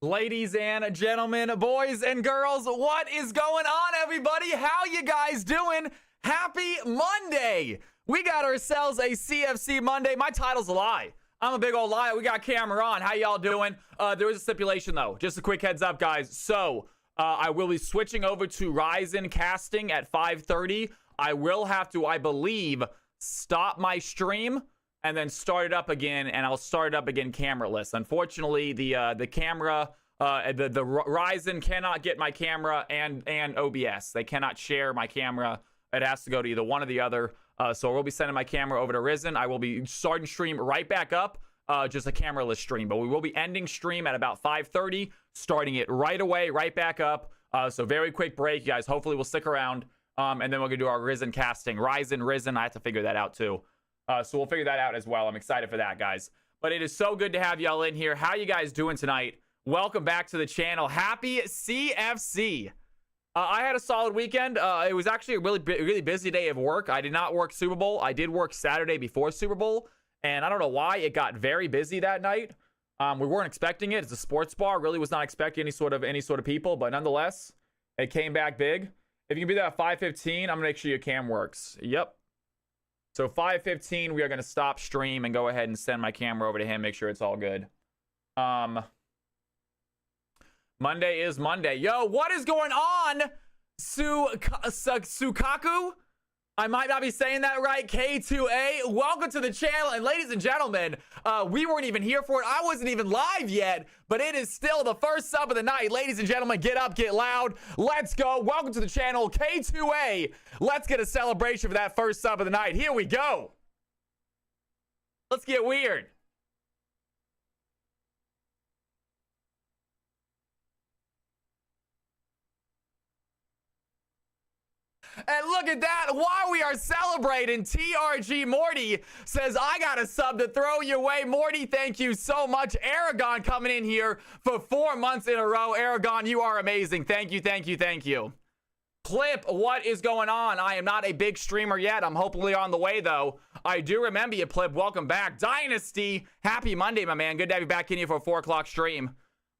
Ladies and gentlemen, boys and girls, what is going on, everybody? How you guys doing? Happy Monday! We got ourselves a CFC Monday. My title's a lie. I'm a big old liar. We got camera on. How y'all doing? There is a stipulation, though. Just a quick heads up, guys. So, I will be switching over to Ryzen casting at 5:30. I will have to, I believe, stop my stream and then start it up again, and I'll start it up again cameraless. Unfortunately, the camera, the Ryzen cannot get my camera and OBS. They cannot share my camera. It has to go to either one or the other. So we'll be sending my camera over to Ryzen. I will be starting stream right back up, just a cameraless stream. But we will be ending stream at about 5:30, starting it right away, right back up. So very quick break, you guys. Hopefully we'll stick around, and then we're gonna do our Ryzen casting. Ryzen. I have to figure that out too. So we'll figure that out as well. I'm excited for that, guys. But it is so good to have y'all in here. How you guys doing tonight? Welcome back to the channel. Happy CFC. I had a solid weekend. It was actually a really busy day of work. I did not work Super Bowl. I did work Saturday before Super Bowl. And I don't know why it got very busy that night. We weren't expecting it. It's a sports bar. Really was not expecting any sort of people. But nonetheless, it came back big. If you can be there at 5:15, I'm going to make sure your cam works. Yep. So 5:15, we are going to stop stream and go ahead and send my camera over to him, make sure it's all good. Monday is Monday. Yo, what is going on? Sukaku? I might not be saying that right. K2A, welcome to the channel. And ladies and gentlemen, we weren't even here for it. I wasn't even live yet, but it is still the first sub of the night. Ladies and gentlemen, get up, get loud. Let's go. Welcome to the channel, K2A. Let's get a celebration for that first sub of the night. Here we go. Let's get weird. And look at that, while we are celebrating, TRG Morty says, I got a sub to throw your way. Morty, thank you so much. Aragon coming in here for 4 months in a row. Aragon, you are amazing. Thank you, thank you, thank you. Clip, what is going on? I am not a big streamer yet. I'm hopefully on the way, though. I do remember you, Clip. Welcome back. Dynasty, happy Monday, my man. Good to have you back in here for a 4 o'clock stream.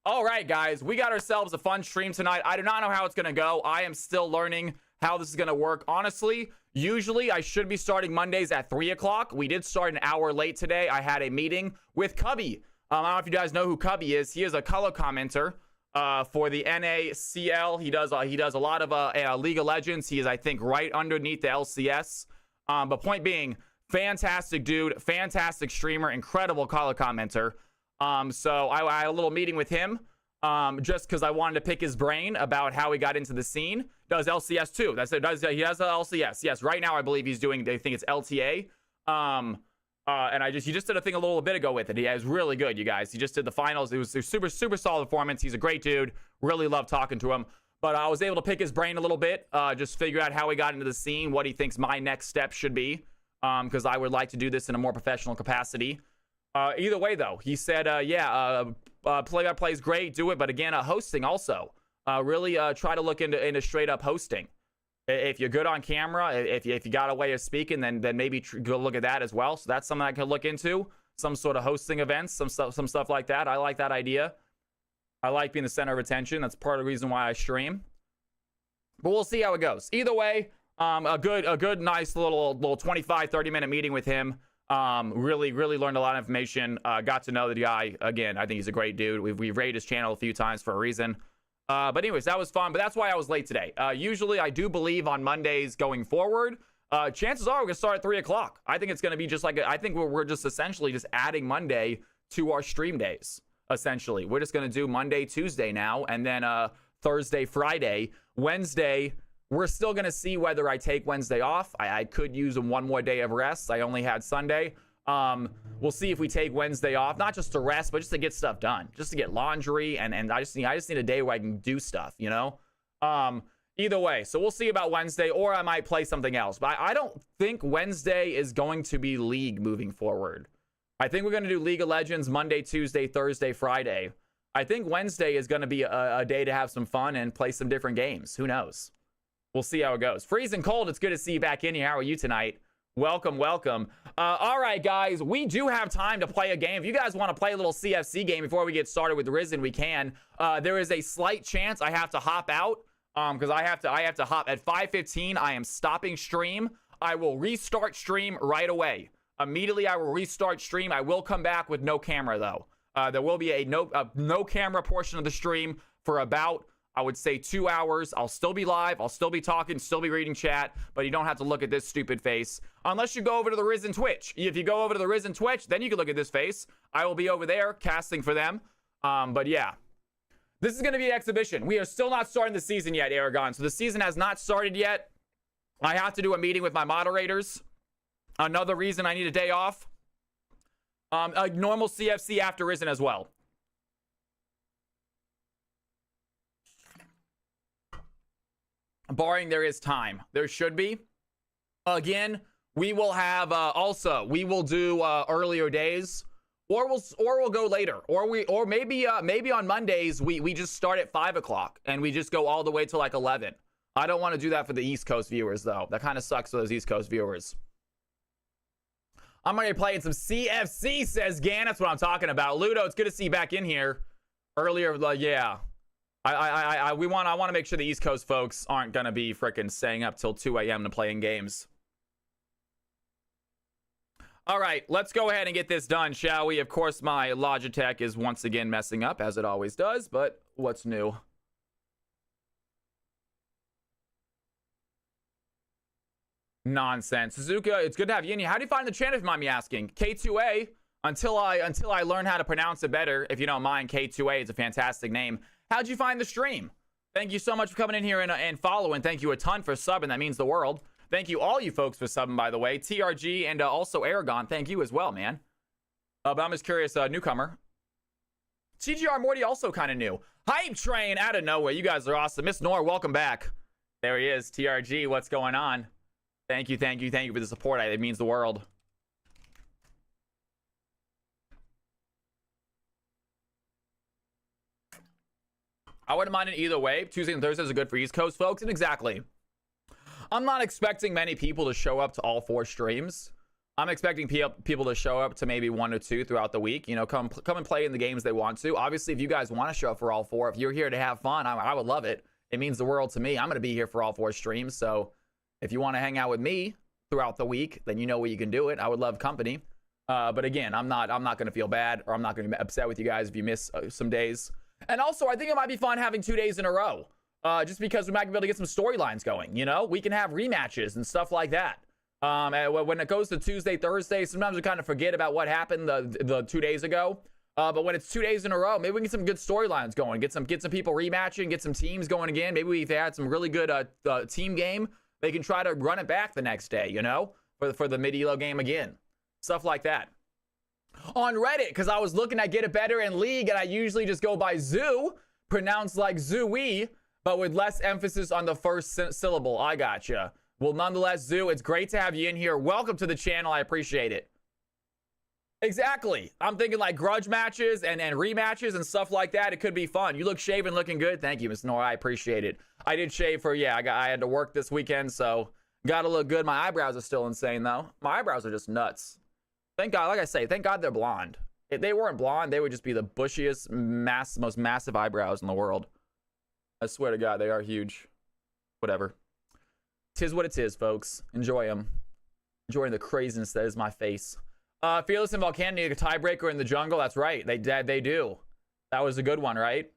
All right, guys, we got ourselves a fun stream tonight. I do not know how it's going to go. I am still learning how this is going to work. Honestly, usually I should be starting Mondays at 3 o'clock. We did start an hour late today. I had a meeting with Cubby. I don't know if you guys know who Cubby is. He is a color commenter for the NACL. He does a lot of League of Legends. He is, I think, right underneath the LCS. But point being, fantastic dude, fantastic streamer, incredible color commenter. So I had a little meeting with him. Just because I wanted to pick his brain about how he got into the scene. Does LCS too. He has a LCS. Yes, right now I believe he's doing, they think it's LTA. And he just did a thing a little bit ago with it. He is really good, you guys. He just did the finals. It was a super solid performance. He's a great dude. Really love talking to him. But I was able to pick his brain a little bit, just figure out how he got into the scene, what he thinks my next step should be, because I would like to do this in a more professional capacity. Either way, though, he said, play-by-play is great, do it, but again, hosting also. Really try to look into straight-up hosting. If you're good on camera, if you got a way of speaking, then maybe go look at that as well. So that's something I can look into. Some sort of hosting events, some stuff like that. I like that idea. I like being the center of attention. That's part of the reason why I stream. But we'll see how it goes. Either way, a good, nice little 25, 30-minute meeting with him. Really learned a lot of information. Got to know the guy. Again, I think he's a great dude. We've raided his channel a few times for a reason. But anyways, that was fun. But that's why I was late today. Usually, I do believe on Mondays going forward, chances are we're going to start at 3 o'clock. I think it's going to be just like, I think we're just essentially just adding Monday to our stream days, essentially. We're just going to do Monday, Tuesday now, and then Thursday, Friday. Wednesday, we're still going to see whether I take Wednesday off. I could use one more day of rest. I only had Sunday. We'll see if we take Wednesday off, not just to rest, but just to get stuff done, just to get laundry. And I just need a day where I can do stuff, you know? Either way, so we'll see about Wednesday, or I might play something else. But I don't think Wednesday is going to be League moving forward. I think we're going to do League of Legends Monday, Tuesday, Thursday, Friday. I think Wednesday is going to be a day to have some fun and play some different games. Who knows? We'll see how it goes. Freezing cold. It's good to see you back in here. How are you tonight? Welcome, welcome. All right, guys, we do have time to play a game. If you guys want to play a little CFC game before we get started with Risen, we can. There is a slight chance I have to hop out because I have to hop at 5:15. I am stopping stream. I will restart stream right away. Immediately, I will restart stream. I will come back with no camera, though. There will be a no camera portion of the stream for about, I would say, 2 hours. I'll still be live. I'll still be talking, still be reading chat, but you don't have to look at this stupid face unless you go over to the Risen Twitch. If you go over to the Risen Twitch, then you can look at this face. I will be over there casting for them. But yeah, this is going to be an exhibition. We are still not starting the season yet, Aragon. So the season has not started yet. I have to do a meeting with my moderators. Another reason I need a day off. A normal CFC after Risen as well. Barring there is time. There should be. Again, we will have also, we will do earlier days, or we'll go later, or maybe on Mondays we just start at 5 o'clock and we just go all the way to like 11. I don't want to do that for the East Coast viewers though. That kind of sucks for those East Coast viewers. I'm going to be playing some CFC, says Gan. That's what I'm talking about. Ludo, it's good to see you back in here. Earlier, yeah. I want to make sure the East Coast folks aren't going to be freaking staying up till 2 a.m. to playing games. All right, let's go ahead and get this done, shall we? Of course, my Logitech is once again messing up, as it always does, but what's new? Nonsense. Suzuka, it's good to have you in here. How do you find the channel, if you mind me asking? K2A, until I learn how to pronounce it better, if you don't mind, K2A, it's a fantastic name. How'd you find the stream? Thank you so much for coming in here and following. Thank you a ton for subbing. That means the world. Thank you all you folks for subbing, by the way. TRG and also Aragon, thank you as well, man. But I'm just curious, newcomer. TGR Morty also kind of new. Hype Train out of nowhere. You guys are awesome. Miss Nor, welcome back. There he is. TRG, what's going on? Thank you for the support. It means the world. I wouldn't mind it either way. Tuesdays and Thursdays are good for East Coast folks, and exactly. I'm not expecting many people to show up to all 4 streams. I'm expecting people to show up to maybe 1 or 2 throughout the week. You know, come and play in the games they want to. Obviously, if you guys want to show up for all 4, if you're here to have fun, I would love it. It means the world to me. I'm going to be here for all 4 streams, so if you want to hang out with me throughout the week, then you know where you can do it. I would love company. But again, I'm not going to feel bad, or I'm not going to be upset with you guys if you miss some days. And also, I think it might be fun having 2 days in a row. Just because we might be able to get some storylines going, you know? We can have rematches and stuff like that. When it goes to Tuesday, Thursday, sometimes we kind of forget about what happened the 2 days ago. But when it's 2 days in a row, maybe we can get some good storylines going. Get some people rematching, get some teams going again. Maybe if they had some really good team game, they can try to run it back the next day, you know? For the mid-elo game again. Stuff like that. On Reddit, because I was looking at Get It Better in League, and I usually just go by Zoo, pronounced like Zooey, but with less emphasis on the first syllable. I gotcha. Well, nonetheless, Zoo, it's great to have you in here. Welcome to the channel. I appreciate it. Exactly. I'm thinking like grudge matches and rematches and stuff like that. It could be fun. You look shaven, looking good. Thank you, Miss Nora. I appreciate it. I did shave for, yeah, I had to work this weekend, so got to look good. My eyebrows are still insane, though. My eyebrows are just nuts. Thank God, like I say, thank God they're blonde. If they weren't blonde, they would just be the bushiest, most massive eyebrows in the world. I swear to God, they are huge. Whatever. Tis what it is, folks. Enjoy them. Enjoying the craziness that is my face. Fearless and Volcano need a tiebreaker in the jungle. That's right. They do. That was a good one, right?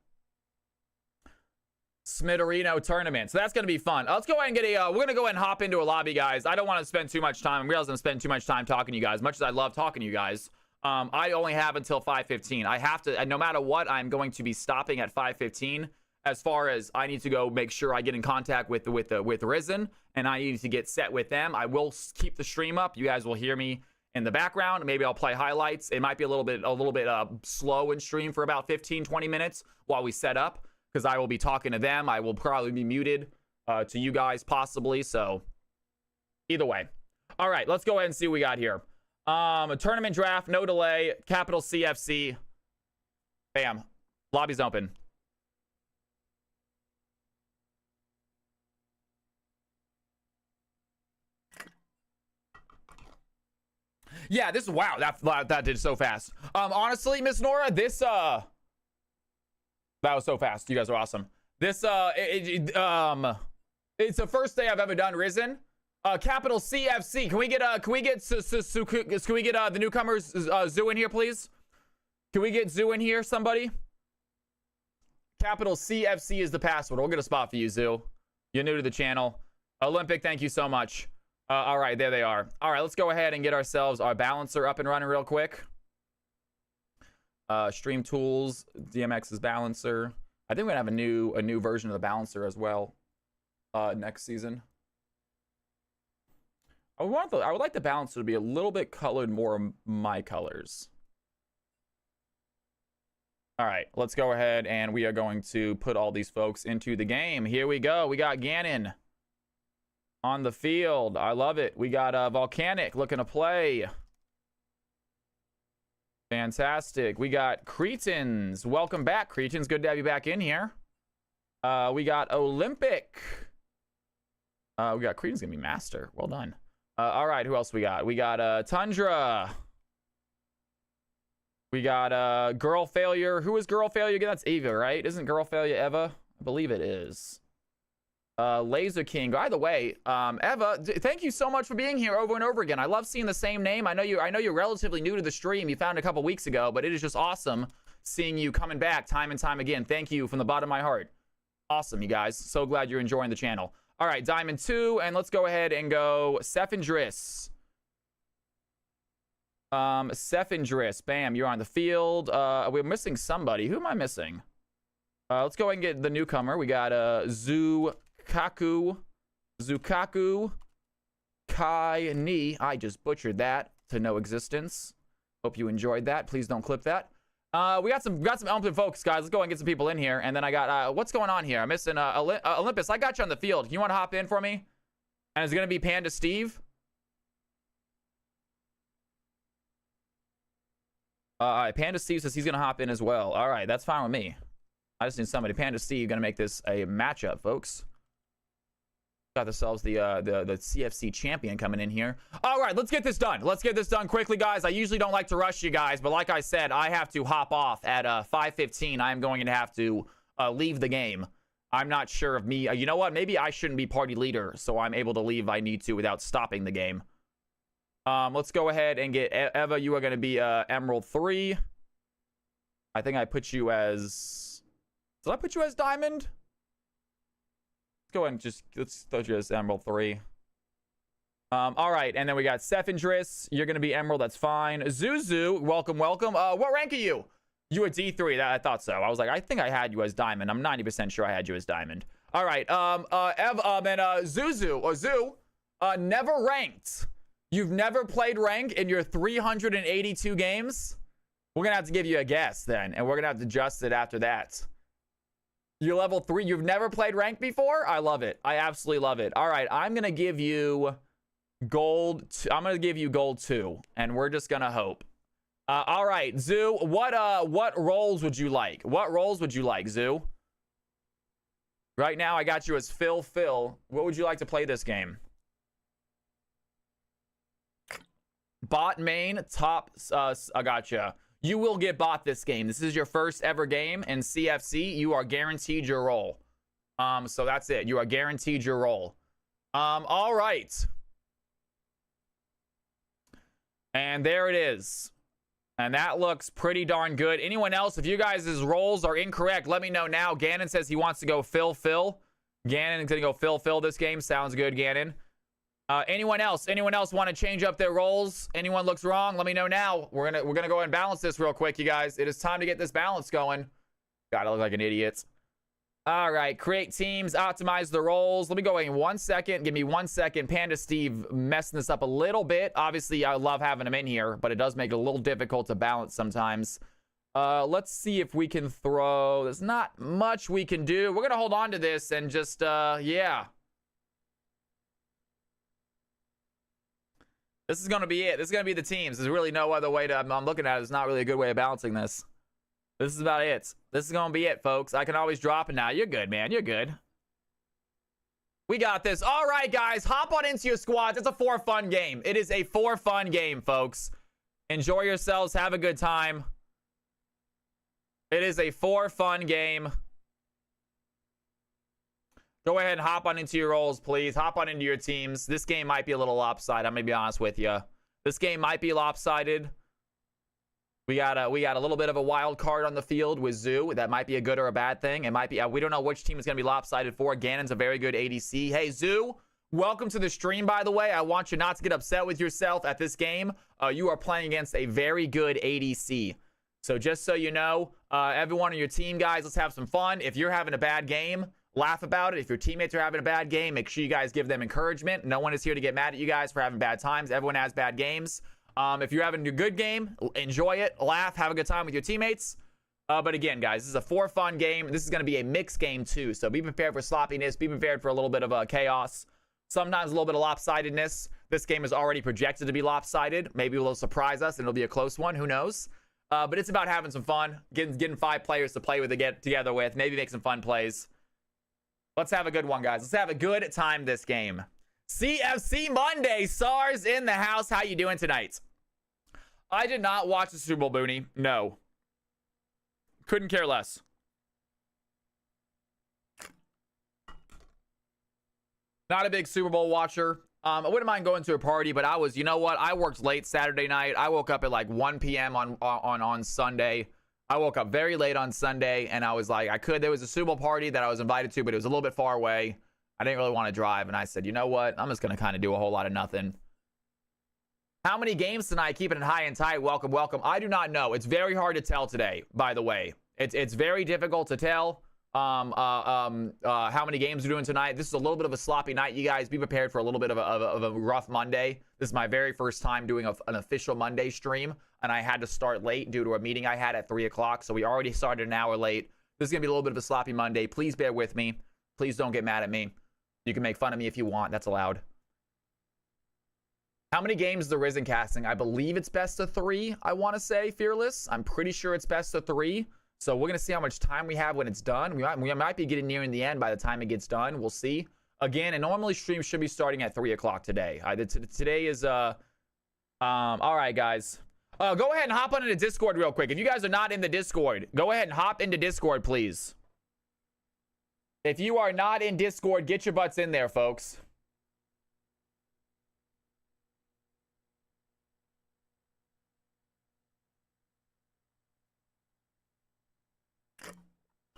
Smitterino tournament. So that's going to be fun. Let's go ahead and get a, we're going to go ahead and hop into a lobby, guys. I don't want to spend too much time. I'm realizing I'm spending too much time talking to you guys. Much as I love talking to you guys. I only have until 5:15. I have to, and no matter what, I'm going to be stopping at 5:15. As far as I need to go make sure I get in contact with Risen, and I need to get set with them. I will keep the stream up. You guys will hear me in the background. Maybe I'll play highlights. It might be a little bit slow in stream for about 15-20 minutes while we set up, because I will be talking to them. I will probably be muted to you guys possibly. So either way. All right, let's go ahead and see what we got here. A tournament draft, no delay, capital CFC. Bam. Lobby's open. Yeah, this, wow, that did so fast. Honestly, Miss Nora, this, that was so fast. You guys are awesome. This, it's the first day I've ever done Risen. Capital CFC. Can we get the newcomers, Zoo in here, please? Can we get Zoo in here, somebody? Capital CFC is the password. We'll get a spot for you, Zoo. You're new to the channel. Olympic, thank you so much. All right, there they are. All right, let's go ahead and get ourselves our balancer up and running real quick. Stream tools, DMX's balancer. I think we're gonna have a new version of the balancer as well next season. I would like the balancer to be a little bit colored more my colors. All right, let's go ahead and we are going to put all these folks into the game. Here we go. We got Gannon on the field. I love it. We got Volcanic looking to play. Fantastic. We got Cretans. Welcome back, Cretans. Good to have you back in here. We got Olympic. We got Cretans gonna be master. Well done. All right, who else we got? We got Tundra. We got Girl Failure. Who is Girl Failure again? That's Eva, right? Isn't Girl Failure Eva? I believe it is. Laser King. By the way, Eva, thank you so much for being here over and over again. I love seeing the same name. I know you're relatively new to the stream. You found it a couple weeks ago, but it is just awesome seeing you coming back time and time again. Thank you from the bottom of my heart. Awesome, you guys. So glad you're enjoying the channel. All right, Diamond 2, and let's go ahead and go Sephindris. Sephindris, bam, you're on the field. We're missing somebody. Who am I missing? Let's go ahead and get the newcomer. We got Zukaku Kai Ni. I just butchered that to no existence. Hope you enjoyed that. Please don't clip that. We got some Elmpton folks, guys. Let's go and get some people in here. And then I got, what's going on here? I'm missing Olympus. I got you on the field. You want to hop in for me? And it's going to be Panda Steve. Panda Steve says he's going to hop in as well. All right, that's fine with me. I just need somebody. Panda Steve going to make this a matchup, folks. Got ourselves the CFC champion coming in here. All right, let's get this done. Let's get this done quickly, guys. I usually don't like to rush you guys, but like I said, I have to hop off at 5:15. I am going to have to leave the game. I'm not sure of me. You know what? Maybe I shouldn't be party leader, so I'm able to leave if I need to without stopping the game. Let's go ahead and get Eva. You are going to be Emerald 3. I think I put you as... Did I put you as Diamond? Go ahead and let's throw you as Emerald 3. All right, and then we got Sephindris. You're gonna be Emerald, that's fine. Zuzu, welcome. What rank are you? You a D3? I thought so. I was like, I think I had you as Diamond. I'm 90% sure I had you as Diamond. All right, Zuzu or Zoo, never ranked. You've never played rank in your 382 games? We're gonna have to give you a guess then, and we're gonna have to adjust it after that. You're level 3. You've never played rank before? I love it. I absolutely love it. All right, I'm going to give you gold. I'm going to give you gold 2, and we're just going to hope. All right, Zoo, what roles would you like? What roles would you like, Zoo? Right now, I got you as Phil. What would you like to play this game? Bot main, top, I gotcha. You will get bot this game. This is your first ever game in CFC. You are guaranteed your role. So that's it. You are guaranteed your role. All right. And there it is. And that looks pretty darn good. Anyone else, if you guys' roles are incorrect, let me know now. Gannon says he wants to go Phil. Gannon's going to go Phil this game. Sounds good, Gannon. Anyone else want to change up their roles? Anyone looks wrong? Let me know now. We're gonna go ahead and balance this real quick, you guys. It is time to get this balance going. God, I look like an idiot. All right, create teams, optimize the roles. Let me go in 1 second. Give me 1 second. Panda Steve messing this up a little bit. Obviously, I love having him in here, but it does make it a little difficult to balance sometimes. Let's see if we can throw. There's not much we can do. We're gonna hold on to this and just yeah. This is going to be it. This is going to be the teams. There's really no other way to... I'm looking at it. It's not really a good way of balancing this. This is about it. This is going to be it, folks. I can always drop it now. You're good, man. You're good. We got this. All right, guys, hop on into your squads. It's a for fun game. It is a for fun game, folks. Enjoy yourselves. Have a good time. It is a for fun game. Go ahead and hop on into your roles, please. Hop on into your teams. This game might be a little lopsided. I'm going to be honest with you. This game might be lopsided. We got a little bit of a wild card on the field with Zoo. That might be a good or a bad thing. It might be. We don't know which team is going to be lopsided for. Ganon's a very good ADC. Hey, Zoo, welcome to the stream, by the way. I want you not to get upset with yourself at this game. You are playing against a very good ADC. So just so you know, everyone on your team, guys, let's have some fun. If you're having a bad game, laugh about it. If your teammates are having a bad game, make sure you guys give them encouragement. No one is here to get mad at you guys for having bad times. Everyone has bad games. If you're having a good game, enjoy it, laugh, have a good time with your teammates. But again, guys, this is a for fun game. This is going to be a mixed game too. So be prepared for sloppiness. Be prepared for a little bit of chaos. Sometimes a little bit of lopsidedness. This game is already projected to be lopsided. Maybe it'll surprise us and it'll be a close one. Who knows? But it's about having some fun, getting 5 players to play with, to get together with, maybe make some fun plays. Let's have a good one, guys. Let's have a good time this game. CFC Monday, SARS in the house. How you doing tonight? I did not watch the Super Bowl, Booney. No. Couldn't care less. Not a big Super Bowl watcher. I wouldn't mind going to a party, but I was, you know what? I worked late Saturday night. I woke up at like 1 p.m. on Sunday. I woke up very late on Sunday, and I was like, there was a Super Bowl party that I was invited to, but it was a little bit far away. I didn't really want to drive, and I said, you know what? I'm just going to kind of do a whole lot of nothing. How many games tonight? Keeping it high and tight. Welcome, welcome. I do not know. It's very hard to tell today, by the way. It's very difficult to tell how many games we're doing tonight. This is a little bit of a sloppy night, you guys. Be prepared for a little bit of a rough Monday. This is my very first time doing an official Monday stream, and I had to start late due to a meeting I had at 3 o'clock, so we already started an hour late. This is going to be a little bit of a sloppy Monday. Please bear with me. Please don't get mad at me. You can make fun of me if you want. That's allowed. How many games is the Risen casting? I believe it's best of 3, I want to say, Fearless. I'm pretty sure it's best of 3. So we're going to see how much time we have when it's done. We might be getting nearing the end by the time it gets done. We'll see. Again, and normally streams should be starting at 3 o'clock today. Today is, all right, guys. Go ahead and hop on into Discord real quick. If you guys are not in the Discord, go ahead and hop into Discord, please. If you are not in Discord, get your butts in there, folks.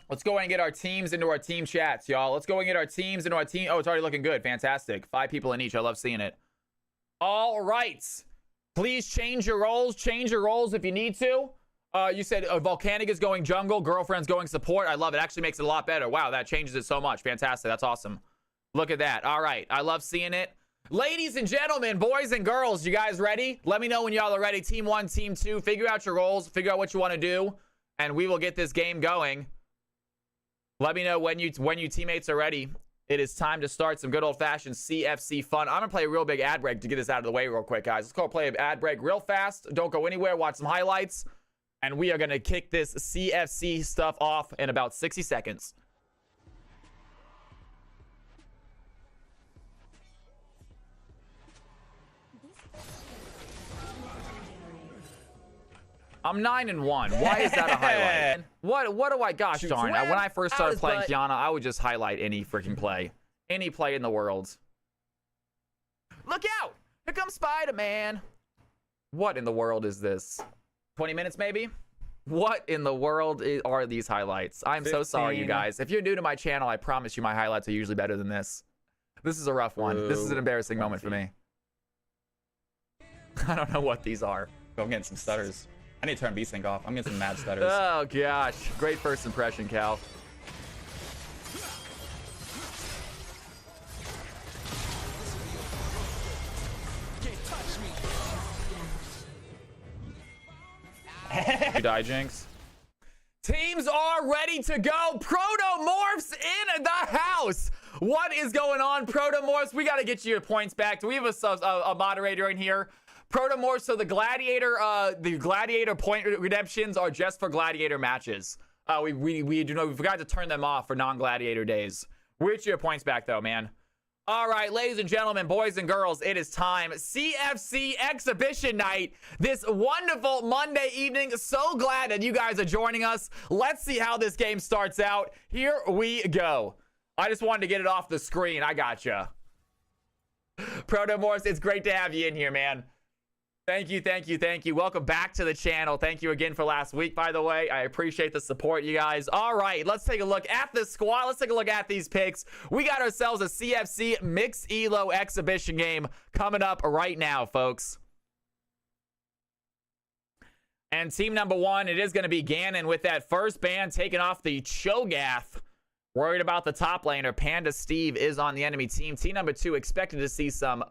Let's go and get our teams into our team chats, y'all. Let's go and get our teams into our team. Oh, it's already looking good. Fantastic. 5 people in each. I love seeing it. All right. Please change your roles. Change your roles if you need to. You said Volcanic is going jungle. Girlfriend's going support. I love it. Actually makes it a lot better. Wow, that changes it so much. Fantastic. That's awesome. Look at that. All right. I love seeing it. Ladies and gentlemen, boys and girls, you guys ready? Let me know when y'all are ready. Team 1, Team 2. Figure out your roles. Figure out what you want to do. And we will get this game going. Let me know when you teammates are ready. It is time to start some good old-fashioned CFC fun. I'm going to play a real big ad break to get this out of the way real quick, guys. Let's go play an ad break real fast. Don't go anywhere. Watch some highlights. And we are going to kick this CFC stuff off in about 60 seconds. I'm 9-1. Why is that a highlight? What do I? Gosh darn. When I first started playing Kiana, I would just highlight any freaking play. Any play in the world. Look out! Here comes Spider-Man. What in the world is this? 20 minutes maybe? What in the world are these highlights? I'm 15. So sorry, you guys. If you're new to my channel, I promise you my highlights are usually better than this. This is a rough one. Ooh, this is an embarrassing moment for me. I don't know what these are. I'm getting some stutters. I need to turn V-Sync off. I'm getting some mad stutters. Oh, gosh. Great first impression, Cal. You die, Jinx. Teams are ready to go. Protomorphs in the house. What is going on, Protomorphs? We got to get you your points back. Do we have a moderator in here? Protomorphs, so the gladiator point redemptions are just for gladiator matches. We forgot to turn them off for non-gladiator days. We'll get you your points back though, man. All right, ladies and gentlemen, boys and girls, it is time. CFC Exhibition Night this wonderful Monday evening. So glad that you guys are joining us. Let's see how this game starts out. Here we go. I just wanted to get it off the screen. I gotcha. Protomorphs, it's great to have you in here, man. Thank you, thank you, thank you. Welcome back to the channel. Thank you again for last week, by the way. I appreciate the support, you guys. All right, let's take a look at the squad. Let's take a look at these picks. We got ourselves a CFC Mixed Elo exhibition game coming up right now, folks. And team number one, it is going to be Ganon with that first ban taking off the Cho'Gath. Worried about the top laner. Panda Steve is on the enemy team. Team number two, expected to see some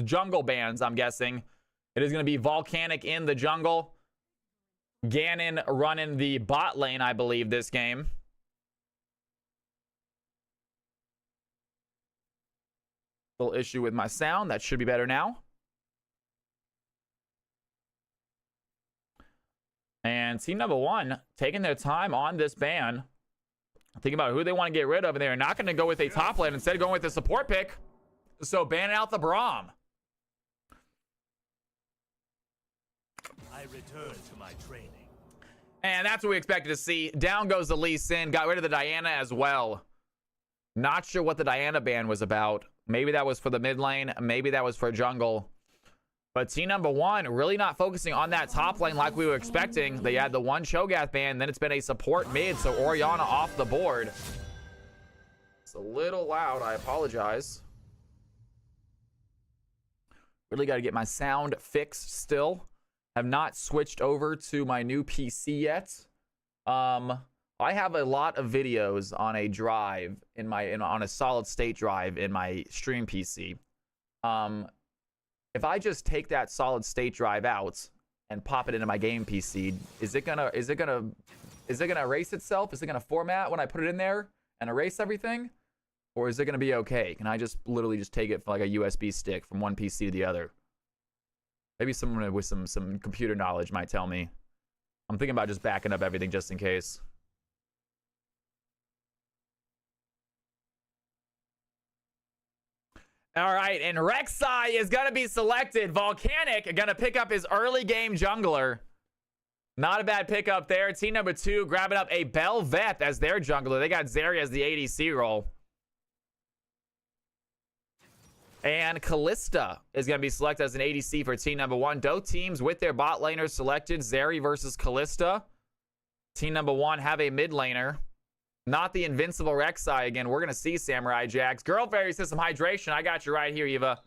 jungle bans, I'm guessing. It is going to be Volcanic in the jungle. Ganon running the bot lane, I believe, this game. Little issue with my sound. That should be better now. And team number one, taking their time on this ban. Thinking about who they want to get rid of, and they're not going to go with a top lane, instead going with a support pick. So ban out the Braum. I return to my training. And that's what we expected to see. Down goes the Lee Sin. Got rid of the Diana as well. Not sure what the Diana ban was about. Maybe that was for the mid lane. Maybe that was for jungle. But team number one really not focusing on that top lane like we were expecting. They had the one Cho'Gath ban, then it's been a support mid, so Orianna off the board. It's a little loud, I apologize. Really got to get my sound fixed still. Have not switched over to my new PC yet. I have a lot of videos on a drive on a solid state drive in my stream PC. If I just take that solid state drive out and pop it into my game PC, is it gonna erase itself? Is it gonna format when I put it in there and erase everything? Or is it gonna be okay? Can I just literally just take it for like a USB stick from one PC to the other? Maybe someone with some computer knowledge might tell me. I'm thinking about just backing up everything just in case. All right, and Rek'Sai is going to be selected. Volcanic going to pick up his early game jungler. Not a bad pickup there. Team number two grabbing up a Bel'Veth as their jungler. They got Zeri as the ADC role. And Kalista is going to be selected as an ADC for team number one. Both teams with their bot laners selected. Zeri versus Kalista. Team number one have a mid laner. Not the invincible Rek'Sai again. We're going to see Samurai Jax. Girl Fairy says some hydration. I got you right here, Eva.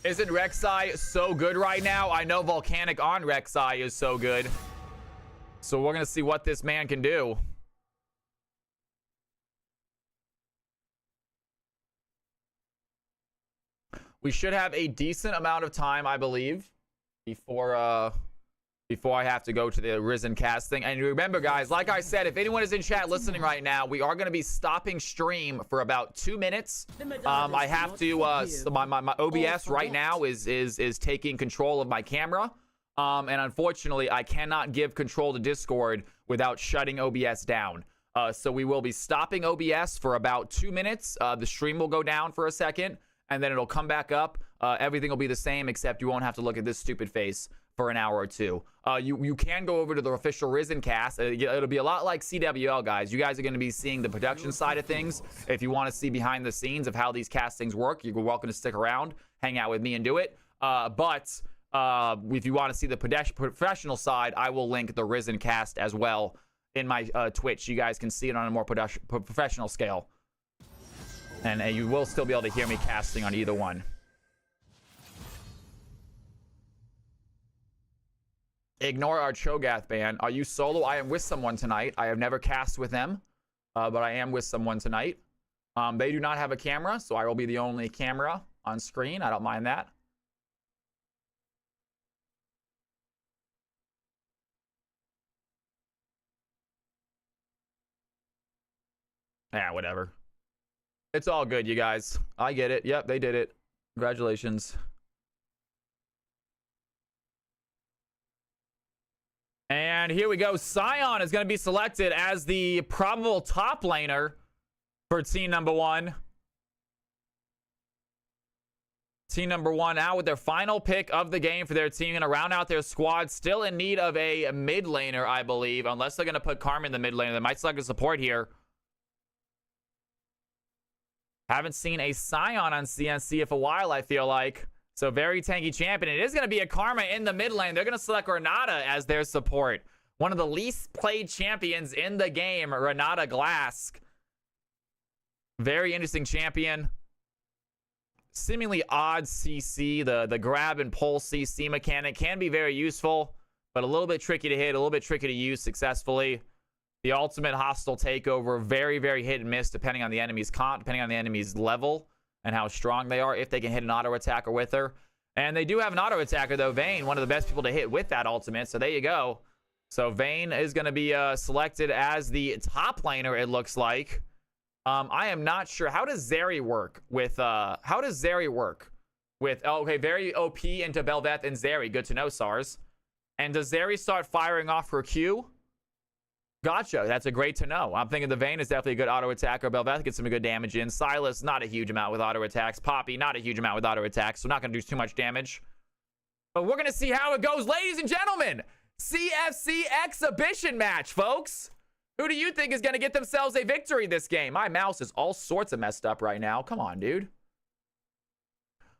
Isn't Rek'Sai so good right now? I know Volcanic on Rek'Sai is so good. So we're going to see what this man can do. We should have a decent amount of time, I believe, before I have to go to the Risen casting. And remember, guys, like I said, if anyone is in chat listening right now, we are going to be stopping stream for about 2 minutes. I have to, my OBS right now is taking control of my camera. And unfortunately, I cannot give control to Discord without shutting OBS down. So we will be stopping OBS for about 2 minutes. The stream will go down for a second, and then it'll come back up. Everything will be the same, except you won't have to look at this stupid face for an hour or two. You can go over to the official Risen cast. It'll be a lot like CWL, guys. You guys are going to be seeing the production side of things. If you want to see behind the scenes of how these castings work, you're welcome to stick around, hang out with me and do it. But if you want to see the professional side, I will link the Risen cast as well in my Twitch. You guys can see it on a more professional scale. And you will still be able to hear me casting on either one. Ignore our Cho'Gath ban. Are you solo? I am with someone tonight. I have never cast with them, but I am with someone tonight. They do not have a camera, so I will be the only camera on screen. I don't mind that. Yeah, whatever. It's all good, you guys. I get it. Yep, they did it. Congratulations. And And here we go. Sion is going to be selected as the probable top laner for team number 1. Team number 1 out with their final pick of the game for their team. Going to round out their squad. Still in need of a mid laner, I believe. Unless they're going to put Karma in the mid laner. They might select a support here. Haven't seen a Sion on CNC for a while, I feel like. So very tanky champion. It is going to be a Karma in the mid lane. They're going to select Renata as their support. One of the least played champions in the game, Renata Glask. Very interesting champion. Seemingly odd CC. The grab and pull CC mechanic can be very useful, but a little bit tricky to hit, a little bit tricky to use successfully. The ultimate hostile takeover, very, very hit and miss depending on the enemy's comp, depending on the enemy's level and how strong they are, if they can hit an auto attacker with her. And they do have an auto attacker though, Vayne, one of the best people to hit with that ultimate. So there you go. So Vayne is going to be selected as the top laner, it looks like. I am not sure. How does Zeri work with oh, okay, very OP into Bel'Veth and Zeri. Good to know, SARS. And does Zeri start firing off her Q? Gotcha. That's a great to know. I'm thinking the Vayne is definitely a good auto attacker. Bel'Veth gets some good damage in. Silas, not a huge amount with auto attacks. Poppy, not a huge amount with auto attacks. So not going to do too much damage. But we're going to see how it goes. Ladies and gentlemen, CFC exhibition match, folks. Who do you think is going to get themselves a victory this game? My mouse is all sorts of messed up right now. Come on, dude.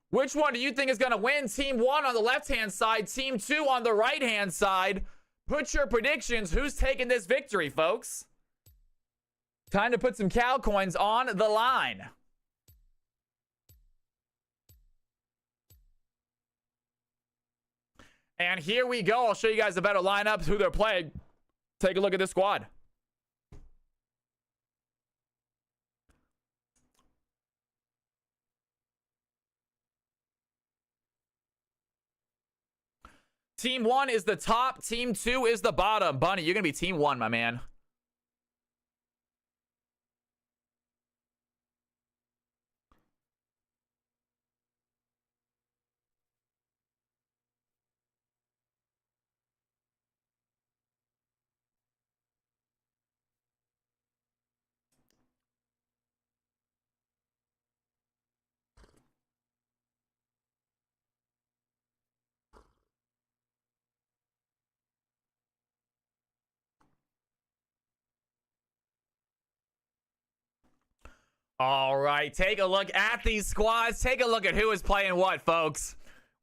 Which one do you think is going to win? Team 1 on the left-hand side, Team 2 on the right-hand side. Put your predictions. Who's taking this victory, folks? Time to put some cow coins on the line. And here we go. I'll show you guys a better lineup, who they're playing. Take a look at this squad. Team 1 is the top. Team 2 is the bottom. Bunny, you're going to be Team 1, my man. All right, take a look at these squads. Take a look at who is playing what, folks.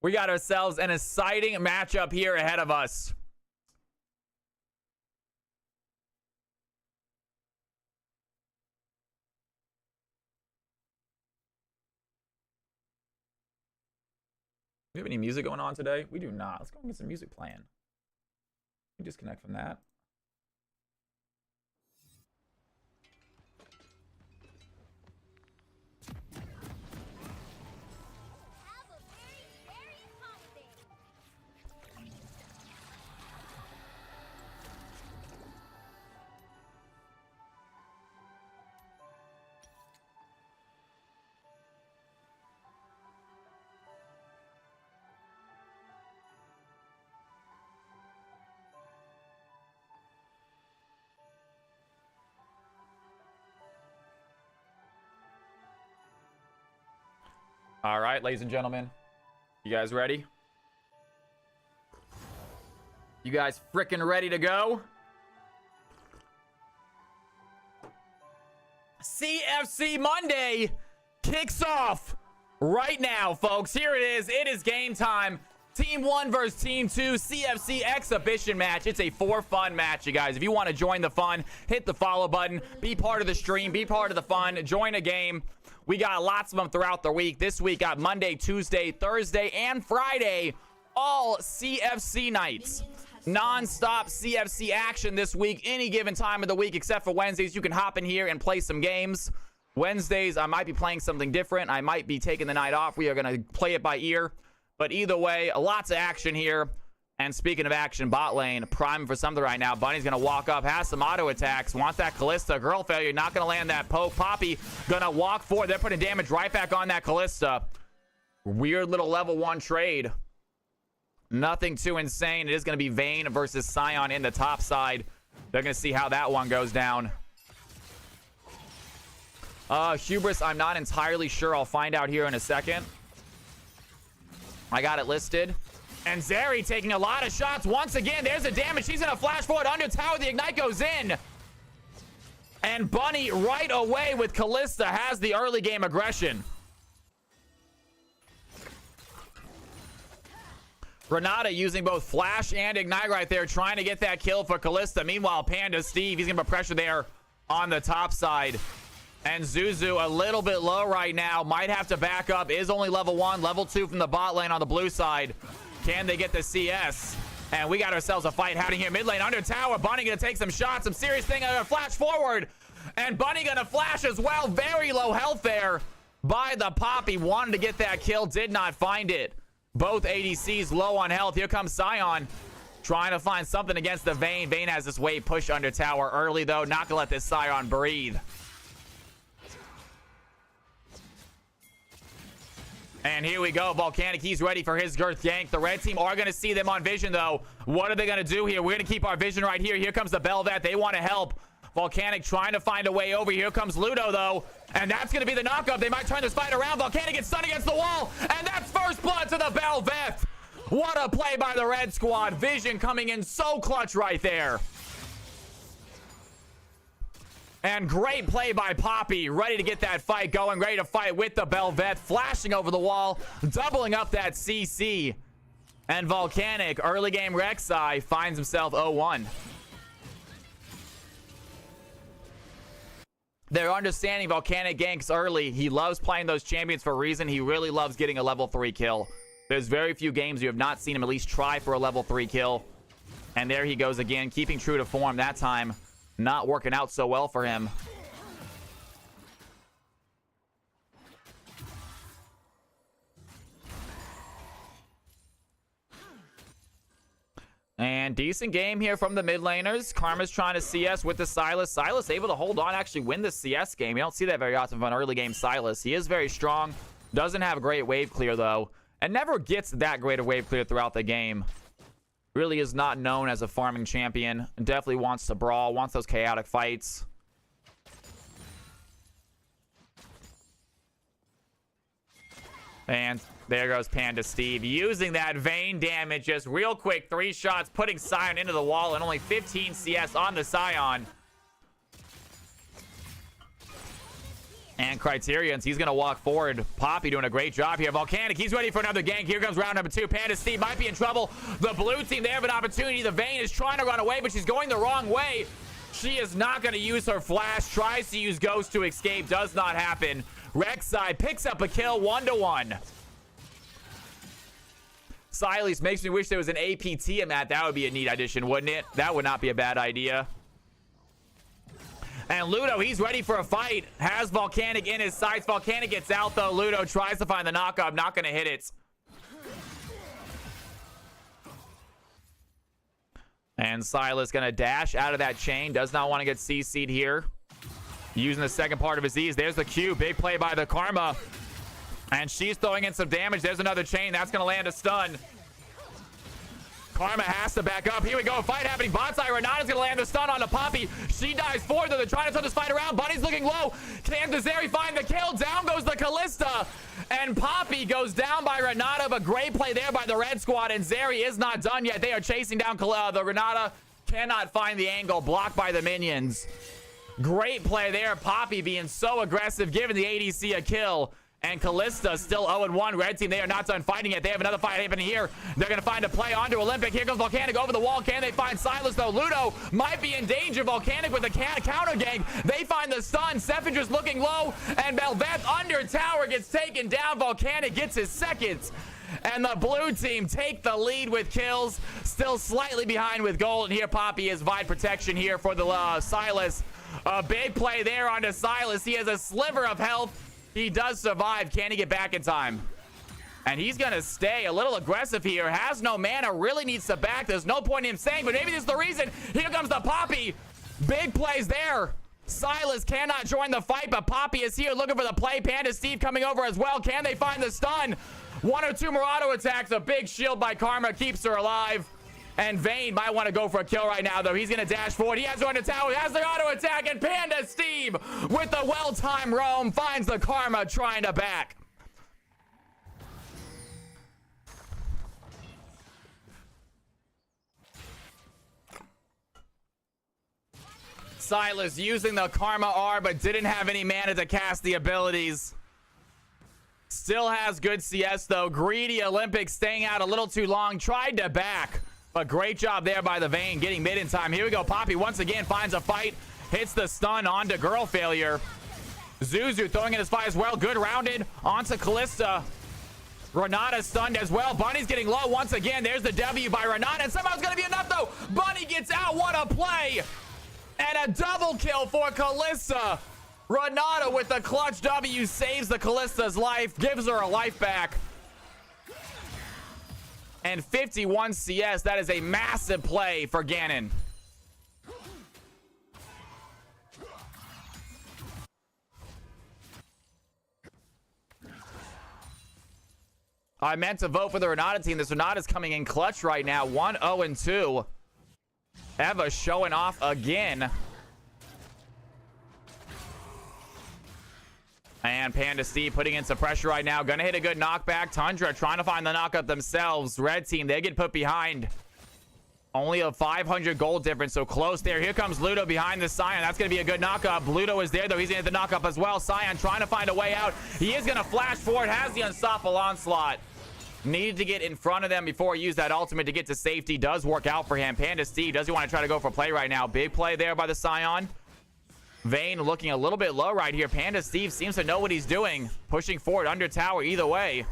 We got ourselves an exciting matchup here ahead of us. Do we have any music going on today? We do not. Let's go and get some music playing. We disconnect from that. All right, ladies and gentlemen, you guys ready? You guys freaking ready to go? CFC Monday kicks off right now, folks. Here it is. It is game time. Team 1 versus Team 2 CFC exhibition match. It's a for-fun match, you guys. If you want to join the fun, hit the follow button. Be part of the stream. Be part of the fun. Join a game. We got lots of them throughout the week. This week got Monday, Tuesday, Thursday, and Friday. All CFC nights. Non-stop CFC action this week. Any given time of the week except for Wednesdays. You can hop in here and play some games. Wednesdays, I might be playing something different. I might be taking the night off. We are going to play it by ear. But either way, lots of action here. And speaking of action, bot lane, prime for something right now. Bunny's going to walk up, has some auto attacks, wants that Kalista. Girl failure, not going to land that poke. Poppy going to walk forward. They're putting damage right back on that Kalista. Weird little level 1 trade. Nothing too insane. It is going to be Vayne versus Sion in the top side. They're going to see how that one goes down. Hubris, I'm not entirely sure. I'll find out here in a second. I got it listed. And Zeri taking a lot of shots once again. There's the damage. He's going to flash forward under tower. The Ignite goes in. And Bunny right away with Kalista has the early game aggression. Renata using both Flash and Ignite right there, trying to get that kill for Kalista. Meanwhile, Panda Steve, he's going to put pressure there on the top side. And Zuzu a little bit low right now. Might have to back up. Is only level 1, level 2 from the bot lane on the blue side. Can they get the CS? And we got ourselves a fight happening here. Mid lane under tower. Bunny going to take some shots. Some serious thing. Flash forward. And Bunny going to flash as well. Very low health there by the Poppy. Wanted to get that kill. Did not find it. Both ADCs low on health. Here comes Sion. Trying to find something against the Vayne. Vayne has this wave push under tower early, though. Not going to let this Sion breathe. And here we go. Volcanic, he's ready for his Girth gank. The red team are going to see them on vision, though. What are they going to do here? We're going to keep our vision right here. Here comes the Bel'Veth. They want to help. Volcanic trying to find a way over. Here comes Ludo, though. And that's going to be the knockup. They might turn this fight around. Volcanic gets stunned against the wall. And that's first blood to the Bel'Veth. What a play by the red squad. Vision coming in so clutch right there. And great play by Poppy, ready to get that fight going, ready to fight with the Bel'Veth, flashing over the wall, doubling up that CC. And Volcanic, early game Rek'Sai, finds himself 0-1. They're understanding Volcanic ganks early. He loves playing those champions for a reason. He really loves getting a level 3 kill. There's very few games you have not seen him at least try for a level 3 kill. And there he goes again, keeping true to form that time. Not working out so well for him. And decent game here from the mid laners. Karma's trying to CS with the Sylas. Sylas able to hold on, actually win the CS game. You don't see that very often from an early game Sylas. He is very strong. Doesn't have a great wave clear, though. And never gets that great a wave clear throughout the game. Really is not known as a farming champion. Definitely wants to brawl, wants those chaotic fights. And there goes Panda Steve using that Vayne damage just real quick. 3 shots, putting Sion into the wall, and only 15 CS on the Sion. And Criterions, he's going to walk forward. Poppy doing a great job here. Volcanic, he's ready for another gank. Here comes round number 2. Panda Steve might be in trouble. The blue team, they have an opportunity. The Vayne is trying to run away, but she's going the wrong way. She is not going to use her flash. Tries to use Ghost to escape. Does not happen. Rek'Sai picks up a kill 1-1. Silas makes me wish there was an APT in that. That would be a neat addition, wouldn't it? That would not be a bad idea. And Ludo, he's ready for a fight. Has Volcanic in his sights. Volcanic gets out, though. Ludo tries to find the knockup. Not going to hit it. And Silas going to dash out of that chain. Does not want to get CC'd here. Using the second part of his E's. There's the Q. Big play by the Karma. And she's throwing in some damage. There's another chain. That's going to land a stun. Karma has to back up. Here we go. Fight happening. Bonsai Renata's going to land the stun on the Poppy. She dies forward. They're trying to turn this fight around. Bunny's looking low. Can Zeri find the kill? Down goes the Kalista. And Poppy goes down by Renata. But great play there by the red squad. And Zeri is not done yet. They are chasing down the Renata. Cannot find the angle. Blocked by the minions. Great play there. Poppy being so aggressive. Giving the ADC a kill. And Kalista still 0-1. Red team, they are not done fighting yet. They have another fight happening here. They're going to find a play onto Olympic. Here comes Volcanic over the wall. Can they find Silas, though? Ludo might be in danger. Volcanic with a counter gang. They find the stun. Sephindra's looking low. And Bel'Veth under tower gets taken down. Volcanic gets his seconds. And the blue team take the lead with kills. Still slightly behind with gold. And here Poppy is Vide protection here for the Silas. A big play there onto Silas. He has a sliver of health. He does survive. Can he get back in time? And he's going to stay a little aggressive here. Has no mana. Really needs to back. There's no point in him saying, but maybe this is the reason. Here comes the Poppy. Big plays there. Silas cannot join the fight, but Poppy is here looking for the play. Panda Steve coming over as well. Can they find the stun? One or two more auto attacks. A big shield by Karma keeps her alive. And Vayne might want to go for a kill right now, though. He's going to dash forward. He has one to tower. He has the auto attack. And Panda Steve, with the well-timed roam, finds the Karma trying to back. Silas using the Karma R, but didn't have any mana to cast the abilities. Still has good CS, though. Greedy Olympic staying out a little too long. Tried to back. But great job there by the Vayne, getting mid in time. Here we go. Poppy once again finds a fight. Hits the stun onto Girl Failure. Zuzu throwing in his fight as well. Good rounded onto Callista. Renata stunned as well. Bunny's getting low once again. There's the W by Renata. And somehow it's going to be enough, though. Bunny gets out. What a play. And a double kill for Callista. Renata with the clutch W saves the Callista's life. Gives her a life back. And 51 CS. That is a massive play for Ganon. I meant to vote for the Renata team. This Renata's coming in clutch right now. 1-0-2. Eva showing off again. And Panda Steve putting in some pressure right now. Gonna hit a good knockback. Tundra trying to find the knockup themselves. Red team, they get put behind. Only a 500 gold difference, so close there. Here comes Ludo behind the Scion. That's gonna be a good knockup. Ludo is there, though. He's gonna hit the knockup as well. Scion trying to find a way out. He is gonna flash forward. Has the unstoppable onslaught. Needed to get in front of them before he used that ultimate to get to safety. Does work out for him. Panda Steve, does he want to try to go for play right now? Big play there by the Scion. Vayne looking a little bit low right here. Panda Steve seems to know what he's doing. Pushing forward under tower either way.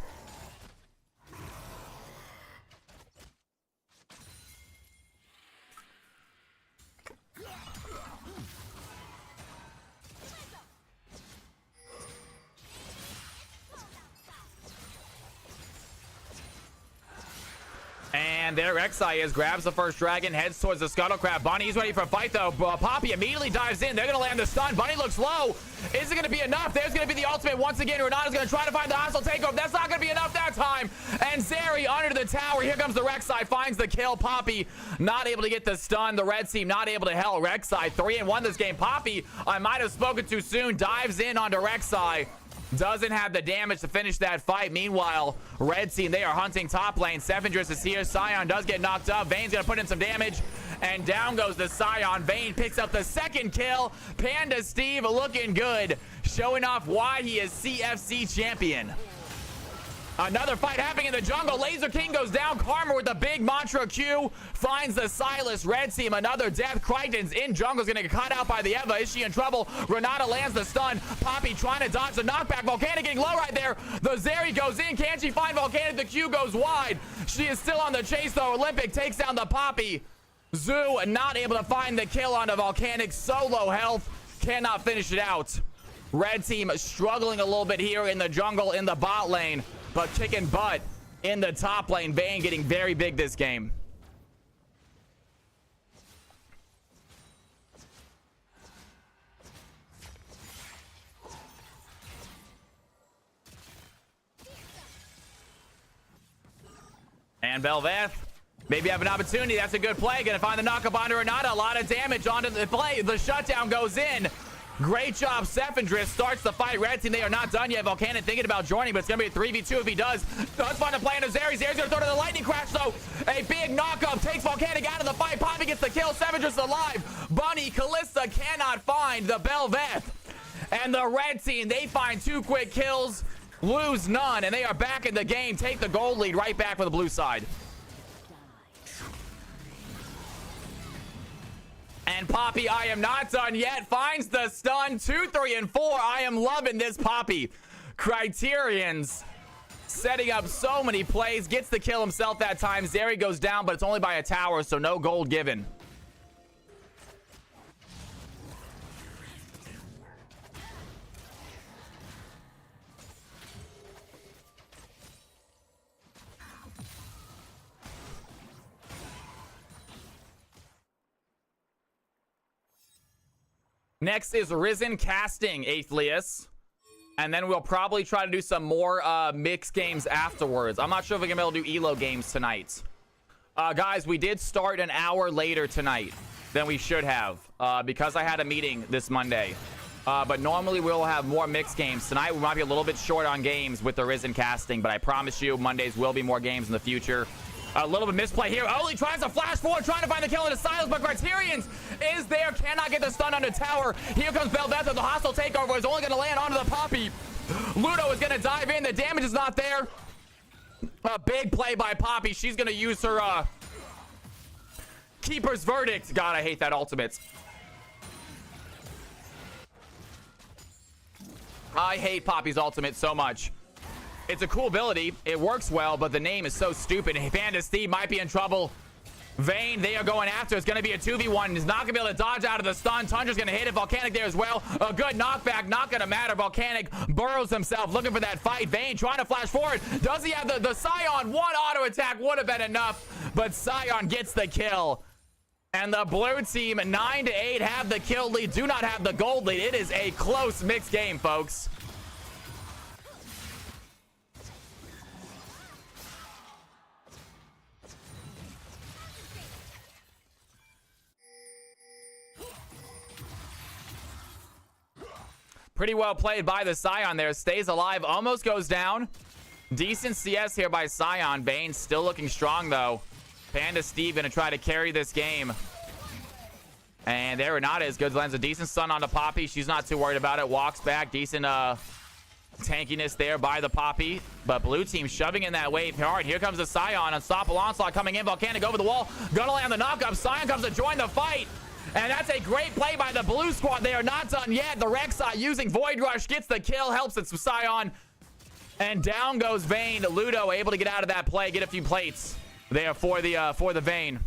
And there Rek'Sai is, grabs the first dragon, heads towards the Scuttle Crab. Bunny, he's ready for a fight, though. Poppy immediately dives in. They're going to land the stun. Bunny looks low. Is it going to be enough? There's going to be the ultimate once again. Renata's going to try to find the hostile takeover. That's not going to be enough that time. And Zeri under the tower. Here comes the Rek'Sai. Finds the kill. Poppy not able to get the stun. The red team not able to hell Rek'Sai. 3-1 this game. Poppy, I might have spoken too soon, dives in onto Rek'Sai. Doesn't have the damage to finish that fight. Meanwhile, red team, they are hunting top lane. Sevendris is here. Scion does get knocked up. Vayne's gonna put in some damage, and down goes the Scion. Vayne picks up the second kill. Panda Steve looking good, showing off why he is CFC champion. Another fight happening in the jungle. Laser King goes down. Karma with a big mantra Q finds the Silas. Red team, another death. Crichton's in jungle is going to get caught out by the Eva. Is she in trouble? Renata lands the stun. Poppy trying to dodge the knockback. Volcanic getting low right there. The Zeri goes in. Can she find Volcanic? The Q goes wide. She is still on the chase, though. Olympic takes down the Poppy. Zoo not able to find the kill on the Volcanic. So low health. Cannot finish it out. Red team struggling a little bit here in the jungle in the bot lane, but kicking butt in the top lane. Vayne getting very big this game. And Belveth maybe have an opportunity. That's a good play. Gonna find the knockup onto Renata. A lot of damage onto the play. The shutdown goes in. Great job. Sevendris starts the fight. Red team, they are not done yet. Volcanic thinking about joining, but it's going to be a 3v2 if he does. Does find a play into Zeri. Zeri's going to throw to the lightning crash, though. A big knockup takes Volcanic out of the fight. Poppy gets the kill. Sevendris alive. Bunny, Callista cannot find the Belveth. And the red team, they find 2 quick kills, lose none, and they are back in the game. Take the gold lead right back for the blue side. And Poppy, I am not done yet. Finds the stun. 2, 3, and 4. I am loving this Poppy. Criterion's setting up so many plays. Gets the kill himself that time. Zeri goes down, but it's only by a tower, so no gold given. Next is Risen Casting, Athleus. And then we'll probably try to do some more mixed games afterwards. I'm not sure if we're going to be able to do ELO games tonight. Guys, we did start an hour later tonight than we should have because I had a meeting this Monday. But normally we'll have more mixed games. Tonight we might be a little bit short on games with the Risen Casting, but I promise you Mondays will be more games in the future. A little bit misplay here. Oli tries to flash forward, trying to find the kill into Silas, but Criterion's is there. Cannot get the stun on the tower. Here comes Belvetta. The hostile takeover is only going to land onto the Poppy. Ludo is going to dive in. The damage is not there. A big play by Poppy. She's going to use her Keeper's Verdict. God, I hate that ultimate. I hate Poppy's ultimate so much. It's a cool ability. It works well, but the name is so stupid. Panda Steve might be in trouble. Vayne, they are going after. It's going to be a 2v1. He's not going to be able to dodge out of the stun. Tundra's going to hit it. Volcanic there as well. A good knockback. Not going to matter. Volcanic burrows himself, looking for that fight. Vayne trying to flash forward. Does he have the Scion? One auto attack would have been enough, but Scion gets the kill. And the blue team, 9-8, have the kill lead. Do not have the gold lead. It is a close mixed game, folks. Pretty well played by the Scion there. Stays alive. Almost goes down. Decent CS here by Scion. Vayne still looking strong, though. Panda Steve going to try to carry this game. And there not as good. Lands a decent stun on the Poppy. She's not too worried about it. Walks back. Decent tankiness there by the Poppy. But blue team shoving in that wave hard. Here comes the Scion. Unstoppable onslaught coming in. Volcanic over the wall. Gonna land the knockup. Scion comes to join the fight. And that's a great play by the blue squad. They are not done yet. The Rek'Sai using Void Rush gets the kill, helps it Scion. And down goes Vayne. Ludo able to get out of that play, get a few plates there for the Vayne.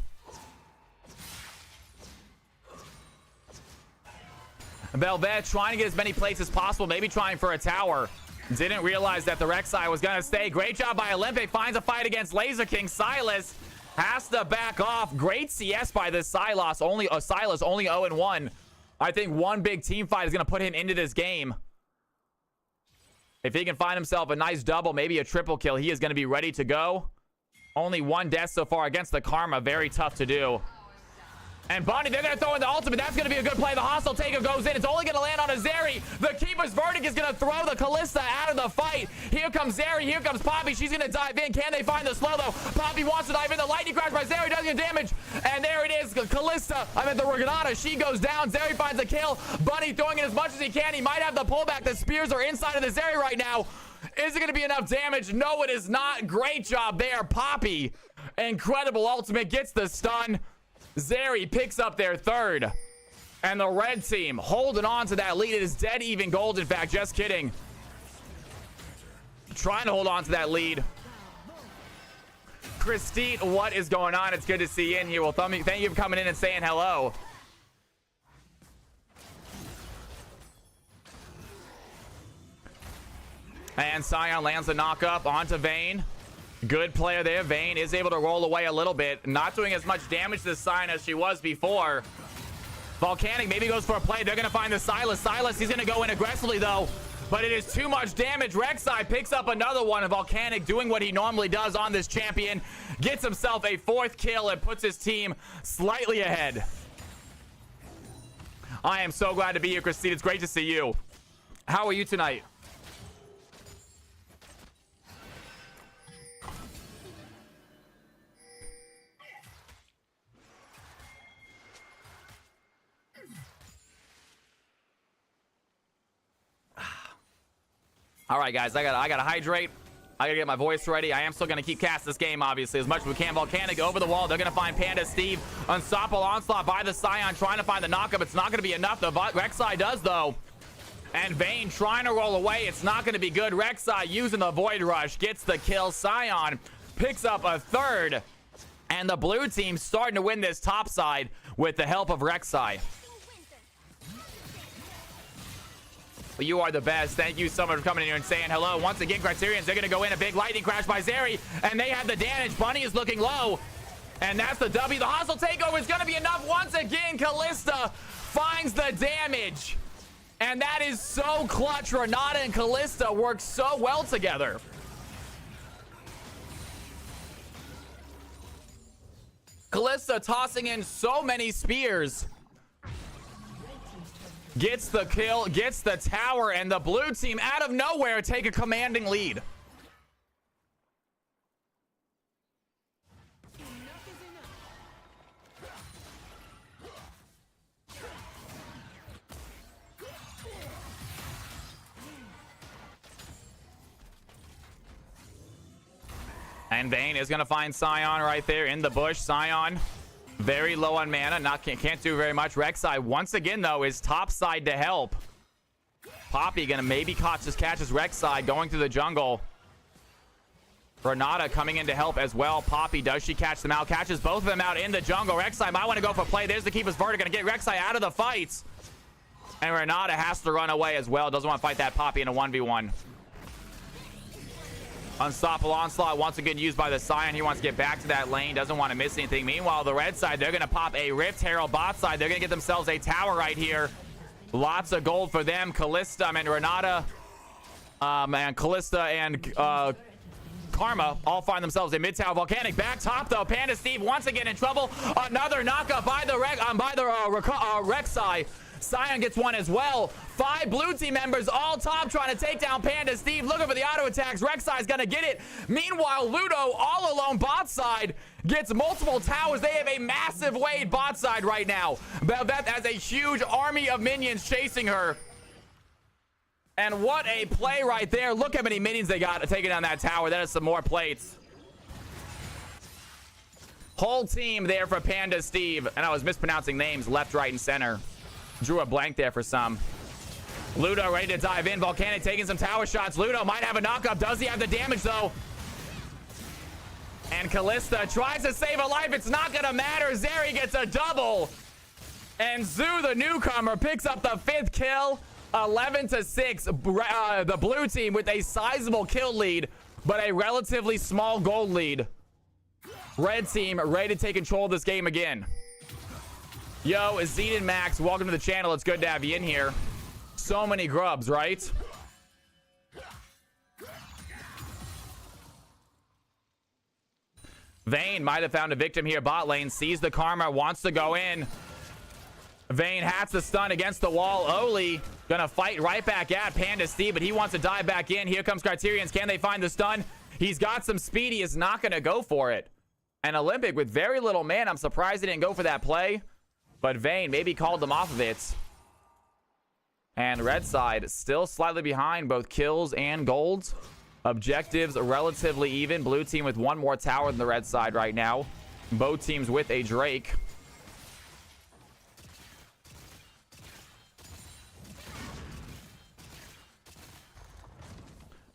Velvet trying to get as many plates as possible, maybe trying for a tower. Didn't realize that the Rek'Sai was going to stay. Great job by Olympic. Finds a fight against Laser King. Silas has to back off. Great CS by this Silas. Only 0-1. I think one big team fight is going to put him into this game. If he can find himself a nice double, maybe a triple kill, he is going to be ready to go. Only one death so far against the Karma. Very tough to do. And Bonnie, they're going to throw in the ultimate. That's going to be a good play. The hostile takeover goes in. It's only going to land on a Zeri. The Keeper's Verdict is going to throw the Kalista out of the fight. Here comes Zeri. Here comes Poppy. She's going to dive in. Can they find the slow, though? Poppy wants to dive in. The lightning crash by Zeri doesn't get damage. And there it is. Kalista, the Reganata. She goes down. Zeri finds a kill. Bunny throwing in as much as he can. He might have the pullback. The spears are inside of the Zeri right now. Is it going to be enough damage? No, it is not. Great job there. Poppy, incredible ultimate, gets the stun. Zeri picks up their third. And the red team holding on to that lead. It is dead even gold, in fact. Just kidding. Trying to hold on to that lead. Christine, what is going on? It's good to see you in here. Well, thank you for coming in and saying hello. And Scion lands the knock-up onto Vayne. Good player there. Vayne is able to roll away a little bit. Not doing as much damage to Scion as she was before. Volcanic maybe goes for a play. They're going to find the Silas. Silas, he's going to go in aggressively, though. But it is too much damage. Rek'Sai picks up another one. And Volcanic doing what he normally does on this champion. Gets himself a fourth kill and puts his team slightly ahead. I am so glad to be here, Christine. It's great to see you. How are you tonight? All right, guys, I gotta hydrate. I gotta get my voice ready. I am still gonna keep casting this game, obviously, as much as we can. Volcanic over the wall. They're gonna find Panda Steve. Unstoppable onslaught by the Scion, trying to find the knockup. It's not gonna be enough. The Rek'Sai does, though. And Vayne trying to roll away. It's not gonna be good. Rek'Sai using the Void Rush gets the kill. Scion picks up a third. And the blue team starting to win this top side with the help of Rek'Sai. You are the best. Thank you so much for coming in here and saying hello. Once again, Criterions, they're going to go in. A big lightning crash by Zeri, and they have the damage. Bunny is looking low, and that's the W. The hostile takeover is going to be enough once again. Kalista finds the damage. And that is so clutch. Renata and Kalista work so well together. Kalista tossing in so many spears. Gets the kill, gets the tower, and the blue team out of nowhere take a commanding lead. And Vayne is going to find Sion right there in the bush. Sion very low on mana. Can't do very much. Rek'Sai once again, though, is topside to help. Poppy going to maybe catches Rek'Sai going through the jungle. Renata coming in to help as well. Poppy, does she catch them out? Catches both of them out in the jungle. Rek'Sai might want to go for play. There's the Keeper's Verdict. Going to get Rek'Sai out of the fights. And Renata has to run away as well. Doesn't want to fight that Poppy in a 1v1. Unstoppable Onslaught once again used by the Sion. He wants to get back to that lane. Doesn't want to miss anything. Meanwhile, the red side, they're going to pop a Rift Herald bot side. They're going to get themselves a tower right here. Lots of gold for them. Kalista and Renata and Kalista and Karma all find themselves a mid-tower. Volcanic back top, though. Panda Steve once again in trouble. Another knockup by the Rek'Sai. Sion gets one as well. 5 blue team members all top trying to take down Panda Steve. Looking for the auto attacks. Rek'Sai's gonna get it. Meanwhile, Ludo all alone bot side gets multiple towers. They have a massive wave bot side right now. Bel'Veth has a huge army of minions chasing her. And what a play right there. Look how many minions they got taking down that tower. That is some more plates. Whole team there for Panda Steve. And I was mispronouncing names left, right, and center. Drew a blank there for some. Ludo ready to dive in. Volcanic taking some tower shots. Ludo might have a knockup. Does he have the damage, though? And Kalista tries to save a life. It's not going to matter. Zeri gets a double. And Zoo, the newcomer, picks up the 5th kill. 11-6. The blue team with a sizable kill lead, but a relatively small gold lead. Red team ready to take control of this game again. Yo, Zedin Max, welcome to the channel. It's good to have you in here. So many grubs, right? Vayne might have found a victim here. Bot lane sees the Karma, wants to go in. Vayne hats the stun against the wall. Oli gonna fight right back at Panda Steve, but he wants to dive back in. Here comes Criterions. Can they find the stun? He's got some speed. He is not gonna go for it. And Olympic with very little man. I'm surprised he didn't go for that play. But Vayne maybe called them off of it. And red side still slightly behind both kills and golds. Objectives relatively even. Blue team with one more tower than the red side right now. Both teams with a Drake.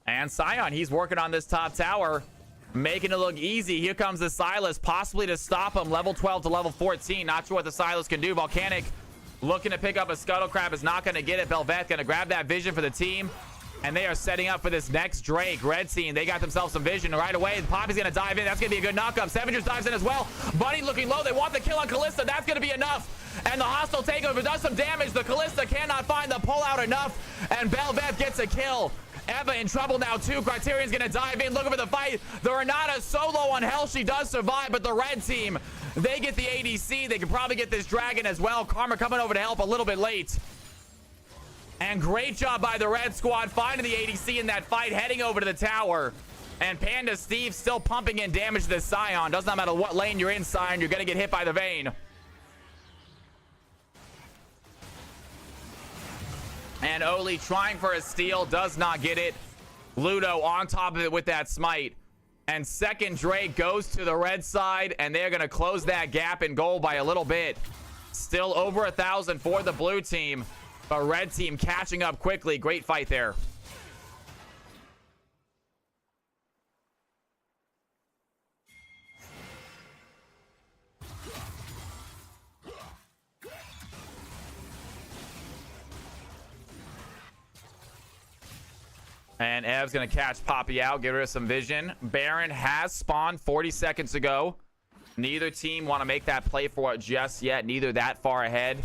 And Sion, he's working on this top tower. Making it look easy. Here comes the Sylas, possibly to stop him. Level 12 to level 14. Not sure what the Sylas can do. Volcanic looking to pick up a Scuttle Crab is not going to get it. Bel'Veth going to grab that vision for the team. And they are setting up for this next Drake. Red team, they got themselves some vision right away. Poppy's going to dive in. That's going to be a good knockup. Savagers dives in as well. Bunny looking low. They want the kill on Kalista. That's going to be enough. And the hostile takeover does some damage. The Kalista cannot find the pullout enough. And Bel'Veth gets a kill. Eva in trouble now too. Criterion's gonna dive in, looking for the fight. The Renata so low on health, she does survive, but the red team, they get the ADC. They can probably get this dragon as well. Karma coming over to help a little bit late. And great job by the red squad finding the ADC in that fight, heading over to the tower. And Panda Steve still pumping in damage to the Sion. Does not matter what lane you're in, Sion, you're gonna get hit by the Vayne. And Oli trying for a steal, does not get it. Ludo on top of it with that smite. And second Drake goes to the red side, and they're going to close that gap in goal by a little bit. Still over 1,000 for the blue team, but red team catching up quickly. Great fight there. And Ev's going to catch Poppy out, get rid of some vision. Baron has spawned 40 seconds ago. Neither team want to make that play for it just yet. Neither that far ahead.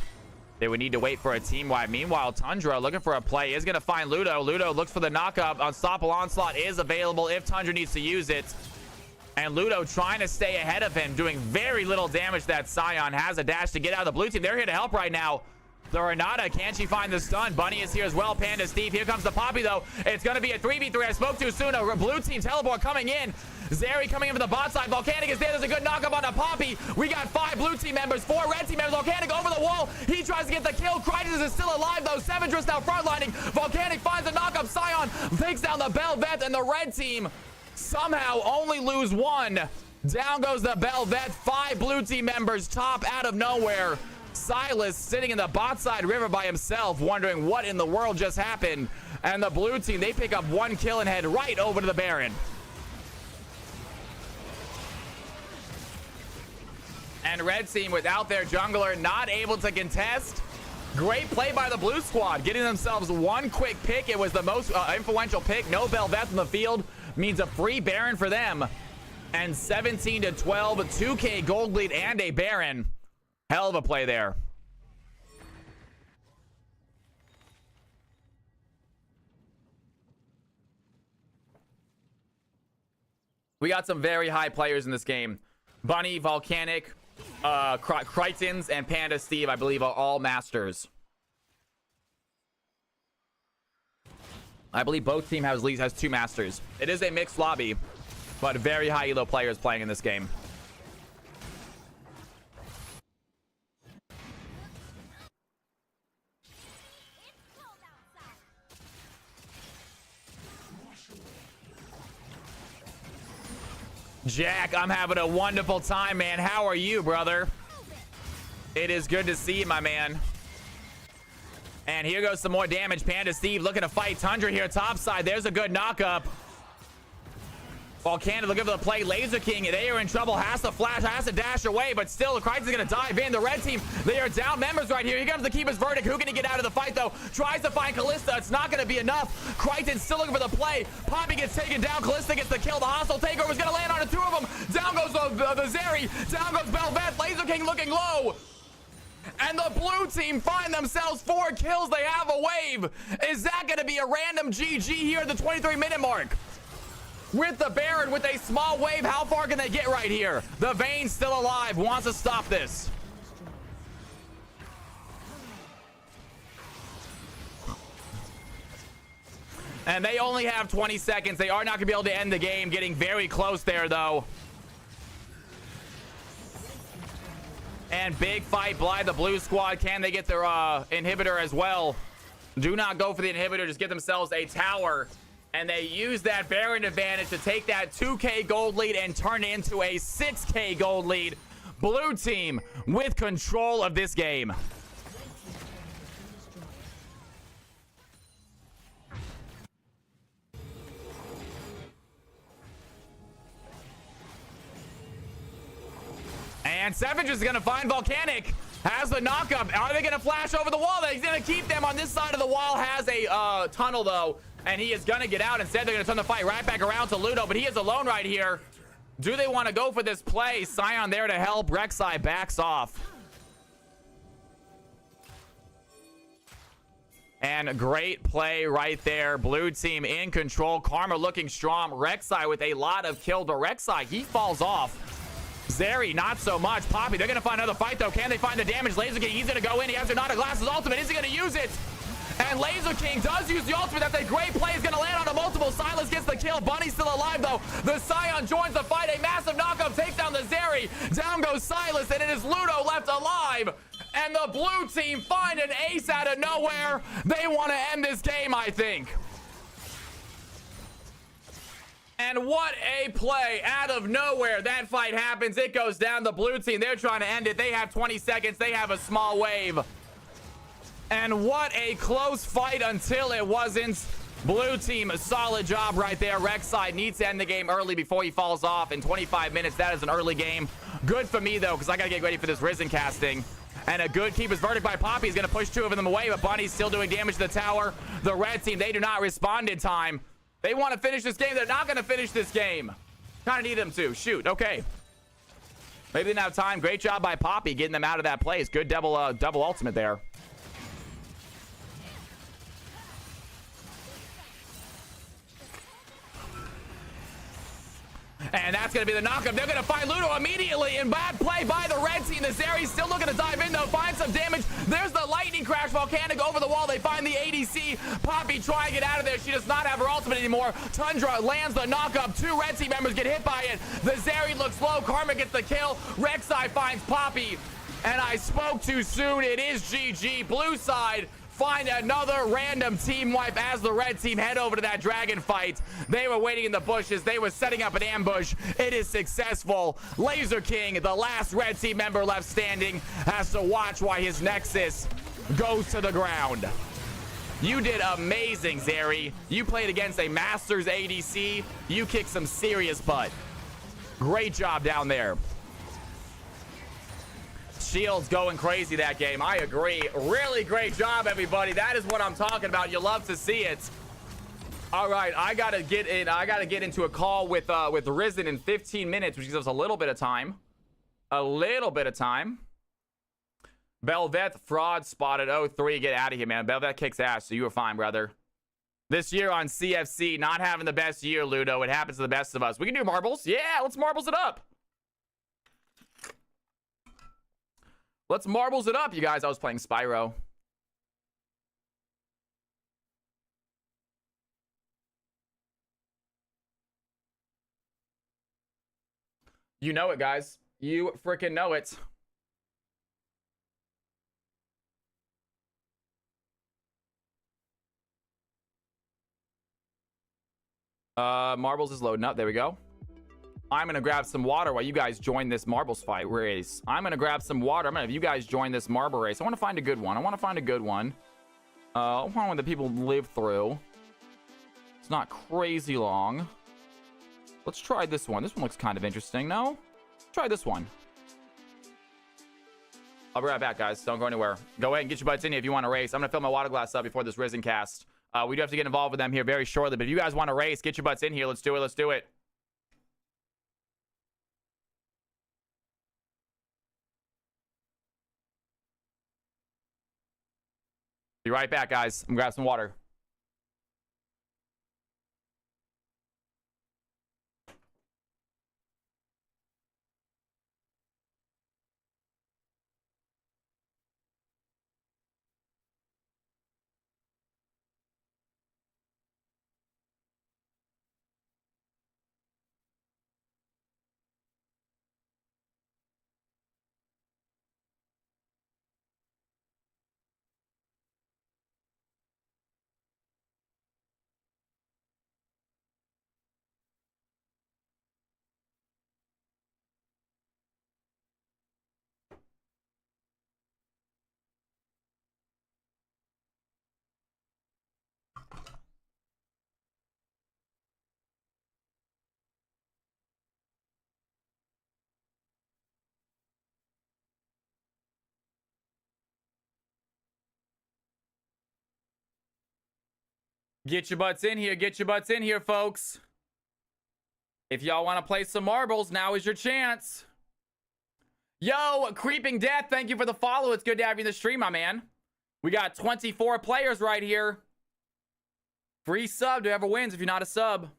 They would need to wait for a team wipe. Meanwhile, Tundra looking for a play is going to find Ludo. Ludo looks for the knockup. Unstoppable Onslaught is available if Tundra needs to use it. And Ludo trying to stay ahead of him, doing very little damage. That Scion has a dash to get out of the blue team. They're here to help right now. The Renata, can she find the stun? Bunny is here as well. Panda Steve. Here comes the Poppy, though. It's going to be a 3v3. I spoke too soon. A blue team teleport coming in. Zeri coming in from the bot side. Volcanic is there. There's a good knockup on the Poppy. We got 5 blue team members, 4 red team members. Volcanic over the wall. He tries to get the kill. Crisis is still alive, though. Sevendris now frontlining. Volcanic finds the knockup. Scion takes down the Bel'Veth, and the red team somehow only lose 1. Down goes the Bel'Veth. 5 blue team members top out of nowhere. Silas sitting in the bot side river by himself, wondering what in the world just happened. And the blue team, they pick up 1 kill and head right over to the Baron. And red team without their jungler, not able to contest. Great play by the blue squad, getting themselves 1 quick pick. It was the most influential pick. No Bel'Veth in the field means a free Baron for them. And 17-12, 2K gold lead and a Baron. Hell of a play there. We got some very high players in this game. Bunny, Volcanic, Crichtons, and Panda Steve, I believe, are all masters. I believe both team has 2 masters. It is a mixed lobby, but very high elo players playing in this game. Jack, I'm having a wonderful time, man. How are you, brother? It is good to see you, my man. And here goes some more damage. Panda Steve looking to fight Tundra here topside. There's a good knockup. Volcanic looking for the play. Laser King, they are in trouble. Has to flash, has to dash away, but still, the Crichton's gonna dive in. The red team, they are down members right here. Here comes the Keeper's Verdict. Who can he get out of the fight, though? Tries to find Callista. It's not gonna be enough. Crichton's still looking for the play. Poppy gets taken down. Callista gets the kill. The hostile takeover is gonna land on the 2 of them. Down goes the Zeri. Down goes Bel'Veth. Laser King looking low. And the blue team find themselves 4 kills. They have a wave. Is that gonna be a random GG here at the 23-minute mark? With the Baron, with a small wave, how far can they get right here? The Vayne's still alive, wants to stop this. And they only have 20 seconds. They are not going to be able to end the game. Getting very close there, though. And big fight by the blue squad. Can they get their inhibitor as well? Do not go for the inhibitor. Just get themselves a tower. And they use that Baron advantage to take that 2K gold lead and turn it into a 6K gold lead. Blue team with control of this game. And Sevendris is going to find Volcanic. Has the knockup. Are they going to flash over the wall? He's going to keep them on this side of the wall. Has a tunnel, though. And he is going to get out. Instead, they're going to turn the fight right back around to Ludo. But he is alone right here. Do they want to go for this play? Scion there to help. Rek'Sai backs off. And great play right there. Blue team in control. Karma looking strong. Rek'Sai with a lot of kill to Rek'Sai. He falls off. Zeri, not so much. Poppy, they're going to find another fight, though. Can they find the damage? Laser King, he's going to go in. He has Renata Glass's ultimate. Is he going to use it? And Laser King does use the ultimate. That's a great play. He's going to land on a multiple. Silas gets the kill. Bunny's still alive, though. The Scion joins the fight. A massive knockup takes down the Zeri. Down goes Silas, and it is Ludo left alive. And the blue team find an ace out of nowhere. They want to end this game, I think. And what a play out of nowhere. That fight happens. It goes down. The blue team, they're trying to end it. They have 20 seconds. They have a small wave. And what a close fight until it wasn't. Blue team, a solid job right there. Rek'Sai needs to end the game early before he falls off. In 25 minutes, that is an early game. Good for me, though, because I got to get ready for this Risen casting. And a good Keeper's Verdict by Poppy is going to push 2 of them away, but Bunny's still doing damage to the tower. The red team, they do not respond in time. They want to finish this game. They're not going to finish this game. Kind of need them to. Shoot. Okay. Maybe they didn't have time. Great job by Poppy getting them out of that place. Good double ultimate there. And that's going to be the knockup. They're going to find Ludo immediately. And bad play by the red team. The Zeri's still looking to dive in, though. Find some damage. There's the lightning crash. Volcanic over the wall. They find the ADC. Poppy trying to get out of there. She does not have her ultimate anymore. Tundra lands the knockup. 2 red team members get hit by it. The Zeri looks low. Karma gets the kill. Rek'Sai finds Poppy. And I spoke too soon. It is GG. Blue side find another random team wipe as the red team head over to that dragon fight. They were waiting in the bushes. They were setting up an ambush. It is successful. Laser King, the last red team member left standing, has to watch why his Nexus goes to the ground. You did amazing, Zeri. You played against a Masters ADC. You kicked some serious butt. Great job down there. Shields going crazy that game. I agree. Really great job, everybody. That is what I'm talking about. You love to see it. All right, I gotta get into a call with Risen in 15 minutes, which gives us a little bit of time. Belvet fraud spotted. 03. Get out of here, man. Belvet kicks ass, so you were fine, brother. This year on CFC, not having the best year, Ludo. It happens to the best of us. We can do marbles. Yeah, let's marbles it up. Let's marbles it up, you guys. I was playing Spyro. You know it, guys. You freaking know it. Marbles is loading up. There we go. I'm gonna grab some water while you guys join this marbles fight race. I'm gonna grab some water. I'm gonna have you guys join this marble race. I want to find a good one. One that people live through. It's not crazy long. Let's try this one. This one looks kind of interesting. No? Let's try this one. I'll be right back, guys. Don't go anywhere. Go ahead and get your butts in here if you want to race. I'm gonna fill my water glass up before this Risen cast. We do have to get involved with them here very shortly, but if you guys want to race, get your butts in here. Let's do it. Let's do it. Be right back, guys. I'm gonna grab some water. Get your butts in here. Get your butts in here, folks. If y'all want to play some marbles, now is your chance. Yo, Creeping Death, thank you for the follow. It's good to have you in the stream, my man. We got 24 players right here. Free sub to whoever wins if you're not a sub.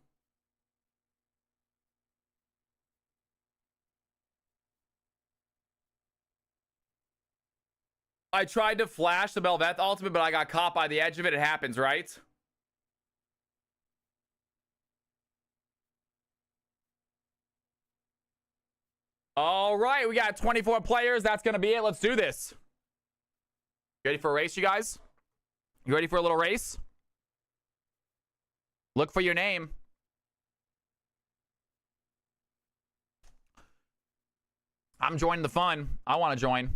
I tried to flash the Belveth ultimate, but I got caught by the edge of it. It happens, right? All right, we got 24 players. That's going to be it. Let's do this. You ready for a race, you guys? You ready for a little race? Look for your name. I'm joining the fun. I want to join.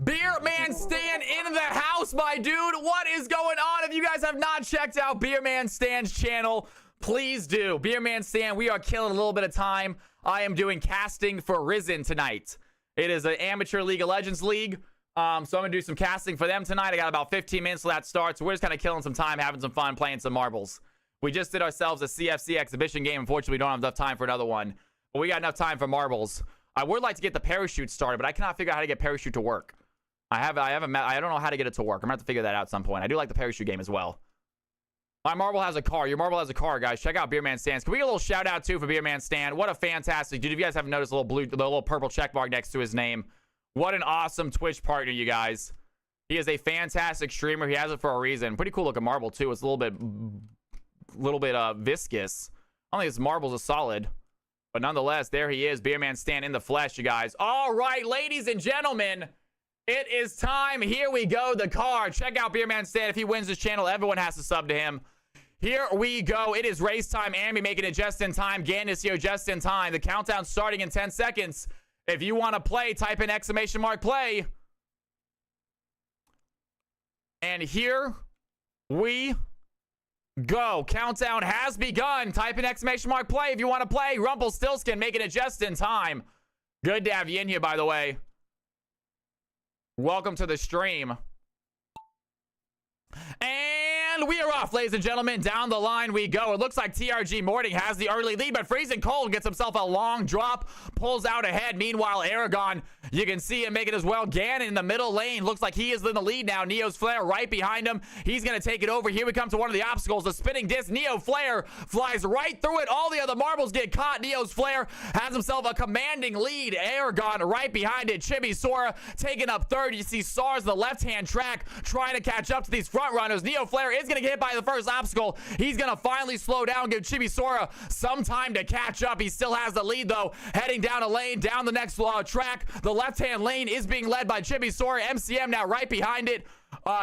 Beer Man Stan in the house, my dude. What is going on? If you guys have not checked out Beer Man Stan's channel, please do. Beer Man Stan, we are killing a little bit of time. I am doing casting for Risen tonight. It is an amateur League of Legends league. So I'm going to do some casting for them tonight. I got about 15 minutes till that starts. So we're just kind of killing some time, having some fun, playing some marbles. We just did ourselves a CFC exhibition game. Unfortunately, we don't have enough time for another one. But we got enough time for marbles. I would like to get the parachute started, but I cannot figure out how to get parachute to work. I don't know how to get it to work. I'm going to have to figure that out at some point. I do like the parachute game as well. My marble has a car. Your marble has a car, guys. Check out Beerman Stands. Can we get a little shout out too for Beerman Stan? What a fantastic dude. If you guys haven't noticed the little purple check mark next to his name, what an awesome Twitch partner, you guys. He is a fantastic streamer. He has it for a reason. Pretty cool looking marble too. It's a little bit viscous. I don't think his marbles are solid, but nonetheless, there he is, Beerman Stan in the flesh, you guys. All right, ladies and gentlemen, it is time. Here we go. The card. Check out Beerman Stan. If he wins this channel, everyone has to sub to him. Here we go. It is race time. Ambi making it just in time. Gan is here just in time. The countdown starting in 10 seconds. If you want to play, type in !play. And here we go. Countdown has begun. Type in !play if you want to play. Rumpelstiltskin making it just in time. Good to have you in here, by the way. Welcome to the stream. And we are off, ladies and gentlemen. Down the line we go. It looks like TRG Morning has the early lead, but Freezing Cold gets himself a long drop, pulls out ahead. Meanwhile, Aragon, you can see him make it as well. Gannon in the middle lane. Looks like he is in the lead now. Neo's Flare right behind him. He's going to take it over. Here we come to one of the obstacles. The spinning disc. Neo Flare flies right through it. All the other marbles get caught. Neo's Flare has himself a commanding lead. Aragon right behind it. Chibi Sora taking up third. You see SARS the left-hand track trying to catch up to these front runners. Neo Flare is going to get hit by the first obstacle. He's going to finally slow down, give Chibi Sora some time to catch up. He still has the lead, though. Heading down a lane, down the next track. The left-hand lane is being led by Chibi Sora. MCM now right behind it.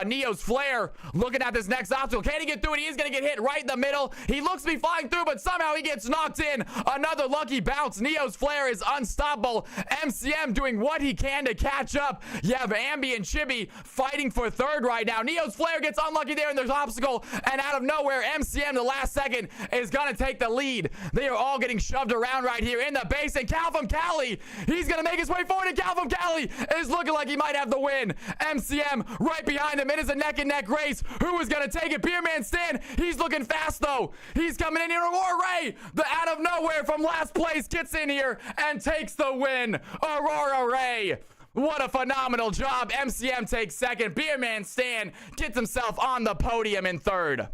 Neo's Flare looking at this next obstacle. Can he get through it? He is going to get hit right in the middle. He looks to be flying through, but somehow he gets knocked in. Another lucky bounce. Neo's Flare is unstoppable. MCM doing what he can to catch up. You have Ambi and Chibi fighting for third right now. Neo's Flare gets unlucky there in this obstacle, and out of nowhere, MCM the last second is going to take the lead. They are all getting shoved around right here in the base, and Cal from Cali, he's going to make his way forward, and Cal from Cali is looking like he might have the win. MCM right behind him. It is a neck-and-neck race. Who is going to take it? Beerman Stan, he's looking fast, though. He's coming in here. Aurora Ray, the out of nowhere from last place, gets in here and takes the win. Aurora Ray, what a phenomenal job. MCM takes second. Beerman Stan gets himself on the podium in third.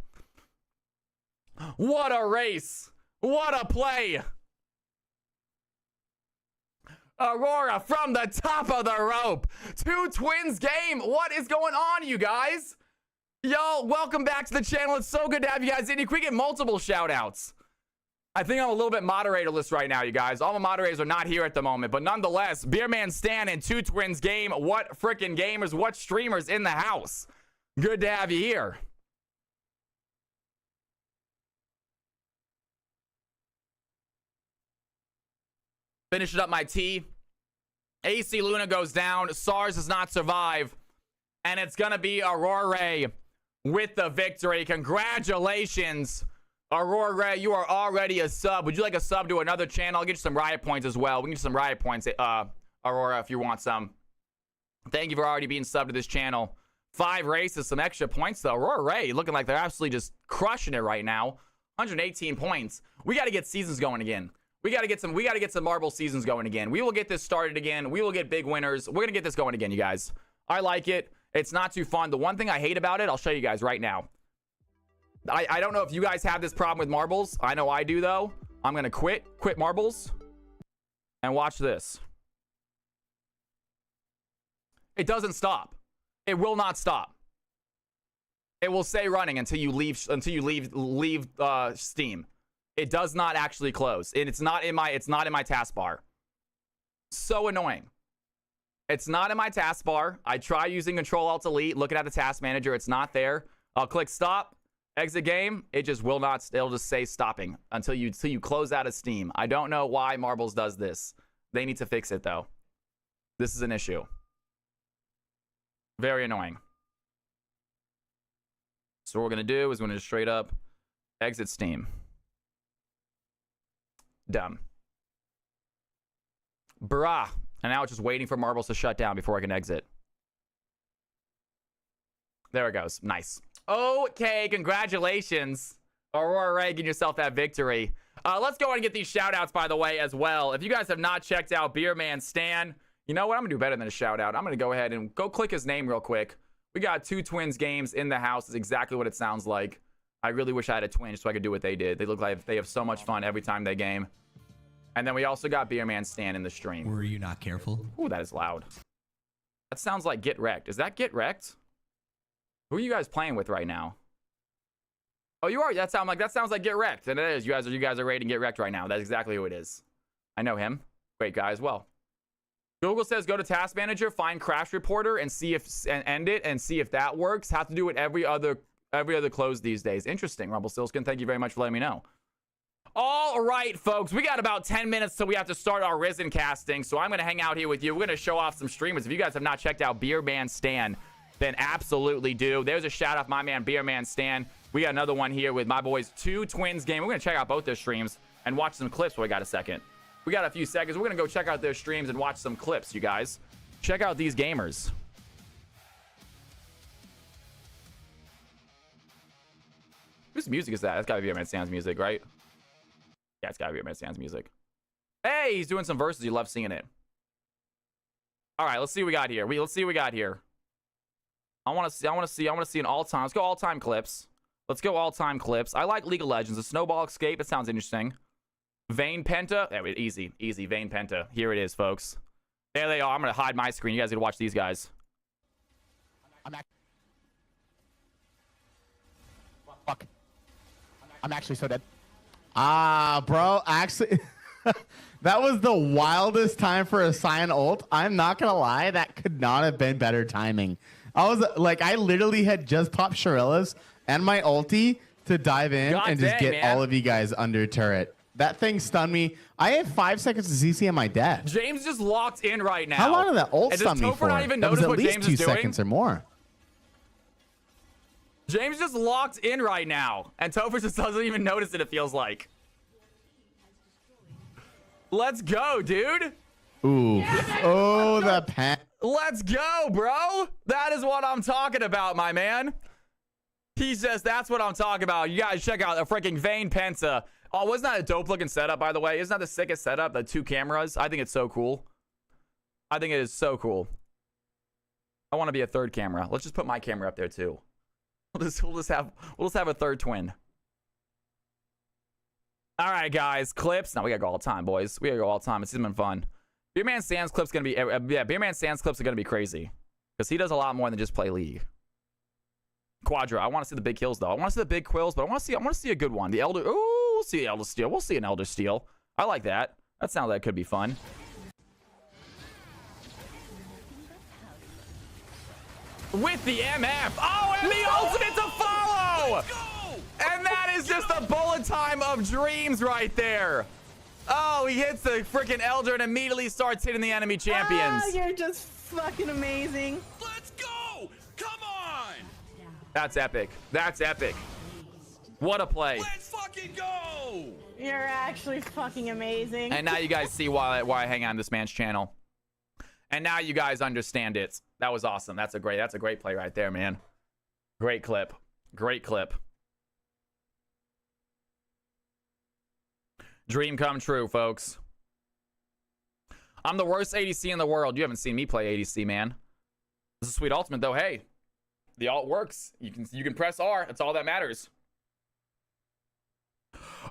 What a race. What a play. Aurora from the top of the rope. Two twins game. What is going on, you guys? Yo, welcome back to the channel. It's so good to have you guys in. Can we get multiple shout outs? I think I'm a little bit moderatorless right now, you guys. All the moderators are not here at the moment, but nonetheless, Beerman Stan and Two Twins game. What freaking gamers, what streamers in the house? Good to have you here. Finishing up my tea. AC Luna goes down. SARS does not survive. And it's going to be Aurora with the victory. Congratulations, Aurora. You are already a sub. Would you like a sub to another channel? I'll get you some riot points as well. We can get some riot points, Aurora, if you want some. Thank you for already being subbed to this channel. 5 races, some extra points, though. Aurora looking like they're absolutely just crushing it right now. 118 points. We got to get seasons going again. We got to get some marble seasons going again. We will get this started again. We will get big winners. We're going to get this going again, you guys. I like it. It's not too fun. The one thing I hate about it, I'll show you guys right now. I don't know if you guys have this problem with marbles. I know I do, though. I'm going to quit marbles. And watch this. It doesn't stop. It will not stop. It will stay running until you leave Steam. It does not actually close. It's not in my taskbar. So annoying. It's not in my taskbar. I try using Control-Alt-Delete, looking at the task manager. It's not there. I'll click stop, exit game. It just will not. It'll just say stopping until you close out of Steam. I don't know why Marbles does this. They need to fix it, though. This is an issue. Very annoying. So what we're going to do is we're going to just straight up exit Steam. Dumb. Bruh. And now it's just waiting for Marbles to shut down before I can exit. There it goes. Nice. Okay, congratulations. Aurora, getting yourself that victory. Let's go ahead and get these shout-outs, by the way, as well. If you guys have not checked out Beerman Stan, you know what? I'm going to do better than a shout-out. I'm going to go ahead and go click his name real quick. We got Two Twins games in the house. Is exactly what it sounds like. I really wish I had a twin so I could do what they did. They look like they have so much fun every time they game. And then we also got Beerman Stan in the stream. Were you not careful? Ooh, that is loud. That sounds like Get Wrecked. Is that Get Wrecked? Who are you guys playing with right now? Oh, you are. That sounds like Get Wrecked. And it is. You guys are rating Get Wrecked right now. That's exactly who it is. I know him. Great guy as well. Google says go to Task Manager, find Crash Reporter, and see if end it and see if that works. Have to do it every other close these days. Interesting, Rumpelstiltskin. Thank you very much for letting me know. All right, folks, we got about 10 minutes till we have to start our Risen casting, so I'm going to hang out here with you. We're going to show off some streamers. If you guys have not checked out Beerman Stan, then absolutely do. There's a shout out my man Beerman Stan. We got another one here with my boys 2 Twins game. We're going to check out both their streams and watch some clips while we got a second. We got a few seconds. We're going to go check out their streams and watch some clips, you guys. Check out these gamers. Whose music is that? That's got to be Beerman Stan's music, right? Yeah, it's got to be Beerman Stan's music. Hey, he's doing some verses. You love seeing it. All right, let's see what we got here. Let's see what we got here. I want to see an all-time. Let's go all-time clips. Let's go all-time clips. I like League of Legends. A Snowball Escape. It sounds interesting. Vayne Penta. There, easy. Vayne Penta. Here it is, folks. There they are. I'm going to hide my screen. You guys got to watch these guys. Fuck. I'm actually so dead. Ah, bro. Actually, that was the wildest time for a Cyan ult. I'm not going to lie. That could not have been better timing. I literally had just popped Sharilla's and my ulti to dive in and just get all of you guys under turret. That thing stunned me. I had 5 seconds to CC and my death. James just locked in right now. How long did that ult stun me for? Not even That was notice at what least James 2 is doing? seconds or more. James just locked in right now. And Topher just doesn't even notice it feels like. Let's go, dude. Ooh. Oh, the pen. Let's go, bro. That is what I'm talking about, my man. He says that's what I'm talking about. You guys check out the freaking Vayne Penta. Oh, wasn't that a dope looking setup, by the way? Isn't that the sickest setup? The 2 cameras. I think it's so cool. I think it is so cool. I want to be a 3rd camera. Let's just put my camera up there too. We'll just have a 3rd twin. All right, guys. Clips. Now we gotta go all time, boys. We gotta go all time. It's been fun. Beerman Stan's clips gonna be Beerman Stan's clips are gonna be crazy because he does a lot more than just play League. Quadra. I want to see the big kills though. I want to see the big quills, but I want to see a good one. The Elder. Ooh, we'll see Elder Steal. We'll see an Elder Steal. I like that. That sounds like it could be fun. With the MF. Oh, and the ultimate to follow. And that is just a bullet time of dreams right there. Oh, he hits the freaking Elder and immediately starts hitting the enemy champions. Oh, you're just fucking amazing. Let's go! Come on! That's epic. That's epic. What a play. Let's fucking go! You're actually fucking amazing. And now you guys see why I hang on this man's channel. And now you guys understand it. That was awesome. That's a great play right there, man. Great clip. Great clip. Dream come true, folks. I'm the worst ADC in the world. You haven't seen me play ADC, man. This is Sweet Ultimate, though. Hey, the ult works. You can press R. That's all that matters.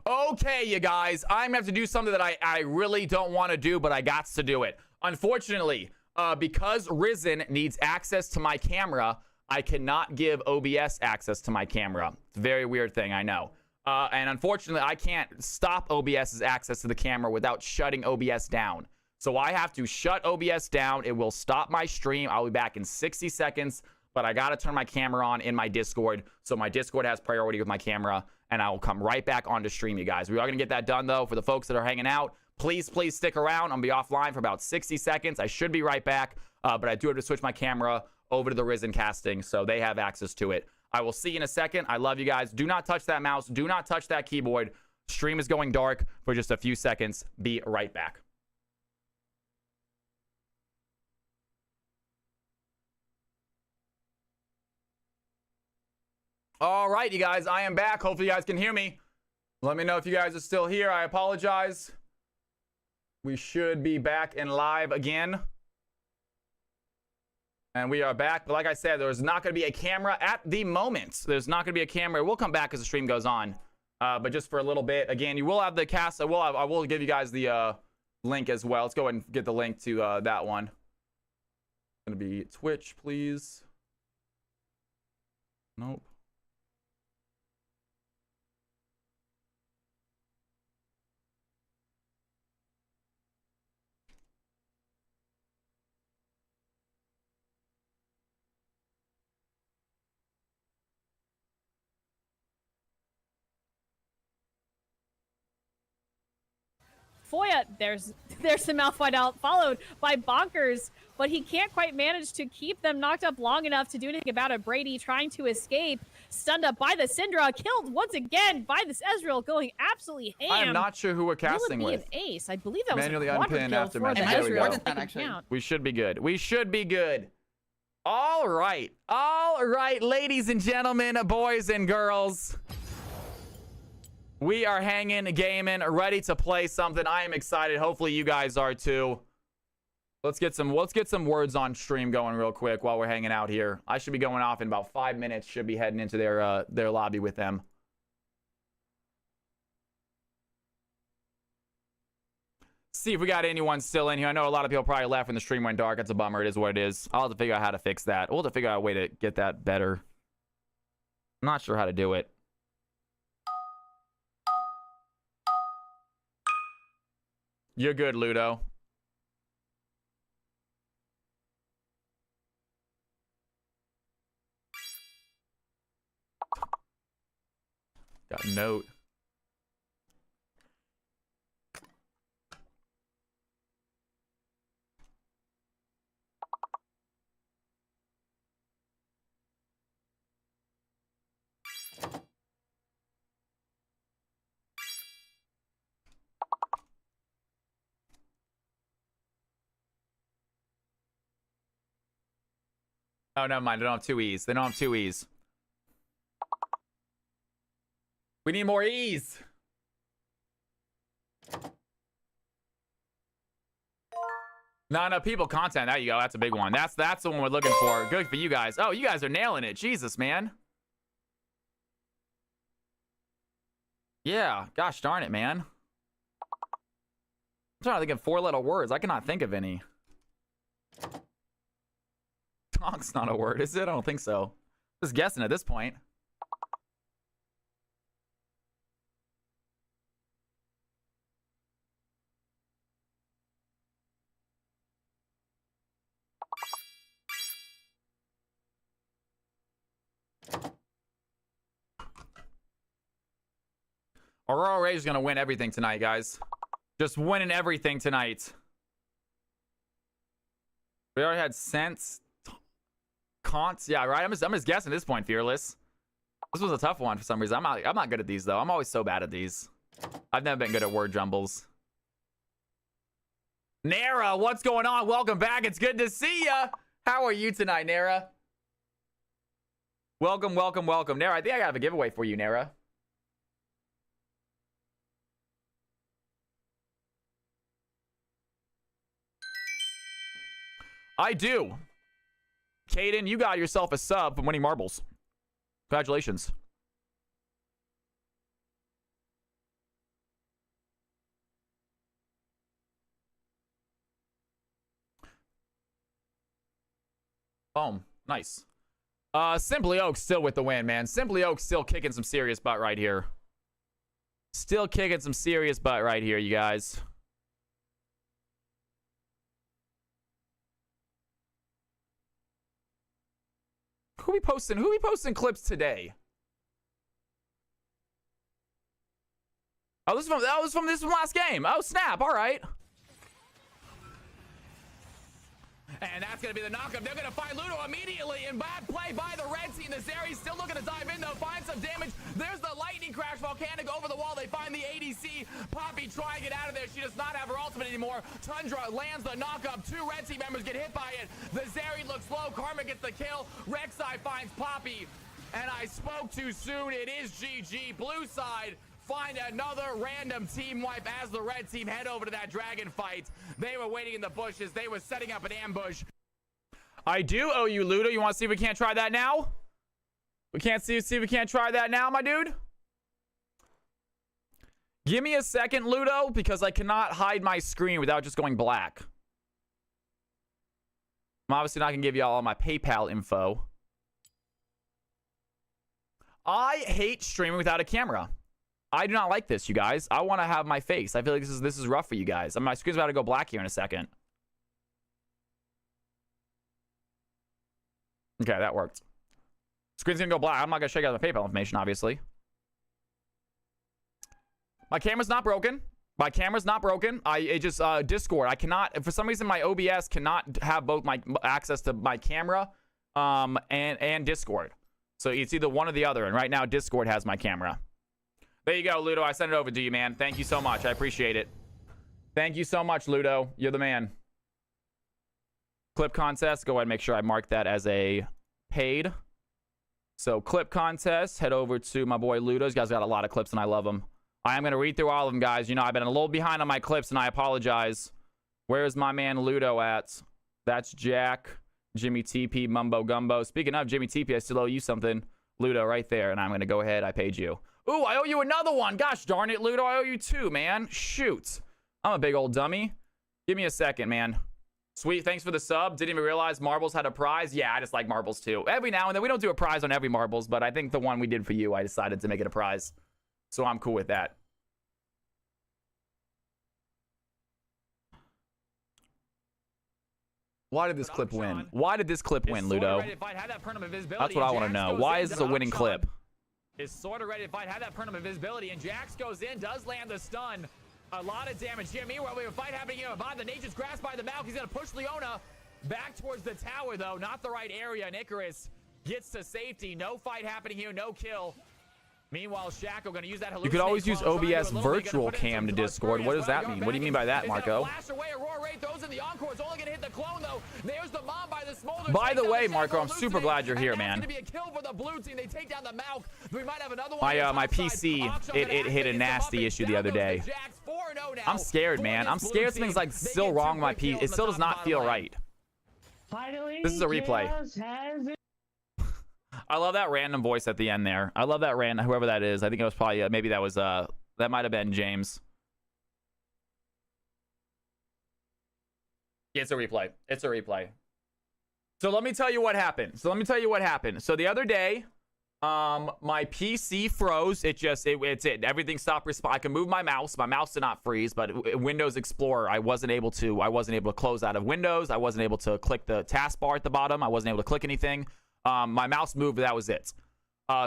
Okay, you guys. I'm gonna have to do something that I really don't want to do, but I got to do it. Unfortunately, because Risen needs access to my camera, I cannot give OBS access to my camera. It's a very weird thing, I know. And unfortunately, I can't stop OBS's access to the camera without shutting OBS down. So I have to shut OBS down. It will stop my stream. I'll be back in 60 seconds, but I got to turn my camera on in my Discord. So my Discord has priority with my camera, and I will come right back onto stream, you guys. We are going to get that done, though. For the folks that are hanging out, please stick around. I'll be offline for about 60 seconds. I should be right back, but I do have to switch my camera over to the Risen casting, so they have access to it. I will see you in a second. I love you guys. Do not touch that mouse. Do not touch that keyboard. Stream is going dark for just a few seconds. Be right back. All right, you guys. I am back. Hopefully you guys can hear me. Let me know if you guys are still here. I apologize. We should be back and live again. And we are back. But like I said, there's not going to be a camera at the moment. There's not going to be a camera. We'll come back as the stream goes on. But just for a little bit. Again, you will have the cast. I will give you guys the link as well. Let's go ahead and get the link to that one. It's going to be Twitch, please. Nope. Foya, there's the Malfoy out, followed by Bonkers, but he can't quite manage to keep them knocked up long enough to do anything about it. Brady trying to escape, stunned up by the Syndra, killed once again by this Ezreal, going absolutely ham. I am not sure who we're casting Will it with. be an ace? I believe that Manually was a quadra unpin kill after for match. the There we go. Ezreal. Take Actually. account. We should be good. We should be good. All right. All right, ladies and gentlemen, boys and girls. We are hanging, gaming, ready to play something. I am excited. Hopefully you guys are too. Let's get some words on stream going real quick while we're hanging out here. I should be going off in about 5 minutes. Should be heading into their lobby with them. See if we got anyone still in here. I know a lot of people probably left when the stream went dark. It's a bummer. It is what it is. I'll have to figure out how to fix that. We'll have to figure out a way to get that better. I'm not sure how to do it. You're good, Ludo. Got a note. Oh, never mind. They don't have two E's. They don't have two E's. We need more E's. Not enough people content. There you go. That's a big one. That's the one we're looking for. Good for you guys. Oh, you guys are nailing it. Jesus, man. Yeah. Gosh darn it, man. I'm trying to think of 4-letter words. I cannot think of any. Tonk's not a word, is it? I don't think so. Just guessing at this point. Aurora Ray's gonna win everything tonight, guys. Just winning everything tonight. We already had Sense. Cons, yeah, right. I'm just guessing at this point, Fearless. This was a tough one for some reason. I'm not good at these though. I'm always so bad at these. I've never been good at word jumbles. Nara, what's going on? Welcome back. It's good to see ya. How are you tonight, Nara? Welcome, welcome, welcome. Nara, I think I have a giveaway for you, Nara. I do. Caden, you got yourself a sub from winning marbles. Congratulations. Boom. Nice. Simply Oak still with the win, man. Simply Oak still kicking some serious butt right here. Still kicking some serious butt right here, you guys. Who we posting clips today? Oh, this was from last game. Oh, snap. All right. And that's going to be the knockup. They're going to find Ludo immediately. And bad play by the red team. The Zeri's still looking to dive in, though. Find some damage. There's the lightning crash. Volcanic over the wall. They find the ADC. Poppy trying to get out of there. She does not have her ultimate anymore. Tundra lands the knockup. 2 red team members get hit by it. The Zeri looks low. Karma gets the kill. Rek'Sai finds Poppy. And I spoke too soon. It is GG. Blue side find another random team wipe as the red team head over to that dragon fight. They were waiting in the bushes. They were setting up an ambush. I do owe you, Ludo. You want to see if we can't try that now? We can't see if we can't try that now, my dude? Give me a second, Ludo, because I cannot hide my screen without just going black. I'm obviously not going to give you all my PayPal info. I hate streaming without a camera. I do not like this, you guys. I want to have my face. I feel like this is rough for you guys. My screen's about to go black here in a second. Okay, that worked. Screen's gonna go black. I'm not gonna check out the PayPal information, obviously. My camera's not broken. My camera's not broken. It just Discord. I cannot, for some reason, my OBS cannot have both my access to my camera and Discord. So it's either one or the other. And right now, Discord has my camera. There you go, Ludo. I sent it over to you, man. Thank you so much. I appreciate it. Thank you so much, Ludo. You're the man. Clip contest. Go ahead and make sure I mark that as a paid. So clip contest. Head over to my boy Ludo. These guys got a lot of clips and I love them. I am going to read through all of them, guys. You know, I've been a little behind on my clips and I apologize. Where is my man Ludo at? That's Jack, Jimmy TP, Mumbo Gumbo. Speaking of Jimmy TP, I still owe you something. Ludo right there. And I'm going to go ahead. I paid you. Ooh, I owe you another one. Gosh darn it, Ludo. I owe you two, man. Shoot. I'm a big old dummy. Give me a second, man. Sweet. Thanks for the sub. Didn't even realize Marbles had a prize. Yeah, I just like Marbles too. Every now and then. We don't do a prize on every Marbles, but I think the one we did for you, I decided to make it a prize. So I'm cool with that. Why did this clip win? Why did this clip win, Ludo? That's what I want to know. Why is this a winning clip? Is sort of ready to fight, had that permanent visibility, and Jax goes in, does land the stun. A lot of damage here. Meanwhile, we have a fight happening here. By the Nature's Grasp by the mouth. He's going to push Leona back towards the tower, though. Not the right area, and Icarus gets to safety. No fight happening here, no kill. Meanwhile, Shaco going to use that hallucinate. You could always use OBS virtual cam to Discord. What does that mean? What do you mean by that, Marco? By the way, Marco, I'm super glad you're here, man. My PC, it hit a nasty issue the other day. I'm scared, man. I'm scared something's like still wrong with my PC. It still does not feel right. This is a replay. I love that random voice at the end there. I love that random, whoever that is. I think it was probably, maybe that was, that might have been James. Yeah, it's a replay. It's a replay. So let me tell you what happened. So the other day, my PC froze. It's it. Everything stopped responding. I can move my mouse. My mouse did not freeze, but Windows Explorer, I wasn't able to close out of Windows. I wasn't able to click the taskbar at the bottom. I wasn't able to click anything. My mouse moved, but that was it.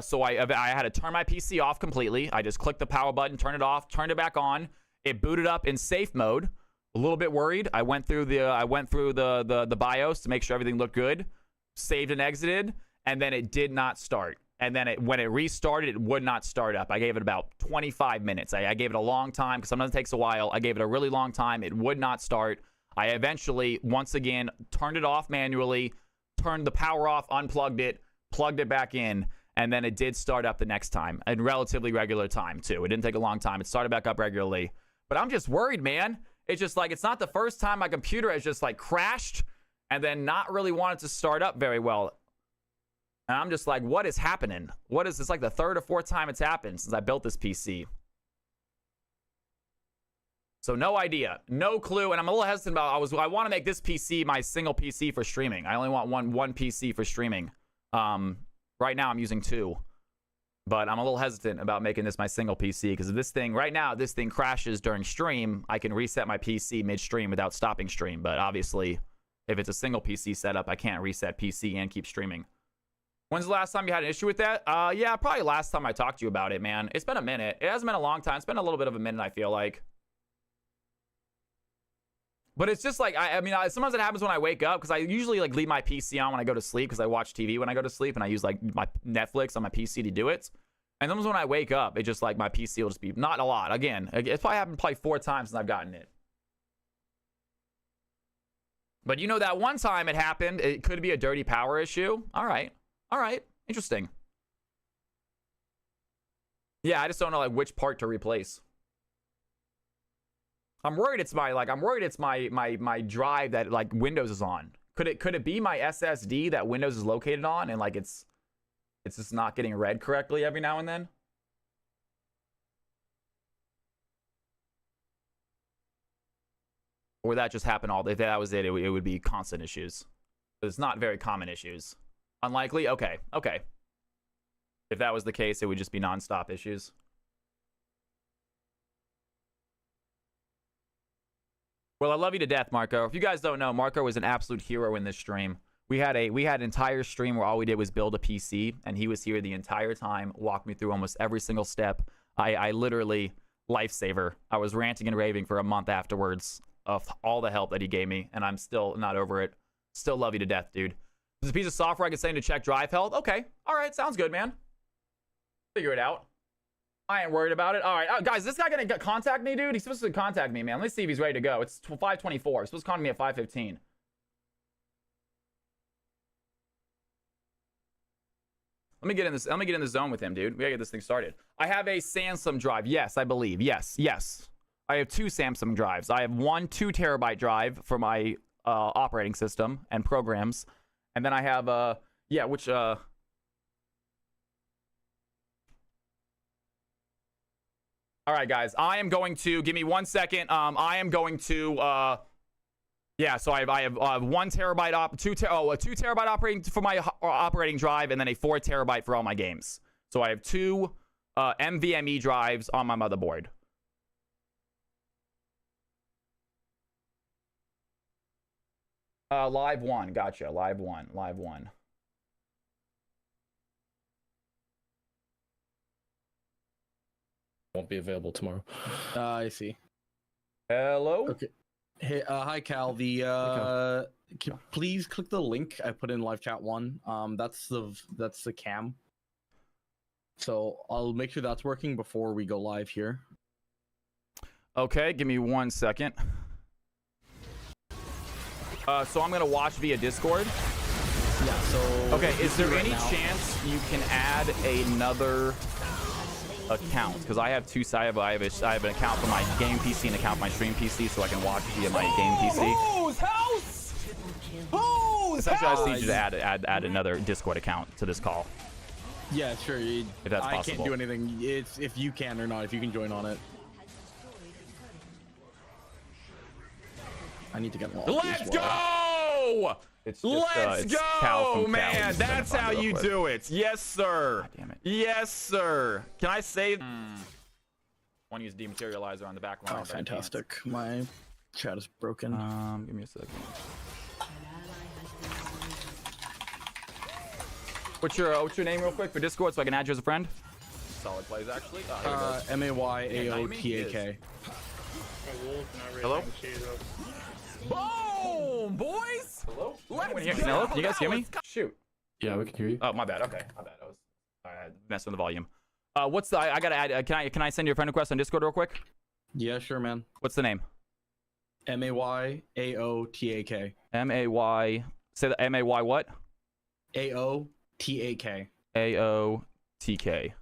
So I had to turn my PC off completely. I just clicked the power button, turned it off, turned it back on. It booted up in safe mode. A little bit worried. I went through the BIOS to make sure everything looked good. Saved and exited, and then it did not start. And then when it restarted, it would not start up. I gave it about 25 minutes. I gave it a long time because sometimes it takes a while. I gave it a really long time. It would not start. I eventually, once again, turned it off manually, turned the power off, unplugged it, plugged it back in, and then it did start up the next time in relatively regular time too. It didn't take a long time. It started back up regularly. But I'm just worried, man. It's just like, it's not the first time my computer has just like crashed and then not really wanted to start up very well. And I'm just like, what is happening? What is this? Like the third or fourth time it's happened since I built this PC. So no idea, no clue, and I'm a little hesitant about. I want to make this PC my single PC for streaming. I only want one PC for streaming. Right now I'm using two, but I'm a little hesitant about making this my single PC because if this thing right now crashes during stream, I can reset my PC mid-stream without stopping stream. But obviously, if it's a single PC setup, I can't reset PC and keep streaming. When's the last time you had an issue with that? Yeah, probably last time I talked to you about it, man. It's been a minute. It hasn't been a long time. It's been a little bit of a minute, I feel like. But it's just like, I mean, sometimes it happens when I wake up because I usually like leave my PC on when I go to sleep because I watch TV when I go to sleep and I use like my Netflix on my PC to do it. And sometimes when I wake up, it just like my PC will just be, not a lot. Again, it's probably happened 4 times since I've gotten it. But you know that one time it happened, it could be a dirty power issue. All right. Interesting. Yeah, I just don't know like which part to replace. I'm worried it's my drive that like Windows is on. Could it be my SSD that Windows is located on and like it's just not getting read correctly every now and then? Or that just happened all day? If that was it, it would be constant issues. But it's not very common issues. Unlikely? Okay. Okay. If that was the case, it would just be nonstop issues. Well, I love you to death, Marco. If you guys don't know, Marco was an absolute hero in this stream. We had an entire stream where all we did was build a PC, and he was here the entire time, walked me through almost every single step. I literally, lifesaver. I was ranting and raving for a month afterwards of all the help that he gave me, and I'm still not over it. Still love you to death, dude. There's a piece of software I can send to check drive health. Okay. All right. Sounds good, man. Figure it out. I ain't worried about it. All right. Guys, this guy going to contact me, dude? He's supposed to contact me, man. Let's see if he's ready to go. It's 5:24. He's supposed to contact me at 5:15. Let me get in the zone with him, dude. We gotta get this thing started. I have a Samsung drive. Yes, I believe. Yes. I have 2 Samsung drives. I have one 2 terabyte drive for my operating system and programs, and then I have all right, guys. I am going to give me 1 second. I am going to so I have 1 terabyte 2 terabyte operating for my operating drive, and then a 4 terabyte for all my games. So I have 2 NVMe drives on my motherboard. Live 1, gotcha. Live 1. Won't be available tomorrow. I see. Hello. Okay. Hey, hi Cal. Please click the link I put in live chat 1. That's the cam. So I'll make sure that's working before we go live here. Okay, give me 1 second. So I'm gonna watch via Discord. Yeah. So. Okay. Is there any chance you can add another account? Because I have 2. I have an account for my game PC and an account for my stream PC, so I can watch via my game PC. Whose house? Whose Essentially, I house? just need you to add another Discord account to this call. Yeah, sure. If that's I possible. can't do anything. It's if you can or not. If you can join on it. I need to get logged. Let's go! It's just, Let's go, man. That's how you do it. Yes, sir. God damn it. Yes, sir. Can I say? Want to use dematerializer on the back line? Oh, fantastic. My chat is broken. Give me a second. What's your name real quick for Discord so I can add you as a friend? Solid plays actually. MAYAOTAK. Hello? Boom, boys. Hello? Let's Can you guys hear me? Shoot. Yeah, we can hear you. Oh, my bad. Okay. My bad. I was messing with the volume. What's the? I gotta add. Can I send you a friend request on Discord real quick? Yeah, sure, man. What's the name? MAYAOTAK. MAY. Say the MAY what? AOTAK. AOTK.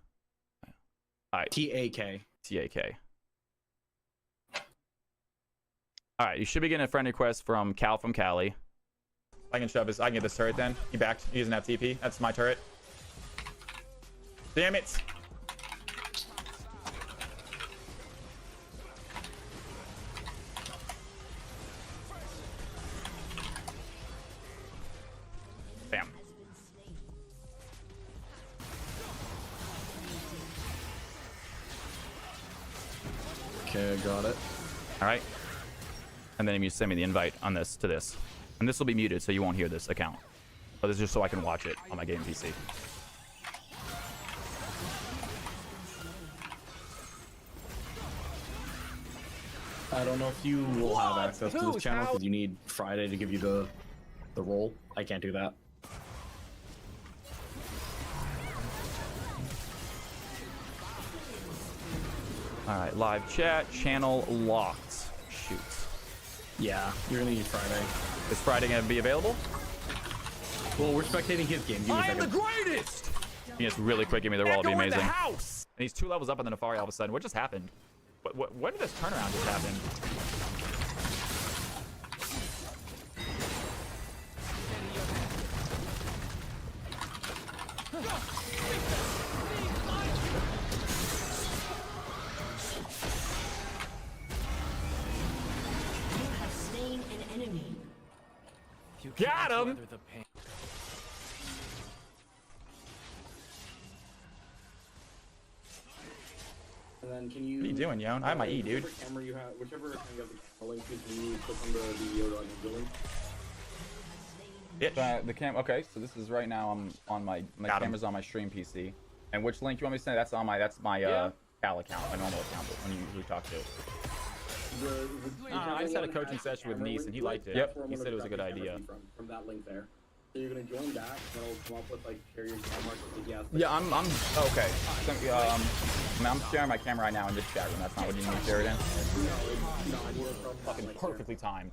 All right. TAK. TAK. All right, you should be getting a friend request from Cal from Cali. I can get this turret then. He backed. He doesn't have TP. That's my turret. Damn it. Bam. Okay, I got it. All right. And then you send me the invite on this to this. And this will be muted, so you won't hear this account. But this is just so I can watch it on my game PC. I don't know if you will have access to this channel because you need Friday to give you the role. I can't do that. All right, live chat, channel locked. Shoot. Yeah, you're gonna need Friday. Is Friday gonna be available? Well, we're spectating his game. Give me a I am the second. greatest. You just really quick give me the roll, it'd be Echo in the amazing. house. And he's 2 levels up on the Nefari all of a sudden. What just happened? When did this turnaround just happen? Slain an enemy. You Got can't him! weather the pain. And then can you? What are you doing, Yon? I have my E, dude. Whichever camera you have, whichever thing you have the camera link to, can you click on the video on your link? Bitch. The cam. Okay, so this is right now. I'm on my Got him. camera's on my stream PC. And which link you want me to send? That's my Yeah. Cal account, my normal account, the one you usually talk to. I just had a coaching session with Nice, and he liked it. Yep. He said it was a good idea. From that link there. So you're gonna join that, and it'll come up with like share your camera. Yes. Yeah, I'm okay. So, I'm sharing my camera right now in this chat room. That's not what you need to share it in. Fucking perfectly timed.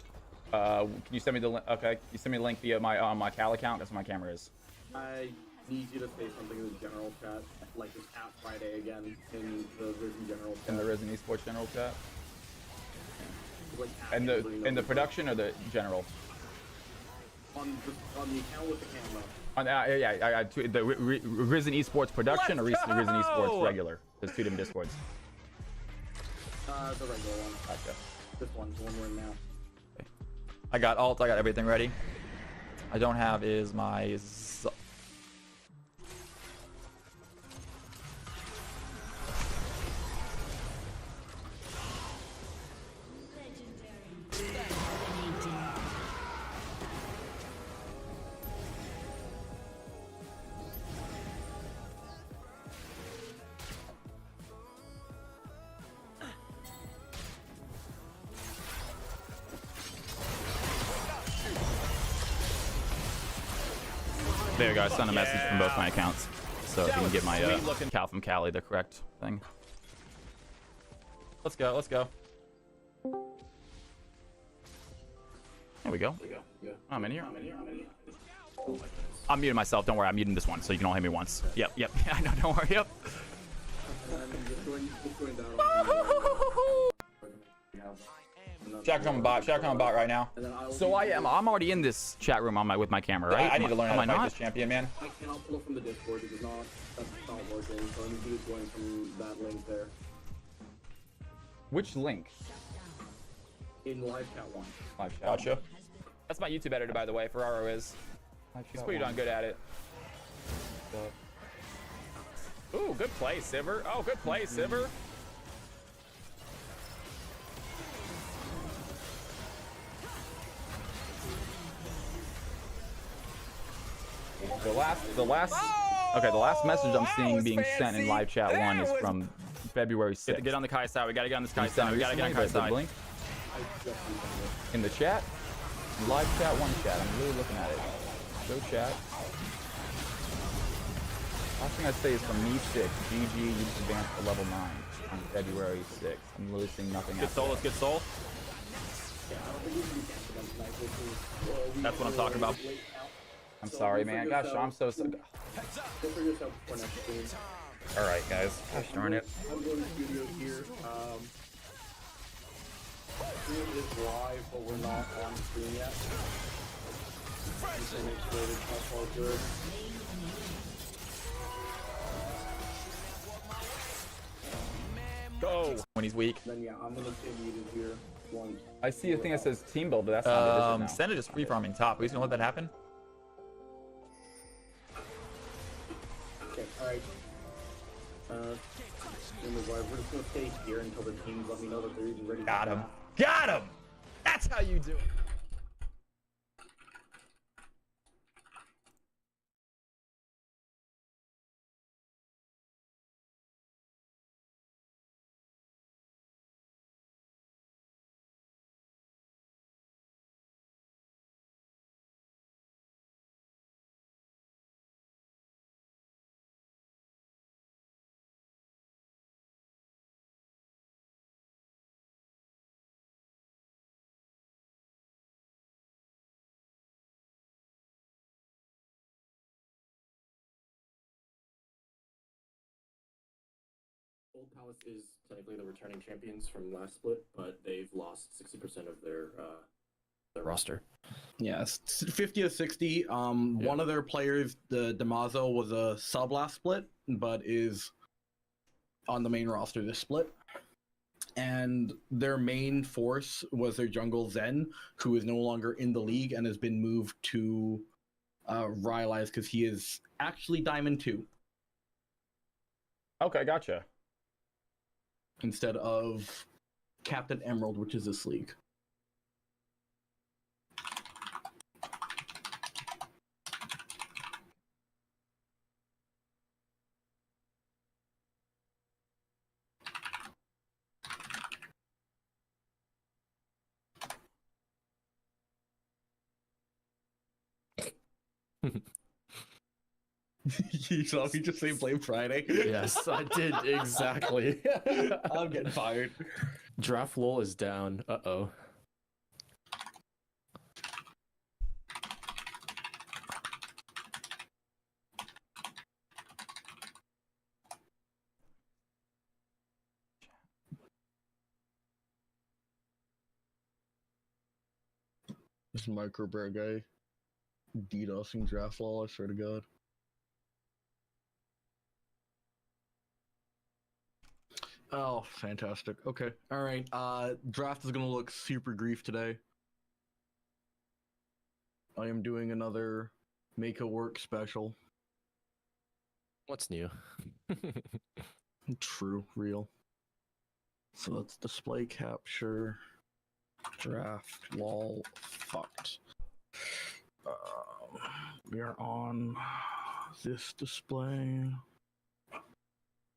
Can you send me the link? Okay, you send me the link via my Cal account. That's where my camera is. I need you to say something in the general chat, like this past Friday again in the Risen general chat. In the Risen Esports general chat. Like, And absolutely in the no- production or the general? on the account with the camera. On the Risen Esports production or Risen Esports regular? There's two different discords. The regular one. Gotcha. This one, the one we're in now. I got alt. I got everything ready. I don't have is my. There you go. I sent a message from both my accounts, so if you can get my Cal from Cali, the correct thing. Let's go. Let's go. There we go. I'm in here. I'm muting myself. Don't worry. I'm muting this one, so you can all hear me once. Yep. Yep. I know. Don't worry. Yep. Chat coming bot. Chat coming bot right now. So I'm already in this chat room on with my camera, right? I need to learn how to fight this champion, man. I cannot pull it from the Discord. It is not. That's not working. So I need you to join from that link there. Which link? In live chat one. Live chat. Gotcha. That's my YouTube editor, by the way. Ferraro is. He's pretty darn good at it. Ooh, good play, Sivir. Oh, good play, Sivir. The last message I'm seeing was being sent in fancy. live chat one That is was- from February 6th. Get on the Kai side. We gotta get on this Can Kai you send side. it We gotta get on Kai recently, the side. link in the chat. Live chat one chat. I'm really looking at it. Go chat. Last thing I say is from me6. GG, you just advanced to level 9 on February 6th. I'm literally seeing nothing Good after soul. that. Let's get soul. That's what I'm talking about. I'm sorry, man. Gosh, I'm so sorry. All right, guys. Gosh darn it. I'm going to studio here. Stream is live, but we're not on stream yet. Just to make sure it's all good. Go. When he's weak. Then yeah, I'm gonna stay muted here. One. I see a thing that says team build, but that's not it, is it now? Senate is free farming top. Are we just gonna let that happen? Okay, alright. We're just gonna stay here until the teams let me know that they're even ready. Got him. Got him. That's how you do it. Old Palace is technically the returning champions from last split, but they've lost 60% of their the roster. Yeah, it's 50 to 60. One of their players, the Damaso, was a sub last split, but is on the main roster this split. And their main force was their jungle Zen, who is no longer in the league and has been moved to Rylai's because he is actually Diamond 2 Okay, gotcha. instead of Captain Emerald, which is this league. You saw me just say blame Friday? Yes, I did exactly. I'm getting fired. Draft lol is down. Uh-oh. This micro bear guy DDoSing draft lol, I swear to God. Oh, fantastic. Okay. Alright. Draft is gonna look super grief today. I am doing another make a work special. What's new? True, real. So let's display capture. Draft lol fucked. We are on this display.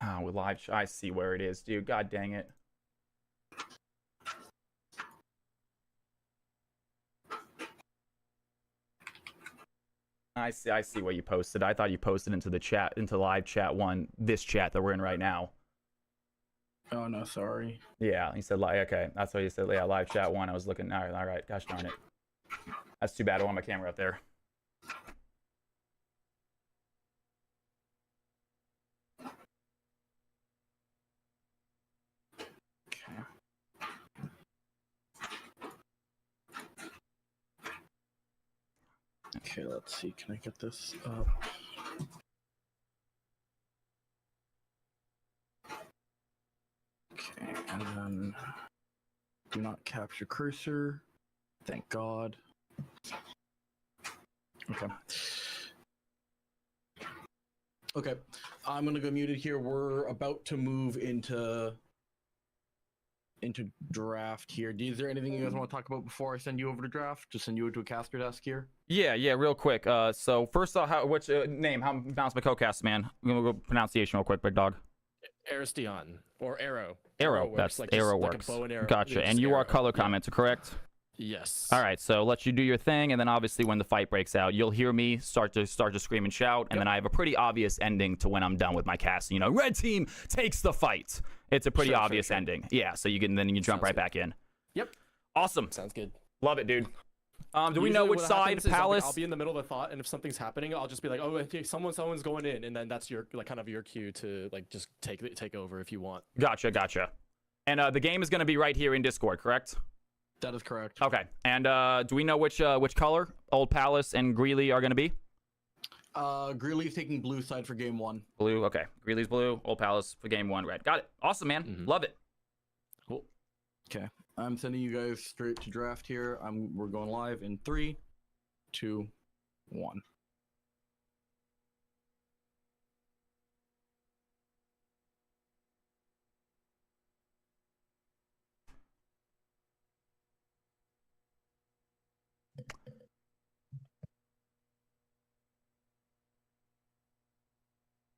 Oh, with live. I see where it is, dude. God dang it. I see what you posted. I thought you posted into the chat, into live chat one, this chat that we're in right now. Oh no, sorry. Yeah, he said like, okay, that's what he said. Yeah, live chat one. I was looking. All right, gosh darn it. That's too bad. I want my camera up there. Okay, let's see. Can I get this up? Okay, and then do not capture cursor. Thank God. Okay. Okay, I'm gonna go muted here. We're about to move into draft here. Is there anything you guys want to talk about before I send you over to draft? Just send you to a caster desk here. Yeah, real quick. So first off, which name? How pronounce my co-cast, man? I'm gonna go pronunciation real quick, big dog. Aristion or Arrow. Arrow. Works, That's like Arrow just, works. Like a bow and arrow. Gotcha. Just And you are arrow. color commenter, correct? Yes. All right, so let you do your thing, and then obviously when the fight breaks out, you'll hear me start to scream and shout, and then I have a pretty obvious ending to when I'm done with my cast. You know, red team takes the fight. It's a pretty obvious ending. Yeah, so you can jump right back in. Yep. Awesome. Sounds good. Love it, dude. Do we know which side? Palace. I'll be in the middle of a thought, and if something's happening, I'll just be like, "Oh, okay, someone's going in," and then that's your kind of your cue to like just take over if you want. Gotcha. And the game is going to be right here in Discord, correct? That is correct. Okay. And do we know which color Old Palace and Greeley are going to be? Greeley's taking blue side for game 1. Blue. Okay. Greeley's blue. Old Palace for game 1. Red. Got it. Awesome, man. Mm-hmm. Love it. Cool. Okay. I'm sending you guys straight to draft here. We're going live in 3, 2, 1.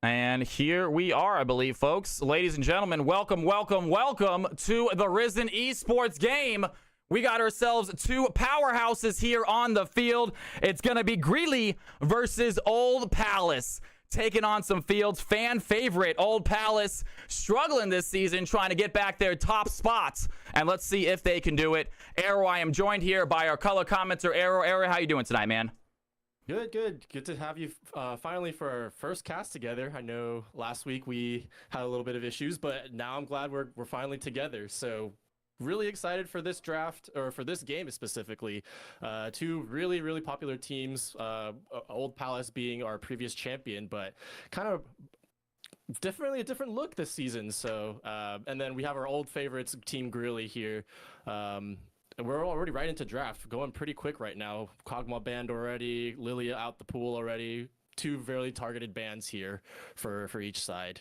And here we are, I believe, folks. Ladies and gentlemen, welcome to the Risen Esports game. We got ourselves two powerhouses here on the field. It's going to be Greeley versus Old Palace, taking on some fields. Fan favorite Old Palace struggling this season, trying to get back their top spots. And let's see if they can do it. Arrow, I am joined here by our color commenter, Arrow. Arrow, how you doing tonight, man? Good to have you finally for our first cast together. I know last week we had a little bit of issues, but now I'm glad we're finally together. So really excited for this draft, or for this game specifically. Two really, really popular teams. Old Palace being our previous champion, but kind of definitely a different look this season. So, and then we have our old favorites, Team Grilly here. We're already right into draft, going pretty quick right now. Kog'Maw banned already, Lilia out the pool already. Two very targeted bans here for each side.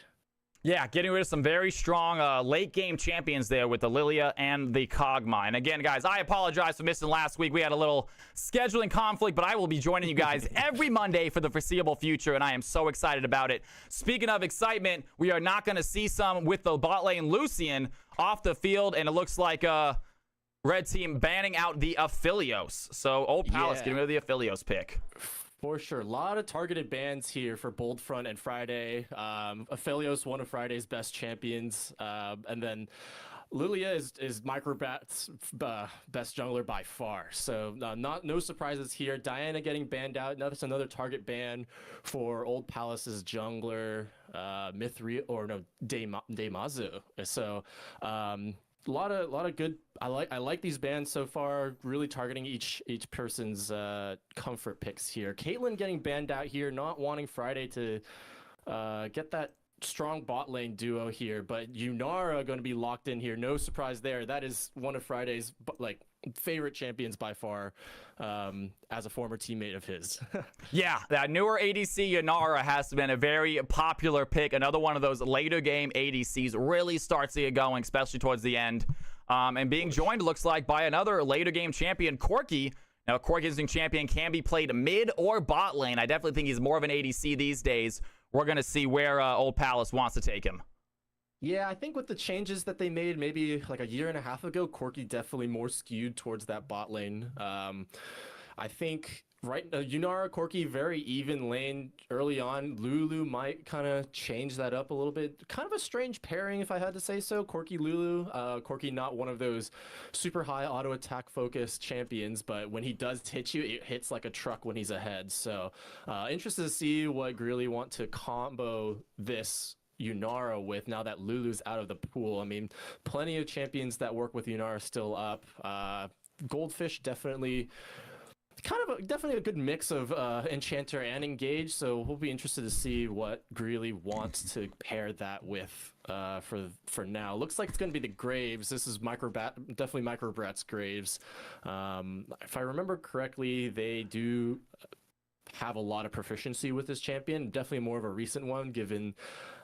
Yeah, getting rid of some very strong late game champions there with the Lilia and the Kog'Maw. And again, guys, I apologize for missing last week. We had a little scheduling conflict, but I will be joining you guys every Monday for the foreseeable future, and I am so excited about it. Speaking of excitement, we are not going to see some with the bot lane Lucian off the field, and it looks like Red Team banning out the Aphelios. So Old Palace getting rid of the Aphelios pick. For sure. A lot of targeted bans here for Bold Front and Friday. Aphelios, one of Friday's best champions. And then Lilia is Microbat's best jungler by far. So no surprises here. Diana getting banned out. Now that's another target ban for Old Palace's jungler, Damazu. So a lot of good. I like these bans so far. Really targeting each person's comfort picks here. Caitlyn getting banned out here, not wanting Friday to get that strong bot lane duo here, but Yunara going to be locked in here. No surprise there. That is one of Friday's favorite champions by far, as a former teammate of his. Yeah, that newer ADC Yunara has been a very popular pick. Another one of those later game ADCs, really starts to get going, especially towards the end. And being joined, looks like, by another later game champion, Corki. Now, Corki's champion can be played mid or bot lane. I definitely think he's more of an ADC these days. We're going to see where Old Palace wants to take him. Yeah, I think with the changes that they made maybe like a year and a half ago, Corki definitely more skewed towards that bot lane. I think Yunara, Corki, very even lane early on. Lulu might kind of change that up a little bit. Kind of a strange pairing, if I had to say so. Corki, Lulu. Corki not one of those super high auto attack focused champions, but when he does hit you, it hits like a truck when he's ahead. So interested to see what Grilly want to combo this Yunara with now that Lulu's out of the pool. I mean, plenty of champions that work with Yunara still up. Goldfish definitely a good mix of Enchanter and Engage, so we'll be interested to see what Greeley wants to pair that with for now. Looks like it's going to be the Graves. This is definitely Microbrat's Graves. If I remember correctly, they do have a lot of proficiency with this champion, definitely more of a recent one given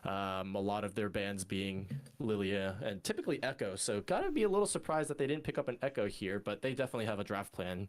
a lot of their bans being Lilia and typically Echo, so gotta be a little surprised that they didn't pick up an Echo here, but they definitely have a draft plan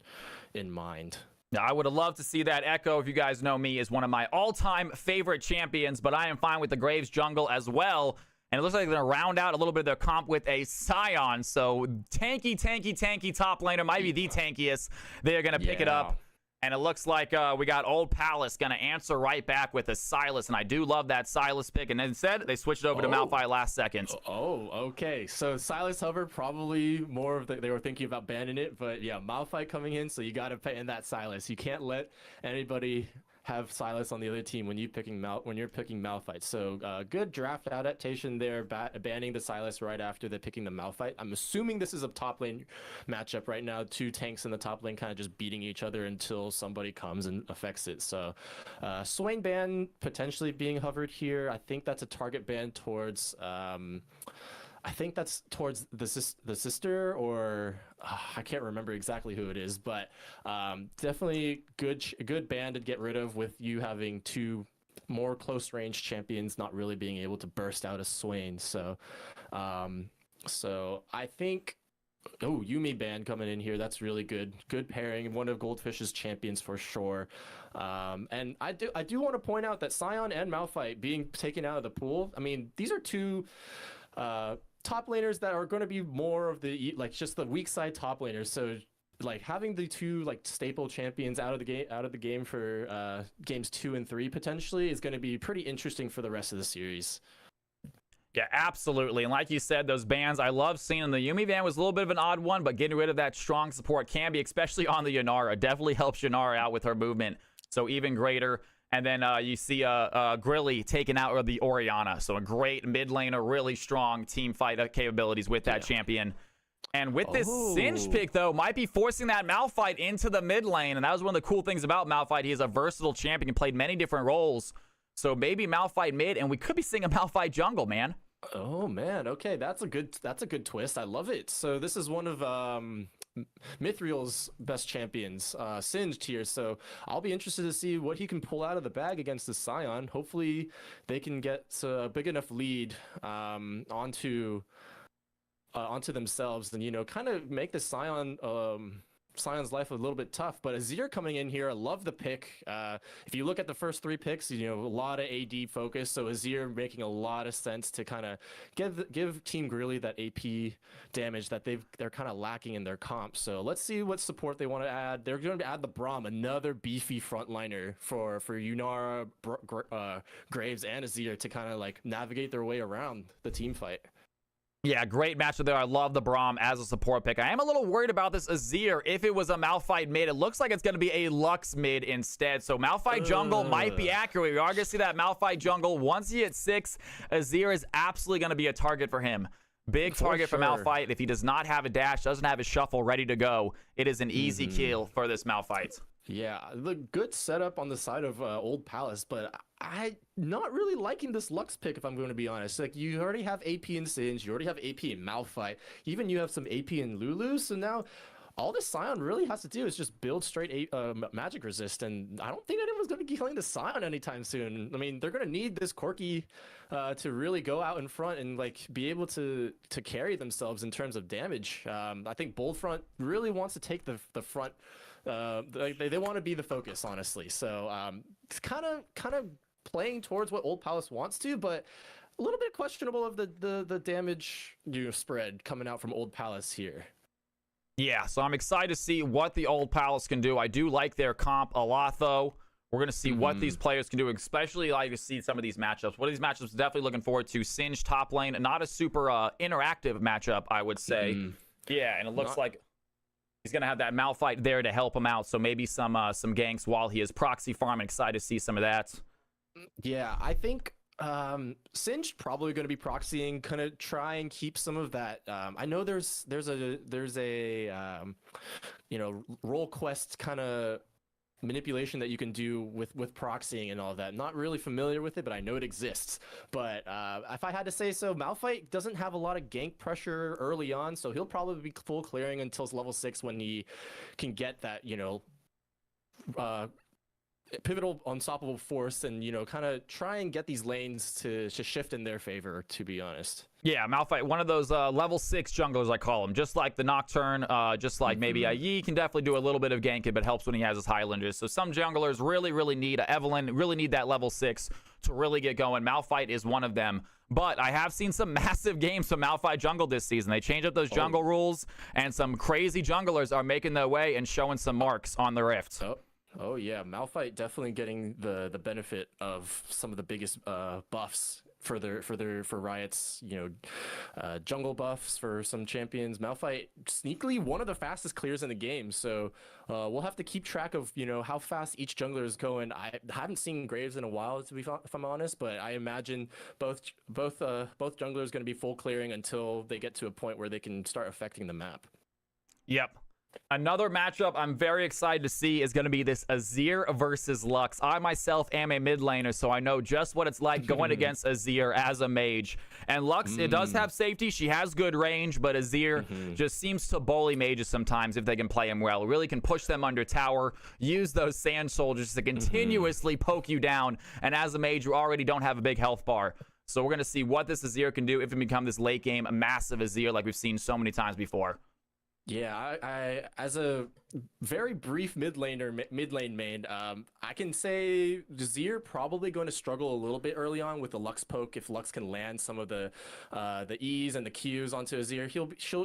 in mind. Now, I would have loved to see that. Echo, if you guys know me, is one of my all-time favorite champions, but I am fine with the Graves jungle as well. And it looks like they're going to round out a little bit of their comp with a Scion. So tanky top laner, might be the tankiest. They're going to pick it up. And it looks like we got Old Palace going to answer right back with a Sylas. And I do love that Sylas pick. And instead, they switched over to Malphite last second. Oh, okay. So Sylas Hover, probably more of they were thinking about banning it. But yeah, Malphite coming in. So you got to pay in that Sylas. You can't let anybody have Sylas on the other team when you're picking Malphite. So good draft adaptation there, banning the Sylas right after they're picking the Malphite. I'm assuming this is a top lane matchup right now. Two tanks in the top lane kind of just beating each other until somebody comes and affects it. So Swain ban potentially being hovered here. I think that's a target ban towards I think that's towards the sister, or I can't remember exactly who it is, but definitely good ban to get rid of, with you having two more close range champions not really being able to burst out a Swain. So I think Yuumi ban coming in here, that's really good pairing, one of Goldfish's champions for sure. And I do want to point out that Scion and Malphite being taken out of the pool, I mean, these are two top laners that are going to be more of the just the weak side top laners. So having the two staple champions out of the game for games 2 and 3 potentially is going to be pretty interesting for the rest of the series. Yeah, absolutely. And like you said, those bans, I love seeing them. The Yuumi ban was a little bit of an odd one, but getting rid of that strong support can be, especially on the Yunara, definitely helps Yunara out with her movement. So even greater. And then you see Grilly taking out the Orianna. So a great mid laner, really strong team fight capabilities with that champion. And with this Singed pick, though, might be forcing that Malphite into the mid lane. And that was one of the cool things about Malphite. He is a versatile champion and played many different roles. So maybe Malphite mid, and we could be seeing a Malphite jungle, man. Oh man, okay, that's a good twist. I love it. So this is one of Mithriel's best champions, Singed here. So I'll be interested to see what he can pull out of the bag against the Scion. Hopefully they can get a big enough lead onto themselves, and kind of make the Scion's life a little bit tough. But Azir coming in here, I love the pick. If you look at the first 3 picks, a lot of AD focus, so Azir making a lot of sense to kind of give Team Grilly that AP damage that they're kind of lacking in their comp. So let's see what support they want to add. They're going to add the Braum, another beefy frontliner for Yunara, Graves, and Azir to kind of like navigate their way around the team fight. Yeah, great matchup there. I love the Braum as a support pick. I am a little worried about this Azir. If it was a Malphite mid, it looks like it's going to be a Lux mid instead. So Malphite jungle might be accurate. We are going to see that Malphite jungle. Once he hits 6, Azir is absolutely going to be a target for him. Big target for Malphite. If he does not have a dash, doesn't have his shuffle ready to go, it is an easy kill for this Malphite. Yeah, the good setup on the side of Old Palace, but I not really liking this Lux pick, if I'm going to be honest. Like, you already have AP in Singed, you already have AP in Malphite, even you have some AP in Lulu, so now all this Scion really has to do is just build straight magic resist, and I don't think anyone's going to be killing the Scion anytime soon. I mean, they're going to need this Corki to really go out in front and like be able to carry themselves in terms of damage. I think Boldfront really wants to take the front. They want to be the focus, honestly. So it's kind of playing towards what Old Palace wants to, but a little bit questionable of the damage spread coming out from Old Palace here. Yeah, so I'm excited to see what the Old Palace can do. I do like their comp a lot, though. We're going to see what these players can do, especially like to see some of these matchups. What are these matchups? Definitely looking forward to. Singed top lane, not a super interactive matchup, I would say. Yeah, and it looks like he's going to have that Malphite there to help him out, so maybe some ganks while he is proxy farming. Excited to see some of that. Yeah, I think Singed probably going to be proxying, kind of try and keep some of that. I know there's a role quest kind of manipulation that you can do with proxying and all of that. Not really familiar with it, but I know it exists. But if I had to say so, Malphite doesn't have a lot of gank pressure early on, so he'll probably be full clearing until level 6 when he can get that, pivotal unstoppable force and kind of try and get these lanes to shift in their favor, to be honest. Yeah, Malphite, one of those level 6 junglers, I call him, just like the Nocturne, just like maybe a Yi can definitely do a little bit of ganking, but helps when he has his Highlanders. So some junglers really need Evelyn, really need that level 6 to really get going. Malphite is one of them. But I have seen some massive games from Malphite jungle this season. They changed up those jungle rules, and some crazy junglers are making their way and showing some marks on the Rift. Oh yeah, Malphite definitely getting the benefit of some of the biggest buffs for Riot's jungle buffs for some champions. Malphite sneakily one of the fastest clears in the game, so we'll have to keep track of how fast each jungler is going. I haven't seen Graves in a while, if I'm honest, but I imagine both junglers going to be full clearing until they get to a point where they can start affecting the map. Yep. Another matchup I'm very excited to see is going to be this Azir versus Lux. I myself am a mid laner, so I know just what it's like going against Azir as a mage. And Lux, it does have safety. She has good range, but Azir just seems to bully mages sometimes if they can play him well. Really can push them under tower, use those sand soldiers to continuously poke you down. And as a mage, you already don't have a big health bar. So we're going to see what this Azir can do if it become this late game, a massive Azir like we've seen so many times before. Yeah, I as a very brief mid lane main, I can say Azir probably going to struggle a little bit early on with the Lux poke. If Lux can land some of the E's and the Q's onto Azir,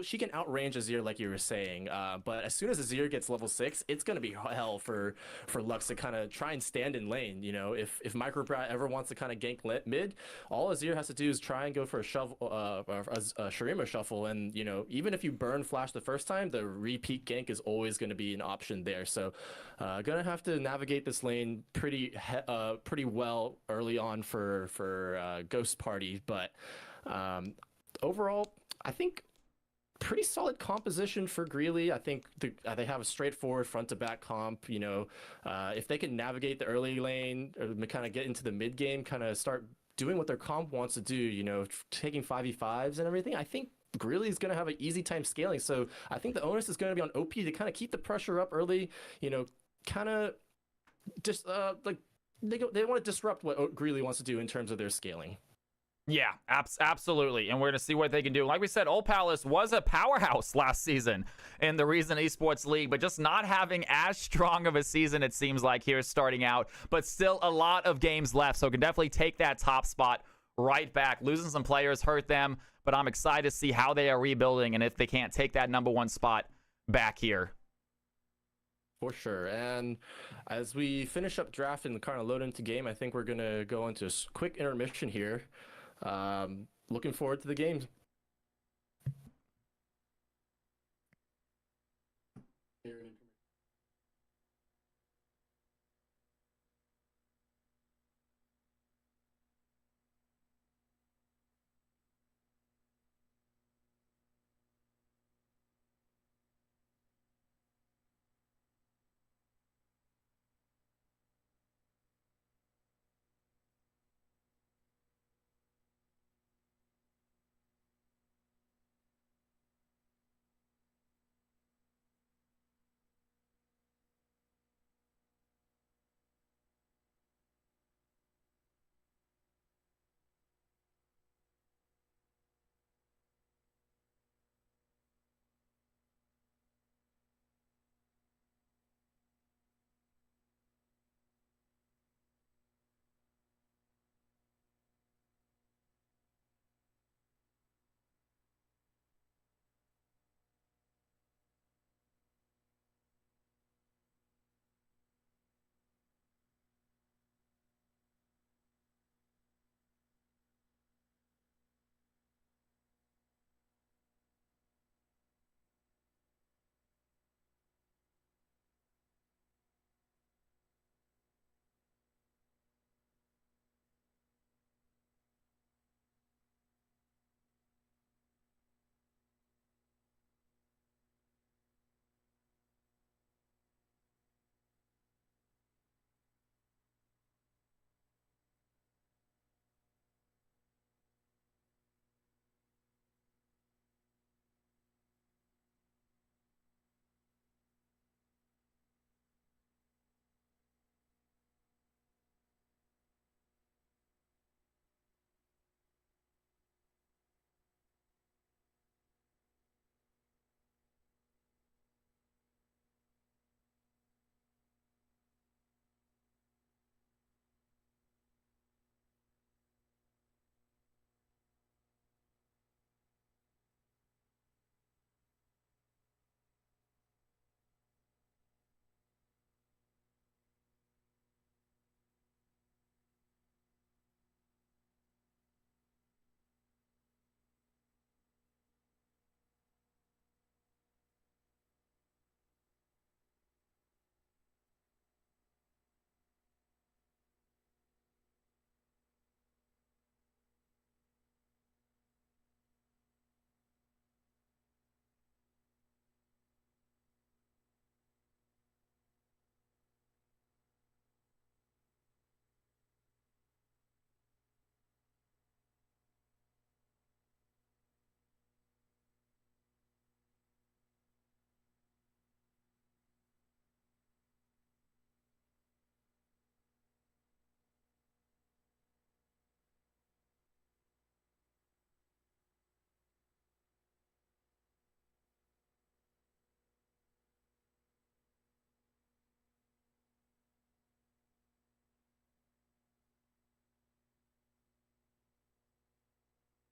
she can outrange Azir like you were saying. But as soon as Azir gets level 6, it's going to be hell for Lux to kind of try and stand in lane. If Microbrat ever wants to kind of gank mid, all Azir has to do is try and go for a shovel, a Shurima shuffle, and even if you burn flash the first time, the repeat gank is always going to be an option there. So gonna have to navigate this lane pretty well early on for Ghost Party, but overall I think pretty solid composition for Greeley. I think they have a straightforward front to back comp. You know, if they can navigate the early lane or kind of get into the mid game, kind of start doing what their comp wants to do, you know, taking 5v5s and everything, I think Greeley is going to have an easy time scaling. So I think the onus is going to be on OP to kind of keep the pressure up early, you know, kind of just like they want to disrupt what Greeley wants to do in terms of their scaling. Yeah, absolutely. And we're going to see what they can do. Like we said, Old Palace was a powerhouse last season in the Reason Esports League, but just not having as strong of a season, it seems like, here starting out. But still a lot of games left, so can definitely take that top spot right back. Losing some players hurt them, but I'm excited to see how they are rebuilding and if they can't take that #1 spot back here. For sure. And as we finish up draft and kind of load into game, I think we're going to go into a quick intermission here. Looking forward to the games.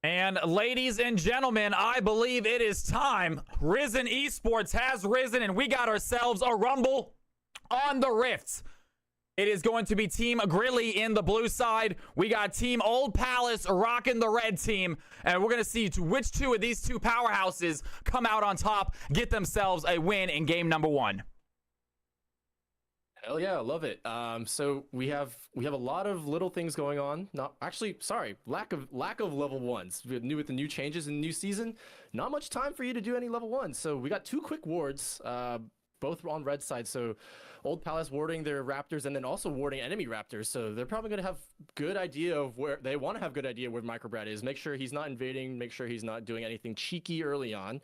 And ladies and gentlemen, I believe it is time. Risen Esports has risen, and we got ourselves a rumble on the Rifts. It is going to be Team Grilly in the blue side. We got Team Old Palace rocking the red team. And we're going to see which two of these two powerhouses come out on top, get themselves a win in game #1. Hell yeah, I love it. So we have a lot of little things going on. Not actually, sorry, lack of level ones. With the new changes in the new season, not much time for you to do any level ones. So we got two quick wards, both on red side. So Old Palace warding their raptors and then also warding enemy raptors. So they're probably gonna have good idea of where they want to have good idea where Microbrad is. Make sure he's not invading. Make sure he's not doing anything cheeky early on.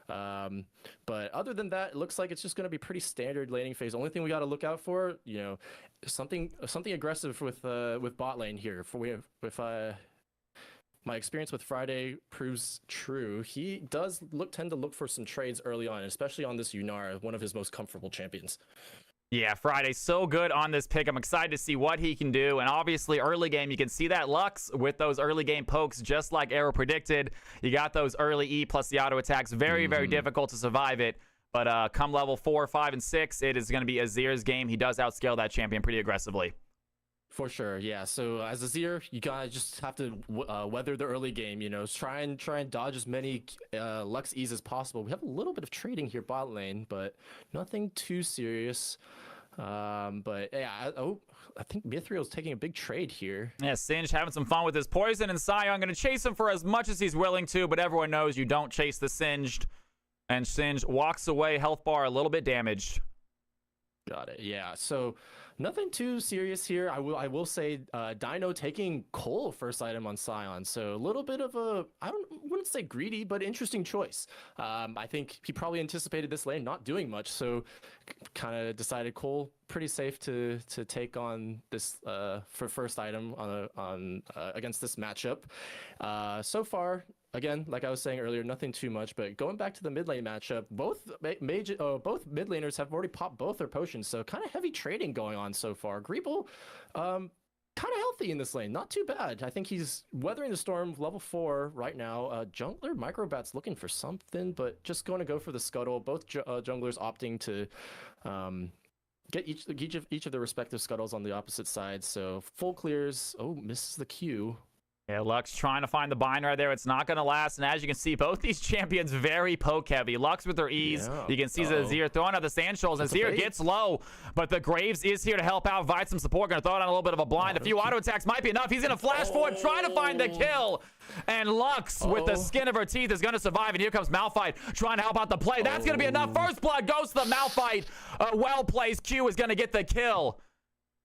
But other than that, it looks like it's just going to be pretty standard laning phase. Only thing we got to look out for, something aggressive with bot lane here. If my experience with Friday proves true, he does tend to look for some trades early on, especially on this Yunara, one of his most comfortable champions. Yeah, Friday's so good on this pick. I'm excited to see what he can do. And obviously, early game, you can see that Lux with those early game pokes, just like Arrow predicted. You got those early E plus the auto attacks. Very, very difficult to survive it. But come level 4, 5, and 6, it is going to be Azir's game. He does outscale that champion pretty aggressively. For sure, yeah. So as Azir, you gotta just have to weather the early game. Try and dodge as many Lux E's as possible. We have a little bit of trading here bot lane, but nothing too serious. But yeah, I think Mithril's taking a big trade here. Yeah, Singed having some fun with his poison, and Sion going to chase him for as much as he's willing to, but everyone knows you don't chase the Singed. And Singed walks away, health bar a little bit damaged. Got it. Yeah. So nothing too serious here. I will say Dino taking Cole first item on Sion. So a little bit of a, wouldn't say greedy, but interesting choice. I think he probably anticipated this lane not doing much, so kind of decided Cole pretty safe to take on this for first item on against this matchup. So far, again, like I was saying earlier, nothing too much, but going back to the mid lane matchup, both mid laners have already popped both their potions, so kind of heavy trading going on so far. Greeble, kind of healthy in this lane, not too bad. I think he's weathering the storm, level 4 right now. Jungler Microbat's looking for something, but just going to go for the scuttle. Both junglers opting to get each of their respective scuttles on the opposite side. So full clears. Oh, misses the Q. Yeah, Lux trying to find the bind right there. It's not going to last. And as you can see, both these champions very poke heavy. Lux with their E's. Yeah. You can see Azir throwing out the sand shoals. Azir gets low, but the Graves is here to help out, provide some support. Going to throw it on a little bit of a blind. A few auto attacks might be enough. He's going to flash forward, trying to find the kill. And Lux, with the skin of her teeth, is going to survive. And here comes Malphite trying to help out the play. That's going to be enough. First blood goes to the Malphite. Well-placed Q is going to get the kill.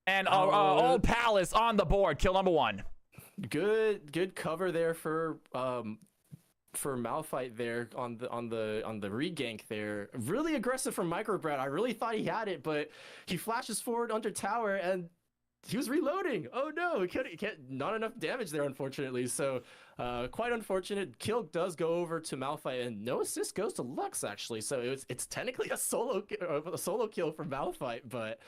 And Old Palace on the board. Kill number 1. Good cover there for Malphite there on the regank there. Really aggressive from Microbrad. I really thought he had it, but he flashes forward under tower and he was reloading. Oh no, he can't, not enough damage there, unfortunately. So quite unfortunate. Kill does go over to Malphite, and no assist goes to Lux actually. So it's technically a solo kill for Malphite, but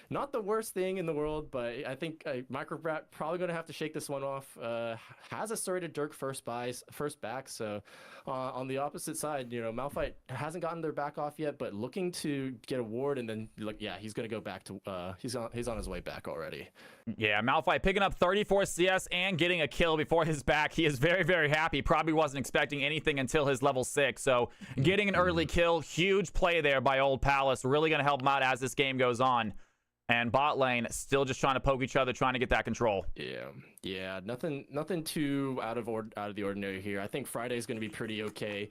not the worst thing in the world. But I think Microbrat probably going to have to shake this one off. Has asserted Dirk first back. So on the opposite side, Malphite hasn't gotten their back off yet, but looking to get a ward, and then he's going to go back to he's on his way back already. Yeah, Malphite picking up 34 CS and getting a kill before his back. He is very, very happy. Probably wasn't expecting anything until his level 6. So getting an early kill, huge play there by Old Palace. Really going to help him out as this game goes on. And bot lane still just trying to poke each other, trying to get that control. Yeah, nothing too out of the ordinary here. I think Friday's going to be pretty okay,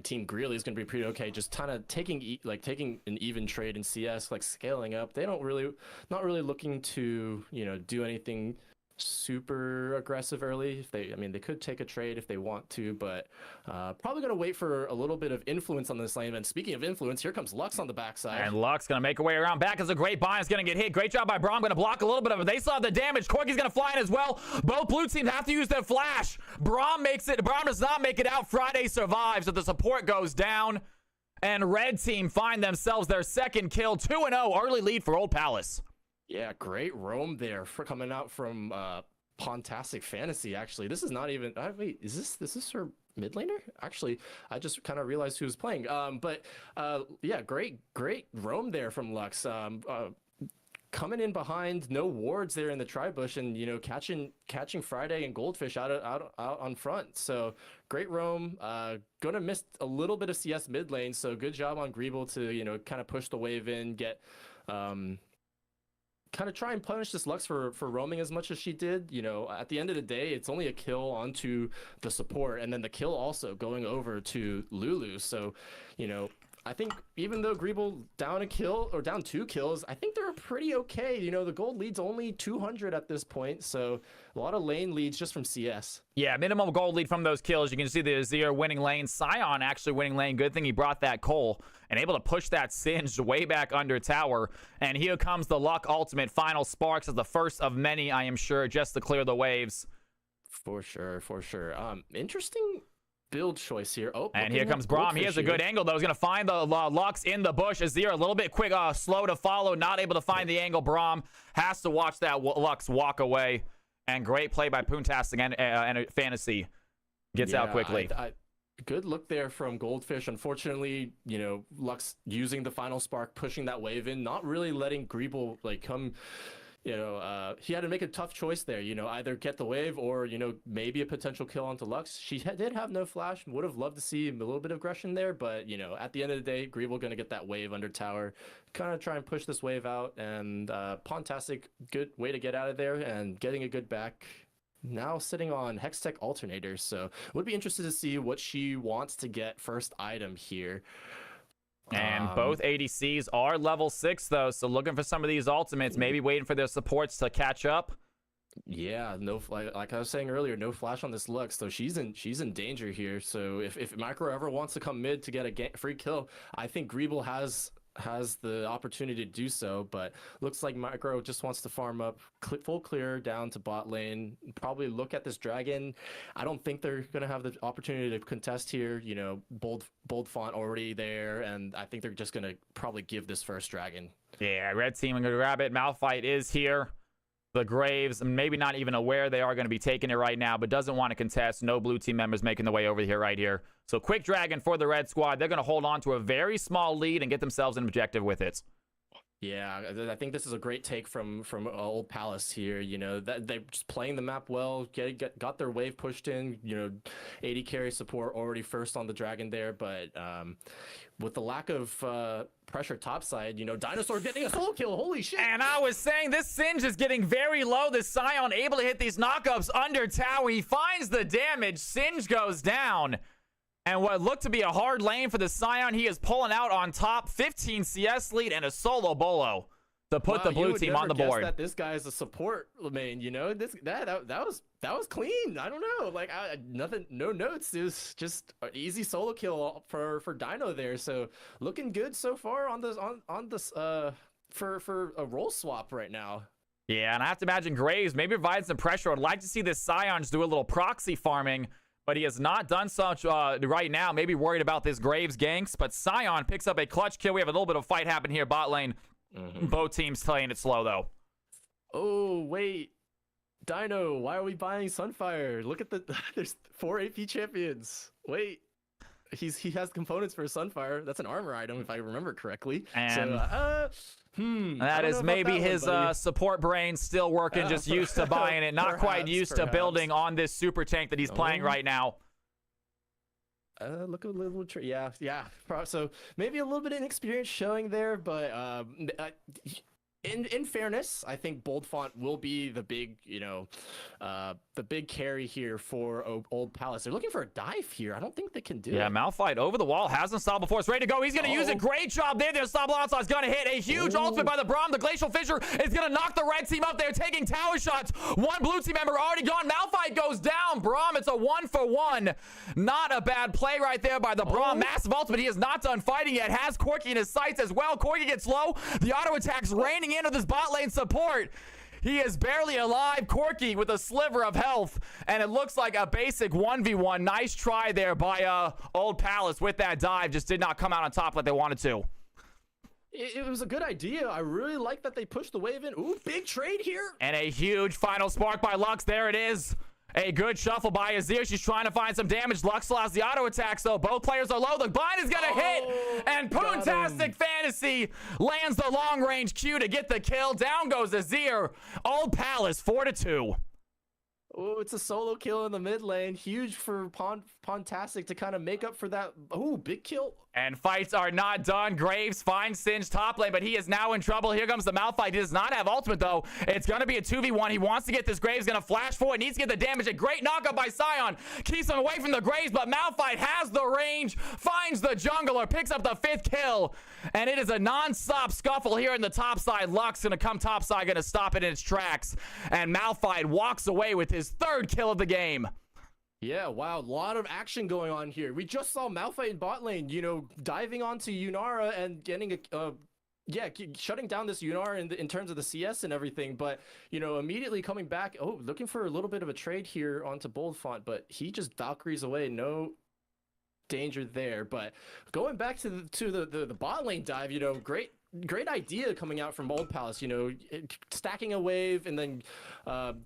Team Greeley is going to be pretty okay. Just kind of taking an even trade in CS, like scaling up. They not really looking to do anything super aggressive early. They could take a trade if they want to, but probably gonna wait for a little bit of influence on this lane. And speaking of influence, here comes Lux on the backside, and Lux gonna make her way around back as a great bind is gonna get hit. Great job by Braum, gonna block a little bit of it. They saw the damage. Corky's gonna fly in as well. Both blue teams have to use their flash. Braum does not make it out. Friday survives, so the support goes down, and red team find themselves their second kill. 2-0 early lead for Old Palace. Yeah, great roam there for coming out from Pontastic Fantasy. Actually, this is not even. Wait, is this her mid laner? Actually, I just kind of realized who was playing. Yeah, great roam there from Lux. coming in behind, no wards there in the tri-bush, and catching Friday and Goldfish out on front. So great roam. Gonna miss a little bit of CS mid lane. So good job on Greeble to kind of push the wave in, get kind of try and punish this Lux for roaming as much as she did. At the end of the day, it's only a kill onto the support, and then the kill also going over to Lulu. So, I think even though Greeble down a kill or down 2 kills, I think they're pretty okay. The gold lead's only 200 at this point, so a lot of lane leads just from CS. Yeah, minimum gold lead from those kills. You can see the Azir winning lane. Sion actually winning lane. Good thing he brought that Cole and able to push that Singed way back under tower. And here comes the Luck ultimate. Final Sparks is the first of many, I am sure, just to clear the waves. For sure. Interesting build choice here. Oh, and here comes Braum. He has a good angle, though. He's going to find the Lux in the bush. Azir a little bit quick, slow to follow, not able to find the angle. Braum has to watch that Lux walk away. And great play by Poontastic and Fantasy. Gets out quickly. Good look there from Goldfish. Unfortunately, Lux using the final spark, pushing that wave in, not really letting Greeble come. He had to make a tough choice there, either get the wave or, maybe a potential kill onto Lux. She did have no flash. Would have loved to see a little bit of aggression there, but, at the end of the day, Greeble going to get that wave under tower, kind of try and push this wave out, and Pontastic, good way to get out of there and getting a good back. Now sitting on Hextech alternators, so would be interested to see what she wants to get first item here. And both ADCs are level 6, though, so looking for some of these ultimates, maybe waiting for their supports to catch up. Yeah, no, like I was saying earlier, no flash on this Lux, so she's in danger here. So if Micro ever wants to come mid to get a free kill, I think Greeble has the opportunity to do so, but looks like Micro just wants to farm up full clear down to bot lane, probably look at this dragon. I don't think they're going to have the opportunity to contest here. Bold font already there, and I think they're just going to probably give this first dragon. Yeah, red team going to grab it. Malphite is here. The Graves, maybe not even aware they are going to be taking it right now, but doesn't want to contest. No blue team members making the way over here right here. So quick dragon for the red squad. They're going to hold on to a very small lead and get themselves an objective with it. Yeah, I think this is a great take from Old Palace here. That they're just playing the map well, got their wave pushed in. AD carry support already first on the dragon there, but with the lack of pressure topside, Dinosaur getting a solo kill. Holy shit! And I was saying this Singe is getting very low. This Sion able to hit these knockups under tower. He finds the damage. Singe goes down. And what looked to be a hard lane for the Sion, he is pulling out on top. 15 CS lead and a solo bolo to put the blue team on the board. That this guy is a support main, that was clean. I don't know, nothing, no notes. It was just an easy solo kill for Dino there. So looking good so far on this for a role swap right now. Yeah, and I have to imagine Graves maybe provide some pressure. I'd like to see this Sion just do a little proxy farming. But he has not done such right now. Maybe worried about this Graves ganks. But Sion picks up a clutch kill. We have a little bit of fight happen here. Bot lane. Both teams playing it slow, though. Oh, wait. Dino, why are we buying Sunfire? Look at there's 4 AP champions. Wait. He has components for a Sunfire. That's an armor item, if I remember correctly. And so, that is maybe his support brain still working, just used to buying it, not quite used to building on this super tank that he's playing right now. Look a little, yeah. So maybe a little bit of inexperience showing there, but in fairness, I think Bold Font will be the big, the big carry here for Old Palace. They're looking for a dive here. I don't think they can do it. Yeah, Malphite over the wall, hasn't stopped before. It's ready to go. He's going to use a great job there. The stop onslaught is going to hit a huge ultimate by the Braum. The Glacial Fissure is going to knock the red team up. They're taking tower shots. One blue team member already gone. Malphite goes down. Braum, it's a 1-for-1. Not a bad play right there by the Braum. Massive ultimate. He is not done fighting yet. Has Corki in his sights as well. Corki gets low. The auto attack's raining into this bot lane support. He is barely alive. Corki with a sliver of health, and it looks like a basic 1v1. Nice try there by Old Palace with that dive. Just did not come out on top like they wanted to. It was a good idea. I really like that they pushed the wave in. Ooh, big trade here. And a huge final spark by Lux. There it is. A good shuffle by Azir. She's trying to find some damage. Lux still has the auto attacks, though. Both players are low. The bind is going to hit. And Poontastic Fantasy lands the long-range Q to get the kill. Down goes Azir. Old Palace 4-2. Oh, it's a solo kill in the mid lane. Huge for Pontastic to kind of make up for that. Oh, big kill. And fights are not done. Graves finds Singe top lane, but he is now in trouble. Here comes the Malphite. He does not have ultimate, though. It's going to be a 2v1. He wants to get this. Graves going to flash forward. Needs to get the damage. A great knockup by Sion. Keeps him away from the Graves, but Malphite has the range. Finds the jungler. Picks up the 5th kill. And it is a non-stop scuffle here in the top side. Lux going to come top side. Going to stop it in its tracks. And Malphite walks away with his 3rd kill of the game. Yeah, wow, a lot of action going on here. We just saw Malphite in bot lane, you know, diving onto Yunara and getting shutting down this Yunara in terms of the CS and everything, but, you know, immediately coming back, looking for a little bit of a trade here onto Boldfont, but he just Valkyries away, no danger there. But going back to the bot lane dive, you know, great idea coming out from Old Palace, you know, stacking a wave and then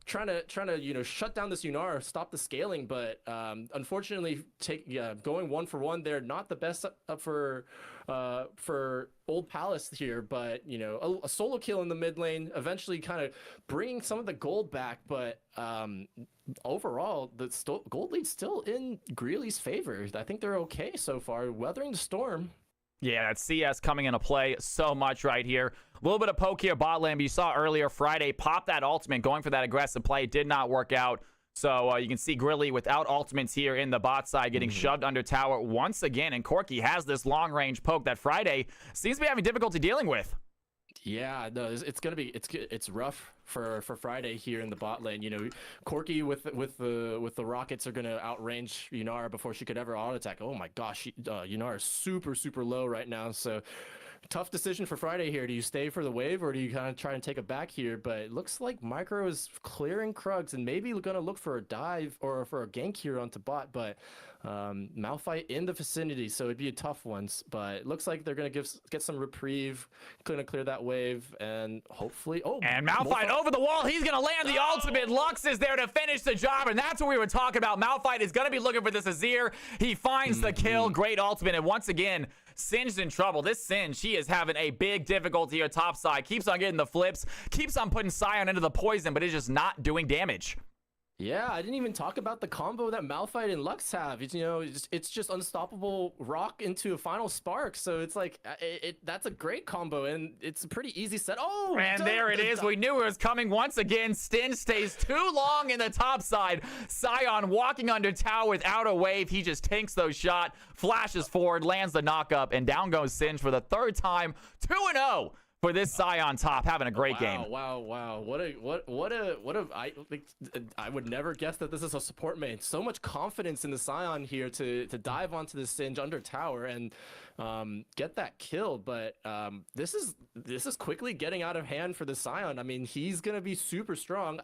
trying to you know, shut down this Yunara, stop the scaling, but unfortunately going 1-for-1 there, not the best up for Old Palace here, but, you know, a solo kill in the mid lane, eventually kind of bringing some of the gold back, but overall the gold lead's still in Greely's favor. I think they're okay so far, weathering the storm. Yeah, that CS coming into play so much right here. A little bit of poke here bot lane, but you saw earlier Friday pop that ultimate, going for that aggressive play. It did not work out. So you can see Grilly without ultimates here in the bot side getting shoved under tower once again. And Corki has this long-range poke that Friday seems to be having difficulty dealing with. Yeah, no, it's rough for Friday here in the bot lane. You know, Corki with the rockets are gonna outrange Yunara before she could ever auto attack. Oh my gosh, Yunara is super low right now. So tough decision for Friday here. Do you stay for the wave or do you kind of try and take it back here? But it looks like Micro is clearing Krugs and maybe gonna look for a dive or for a gank here onto bot. But Malphite in the vicinity, so it'd be a tough one, but it looks like they're gonna get some reprieve, gonna clear that wave, and hopefully and Malphite over the wall. He's gonna land the ultimate. Lux is there to finish the job, and that's what we were talking about. Malphite is gonna be looking for this Azir. He finds the kill. Great ultimate, and once again Singe's in trouble. This Singe, she is having a big difficulty here top side. Keeps on getting the flips, keeps on putting Sion into the poison, but it's just not doing damage. Yeah, I didn't even talk about the combo that Malphite and Lux have. It's, you know, it's just unstoppable rock into a final spark. So it's like that's a great combo, and it's a pretty easy set. Oh, and there it is. We knew it was coming once again. Stin stays too long in the top side. Sion walking under tower without a wave. He just tanks those shot, flashes forward, lands the knockup, and down goes Singe for the 3rd time. 2-0. For this Sion top, having a great game. Wow. I would never guess that this is a support main. So much confidence in the Sion here to dive onto the Singe under tower and get that kill. But this is quickly getting out of hand for the Sion. I mean, he's gonna be super strong.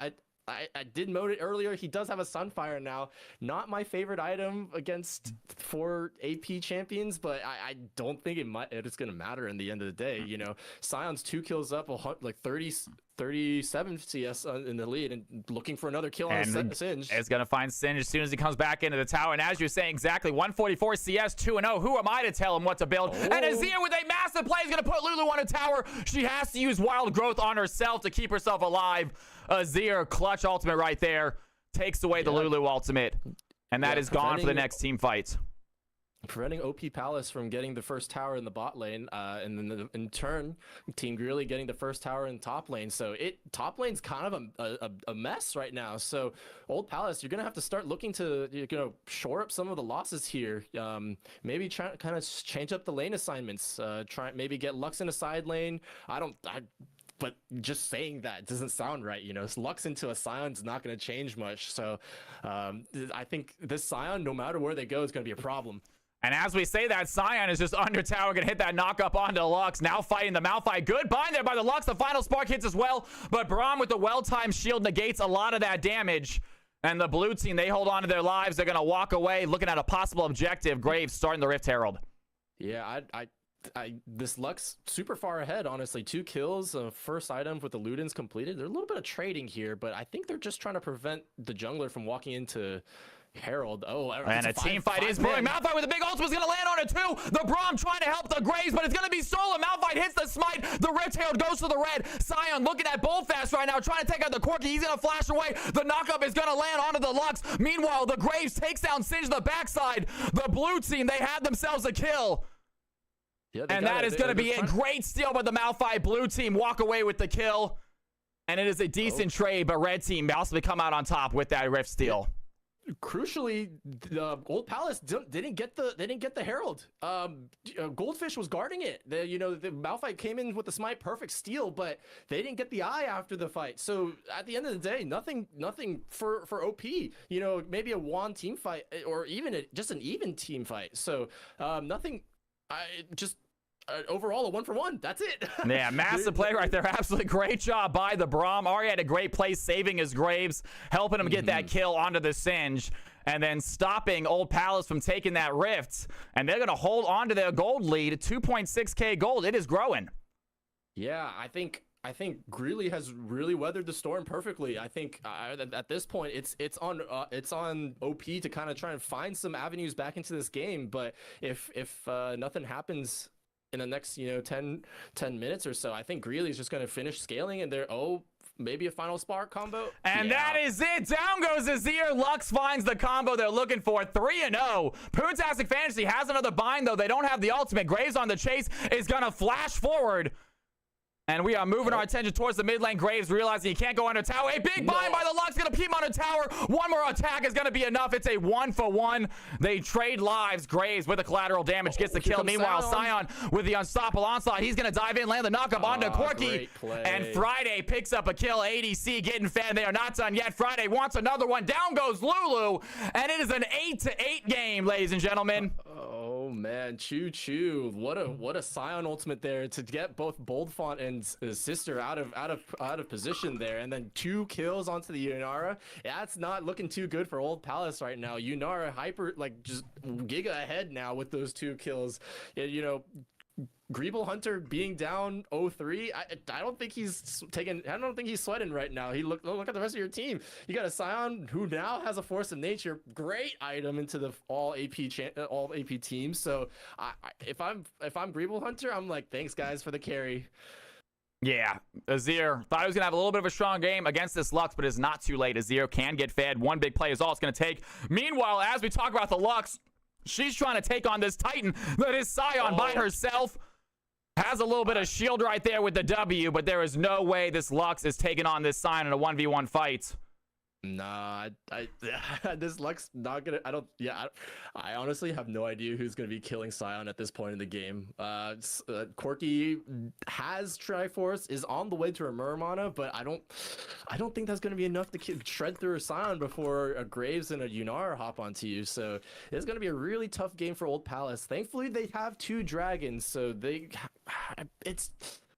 I did note it earlier. He does have a Sunfire now. Not my favorite item against 4 AP champions, but I don't think it's going to matter in the end of the day. You know, Sion's 2 kills up, like 37 CS in the lead, and looking for another kill on Singe. Is going to find Singe as soon as he comes back into the tower. And as you're saying, exactly 144 CS, 2-0. Who am I to tell him what to build? And Azir with a massive play is going to put Lulu on a tower. She has to use Wild Growth on herself to keep herself alive. Azir, clutch ultimate right there, takes away the Lulu ultimate, and that is gone for the next team fight. Preventing OP Palace from getting the first tower in the bot lane, and then in turn, Team Greely getting the first tower in top lane. So top lane's kind of a mess right now. So Old Palace, you're gonna have to start looking to shore up some of the losses here. Maybe try to kind of change up the lane assignments. Maybe get Lux in a side lane. But just saying that doesn't sound right, you know. Lux into a Sion's not going to change much. So I think this Sion, no matter where they go, is going to be a problem. And as we say that, Sion is just under tower, going to hit that knock up onto Lux. Now fighting the Malphite. Good bind there by the Lux. The final spark hits as well. But Braum with the well-timed shield negates a lot of that damage. And the blue team, they hold on to their lives. They're going to walk away looking at a possible objective. Graves starting the Rift Herald. Yeah, this Lux super far ahead, honestly. 2 kills, first item with the Ludens completed. There's a little bit of trading here, but I think they're just trying to prevent the jungler from walking into Herald. Oh, and a team fight is brewing. Malphite with a big ultimate is going to land on it too. The Braum trying to help the Graves, but it's going to be stolen. Malphite hits the smite. The Rift Herald goes to the red. Sion looking at Bullfast right now, trying to take out the Corki. He's going to flash away. The knockup is going to land onto the Lux. Meanwhile, the Graves takes down Singe the backside. The blue team, they had themselves a kill. Yeah, and that is going to be a great steal by the Malphite blue team. Walk away with the kill. And it is a decent trade, but red team also come out on top with that Rift steal. Crucially, the Gold Palace didn't get the Herald. Goldfish was guarding it. The Malphite came in with the smite, perfect steal, but they didn't get the eye after the fight. So at the end of the day, nothing for OP. Maybe a one team fight or even just an even team fight. So nothing. Overall a 1-for-1. That's it. Yeah, massive play right there. Absolutely great job by the Braum. Ari had a great play saving his Graves, helping him get that kill onto the Singe, and then stopping Old Palace from taking that Rift. And they're going to hold on to their gold lead, 2.6k gold. It is growing. Yeah, I think Greeley has really weathered the storm perfectly. I think at this point it's on OP to kind of try and find some avenues back into this game. But if nothing happens in the next 10 minutes or so, I think Greeley's just going to finish scaling, and they're maybe a final spark combo. And that is it. Down goes Azir. Lux finds the combo they're looking for. 3-0. Poontastic Fantasy has another bind, though. They don't have the ultimate. Graves on the chase is going to flash forward. And we are moving our attention towards the mid lane. Graves realizing he can't go under tower. A big bind by the Lux, going to keep him on a tower. One more attack is going to be enough. It's a 1-for-1. They trade lives. Graves with the collateral damage gets the kill. Meanwhile, Sion with the unstoppable onslaught. He's going to dive in, land the knockup onto Corki. And Friday picks up a kill. ADC getting fed. They are not done yet. Friday wants another one. Down goes Lulu. And it is an 8-8 game, ladies and gentlemen. Oh man, choo. What a Sion ultimate there to get both Boldfont and his sister out of position there, and then 2 kills onto the Yunara. That's not looking too good for Old Palace right now. Yunara just giga ahead now with those 2 kills. Greeble Hunter being down 0-3, I don't think he's sweating right now. Look at the rest of your team. You got a Sion who now has a Force of Nature, great item into the all AP team. So if I'm Greeble Hunter, I'm like, thanks guys for the carry. Yeah, Azir thought he was going to have a little bit of a strong game against this Lux, but it's not too late. Azir can get fed. One big play is all it's going to take. Meanwhile, as we talk about the Lux, she's trying to take on this Titan that is Sion by herself. Has a little bit of shield right there with the W, but there is no way this Lux is taking on this Sion in a 1v1 fight. Nah, this Lux not gonna. I honestly have no idea who's gonna be killing Sion at this point in the game. Corki has Triforce, is on the way to a Murmana, but I don't think that's gonna be enough to shred through a Sion before a Graves and a Yunara hop onto you. So it's gonna be a really tough game for Old Palace. Thankfully, they have 2 dragons, so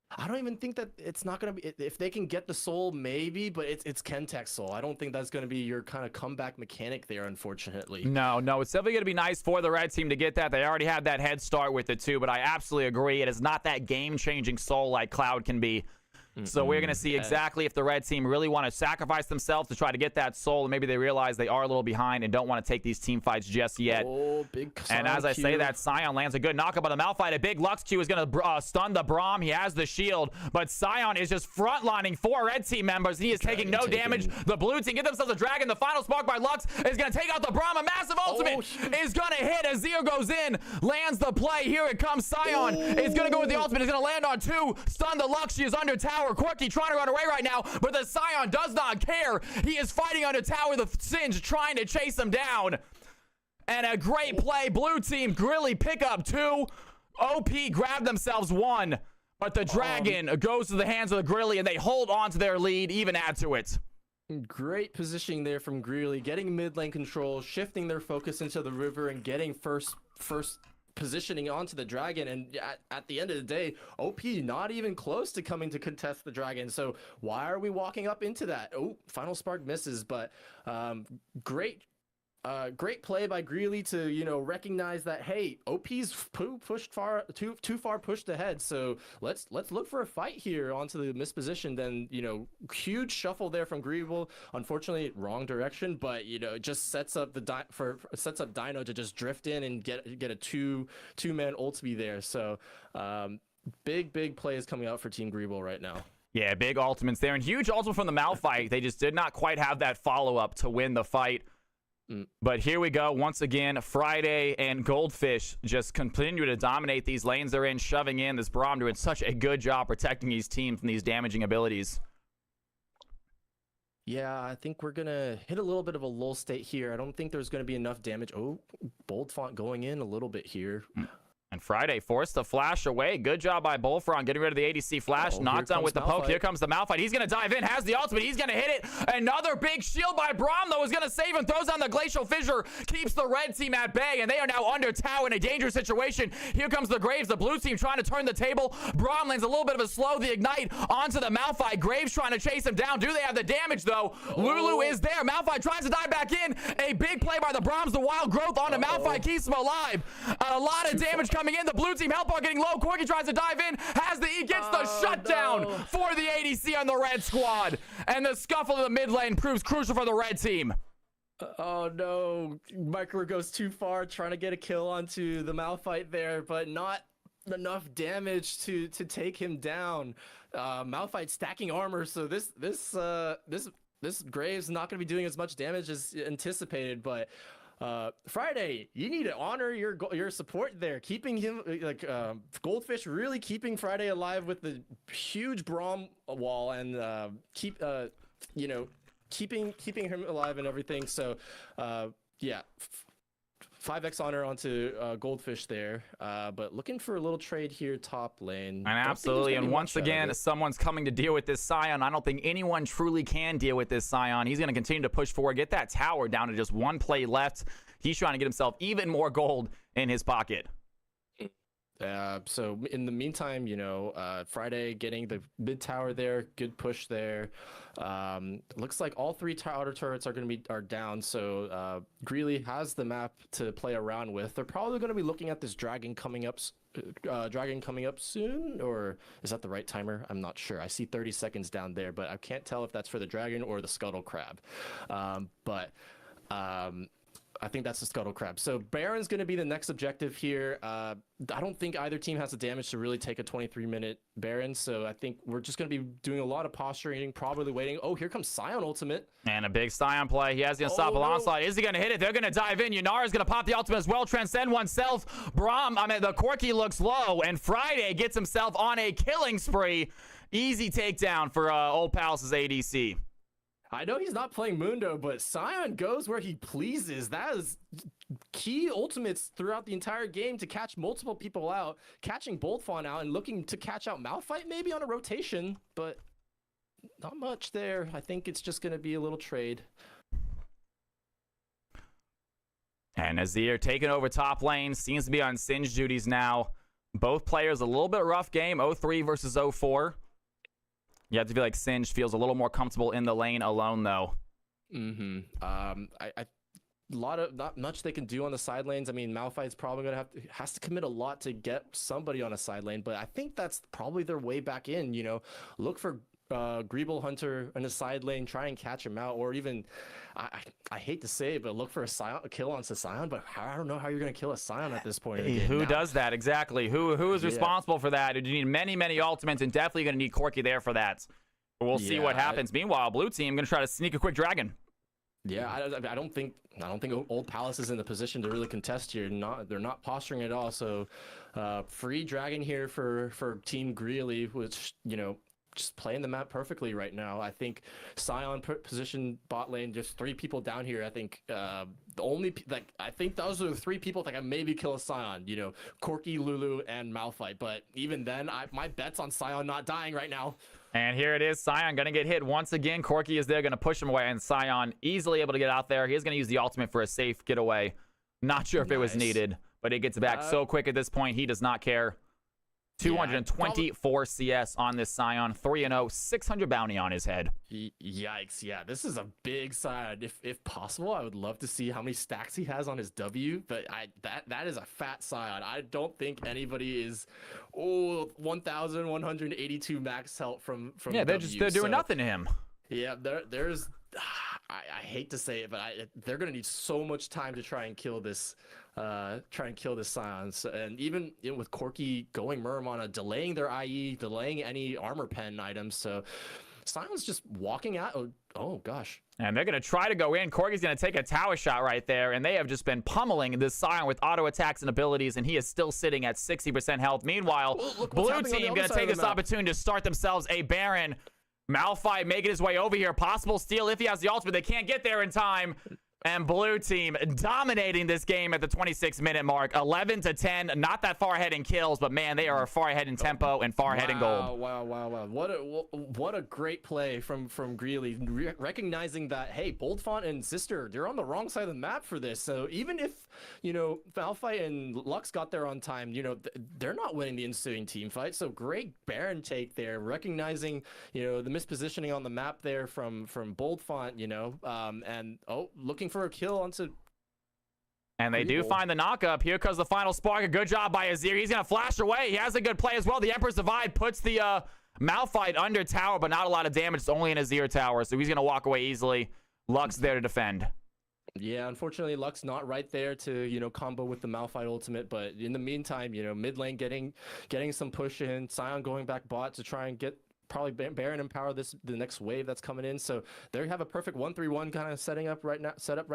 I don't even think that it's not going to be, if they can get the soul, maybe, but it's Kentek's soul. I don't think that's going to be your kind of comeback mechanic there, unfortunately. No, it's definitely going to be nice for the red team to get that. They already have that head start with it too, but I absolutely agree. It is not that game-changing soul like Cloud can be. So we're going to see exactly if the red team really want to sacrifice themselves to try to get that soul, and maybe they realize they are a little behind and don't want to take these team fights just yet. Big and as I say that, Sion lands a good knockup on the Malphite. A big Lux Q is going to stun the Braum. He has the shield, but Sion is just frontlining 4 red team members. He is taking no damage. The blue team get themselves a dragon. The final spark by Lux is going to take out the Braum. A massive ultimate is going to hit. Azir goes in, lands the play. Here it comes. Sion is going to go with the ultimate. Is going to land on 2. Stun the Lux. She is under tower. Corki trying to run away right now, but the Sion does not care. He is fighting under tower. The Singe trying to chase him down. And a great play. Blue team really pick up 2. OP grab themselves 1, but the dragon goes to the hands of the Grilly, and they hold on to their lead, even add to it. Great positioning there from Greeley, getting mid lane control, shifting their focus into the river, and getting first positioning onto the dragon. And at the end of the day, OP not even close to coming to contest the dragon. So why are we walking up into that? Final spark misses, but great great play by Greeley to, you know, recognize that, hey, OP's pushed too far pushed ahead. So let's look for a fight here onto the misposition. Then, you know, huge shuffle there from Greeble. Unfortunately, wrong direction, but you know, it just sets up sets up Dino to just drift in and get a two-man ulti there. So big plays coming out for Team Greeble right now. Yeah, big ultimates there, and huge ultimate from the Malphite. They just did not quite have that follow-up to win the fight. But here we go once again. Friday and Goldfish just continue to dominate these lanes they're in, shoving in. This Braum doing such a good job protecting his team from these damaging abilities. Yeah, I think we're going to hit a little bit of a lull state here. I don't think there's going to be enough damage. Oh, Bold Font going in a little bit here. And Friday forced the flash away. Good job by Bullfront getting rid of the ADC flash. Not done with the poke. Here comes the Malphite. He's going to dive in. Has the ultimate. He's going to hit it. Another big shield by Braum, though, is going to save him. Throws down the Glacial Fissure. Keeps the red team at bay, and they are now under tower in a dangerous situation. Here comes the Graves. The blue team trying to turn the table. Braum lands a little bit of a slow. The Ignite onto the Malphite. Graves trying to chase him down. Do they have the damage, though? Lulu is there. Malphite tries to dive back in. A big play by the Brahms. The Wild Growth onto Malphite. Keeps him alive. A lot of damage coming in. The blue team help bar getting low. Corky tries to dive in. Gets the shutdown for the ADC on the red squad. And the scuffle in the mid lane proves crucial for the red team. Oh no, Micro goes too far trying to get a kill onto the Malphite there, but not enough damage to take him down. Malphite stacking armor, so this Graves not going to be doing as much damage as anticipated, but Friday, you need to honor your support there, keeping him Goldfish really keeping Friday alive with the huge Braum wall and keeping him alive and everything. So yeah, 5x honor onto Goldfish there, but looking for a little trade here top lane. And absolutely, and once again, someone's coming to deal with this Scion. I don't think anyone truly can deal with this Scion. He's going to continue to push forward, get that tower down to just one play left. He's trying to get himself even more gold in his pocket. So in the meantime, you know, Friday getting the mid tower there, good push there. Looks like all three tower turrets are down. So Greeley has the map to play around with. They're probably going to be looking at this dragon coming up soon, or is that the right timer? I'm not sure. I see 30 seconds down there, but I can't tell if that's for the dragon or the scuttle crab. I think that's the scuttle crab. So Baron's going to be the next objective here. I don't think either team has the damage to really take a 23-minute Baron. So I think we're just going to be doing a lot of posturing, probably waiting. Oh, here comes Scion ultimate. And a big Scion play. He has the unstoppable onslaught. Is he going to hit it? They're going to dive in. Yunara's going to pop the ultimate as well. Transcend oneself. The Corky looks low, and Friday gets himself on a killing spree. Easy takedown for Old Palace's ADC. I know he's not playing Mundo, but Scion goes where he pleases. That is key ultimates throughout the entire game to catch multiple people out, catching Boldfawn out and looking to catch out Malphite maybe on a rotation, but not much there. I think it's just going to be a little trade. And Azir taking over top lane, seems to be on Singe duties now. Both players a little bit rough game, 0-3 versus 0-4. You have to feel like Singe feels a little more comfortable in the lane alone, though. Not much they can do on the side lanes. I mean, Malphite's probably gonna has to commit a lot to get somebody on a side lane, but I think that's probably their way back in. You know, look for Greeble Hunter in a side lane, try and catch him out, or even I hate to say it, but look for a kill on Scion. But I don't know how you're gonna kill a Scion at this point. Who does that exactly? Who is responsible for that? You need many ultimates, and definitely gonna need Corky there for that. But we'll see what happens. Meanwhile, blue team gonna try to sneak a quick dragon. Yeah, I don't think Old Palace is in the position to really contest here. They're not posturing at all. So free dragon here for Team Greeley, which, you know, just playing the map perfectly right now. I think Scion position bot lane, just 3 people down here. I think I think those are the 3 people that can maybe kill a Scion. You know, Corky, Lulu, and Malphite. But even then, my bet's on Scion not dying right now. And here it is, Scion gonna get hit once again. Corky is there, gonna push him away, and Scion easily able to get out there. He's gonna use the ultimate for a safe getaway. Not sure if it was needed, but it gets back so quick at this point. He does not care. 224 CS on this Scion, 3-0, 600 bounty on his head. Yikes! Yeah, this is a big side. If possible, I would love to see how many stacks he has on his W. But that is a fat side. I don't think anybody is 1,182 max health from. Yeah, they're doing nothing to him. Yeah, there's. I hate to say it, but they're gonna need so much time to try and kill this Scion. So, and even with Corki going Murmana, delaying their IE, delaying any armor pen items. So Sion's just walking out. Oh gosh. And they're going to try to go in. Corki's going to take a tower shot right there, and they have just been pummeling this Scion with auto attacks and abilities, and he is still sitting at 60% health. Meanwhile, blue team going to take this opportunity to start themselves a Baron. Malphite making his way over here. Possible steal if he has the ultimate. They can't get there in time. And blue team dominating this game at the 26-minute mark. 11-10. Not that far ahead in kills, but man, they are far ahead in tempo and far ahead in gold. Wow. What a great play from Greeley. Recognizing that, hey, Boldfont and Sister, they're on the wrong side of the map for this. So even if, Malphite and Lux got there on time, they're not winning the ensuing team fight. So great Baron take there. Recognizing, the mispositioning on the map there from Boldfont, and looking for a kill onto. And they do find the knock-up. Here comes the final spark. A good job by Azir. He's going to flash away. He has a good play as well. The Emperor's Divide puts the Malphite under tower, but not a lot of damage. It's only an Azir tower, so he's going to walk away easily. Lux there to defend. Yeah, unfortunately, Lux not right there to, combo with the Malphite ultimate. But in the meantime, mid lane getting some push in. Sion going back bot to try and get probably Baron empower the next wave that's coming in. So they have a perfect 1-3-1 kind of set up right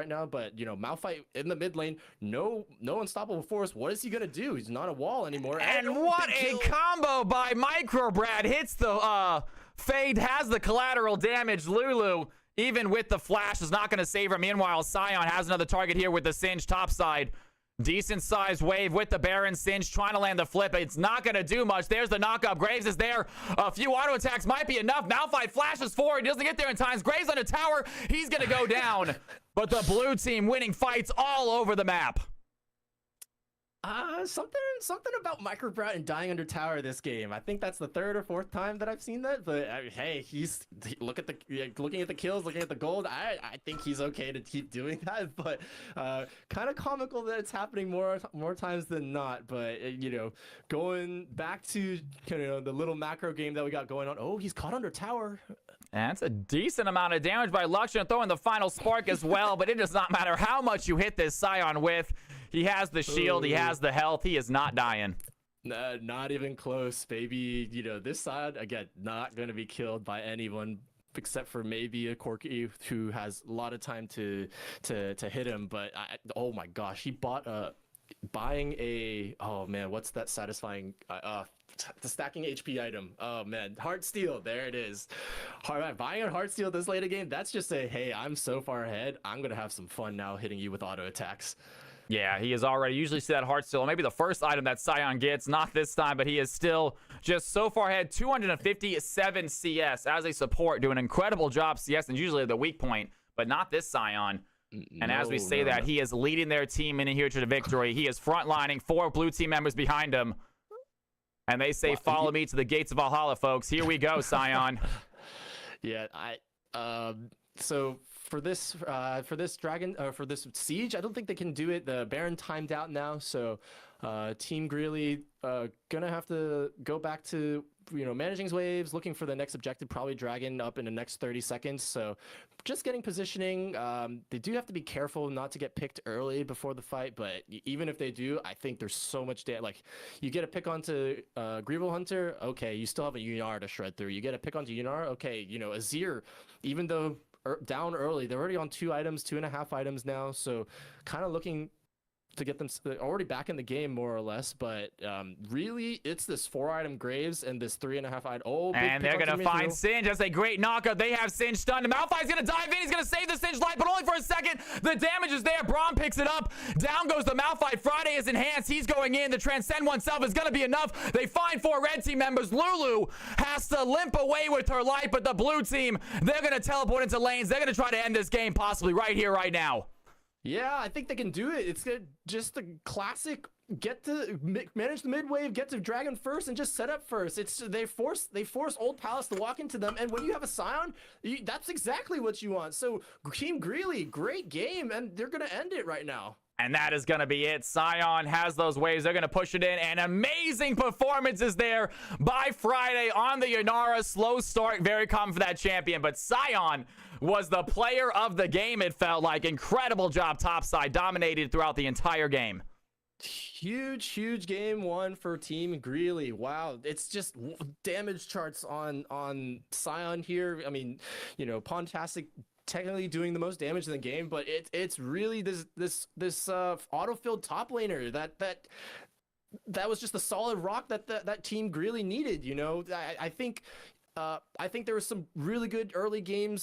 now. But Malphite in the mid lane, no unstoppable force. What is he gonna do? He's not a wall anymore. And what a combo by Microbrad. Hits the Fade, has the collateral damage. Lulu, even with the flash, is not gonna save her. Meanwhile, Sion has another target here with the Singe topside. Decent sized wave with the Baron. Singe trying to land the flip. It's not going to do much. There's the knock-up. Graves is there. A few auto attacks might be enough. Malphite flashes forward. He doesn't get there in time. Graves on the tower. He's going to go down. But the blue team winning fights all over the map. Something about Microbrad and dying under tower this game. I think that's the third or fourth time that I've seen that. But hey, looking at the kills, looking at the gold. I think he's okay to keep doing that. But kind of comical that it's happening more times than not. But going back to the little macro game that we got going on. Oh, he's caught under tower. And that's a decent amount of damage by Lux. Throwing the final spark as well. But it does not matter how much you hit this Scion with. He has the shield. He has the health. He is not dying. Not even close, baby. This side, again, not going to be killed by anyone except for maybe a Corki who has a lot of time to hit him. But oh my gosh, he buying a, oh man, what's that satisfying the stacking HP item. Oh man, Heart Steel, there it is. Buying a Heart Steel this late a game, that's just a, hey, I'm so far ahead, I'm gonna have some fun now hitting you with auto attacks. Yeah, he is already. Usually see that Heart Steel. Maybe the first item that Scion gets. Not this time, but he is still just so far ahead. 257 CS as a support. Doing an incredible job CS, and usually the weak point, but not this Scion. And as we say that, he is leading their team in here to the victory. He is frontlining 4 blue team members behind him. And they say, follow me to the gates of Valhalla, folks. Here we go, Scion. Yeah, so for this siege, I don't think they can do it. The Baron timed out now, so Team Greeley gonna have to go back to managing his waves, looking for the next objective, probably Dragon up in the next 30 seconds. So just getting positioning. They do have to be careful not to get picked early before the fight, but even if they do, I think there's so much like you get a pick onto Greeble Hunter, okay, you still have a Yunar to shred through. You get a pick onto Yunar, okay, Azir, even though down early, they're already on 2.5 items now, so kind of looking to get them already back in the game more or less. But really, it's this 4-item Graves and this 3.5 item. Oh, and they're gonna find Singe. That's a great knockout. They have Singe stunned. And Malphite's gonna dive in. He's gonna save the Singe life, but only for a second. The damage is there. Braum picks it up. Down goes the Malphite. Friday is enhanced. He's going in. The Transcend oneself is gonna be enough. They find 4 red team members. Lulu has to limp away with her life, but the blue team, they're gonna teleport into lanes. They're gonna try to end this game possibly right here, right now. Yeah, I think they can do it. It's just the classic, manage the mid wave, get to Dragon first, and just set up first. They force Old Palace to walk into them, and when you have a Scion, that's exactly what you want. So Team Greeley, great game, and they're gonna end it right now. And that is going to be it. Scion has those waves. They're going to push it in. And amazing performances there by Friday on the Yanara. Slow start. Very common for that champion. But Scion was the player of the game, it felt like. Incredible job topside. Dominated throughout the entire game. Huge game one for Team Greeley. Wow, it's just damage charts on Scion here. I mean, you know, Pontastic technically doing the most damage in the game, but it's really this auto-filled top laner that was just a solid rock that Team Greeley needed. You know, I think there was some really good early game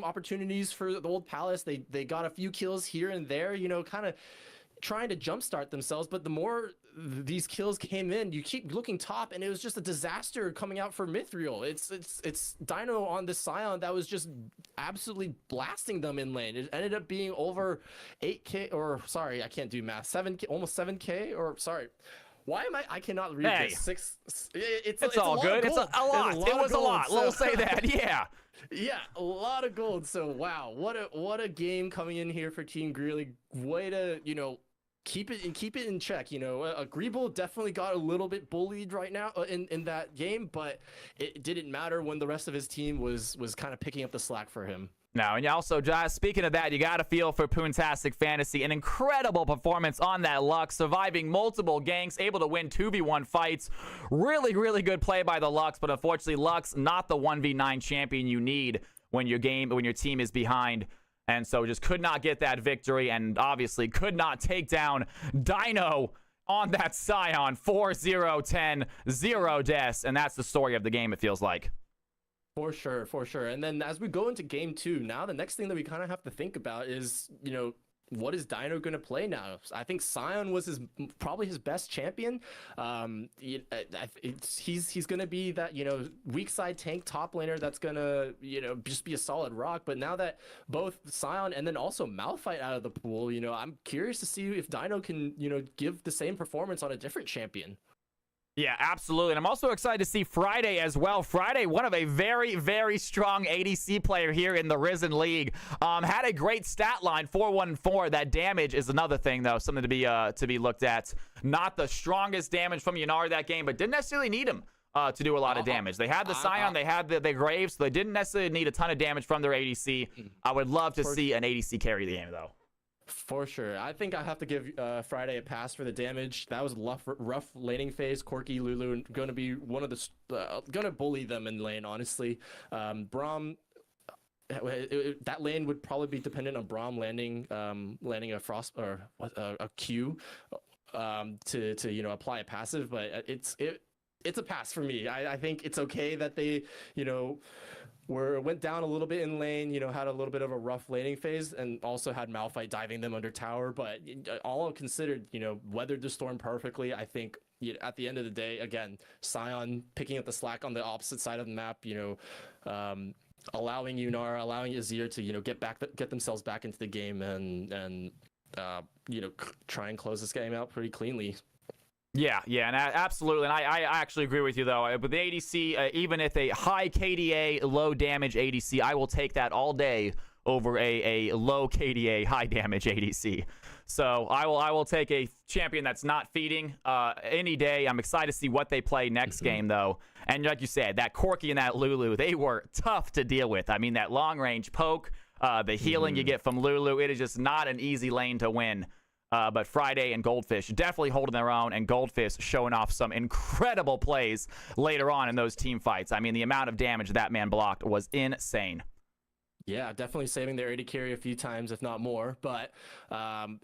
opportunities for the Old Palace. They got a few kills here and there, you know, kind of trying to jumpstart themselves, but the more these kills came in, you keep looking top, and it was just a disaster coming out for Mithril. It's Dino on the Scion that was just absolutely blasting them in lane. It ended up being over 8k, or sorry, I can't do math. 7k, almost 7k, or sorry. Why am I cannot read this. It's all good. It's a lot. It was a lot. We'll say that. Yeah. Yeah, a lot of gold. So wow, what a game coming in here for Team Greeley. Way to, you know, keep it in check. You know, Greeble definitely got a little bit bullied right now in that game, but it didn't matter when the rest of his team was kind of picking up the slack for him. Now, and also, Josh, speaking of that, you got to feel for Poontastic Fantasy. An incredible performance on that Lux, surviving multiple ganks, able to win 2v1 fights. Really, really good play by the Lux, but unfortunately, Lux not the 1v9 champion you need when your team is behind. And so just could not get that victory, and obviously could not take down Dino on that Scion. 4-0-10, 0 deaths, and that's the story of the game, it feels like. For sure. And then as we go into game 2, now the next thing that we kind of have to think about is, you know, what is Dino going to play now? I think Scion was probably his best champion. He's going to be that, you know, weak side tank top laner that's going to, you know, just be a solid rock. But now that both Scion and then also Malphite out of the pool, you know, I'm curious to see if Dino can, you know, give the same performance on a different champion. Yeah, absolutely. And I'm also excited to see Friday as well. Friday, one of a very, very strong ADC player here in the Risen League. Had a great stat line, 414. That damage is another thing, though, something to be looked at. Not the strongest damage from Yanara that game, but didn't necessarily need him to do a lot of damage. They had the Scion, they had the Graves, so they didn't necessarily need a ton of damage from their ADC. I would love to see an ADC carry the game, though. For sure. I think I have to give Friday a pass for the damage. That was rough laning phase. Corki, Lulu going to be one of the going to bully them in lane, honestly. Braum, that lane would probably be dependent on Braum landing a frost or a Q to you know, apply a passive, but it's a pass for me. I think it's okay that they, you know, went down a little bit in lane, you know, had a little bit of a rough laning phase, and also had Malphite diving them under tower. But all considered, you know, weathered the storm perfectly. I think, you know, at the end of the day, again, Scion picking up the slack on the opposite side of the map, you know, allowing Yunar, allowing Azir to, you know, get themselves back into the game and you know, try and close this game out pretty cleanly. Yeah, and absolutely. And I actually agree with you, though. With the ADC, even if a high KDA, low damage ADC, I will take that all day over a low KDA, high damage ADC. So I will take a champion that's not feeding any day. I'm excited to see what they play next game, though. And like you said, that Corki and that Lulu, they were tough to deal with. I mean, that long-range poke, the healing you get from Lulu, it is just not an easy lane to win. But Friday and Goldfish definitely holding their own, and Goldfish showing off some incredible plays later on in those team fights. I mean, the amount of damage that man blocked was insane. Yeah, definitely saving their AD carry a few times, if not more. But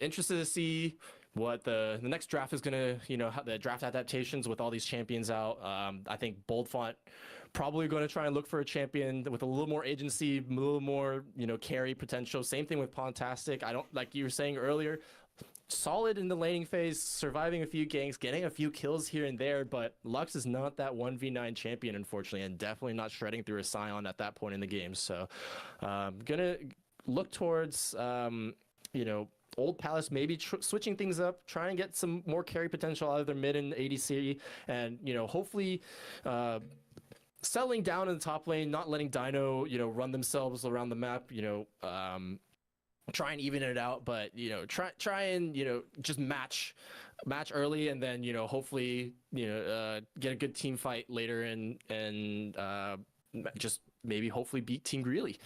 interested to see what the next draft is going to, you know, the draft adaptations with all these champions out. I think Boldfont probably going to try and look for a champion with a little more agency, a little more, you know, carry potential. Same thing with Pontastic. I don't, like you were saying earlier, solid in the laning phase, surviving a few ganks, getting a few kills here and there, but Lux is not that 1v9 champion, unfortunately, and definitely not shredding through a Scion at that point in the game. So gonna look towards you know, Old Palace maybe switching things up, try and get some more carry potential out of their mid and ADC, and hopefully settling down in the top lane, not letting Dino run themselves around the map. Try and even it out, but try and just match early, and then hopefully get a good team fight later, and just maybe hopefully beat Team Greeley.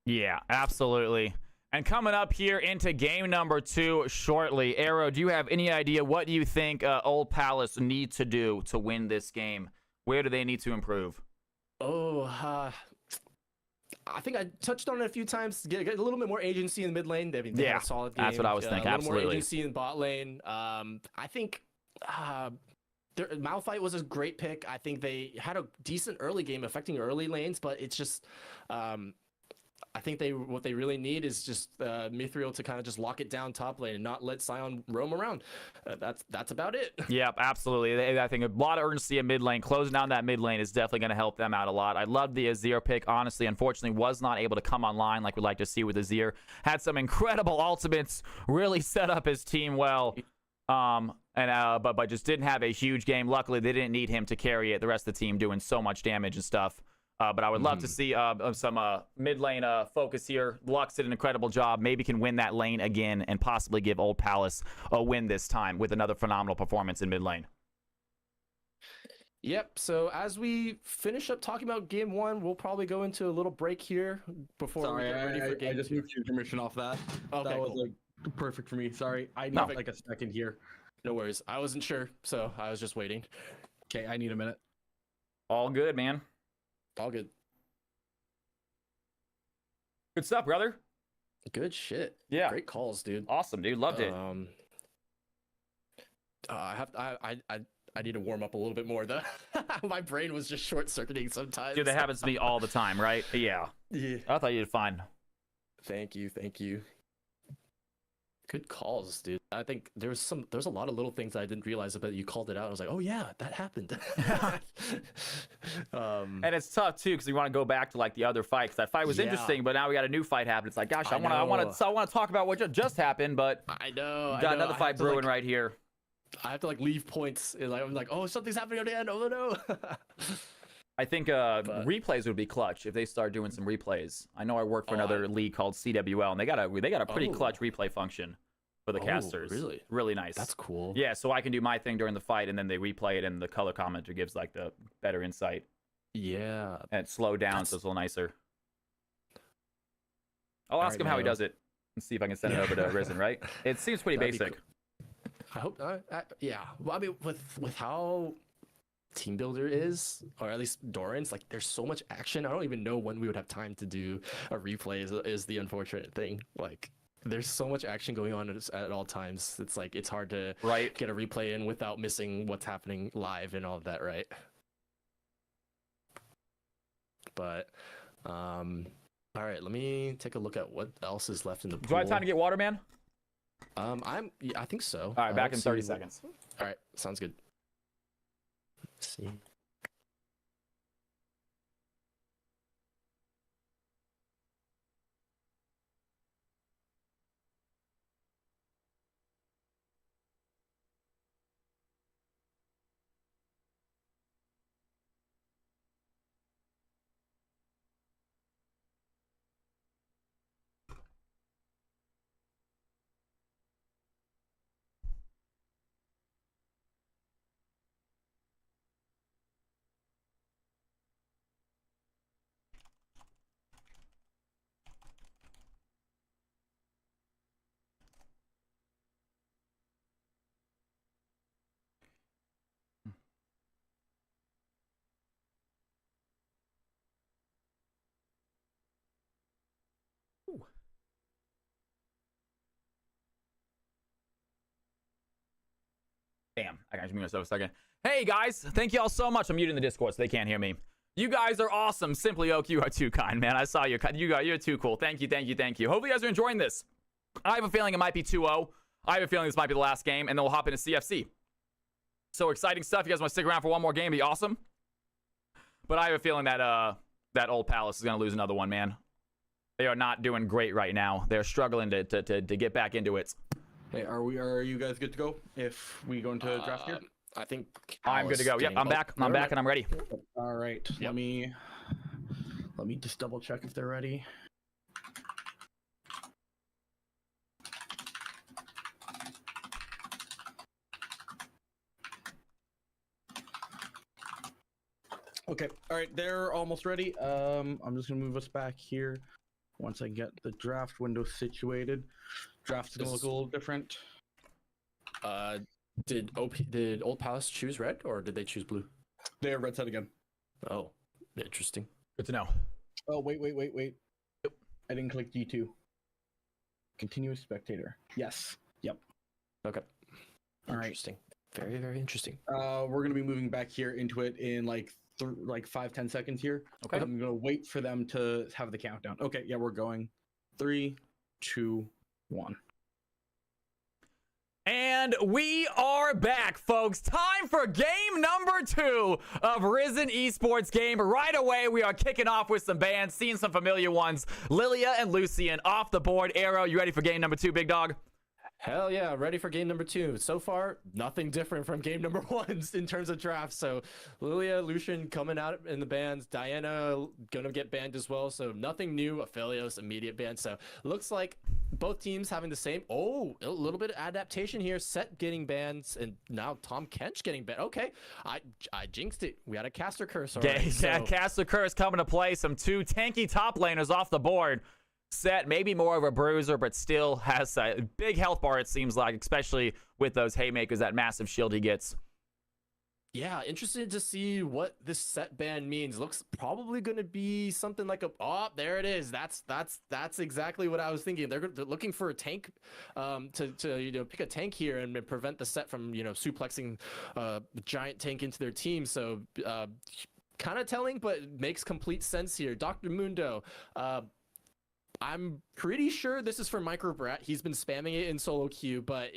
Yeah, absolutely. And coming up here into game number 2 shortly, Arrow, do you have any idea what do you think Old Palace need to do to win this game? Where do they need to improve? I think I touched on it a few times. Get a little bit more agency in the mid lane. They had a solid game. That's what I was thinking. A little Absolutely. more agency in bot lane. I think Malphite was a great pick. I think they had a decent early game affecting early lanes, but it's just I think what they really need is just Mithril to kind of just lock it down top lane and not let Sion roam around. That's about it. Yep, absolutely. I think a lot of urgency in mid lane. Closing down that mid lane is definitely going to help them out a lot. I love the Azir pick. Honestly, unfortunately, was not able to come online like we'd like to see with Azir. Had some incredible ultimates. Really set up his team well. But just didn't have a huge game. Luckily, they didn't need him to carry it. The rest of the team doing so much damage and stuff. But I would love to see some mid lane focus here. Lux did an incredible job. Maybe can win that lane again and possibly give Old Palace a win this time with another phenomenal performance in mid lane. Yep. So as we finish up talking about game 1, we'll probably go into a little break here before we get ready for game I just 2. moved your permission off that. Okay, that was cool. like perfect for me. Sorry, I need like a second here. No worries. I wasn't sure, so I was just waiting. Okay, I need a minute. All good, man. All good. Good stuff, brother. Good shit. Yeah. Great calls, dude. Awesome, dude. Loved it. I need to warm up a little bit more. My brain was just short circuiting sometimes. Dude, that happens to me all the time, right? Yeah. Yeah. I thought you did fine. Thank you. Good calls, dude. I think there's a lot of little things I didn't realize about. You called it out. I was like, oh yeah, that happened. And it's tough too because we want to go back to like the other fight because that fight was interesting, but now we got a new fight happening. It's like, gosh, I want to talk about what just happened, but I know. got another fight brewing right here. I have to like leave points. And I'm like, oh, something's happening at the end. Oh no. I think replays would be clutch if they start doing some replays. I know I work for another league called CWL, and they got a pretty clutch replay function for the casters. Really? Really nice. That's cool. Yeah, so I can do my thing during the fight, and then they replay it, and the color commenter gives like the better insight. Yeah. And it's slowed down, so it's a little nicer. I'll ask him how he does it and see if I can send it over to Risen, right? It seems pretty basic. I hope. Yeah. Well, I mean, with how Team Builder is, or at least Doran's, like there's so much action. I don't even know when we would have time to do a replay. Is the unfortunate thing. Like there's so much action going on at all times. It's like it's hard to get a replay in without missing what's happening live and all of that, right? But all right, let me take a look at what else is left in the pool. Do I have time to get water, man? I think so. All right, back in 30 seconds. All right, sounds good. Let's see. Damn, I gotta mute myself a second. Hey guys, thank you all so much. I'm muting the Discord so they can't hear me. You guys are awesome. Simply Oak, you are too kind, man. I saw you. You're too cool. Thank you. Hopefully you guys are enjoying this. I have a feeling it might be 2-0. I have a feeling this might be the last game, and then we'll hop into CFC. So exciting stuff. You guys want to stick around for one more game? It'd be awesome. But I have a feeling that that Old Palace is gonna lose another one, man. They are not doing great right now. They're struggling to get back into it. Hey, are you guys good to go? If we go into draft here. I think I'm good to go. Yep, I'm back. I'm back and I'm ready. All right. Yep. Let me just double check if they're ready. Okay. All right. They're almost ready. I'm just gonna move us back here. Once I get the draft window situated, draft's gonna look a little different. Did Old Palace choose red or did they choose blue? They're red side again. Oh, interesting. Good to know. Oh, wait. I didn't click G2. Continuous spectator. Yes. Yep. Okay. All right. Interesting. Very, very interesting. We're going to be moving back here into it in like 5-10 seconds here. Okay. I'm going to wait for them to have the countdown. Okay. Yeah, we're going. 3, 2, 1. And we are back, folks. Time for game number 2 of Risen Esports game. Right away, we are kicking off with some bands, seeing some familiar ones. Lilia and Lucian off the board. Arrow, you ready for game number 2, big dog? Hell yeah, ready for game number 2. So far, nothing different from game number 1 in terms of drafts. So Lilia, Lucian coming out in the bans. Diana gonna get banned as well. So nothing new. Aphelios, immediate ban. So looks like both teams having the same. Oh, a little bit of adaptation here. Set getting bans, and now Tom Kench getting banned. Okay, I jinxed it. We had a caster curse already. Yeah, caster curse coming to play. Some 2 tanky top laners off the board. Set maybe more of a bruiser, but still has a big health bar, it seems like, especially with those haymakers, that massive shield he gets. Yeah, interested to see what this set ban means. Looks probably going to be something like there it is. That's exactly what I was thinking. They're looking for a tank, to pick a tank here and prevent the set from suplexing a giant tank into their team. So kind of telling, but makes complete sense here. Dr. Mundo. I'm pretty sure this is for Micro Brat. He's been spamming it in solo queue, but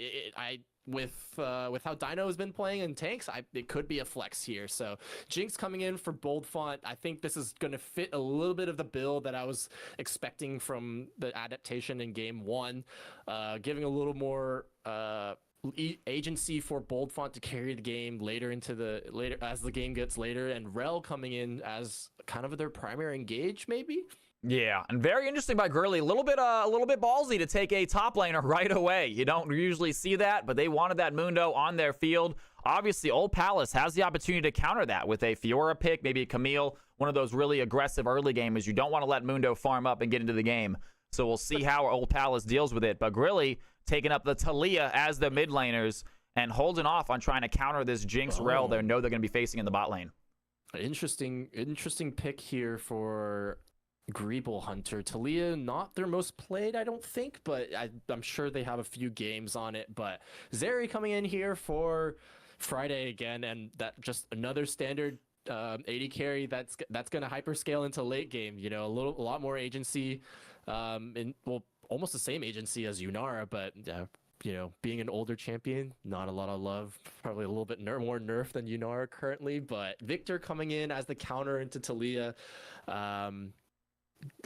with how Dino has been playing in tanks, it could be a flex here. So Jinx coming in for bold font. I think this is going to fit a little bit of the build that I was expecting from the adaptation in game 1, giving a little more agency for bold font to carry the game later as the game gets later, and Rel coming in as kind of their primary engage maybe. Yeah, and very interesting by Gurley. A little bit ballsy to take a top laner right away. You don't usually see that, but they wanted that Mundo on their field. Obviously, Old Palace has the opportunity to counter that with a Fiora pick, maybe a Camille, one of those really aggressive early gamers. You don't want to let Mundo farm up and get into the game. So we'll see how Old Palace deals with it. But Gurley taking up the Talia as the mid laners and holding off on trying to counter this Jinx Rel they know they're going to be facing in the bot lane. Interesting pick here for Greeble Hunter. Talia, not their most played, I don't think, but I'm sure they have a few games on it. But Zeri coming in here for Friday again, and that just another standard 80 carry that's going to hyperscale into late game. A lot more agency, and almost the same agency as Yunara, but being an older champion, not a lot of love, probably a little bit more nerf than Yunara currently. But Victor coming in as the counter into Talia.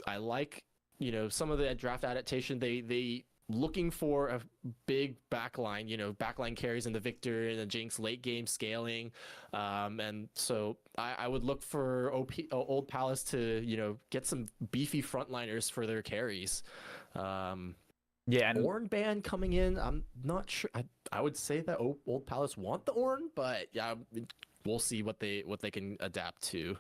I like, some of the draft adaptation. They looking for a big backline, backline carries in the Victor and the Jinx late game scaling. And so I would look for Old Palace to, get some beefy frontliners for their carries. Yeah, and Ornn ban coming in. I'm not sure. I would say that Old Palace want the Ornn, but yeah, we'll see what they can adapt to.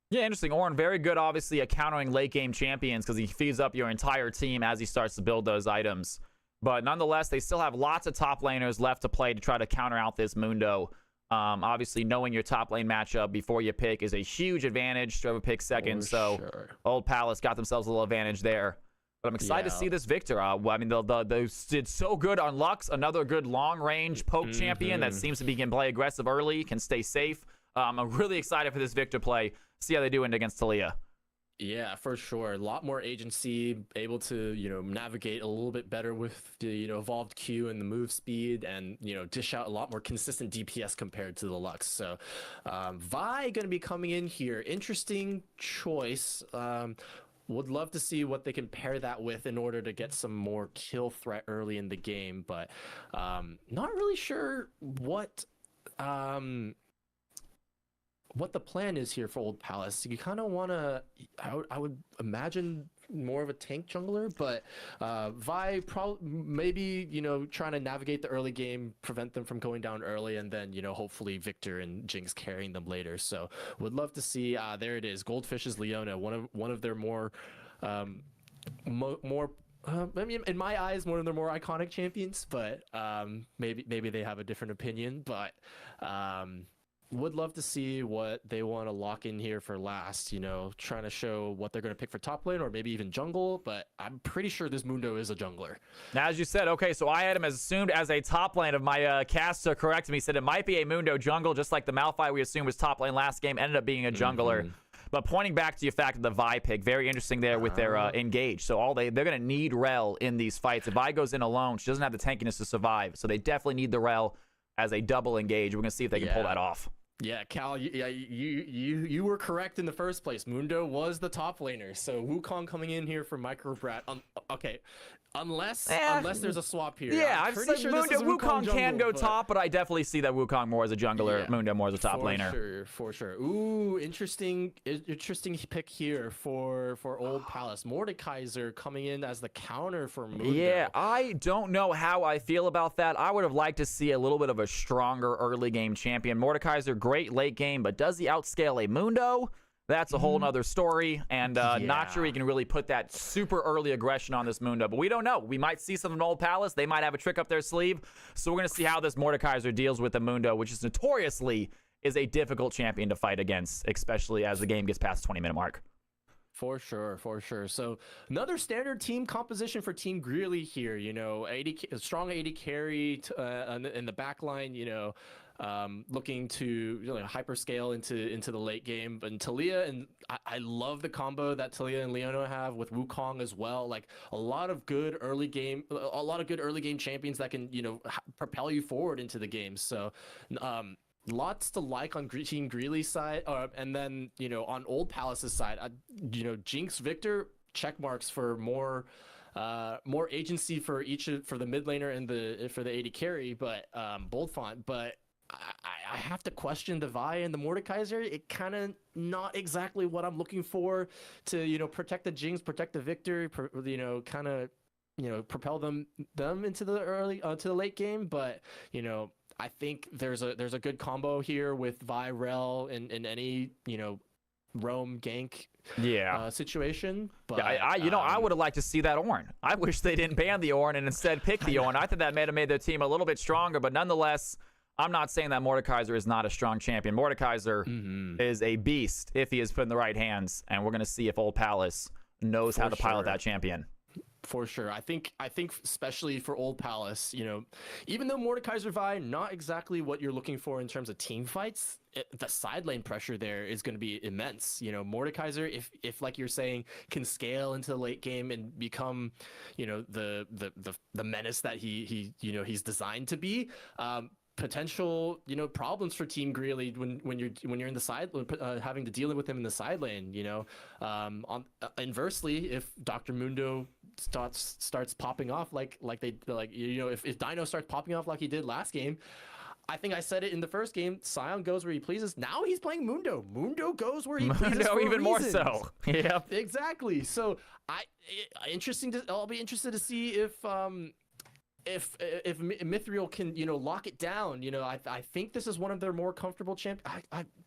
Yeah, interesting. Ornn, very good, obviously, at countering late-game champions because he feeds up your entire team as he starts to build those items. But nonetheless, they still have lots of top laners left to play to try to counter out this Mundo. Obviously, knowing your top lane matchup before you pick is a huge advantage. Whoever picks second, Old Palace got themselves a little advantage there. But I'm excited to see this Victor. I mean, they did so good on Lux, another good long-range poke champion that seems to be can play aggressive early, can stay safe. I'm really excited for this Victor play. See how they do against Talia. Yeah, for sure. A lot more agency, able to, navigate a little bit better with the, evolved Q and the move speed, and, dish out a lot more consistent DPS compared to the Lux. So, Vi going to be coming in here. Interesting choice. would love to see what they can pair that with in order to get some more kill threat early in the game, but not really sure what the plan is here for Old Palace. You kind of want to, I would imagine more of a tank jungler, but Vi maybe, you know, trying to navigate the early game, prevent them from going down early, and then, you know, hopefully Victor and Jinx carrying them later. So would love to see, there it is, Goldfish's Leona, one of their more I mean, in my eyes, one of their more iconic champions, but maybe they have a different opinion, but would love to see what they want to lock in here for last, you know, trying to show what they're going to pick for top lane or maybe even jungle, but I'm pretty sure this Mundo is a jungler. Now, as you said, okay, so I had him as assumed as a top lane of my caster corrected me, said it might be a Mundo jungle, just like the Malphite we assumed was top lane last game, ended up being a jungler. But pointing back to your fact of the Vi pick, very interesting there with their engage. So they're going to need Rel in these fights. If Vi goes in alone, she doesn't have the tankiness to survive. So they definitely need the Rel as a double engage. We're going to see if they can pull that off. Yeah, Cal, you were correct in the first place. Mundo was the top laner, so Wukong coming in here for Micro Brat. Okay, unless there's a swap here. Yeah, I'm pretty sure Mundo, Wukong jungle, can go top, but I definitely see that Wukong more as a jungler, Mundo more as a top laner. For sure. Ooh, interesting pick here for Old Palace. Mordekaiser coming in as the counter for Mundo. Yeah, I don't know how I feel about that. I would have liked to see a little bit of a stronger early game champion. Mordekaiser, great late game, but does he outscale a Mundo? That's a whole nother story, and not sure he can really put that super early aggression on this Mundo, but we don't know. We might see something in Old Palace. They might have a trick up their sleeve, so we're going to see how this Mordekaiser deals with the Mundo, which is notoriously is a difficult champion to fight against, especially as the game gets past the 20-minute mark. For sure. So another standard team composition for Team Greeley here. You know, strong 80 carry in the back line. You know, looking to hyperscale into the late game. But Talia, and I love the combo that Talia and Leona have with Wukong as well. Like a lot of good early game champions that can, you know, propel you forward into the game. So lots to like on Team Greeley's side, and then, you know, on Old Palace's side, you know, Jinx, Victor, check marks for more agency for the mid laner and for the AD carry, but Boldfont. But I have to question the Vi and the Mordekaiser. It kind of not exactly what I'm looking for to, you know, protect the Jinx, protect the Victor, you know, kind of, you know, propel them into the early to the late game, but, you know, I think there's a good combo here with Vi, Rel in any, you know, roam gank situation. But I would have liked to see that Ornn. I wish they didn't ban the Ornn and instead pick the Ornn. I think that may have made their team a little bit stronger, but nonetheless, I'm not saying that Mordekaiser is not a strong champion. Mordekaiser is a beast if he is put in the right hands, and we're going to see if Old Palace knows how to pilot that champion. For sure. I think especially for Old Palace, you know, even though Mordekaiser Vi, not exactly what you're looking for in terms of team fights, the side lane pressure there is going to be immense. You know, Mordekaiser, if like you're saying, can scale into the late game and become, you know, the menace that he you know, he's designed to be, potential, you know, problems for Team Greeley when you're in the side, having to deal with him in the side lane. You know, inversely, if Dr. Mundo starts popping off like you know, if Dino starts popping off like he did last game, I think I said it in the first game, Sion goes where he pleases. Now he's playing Mundo. Mundo goes where he pleases. Mundo even more so. Yeah, exactly. So I'll be interested to see if Mithril can, you know, lock it down. You know, I think this is one of their more comfortable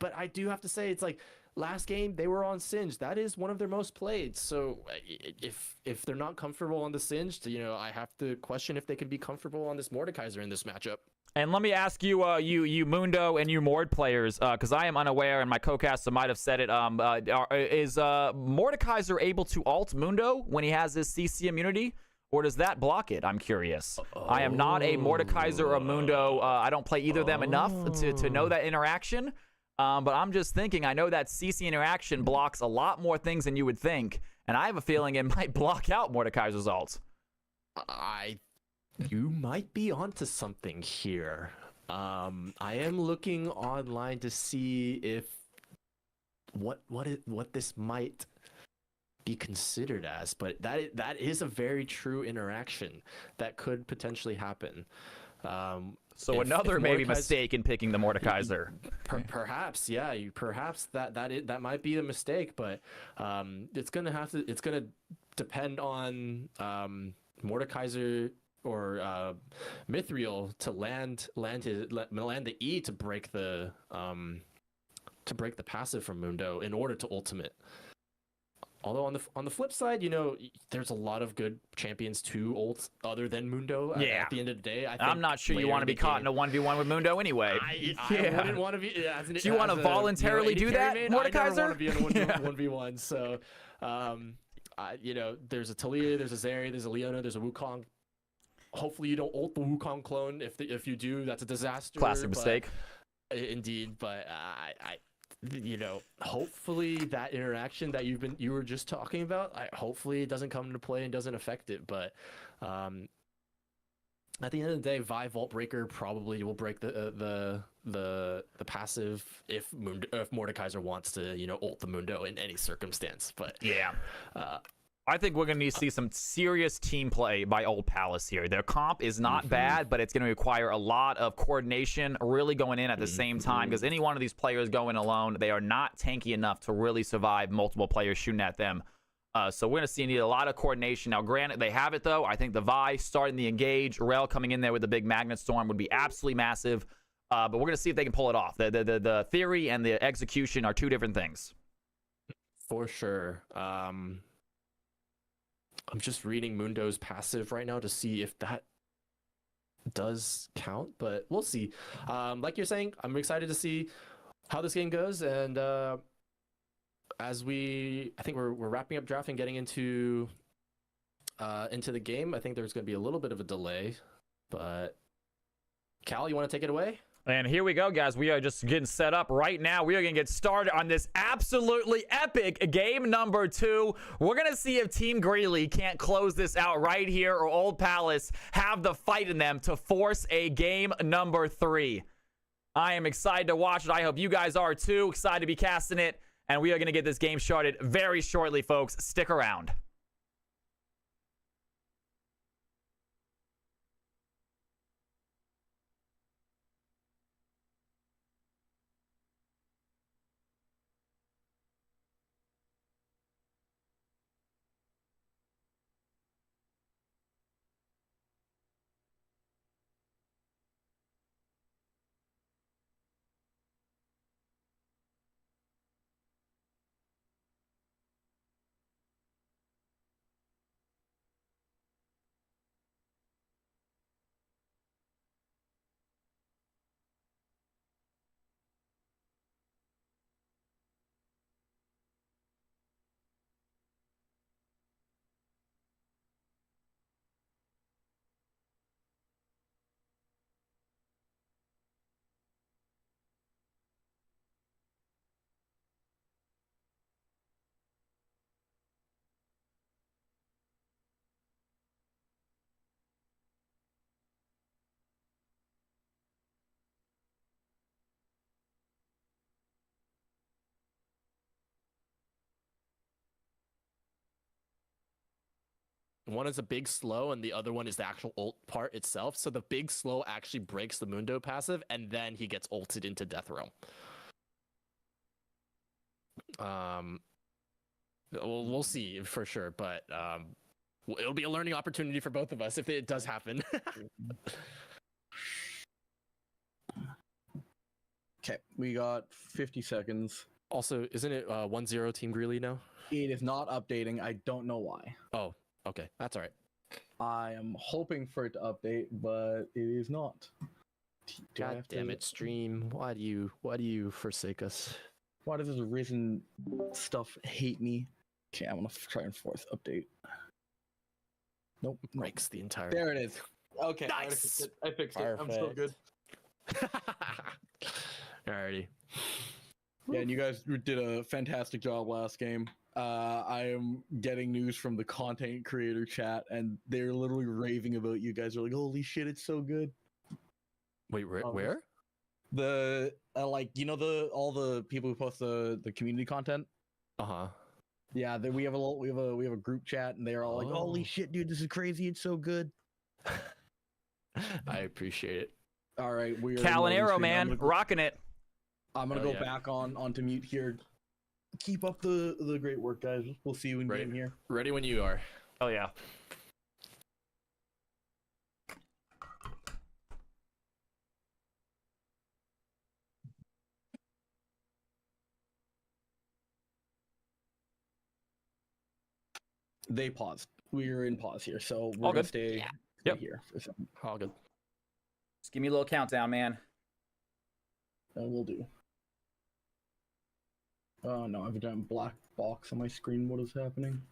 but I do have to say, it's like last game they were on Singed. That is one of their most played. So if they're not comfortable on the Singed, you know, I have to question if they can be comfortable on this Mordekaiser in this matchup. And let me ask you, you Mundo and you Mord players, because I am unaware, and my co-caster might have said it. Is Mordekaiser able to ult Mundo when he has his CC immunity? Or does that block it? I'm curious. I am not a Mordekaiser or a Mundo. I don't play either of them enough to know that interaction. But I'm just thinking, I know that CC interaction blocks a lot more things than you would think. And I have a feeling it might block out Mordekaiser's ult. You might be onto something here. I am looking online to see if what this might be considered as, but that is a very true interaction that could potentially happen. So another maybe mistake in picking the Mordekaiser. Perhaps, yeah, perhaps that might be a mistake, but it's gonna depend on Mordekaiser or Mithril to land the E to break the passive from Mundo in order to ultimate. Although on the flip side, there's a lot of good champions to ult other than Mundo. Yeah. At the end of the day, I'm not sure you want to be caught in a 1v1 with Mundo anyway. I wouldn't want to be. Do you want to voluntarily do that, Mordekaiser? I never want to be in a 1v1. So, there's a Talia, there's a Zeri, there's a Leona, there's a Wukong. Hopefully, you don't ult the Wukong clone. If you do, that's a disaster. Classic mistake. Indeed, but hopefully that interaction that you were just talking about, hopefully it doesn't come into play and doesn't affect it. But at the end of the day, Vi Vault Breaker probably will break the passive if Mordekaiser wants to ult the Mundo in any circumstance. But yeah. I think we're going to need to see some serious team play by Old Palace here. Their comp is not bad, but it's going to require a lot of coordination really going in at the same time, because any one of these players going alone, they are not tanky enough to really survive multiple players shooting at them. So we're going to need a lot of coordination. Now, granted, they have it, though. I think the Vi starting the engage, Rel coming in there with the big Magnet Storm would be absolutely massive. But we're going to see if they can pull it off. The theory and the execution are two different things. For sure. I'm just reading Mundo's passive right now to see if that does count, but we'll see. Like you're saying, I'm excited to see how this game goes, and I think we're wrapping up draft and getting into the game. I think there's going to be a little bit of a delay, but Cal, you want to take it away? And here we go, guys. We are just getting set up right now. We are going to get started on this absolutely epic game number 2. We're going to see if Team Greeley can't close this out right here, or Old Palace have the fight in them to force a game number 3. I am excited to watch it. I hope you guys are too. Excited to be casting it. And we are going to get this game started very shortly, folks. Stick around. One is a big slow, and the other one is the actual ult part itself. So the big slow actually breaks the Mundo passive, and then he gets ulted into Death Realm. We'll see for sure, but it'll be a learning opportunity for both of us if it does happen. Okay, we got 50 seconds. Also, isn't it 1-0 Team Greeley now? It is not updating. I don't know why. Oh, okay, that's all right. I am hoping for it to update, but it is not. God damn it, stream! Why do you forsake us? Why does this Risen stuff hate me? Okay, I'm gonna try and force update. Nope, breaks the entire. There it is. Okay, nice. I fixed it. I'm so good. Alrighty. Yeah, and you guys did a fantastic job last game. I am getting news from the content creator chat, and they're literally raving about you guys. Are like, holy shit, it's so good. Wait, where? The all the people who post the community content. Uh-huh. Yeah, we have a group chat, and they're all like, "Holy Oh. shit, dude, this is crazy! It's so good." I appreciate it. All right, we are Cal and loading Arrow, screen. man, rocking it. I'm gonna Hell go yeah. back onto mute here. Keep up the great work, guys. We'll see you in Right. game here. Ready when you are. Oh yeah. They paused. We're in pause here, so we're All gonna good. stay Yep. here for a second. All good. Just give me a little countdown, man. We'll do. Oh no, I have a giant black box on my screen. What is happening?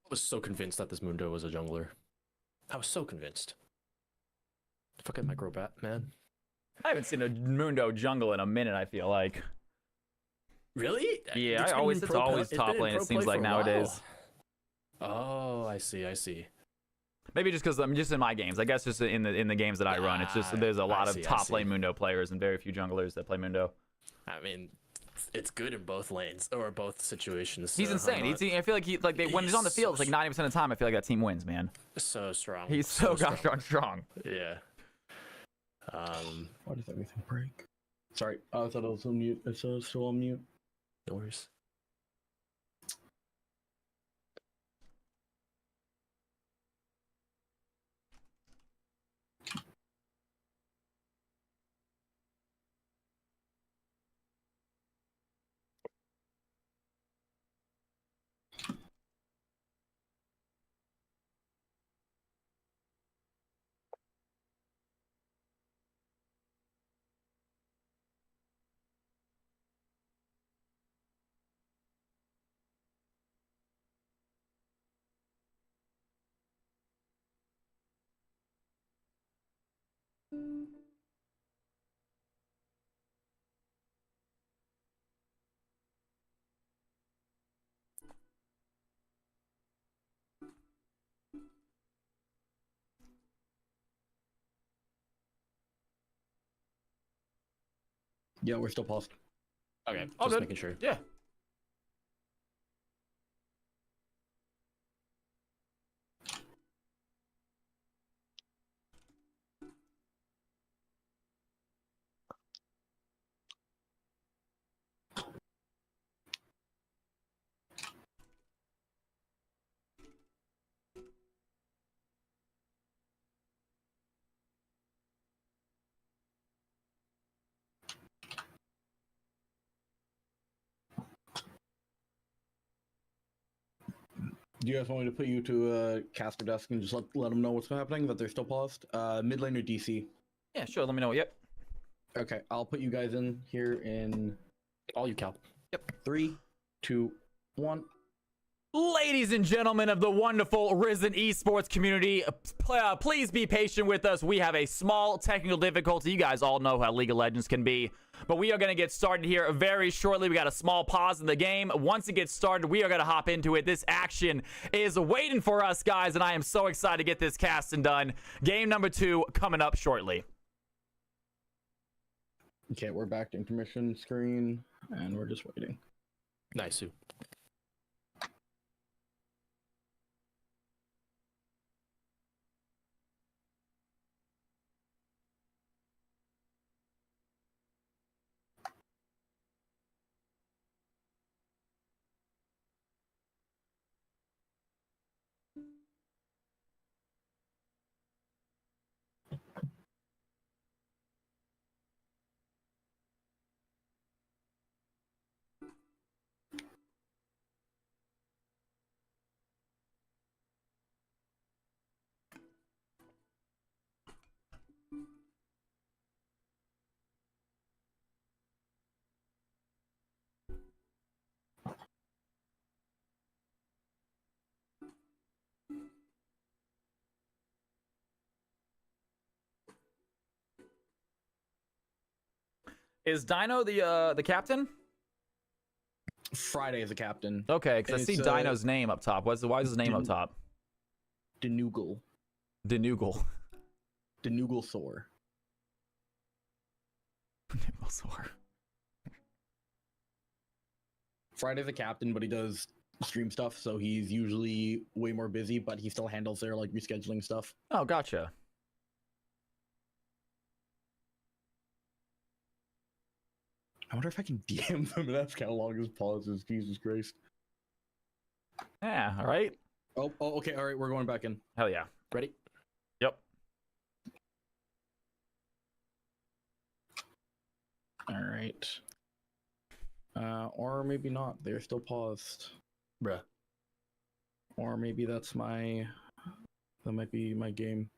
I was so convinced that this Mundo was a jungler. I was so convinced. Fucking microbat, man. I haven't seen a Mundo jungle in a minute, I feel like. Really? Yeah, It's it's always top lane, it seems like nowadays. Oh, I see. Maybe just because I'm just in my games. I guess just in the games that I run. It's just there's a lot I of see, I top see. lane Mundo players and very few junglers that play Mundo. I mean, it's good in both lanes or both situations. He's so insane. I'm not I feel like when he's on the field, it's like 90% of the time, I feel like that team wins, man. so strong. He's so gosh darn strong. Yeah. Why does everything break? Sorry, I thought I was on mute. I thought I was still on mute. No worries. Yeah, we're still paused. Okay, All just good. making sure. Yeah. Do you guys want me to put you to a caster desk and just let them know what's happening, that they're still paused? Mid lane or DC? Yeah, sure. Let me know. Yep. Okay, I'll put you guys in here in All you, Cal. 3, 2, 1. Ladies and gentlemen of the wonderful Risen Esports community, please be patient with us. We have a small technical difficulty. You guys all know how League of Legends can be. But we are going to get started here very shortly. We got a small pause in the game. Once it gets started, we are going to hop into it. This action is waiting for us, guys, and I am so excited to get this casting done. Game number 2 coming up shortly. Okay, we're back to intermission screen, and we're just waiting. Nice, Sue. Is Dino the captain? Friday is a captain. Okay, because I see Dino's name up top. Why is his name up top? Denoogle. Denoogle. Denoogle Thor. Friday's a captain, but he does stream stuff, so he's usually way more busy, but he still handles their like rescheduling stuff. Oh, gotcha. I wonder if I can DM them and ask how long his pause is. Jesus Christ. Yeah, all right. Oh, okay, all right, we're going back in. Hell yeah. Ready? Yep. All right. Or maybe not. They're still paused. Bruh. Or maybe that might be my game.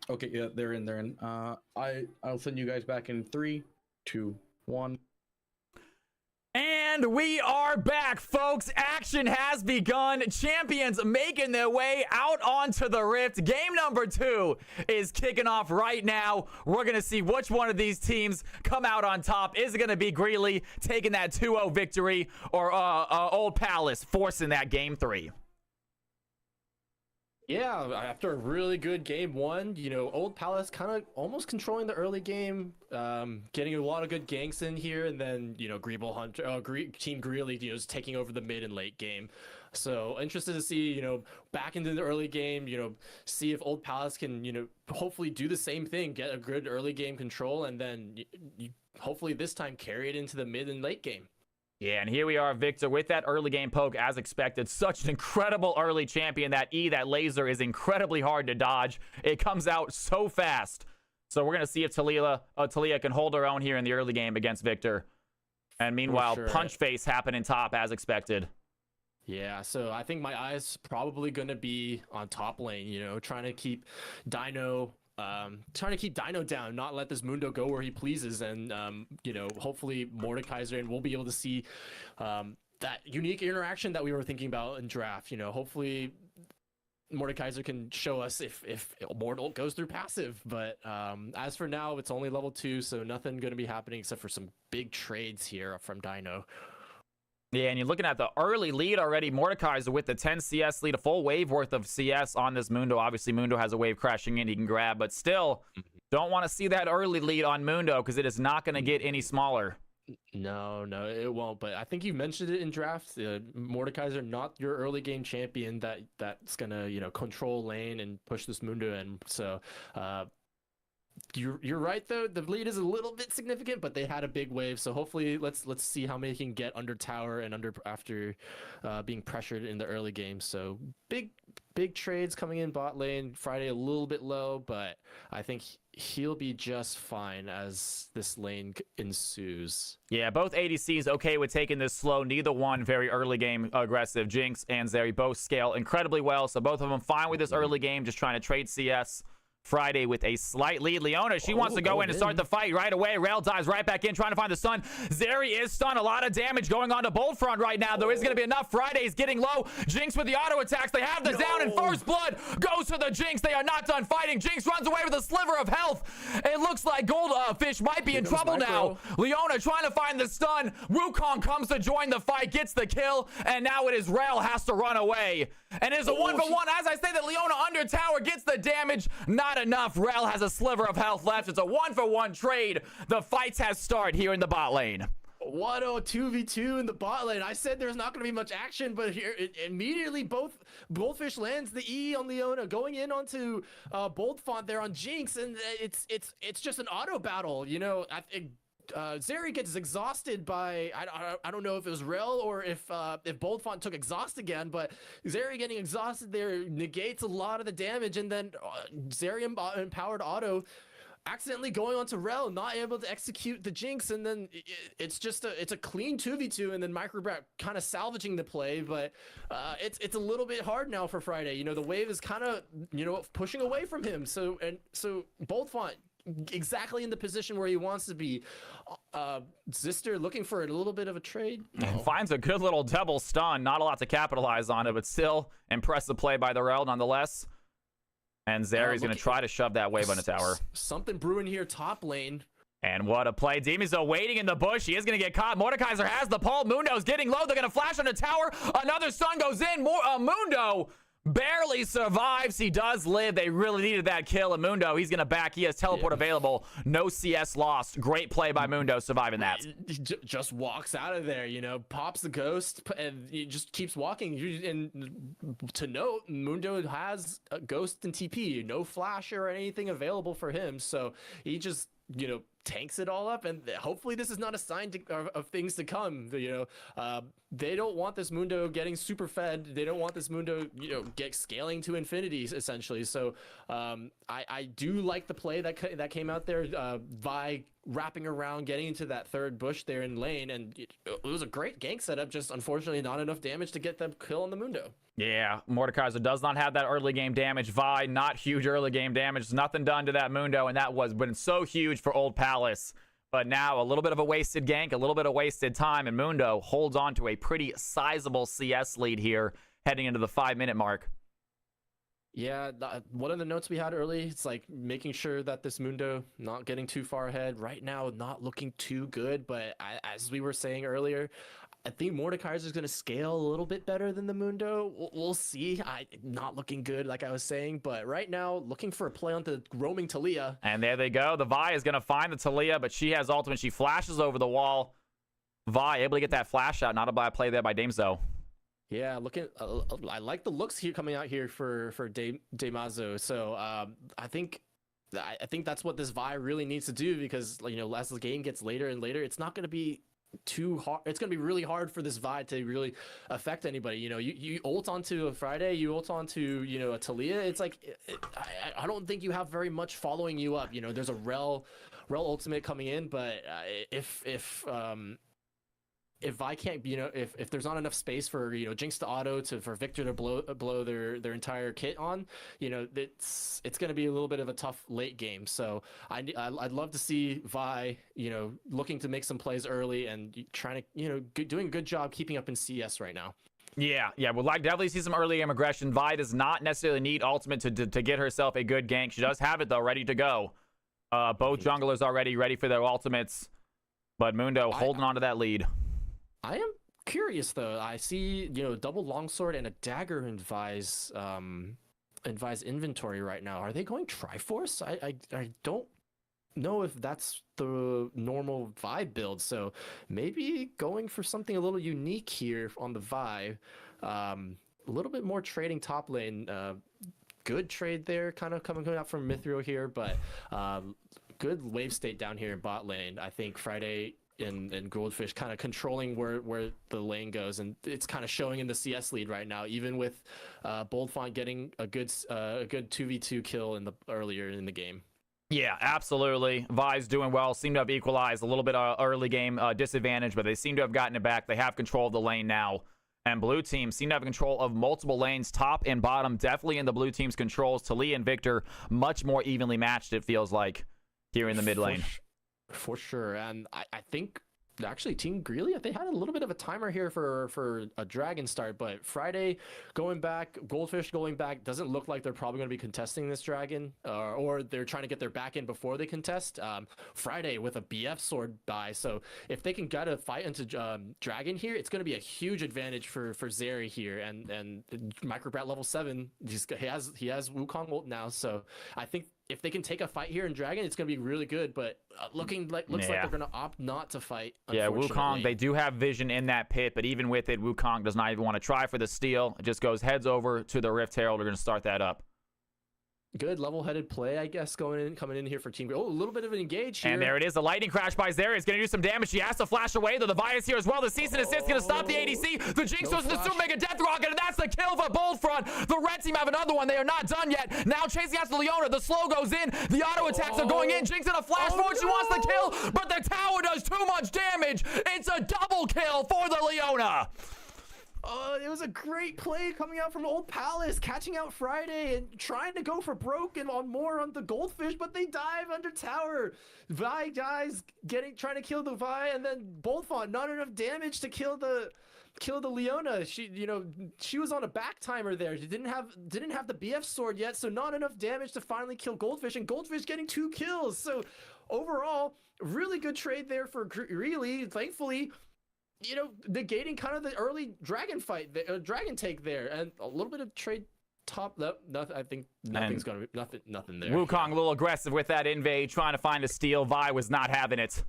Okay, yeah, they're in. I'll send you guys back in 3, 2, 1. And we are back, folks. Action has begun. Champions making their way out onto the Rift. Game number 2 is kicking off right now. We're going to see which one of these teams come out on top. Is it going to be Greeley taking that 2-0 victory, or Old Palace forcing that game 3? Yeah, after a really good game 1, you know, Old Palace kind of almost controlling the early game, getting a lot of good ganks in here, and then, you know, Team Greeley, you know, is taking over the mid and late game. So interested to see, you know, back into the early game, you know, see if Old Palace can, you know, hopefully do the same thing, get a good early game control, and then hopefully this time carry it into the mid and late game. Yeah, and here we are, Victor, with that early game poke as expected. Such an incredible early champion. That laser is incredibly hard to dodge. It comes out so fast. So we're going to see if Talia can hold her own here in the early game against Victor. And meanwhile, punch face happening top as expected. Yeah, so I think my eyes probably going to be on top lane, you know, trying to keep Dino down, not let this Mundo go where he pleases, and you know, hopefully Mordekaiser, and we'll be able to see that unique interaction that we were thinking about in draft. You know, hopefully Mordekaiser can show us if Mortal goes through passive, but as for now, it's only level 2, so nothing going to be happening except for some big trades here from Dino. Yeah, and you're looking at the early lead already. Mordekaiser with the 10 CS lead, a full wave worth of CS on this Mundo. Obviously, Mundo has a wave crashing in he can grab, but still don't want to see that early lead on Mundo because it is not going to get any smaller. No, it won't. But I think you mentioned it in draft. Mordekaiser, not your early game champion that's going to, you know, control lane and push this Mundo in. So, You're right though. The lead is a little bit significant, but they had a big wave. So hopefully, let's see how many can get under tower and after being pressured in the early game. So big trades coming in bot lane. Friday a little bit low, but I think he'll be just fine as this lane ensues. Yeah, both ADCs okay with taking this slow. Neither one very early game aggressive. Jinx and Zeri both scale incredibly well. So both of them fine with this early game, just trying to trade CS. Friday with a slight lead. Leona, she wants to go in and start the fight right away. Rail dives right back in, trying to find the stun. Zeri is stunned. A lot of damage going on to Bold Front right now. There is going to be enough. Friday's getting low. Jinx with the auto attacks. They have the down, and First Blood goes for the Jinx. They are not done fighting. Jinx runs away with a sliver of health. It looks like Goldfish might be in trouble now. Leona trying to find the stun. Wukong comes to join the fight, gets the kill, and now it is Rail has to run away. And it is a 1-for-1. As I say that, Leona under tower gets the damage. Not enough. Rel has a sliver of health left. It's a 1-for-1 trade. The fights has started here in the bot lane. 2v2 in the bot lane. I said there's not going to be much action, but here immediately Goldfish lands the E on Leona, going in onto Bold Font there on Jinx, and it's just an auto battle. You know, I think Zeri gets exhausted by I don't know if it was Rel or if Bold Font took exhaust again, but Zeri getting exhausted there negates a lot of the damage, and then Zeri empowered auto accidentally going onto Rel, not able to execute the Jinx, and then it's a clean 2v2, and then Microbrat kind of salvaging the play, but it's a little bit hard now for Friday. You know, the wave is kind of, you know, pushing away from him, so Bold Font exactly in the position where he wants to be. Zister looking for a little bit of a trade. And finds a good little double stun. Not a lot to capitalize on it, but still impressive play by the Rel nonetheless. And Zeri's going to try to shove that wave on the tower. Something brewing here top lane. And what a play. Demizo waiting in the bush. He is going to get caught. Mordekaiser has the pull. Mundo's getting low. They're going to flash on the tower. Another stun goes in. Mundo barely survives. He does live. They really needed that kill. And Mundo, he's going to back. He has teleport available. No CS lost. Great play by Mundo surviving that. Just walks out of there, you know, pops the ghost, and he just keeps walking. And to note, Mundo has a ghost and TP. No flash or anything available for him. So he just, you know, tanks it all up, and hopefully this is not a sign of things to come. You know, they don't want this Mundo getting super fed. They don't want this Mundo, you know, get scaling to infinity essentially. So I do like the play that came out there. Vi wrapping around, getting into that third bush there in lane, and it was a great gank setup. Just unfortunately not enough damage to get the kill on the Mundo. Yeah, Mordekaiser does not have that early game damage. Vi, not huge early game damage. Nothing done to that Mundo, and that was been so huge for Old Palace. But now a little bit of a wasted gank, a little bit of wasted time, and Mundo holds on to a pretty sizable CS lead here heading into the 5-minute mark. Yeah, one of the notes we had early, it's like making sure that this Mundo not getting too far ahead. Right now, not looking too good, but as we were saying earlier, I think Mordekaiser is going to scale a little bit better than the Mundo. We'll see. Not looking good, like I was saying, but right now, looking for a play on the roaming Talia. And there they go. The Vi is going to find the Talia, but she has ultimate. She flashes over the wall. Vi able to get that flash out. Not a bad play there by Damezo. Yeah, looking. I like the looks here coming out here for Demazo. So I think that's what this Vi really needs to do, because, you know, as the game gets later and later, it's not going to be too hard. It's going to be really hard for this Vi to really affect anybody. You know, you ult onto a Friday, you ult onto, you know, a Talia. It's like I don't think you have very much following you up. You know, there's a Rel ultimate coming in, but if I can't, you know, if there's not enough space for, you know, Jinx to auto for Victor to blow their entire kit on, you know, it's going to be a little bit of a tough late game. So I'd love to see Vi, you know, looking to make some plays early and trying to, you know, doing a good job keeping up in CS right now. Yeah, we'd like definitely see some early game aggression. Vi does not necessarily need ultimate to get herself a good gank. She does have it though, ready to go. Both junglers already ready for their ultimates, but Mundo holding on to that lead. I am curious though. I see, you know, double longsword and a dagger in Vi's inventory right now. Are they going Triforce? I don't know if that's the normal Vi build. So maybe going for something a little unique here on the Vi. A little bit more trading top lane. Good trade there, kind of coming out from Mithril here, but good wave state down here in bot lane. I think Friday and Goldfish kind of controlling where the lane goes, and it's kind of showing in the CS lead right now, even with Boldfont getting a good 2v2 kill earlier in the game. Yeah, absolutely. Vi's doing well. Seem to have equalized a little bit of early game disadvantage, but they seem to have gotten it back. They have control of the lane now. And blue team seem to have control of multiple lanes, top and bottom, definitely in the blue team's controls. Talia and Victor, much more evenly matched, it feels like, here in the mid lane. For sure. And I think actually Team Greeley, they had a little bit of a timer here for a dragon start, but Friday going back, Goldfish going back, doesn't look like they're probably going to be contesting this dragon, or they're trying to get their back in before they contest. Friday with a BF sword buy, so if they can get a fight into dragon here, it's going to be a huge advantage for Zeri here, and Microbrat level 7, he has Wukong ult now, so I think if they can take a fight here in Dragon, it's going to be really good, but looks like they're going to opt not to fight. Yeah, Wukong, they do have vision in that pit, but even with it, Wukong does not even want to try for the steal. It just goes heads over to the Rift Herald. They're going to start that up. Good level-headed play, I guess, coming in here for Team. Oh, a little bit of an engage here. And there it is. The lightning crash by Zeri is going to do some damage. She has to flash away, though. The Vi is here as well. The cease and desist is going to stop the ADC. The Jinx goes to the Super Mega Death Rocket, and that's the kill for Boldfront. The red team have another one. They are not done yet. Now chasing after Leona. The slow goes in. The auto attacks are going in. Jinx in a flash forward. She wants the kill, but the tower does too much damage. It's a double kill for the Leona. It was a great play coming out from Old Palace, catching out Friday and trying to go for broke and on the Goldfish, but they dive under tower. Vi guys trying to kill the Vi, and then Boltfont, not enough damage to kill the Leona. She was on a back timer there. She didn't have the BF sword yet, so not enough damage to finally kill Goldfish, and Goldfish getting 2 kills. So overall, really good trade there for Greeley. Thankfully, negating kind of the early dragon fight, dragon take there, and a little bit of trade top. Nothing. I think nothing's gonna be nothing there. Wukong a little aggressive with that invade, trying to find a steal. Vi was not having it.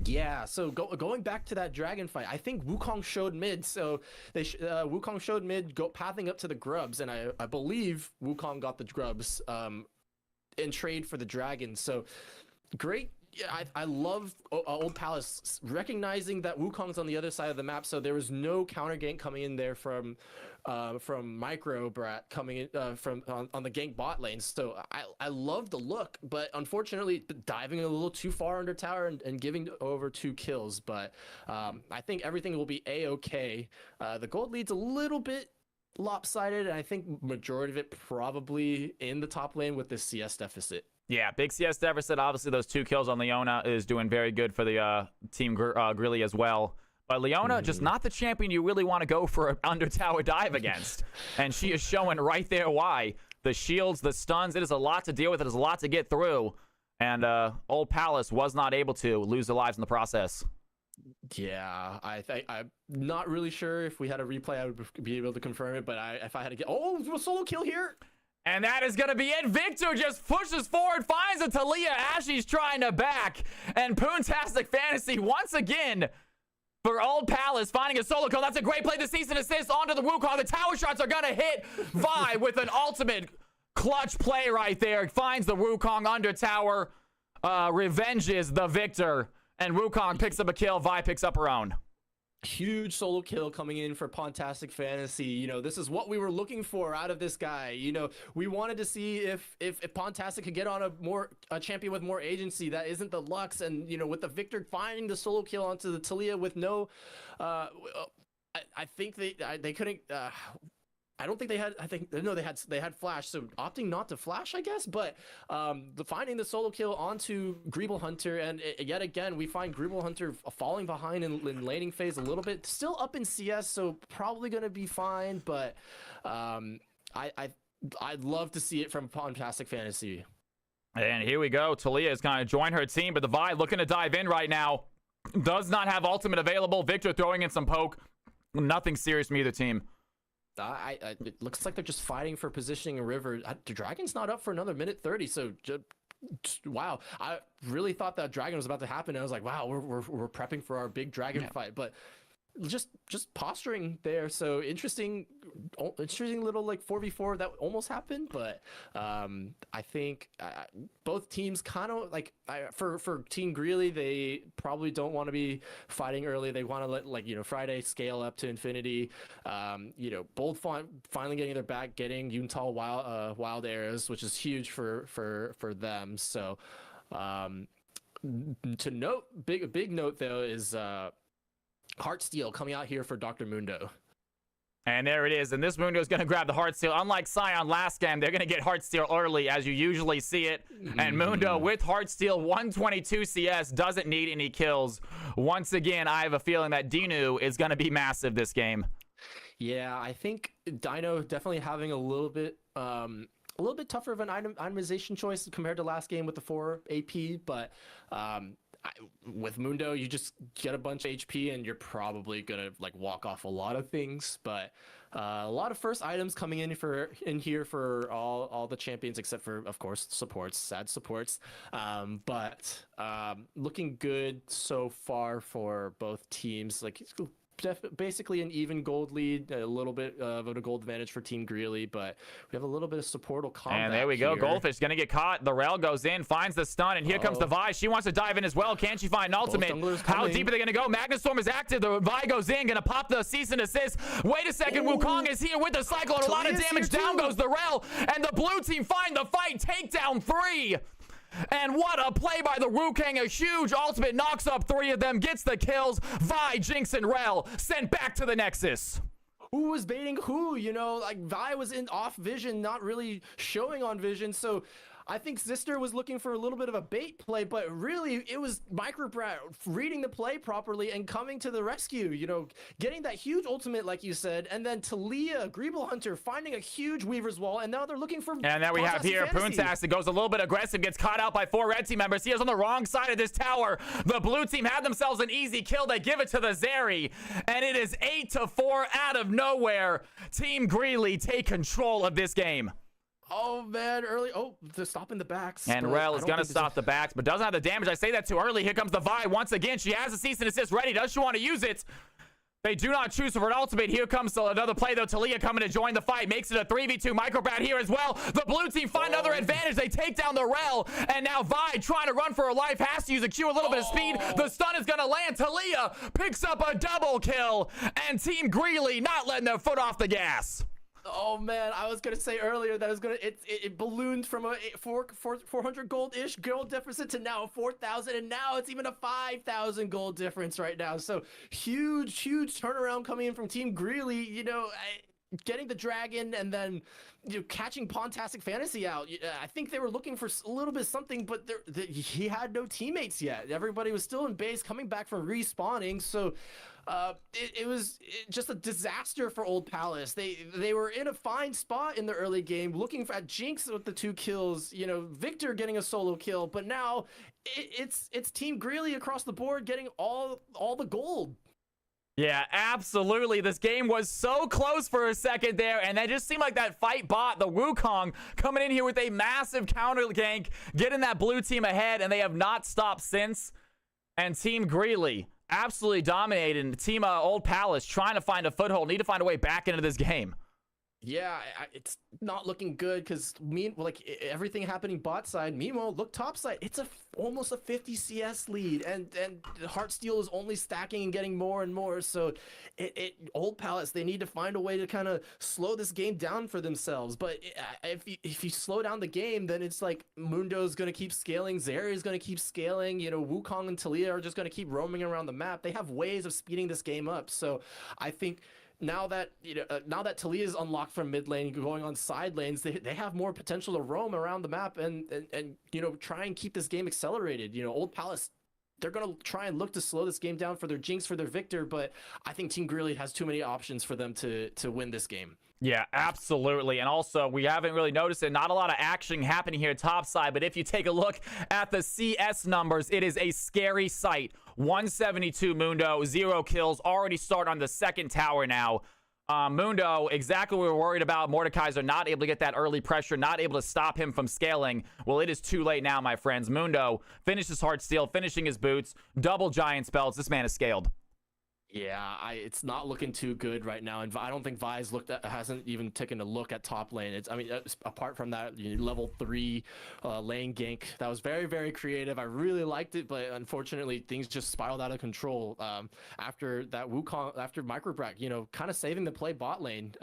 Yeah, so going back to that dragon fight, I think Wukong showed mid. So Wukong showed mid, pathing up to the grubs, and I believe Wukong got the grubs in trade for the dragon. So great. Yeah, I love Old Palace recognizing that Wukong's on the other side of the map, so there was no counter gank coming in there from Micro Brat coming in on the gank bot lane. So I love the look, but unfortunately diving a little too far under tower and giving over 2 kills. But I think everything will be a-okay. The gold lead's a little bit lopsided, and I think majority of it probably in the top lane with this CS deficit. Yeah, big CS deficit. Obviously, those 2 kills on Leona is doing very good for the team Grilly as well. But Leona, just not the champion you really want to go for an under tower dive against. And she is showing right there why. The shields, the stuns, it is a lot to deal with. It is a lot to get through. And Old Palace was not able to lose their lives in the process. Yeah, I'm not really sure if we had a replay I would be able to confirm it. But if I had to get... Oh, a solo kill here! And that is going to be it. Victor just pushes forward, finds a Talia. Ashley's trying to back. And Poontastic Fantasy once again for Old Palace finding a solo kill. That's a great play. The cease and assist onto the Wukong. The tower shots are going to hit Vi with an ultimate clutch play right there. Finds the Wukong under tower. Revenges the Victor. And Wukong picks up a kill. Vi picks up her own. Huge solo kill coming in for Pontastic Fantasy. This is what we were looking for out of this guy. We wanted to see if Pontastic could get on a champion with more agency that isn't the Lux, and with the Victor finding the solo kill onto the Talia with no I think they couldn't I don't think they had. I think no, they had flash, so opting not to flash, I guess. But finding the solo kill onto Greeble Hunter, and yet again we find Greeble Hunter falling behind in laning phase a little bit. Still up in CS, so probably gonna be fine. But I'd love to see it from Fantastic Fantasy. And here we go. Talia is going to join her team, but the Vi looking to dive in right now. Does not have ultimate available. Victor throwing in some poke. Nothing serious from either team. It looks like they're just fighting for positioning in river. The Dragon's not up for another minute 30, so wow. I really thought that Dragon was about to happen. And I was like, wow, we're prepping for our big Dragon fight, but just posturing there. So interesting little like 4v4 that almost happened, but I think both teams kind of like for Team Greeley, they probably don't want to be fighting early. They want to let Friday scale up to infinity. Bold finally getting their back, getting Yuntal wild arrows, which is huge for them. So to note, big note though is Heartsteel coming out here for Dr. Mundo. And there it is. And this Mundo is going to grab the Heartsteel. Unlike Scion last game, they're going to get Heartsteel early, as you usually see it. And Mundo with Heartsteel, 122 CS, doesn't need any kills. Once again, I have a feeling that Dinu is going to be massive this game. Yeah, I think Dino definitely having a little bit tougher of an itemization choice compared to last game with the 4 AP, but with Mundo, you just get a bunch of HP and you're probably gonna walk off a lot of things. But a lot of first items coming in here for all the champions except for, of course, supports, sad supports. But looking good so far for both teams. Basically an even gold lead, a little bit of a gold advantage for Team Greeley, but we have a little bit of supportal combat. And there we go. Goldfish gonna get caught. The Rel goes in, finds the stun, and here comes the Vi. She wants to dive in as well. Can she find an ultimate? How deep are they gonna go? Magnustorm is active. The Vi goes in, gonna pop the cease and assist. Wait a second, Wukong is here with the cyclone. A lot of damage. Down goes the Rel, and the blue team find the fight. Takedown 3. And what a play by the Wukong. A huge ultimate knocks up 3 of them, gets the kills. Vi, Jinx, and Rel sent back to the Nexus. who was baiting who, you know, like Vi was in off vision, not really showing on vision. So I think Zister was looking for a little bit of a bait play, but really it was Microbrat reading the play properly and coming to the rescue, you know, getting that huge ultimate, like you said, and then Talia, Greeble Hunter, finding a huge Weaver's Wall, and now they're looking for... And then we have here Poontax that goes a little bit aggressive, gets caught out by 4 red team members. He is on the wrong side of this tower. The blue team had themselves an easy kill. They give it to the Zeri, and it is 8-4 out of nowhere. Team Greeley take control of this game. Oh man, early. Oh, they're stopping the backs. And Rel is going to stop the backs, but doesn't have the damage. I say that too early. Here comes the Vi once again. She has a cease and assist ready. Does she want to use it? They do not choose for an ultimate. Here comes another play, though. Talia coming to join the fight. Makes it a 3v2. Microbrat here as well. The blue team find another advantage. They take down the Rel. And now Vi, trying to run for her life, has to use a Q, a little bit of speed. The stun is going to land. Talia picks up a double kill. And Team Greeley not letting their foot off the gas. Oh man, I was gonna say earlier that it ballooned from a 400 gold-ish gold deficit to now 4,000, and now it's even a 5,000 gold difference right now. So huge turnaround coming in from Team Greeley. You know, getting the dragon and then catching Pontastic Fantasy out. I think they were looking for a little bit of something, but he had no teammates yet. Everybody was still in base, coming back from respawning. So. It was just a disaster for Old Palace. They were in a fine spot in the early game, looking at Jinx with the 2 kills, you know, Victor getting a solo kill, but now it's Team Greeley across the board getting all the gold. Yeah, absolutely. This game was so close for a second there, and it just seemed like that fight bot, the Wukong, coming in here with a massive counter gank, getting that blue team ahead, and they have not stopped since. And Team Greeley absolutely dominating. Team Old Palace trying to find a foothold, need to find a way back into this game. Yeah, it's not looking good because everything happening bot side. Meanwhile, look top side. It's almost a 50 CS lead, and Heartsteel is only stacking and getting more and more. So, Old Palace, they need to find a way to kind of slow this game down for themselves. But if you slow down the game, then it's like Mundo's gonna keep scaling, Zeri is gonna keep scaling. You know, Wukong and Talia are just gonna keep roaming around the map. They have ways of speeding this game up. So, I think. Now that Talia is unlocked from mid lane, going on side lanes, they have more potential to roam around the map and you know, try and keep this game accelerated. You know, Old Palace, they're gonna try and look to slow this game down for their Jinx, for their Victor, but I think Team Greeley has too many options for them to win this game. Yeah, absolutely. And also, we haven't really noticed it. Not a lot of action happening here topside, but if you take a look at the CS numbers, it is a scary sight. 172 Mundo, 0 kills, already start on the second tower now. Mundo, exactly what we were worried about. Mordekaiser not able to get that early pressure, not able to stop him from scaling. Well, it is too late now, my friends. Mundo finishes Heartsteel, finishing his boots, double giant spells. This man is scaled. Yeah, it's not looking too good right now, and I don't think Vi's hasn't even taken a look at top lane. Apart from that level 3 lane gank, that was very, very creative. I really liked it, but unfortunately things just spiraled out of control after that Wukong, after Microbrat, you know, kind of saving the play bot lane.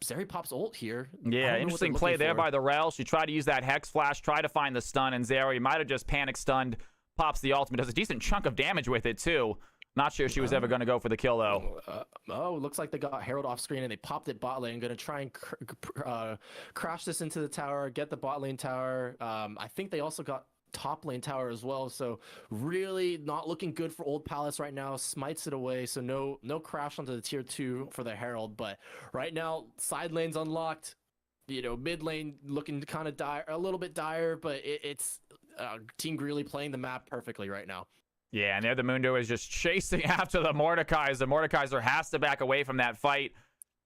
Zeri pops ult here. Yeah, interesting play there by the Rel. She tried to use that Hex Flash, try to find the stun, and Zeri might have just panic stunned, pops the ultimate, does a decent chunk of damage with it too. Not sure she was ever going to go for the kill, though. Looks like they got Herald off screen and they popped it bot lane. Going to try and crash this into the tower, get the bot lane tower. I think they also got top lane tower as well. So really not looking good for Old Palace right now. Smites it away. So no crash onto the tier 2 for the Herald. But right now, side lane's unlocked. You know, mid lane looking kind of dire, a little bit dire, but it's Team Greeley playing the map perfectly right now. Yeah, and there the Mundo is just chasing after the Mordekaiser. The Mordekaiser has to back away from that fight.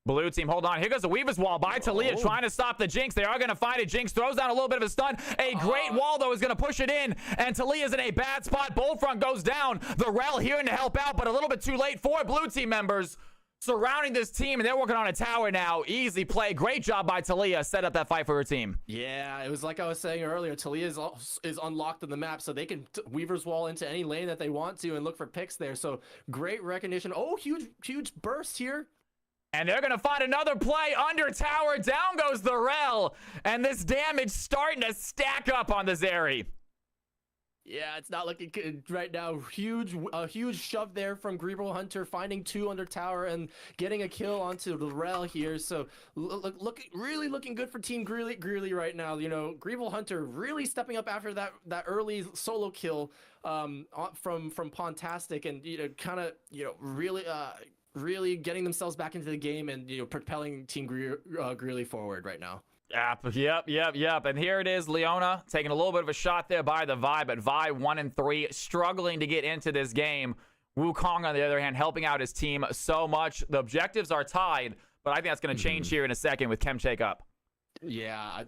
Blue team, hold on. Here goes the Weaver's Wall by Talia, trying to stop the Jinx. They are going to find it. Jinx throws down a little bit of a stun. A great wall, though, is going to push it in. And Talia's in a bad spot. Bullfront goes down. The Rel here to help out, but a little bit too late for blue team members surrounding this team, and they're working on a tower now. Easy play. Great job by Talia. Set up that fight for her team. Yeah, it was like I was saying earlier. Talia is unlocked on the map, so they can Weaver's Wall into any lane that they want to and look for picks there. So great recognition. Oh, huge burst here. And they're going to find another play under tower. Down goes the Rel. And this damage starting to stack up on the Zeri. Yeah, it's not looking good right now. A huge shove there from Greeble Hunter, finding 2 under tower and getting a kill onto the Rel here. So really looking good for Team Greeley right now. You know, Greeble Hunter really stepping up after that early solo kill from Pontastic, and really getting themselves back into the game and propelling Team Greeley forward right now. Yep. And here it is, Leona taking a little bit of a shot there by the Vi, but Vi 1-3, struggling to get into this game. Wukong, on the other hand, helping out his team so much. The objectives are tied, but I think that's going to change here in a second with Chemcheck up. Yeah,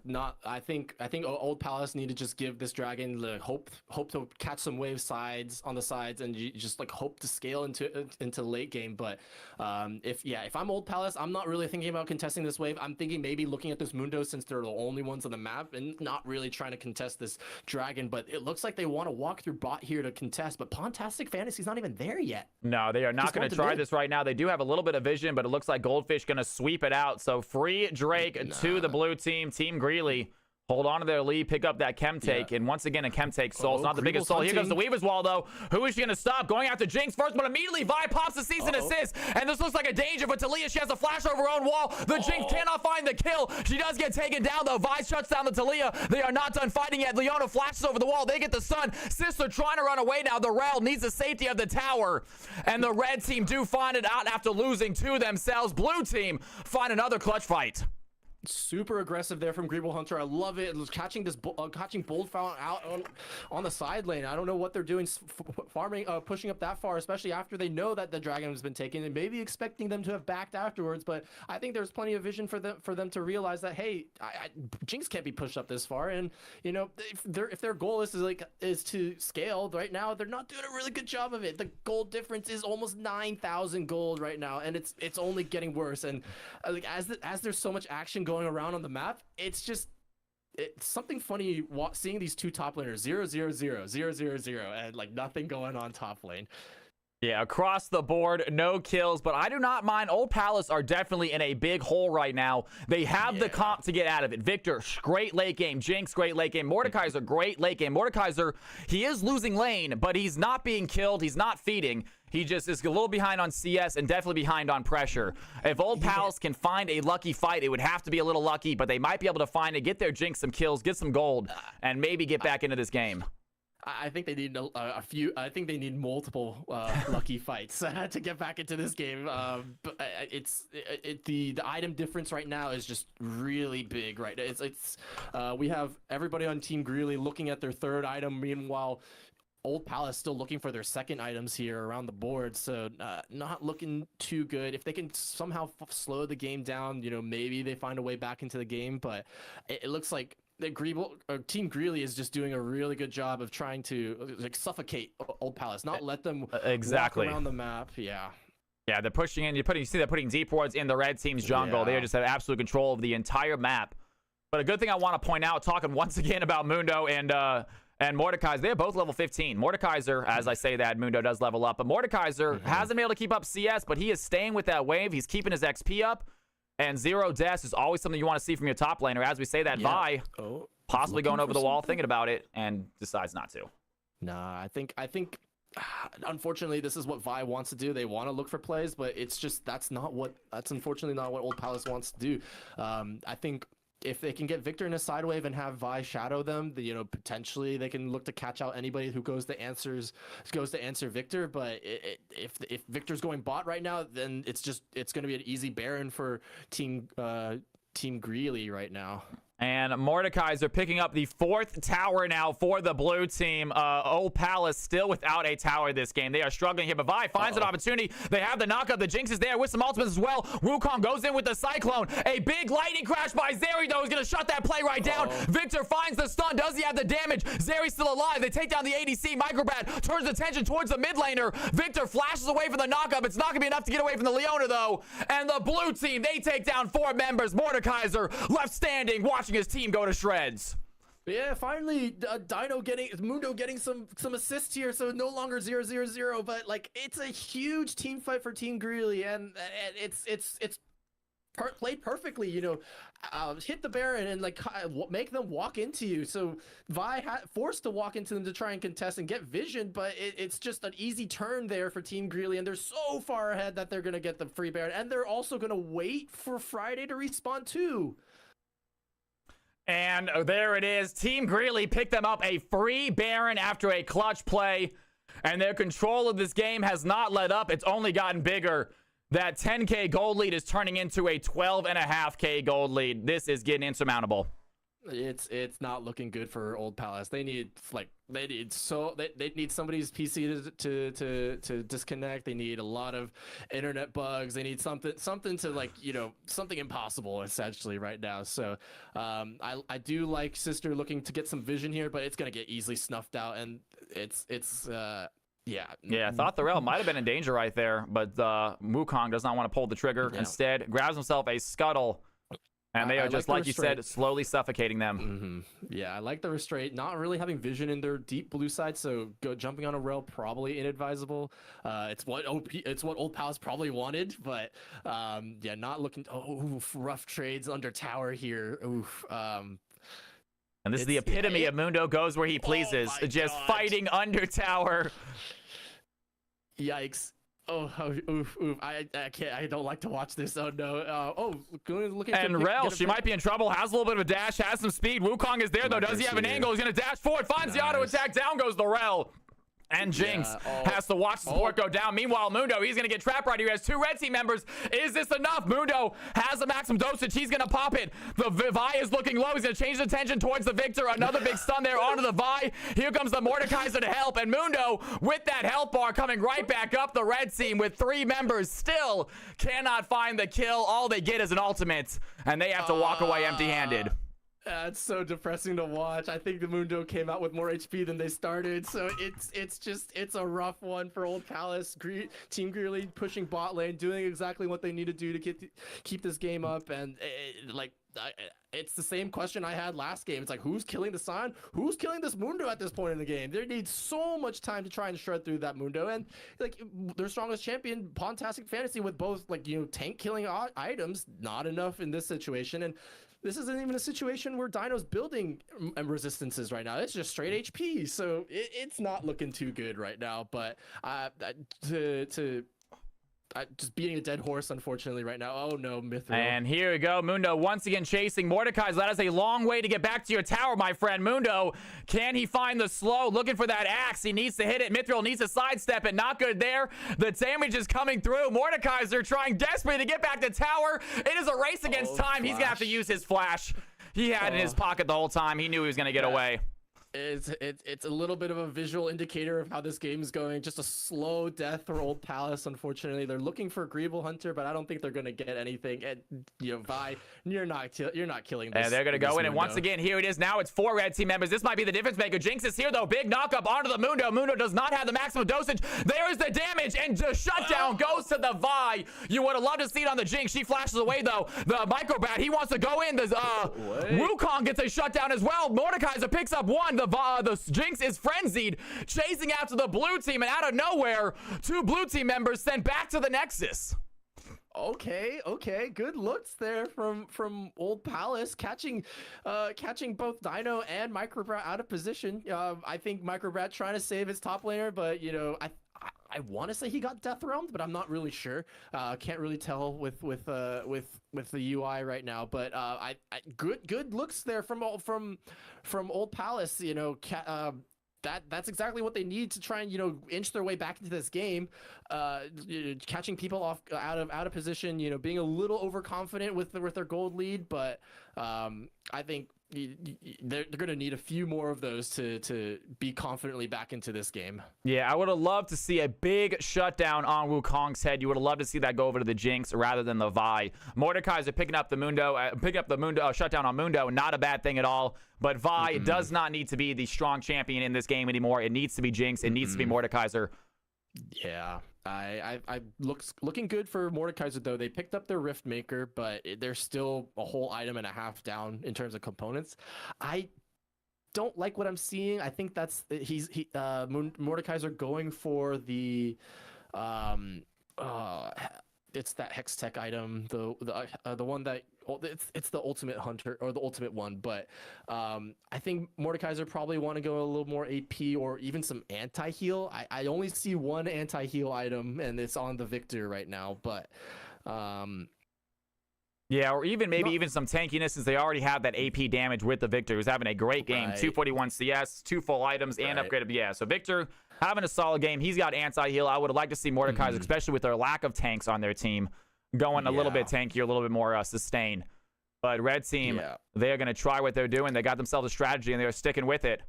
I think Old Palace need to just give this dragon the hope to catch some wave sides on the sides, and you just like hope to scale into late game. But if I'm Old Palace, I'm not really thinking about contesting this wave. I'm thinking maybe looking at this Mundo, since they're the only ones on the map, and not really trying to contest this dragon. But it looks like they want to walk through bot here to contest. But Pontastic Fantasy's not even there yet. No, they are not going to try this right now. They do have a little bit of vision, but it looks like Goldfish going to sweep it out. So free Drake to the blue team. Team Greeley hold on to their lead, pick up that chem take, and once again a chem take soul. It's not the biggest soul. Here comes the Weaver's Wall though. Who is she gonna stop? Going after Jinx first, but immediately Vi pops the season assist, and this looks like a danger for Talia. She has a flash over her own wall. The Jinx cannot find the kill. She does get taken down though. Vi shuts down the Talia. They are not done fighting yet. Leona flashes over the wall. They get the stun. Sister trying to run away now. The Rel needs the safety of the tower, and the red team do find it out after losing to themselves. Blue team find another clutch fight. Super aggressive there from Greeble Hunter. I love it. Catching Bold Fountain out on the side lane. I don't know what they're doing, farming, pushing up that far, especially after they know that the dragon has been taken, and maybe expecting them to have backed afterwards. But I think there's plenty of vision for them to realize that, hey, Jinx can't be pushed up this far, and if their goal is to scale right now, they're not doing a really good job of it. The gold difference is almost 9,000 gold right now, and it's only getting worse. And as there's so much action going around on the map, it's something funny seeing these two top laners 0-0-0 and like nothing going on top lane. Yeah, across the board, no kills, but I do not mind. Old Palace are definitely in a big hole right now. They have the comp to get out of it. Victor, great late game. Jinx, great late game. Mordekaiser, great late game. Mordekaiser, he is losing lane, but he's not being killed. He's not feeding. He just is a little behind on CS and definitely behind on pressure. If Old Palace can find a lucky fight, it would have to be a little lucky, but they might be able to find it, get their Jinx some kills, get some gold, and maybe get back into this game. I think they need a few. I think they need multiple lucky fights to get back into this game. But the item difference right now is just really big. Right, we have everybody on Team Greeley looking at their third item. Meanwhile, Old Palace still looking for their second items here around the board. So not looking too good. If they can somehow slow the game down, maybe they find a way back into the game. But it looks like Team Greeley is just doing a really good job of trying to suffocate Old Palace, not let them walk around the map. Yeah, they're pushing in. You see they're putting deep wards in the red team's jungle. They just have absolute control of the entire map. But a good thing I want to point out, talking once again about Mundo and Mordekaiser, they're both level 15. Mordekaiser, as I say that, Mundo does level up, but Mordekaiser hasn't been able to keep up CS, but he is staying with that wave. He's keeping his XP up. And 0 deaths is always something you want to see from your top laner. As we say that, Vi possibly going over the wall, thinking about it, and decides not to. Nah, I think unfortunately this is what Vi wants to do. They want to look for plays, but it's just that's unfortunately not what Old Palace wants to do. I think if they can get Victor in a side wave and have Vi shadow them, potentially they can look to catch out anybody who goes to answer Victor. But if Victor's going bot right now, then it's going to be an easy Baron for Team Greeley right now. And Mordekaiser picking up the 4th tower now for the blue team. Old Palace still without a tower this game. They are struggling here, but Vi finds an opportunity. They have the knockup. The Jinx is there with some ultimates as well. Wukong goes in with the Cyclone. A big lightning crash by Zeri, though, is going to shut that play right down. Victor finds the stun. Does he have the damage? Zeri's still alive. They take down the ADC. Microbat turns attention towards the mid laner. Victor flashes away from the knockup. It's not going to be enough to get away from the Leona, though. And the blue team, they take down 4 members. Mordekaiser left standing, watching his team go to shreds. Yeah, finally Mundo getting some assists here, so no longer 0-0-0, but like it's a huge team fight for Team Greeley, and it's played perfectly. Hit the Baron and like make them walk into you. So Vi forced to walk into them to try and contest and get vision, but it's just an easy turn there for Team Greeley, and they're so far ahead that they're gonna get the free Baron, and they're also gonna wait for Friday to respawn too. And there it is. Team Greeley picked them up a free Baron after a clutch play, and their control of this game has not let up. It's only gotten bigger. That 10K gold lead is turning into a 12.5K gold lead. This is getting insurmountable. It's not looking good for Old Palace. They need they need somebody's PC to disconnect. They need a lot of internet bugs. They need something to something impossible essentially right now. So I do like Sister looking to get some vision here, but it's gonna get easily snuffed out, and it's yeah. Yeah, I thought Thorell might have been in danger right there, but Wukong does not want to pull the trigger. Yeah. Instead, grabs himself a scuttle, and they are just, like you said, slowly suffocating them. Yeah, I like the restraint. Not really having vision in their deep blue side, so jumping on a rail probably inadvisable. It's what Old Palace probably wanted, but yeah, not looking. Oh, rough trades under tower here. Oof. And this is the epitome of Mundo goes where he pleases, just fighting under tower. Yikes. Oh, oof. I can't. I don't like to watch this. Oh no. Looking. And Rel, she might be in trouble. Has a little bit of a dash. Has some speed. Wukong is there though. Does he have an angle? He's gonna dash forward. Finds the auto attack. Down goes the Rel. And Jinx has to watch the support go down. Meanwhile, Mundo, he's going to get trapped right here. He has 2 red team members. Is this enough? Mundo has a maximum dosage. He's going to pop it. The Vi is looking low. He's going to change the attention towards the Victor. Another big stun there onto the Vi. Here comes the Mordekaiser to help. And Mundo, with that health bar, coming right back up. The red team with 3 members still cannot find the kill. All they get is an ultimate. And they have to walk away empty-handed. It's so depressing to watch. I think the Mundo came out with more HP than they started, so it's a rough one for Old Palace. Team Greeley pushing bot lane, doing exactly what they need to do to keep this game up, and it's the same question I had last game. It's like, who's killing the Sion? Who's killing this Mundo at this point in the game? They need so much time to try and shred through that Mundo, and like their strongest champion, Pontastic Fantasy, with both tank killing items, not enough in this situation. And this isn't even a situation where Dino's building resistances right now. It's just straight HP, so it's not looking too good right now. But just beating a dead horse, unfortunately, right now. Oh no, Mithril. And here we go. Mundo once again chasing Mordekaiser. That is a long way to get back to your tower, my friend. Mundo, can he find the slow? Looking for that axe. He needs to hit it. Mithril needs to sidestep it. Not good there. The damage is coming through. Mordekaiser trying desperately to get back to tower. It is a race against time. He's going to have to use his flash. He had it in his pocket the whole time. He knew he was going to get away. It's a little bit of a visual indicator of how this game is going. Just a slow death for Old Palace. Unfortunately, they're looking for Greeble Hunter, but I don't think they're gonna get anything. And Vi, you're not killing this. And they're gonna go in, and once again, here it is. Now it's 4 red team members. This might be the difference maker. Jinx is here though. Big knock up onto the Mundo. Mundo does not have the maximum dosage. There is the damage, and the shutdown goes to the Vi. You would have loved to see it on the Jinx. She flashes away though. The Microbat, he wants to go in. The Wukong gets a shutdown as well. Mordekaiser picks up one. The Jinx is frenzied, chasing after the blue team, and out of nowhere, 2 blue team members sent back to the Nexus. Okay, good looks there from Old Palace, catching both Dino and Microbrat out of position. I think Microbrat trying to save his top laner, but I want to say he got death realmed, but I'm not really sure. Can't really tell with the UI right now. But good looks there from Old Palace. That's exactly what they need to try and inch their way back into this game. Catching people off out of position. Being a little overconfident with their gold lead, but I think they're going to need a few more of those to be confidently back into this game. Yeah, I would have loved to see a big shutdown on Wukong's head. You would have loved to see that go over to the Jinx rather than the Vi. Mordekaiser picking up the Mundo, shutdown on Mundo. Not a bad thing at all. But Vi does not need to be the strong champion in this game anymore. It needs to be Jinx. It needs to be Mordekaiser. Yeah, I looking good for Mordekaiser though. They picked up their Rift Maker, but they're still a whole item and a half down in terms of components. I don't like what I'm seeing. I think that's Mordekaiser going for the it's that hex tech item, the one that it's the ultimate hunter or the ultimate one. But I think Mordekaiser probably want to go a little more AP or even some anti-heal. I only see one anti-heal item, and it's on the Victor right now. But yeah, or even maybe even some tankiness, since they already have that AP damage with the Victor, who's having a great game. Right. 241 CS, 2 full items, and upgraded. Yeah, so Victor having a solid game. He's got anti-heal. I would have liked to see Mordekaiser, especially with their lack of tanks on their team, going a little bit tankier, a little bit more sustained. But Red Team, they're going to try what they're doing. They got themselves a strategy, and they're sticking with it.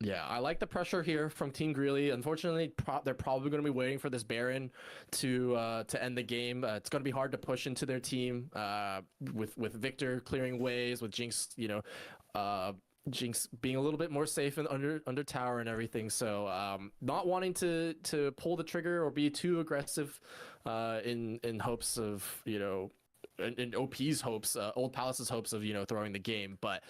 Yeah, I like the pressure here from Team Greeley. Unfortunately, they're probably going to be waiting for this Baron to end the game. It's going to be hard to push into their team with Victor clearing ways, with Jinx, Jinx being a little bit more safe under tower and everything. So not wanting to pull the trigger or be too aggressive in hopes of in OP's hopes, Old Palace's hopes of throwing the game, but.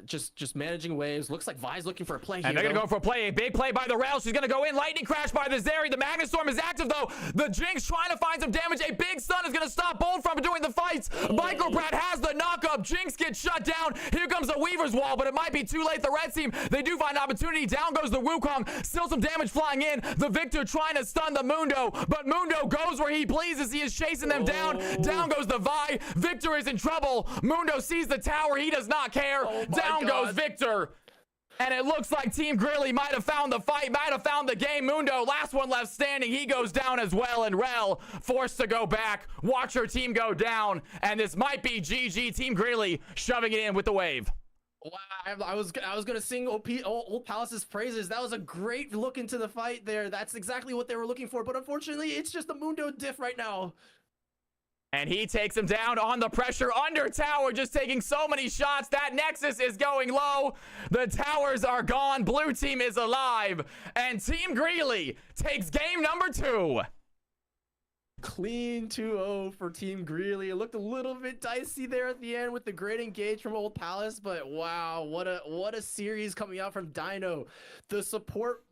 Just managing waves. Looks like Vi's looking for a play here. And they're going to go for a play. A big play by the Rail. She's going to go in. Lightning crash by the Zeri. The Magnet Storm is active, though. The Jinx trying to find some damage. A big stun is going to stop Bold from doing the fights. Microbrat has the knock-up. Jinx gets shut down. Here comes the Weaver's Wall, but it might be too late. The Red Team, they do find opportunity. Down goes the Wukong. Still some damage flying in. The Victor trying to stun the Mundo, but Mundo goes where he pleases. He is chasing them down. Down goes the Vi. Victor is in trouble. Mundo sees the tower. He does not care. Down goes Victor. And it looks like Team Greeley might have found the fight, might have found the game. Mundo, last one left standing. He goes down as well. And Rel forced to go back. Watch her team go down. And this might be GG. Team Greeley shoving it in with the wave. Wow, I was gonna sing Old Palace's praises. That was a great look into the fight there. That's exactly what they were looking for. But unfortunately, it's just a Mundo diff right now. And he takes him down on the pressure under tower, just taking so many shots. That Nexus is going low. The towers are gone. Blue team is alive. And Team Greeley takes game number 2. Clean 2-0 for Team Greeley. It looked a little bit dicey there at the end with the great engage from Old Palace, but wow, what a series coming out from Dino. The support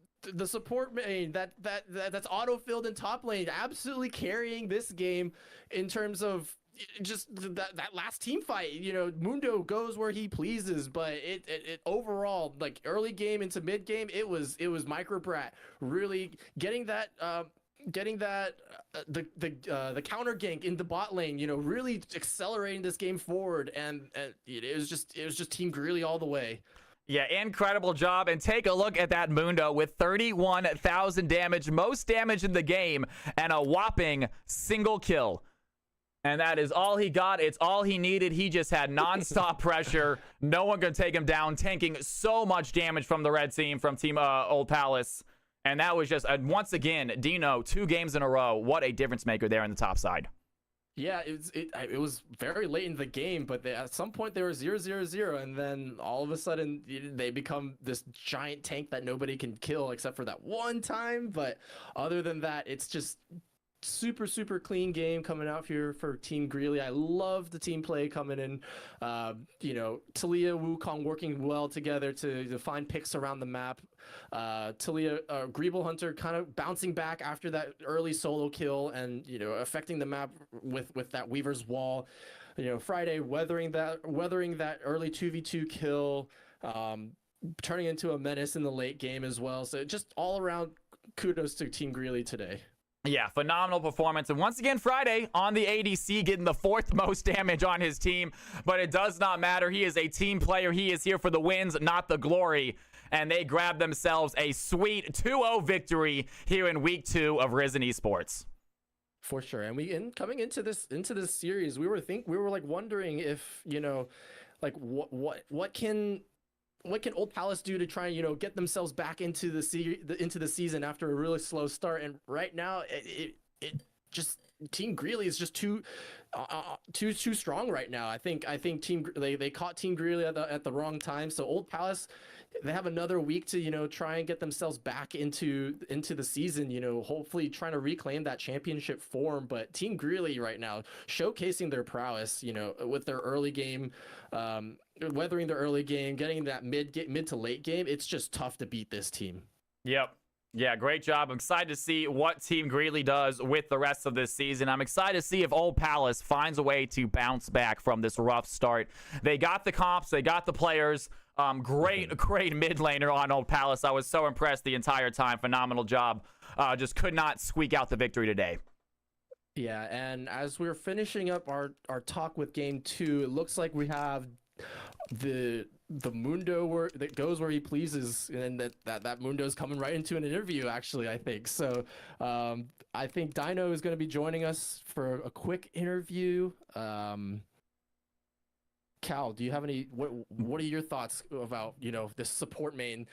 main that's auto-filled in top lane, absolutely carrying this game in terms of just that last team fight. Mundo goes where he pleases, but it overall, like early game into mid game, it was Microbrat really getting that the counter gank in the bot lane, really accelerating this game forward, and it was just Team Greeley all the way. Yeah, incredible job. And take a look at that Mundo with 31,000 damage, most damage in the game, and a whopping single kill. And that is all he got. It's all he needed. He just had nonstop pressure. No one could take him down, tanking so much damage from the red team, from Team Old Palace. And that was just, once again, Dino, 2 games in a row. What a difference maker there on the top side. Yeah, it was very late in the game, but at some point they were 0-0-0, and then all of a sudden they become this giant tank that nobody can kill except for that one time. But other than that, it's just super clean game coming out here for Team Greeley. I love the team play coming in. Talia, Wukong working well together to find picks around the map. Talia, Greeble Hunter kind of bouncing back after that early solo kill and affecting the map with that Weaver's Wall. Friday weathering that early 2v2 kill, turning into a menace in the late game as well. So just all around kudos to Team Greeley today. Yeah, phenomenal performance. And once again, Friday on the ADC, getting the 4th most damage on his team. But it does not matter. He is a team player. He is here for the wins, not the glory. And they grabbed themselves a sweet 2-0 victory here in week 2 of Risen Esports. For sure. And coming into this series, we were wondering if, what can Old Palace do to try and get themselves back into the season after a really slow start? And right now, it just Team Greeley is just too strong right now. I think they caught Team Greeley at the wrong time. So Old Palace, they have another week to try and get themselves back into the season. Hopefully trying to reclaim that championship form. But Team Greeley right now showcasing their prowess. With their early game. Weathering the early game, getting that mid to late game, it's just tough to beat this team. Yep. Yeah, great job. I'm excited to see what Team Greeley does with the rest of this season. I'm excited to see if Old Palace finds a way to bounce back from this rough start. They got the comps, they got the players. Great mid laner on Old Palace. I was so impressed the entire time. Phenomenal job. Just could not squeak out the victory today. Yeah, and as we're finishing up our talk with game 2, it looks like we have the Mundo that goes where he pleases, and that Mundo's coming right into an interview, actually, I think. So I think Dino is going to be joining us for a quick interview. Cal, do you have any, what are your thoughts about, this support main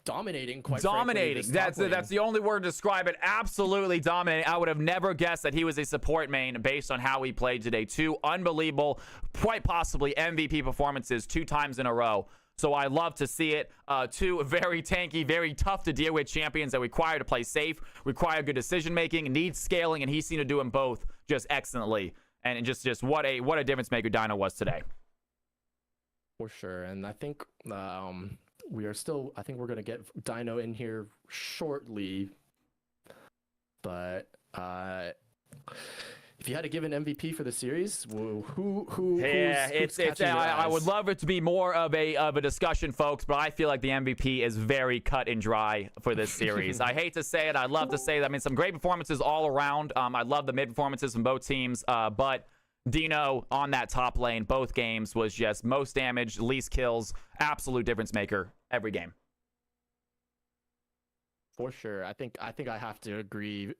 dominating, quite dominating. Frankly, That's the only word to describe it. Absolutely dominating. I would have never guessed that he was a support main based on how he played today. 2 unbelievable, quite possibly MVP performances 2 times in a row. So I love to see it. 2 very tanky, very tough to deal with champions that require to play safe, require good decision making, need scaling, and he seemed to do them both just excellently. And just what a difference maker Dino was today. For sure. And I think I think we're going to get Dino in here shortly. But if you had to give an MVP for the series, I would love it to be more of a discussion, folks, but I feel like the MVP is very cut and dry for this series. I hate to say it. I'd love to say that. I mean, some great performances all around. I love the mid performances from both teams, but Dino on that top lane, both games, was just most damage, least kills, absolute difference maker every game. For sure. I think I have to agree.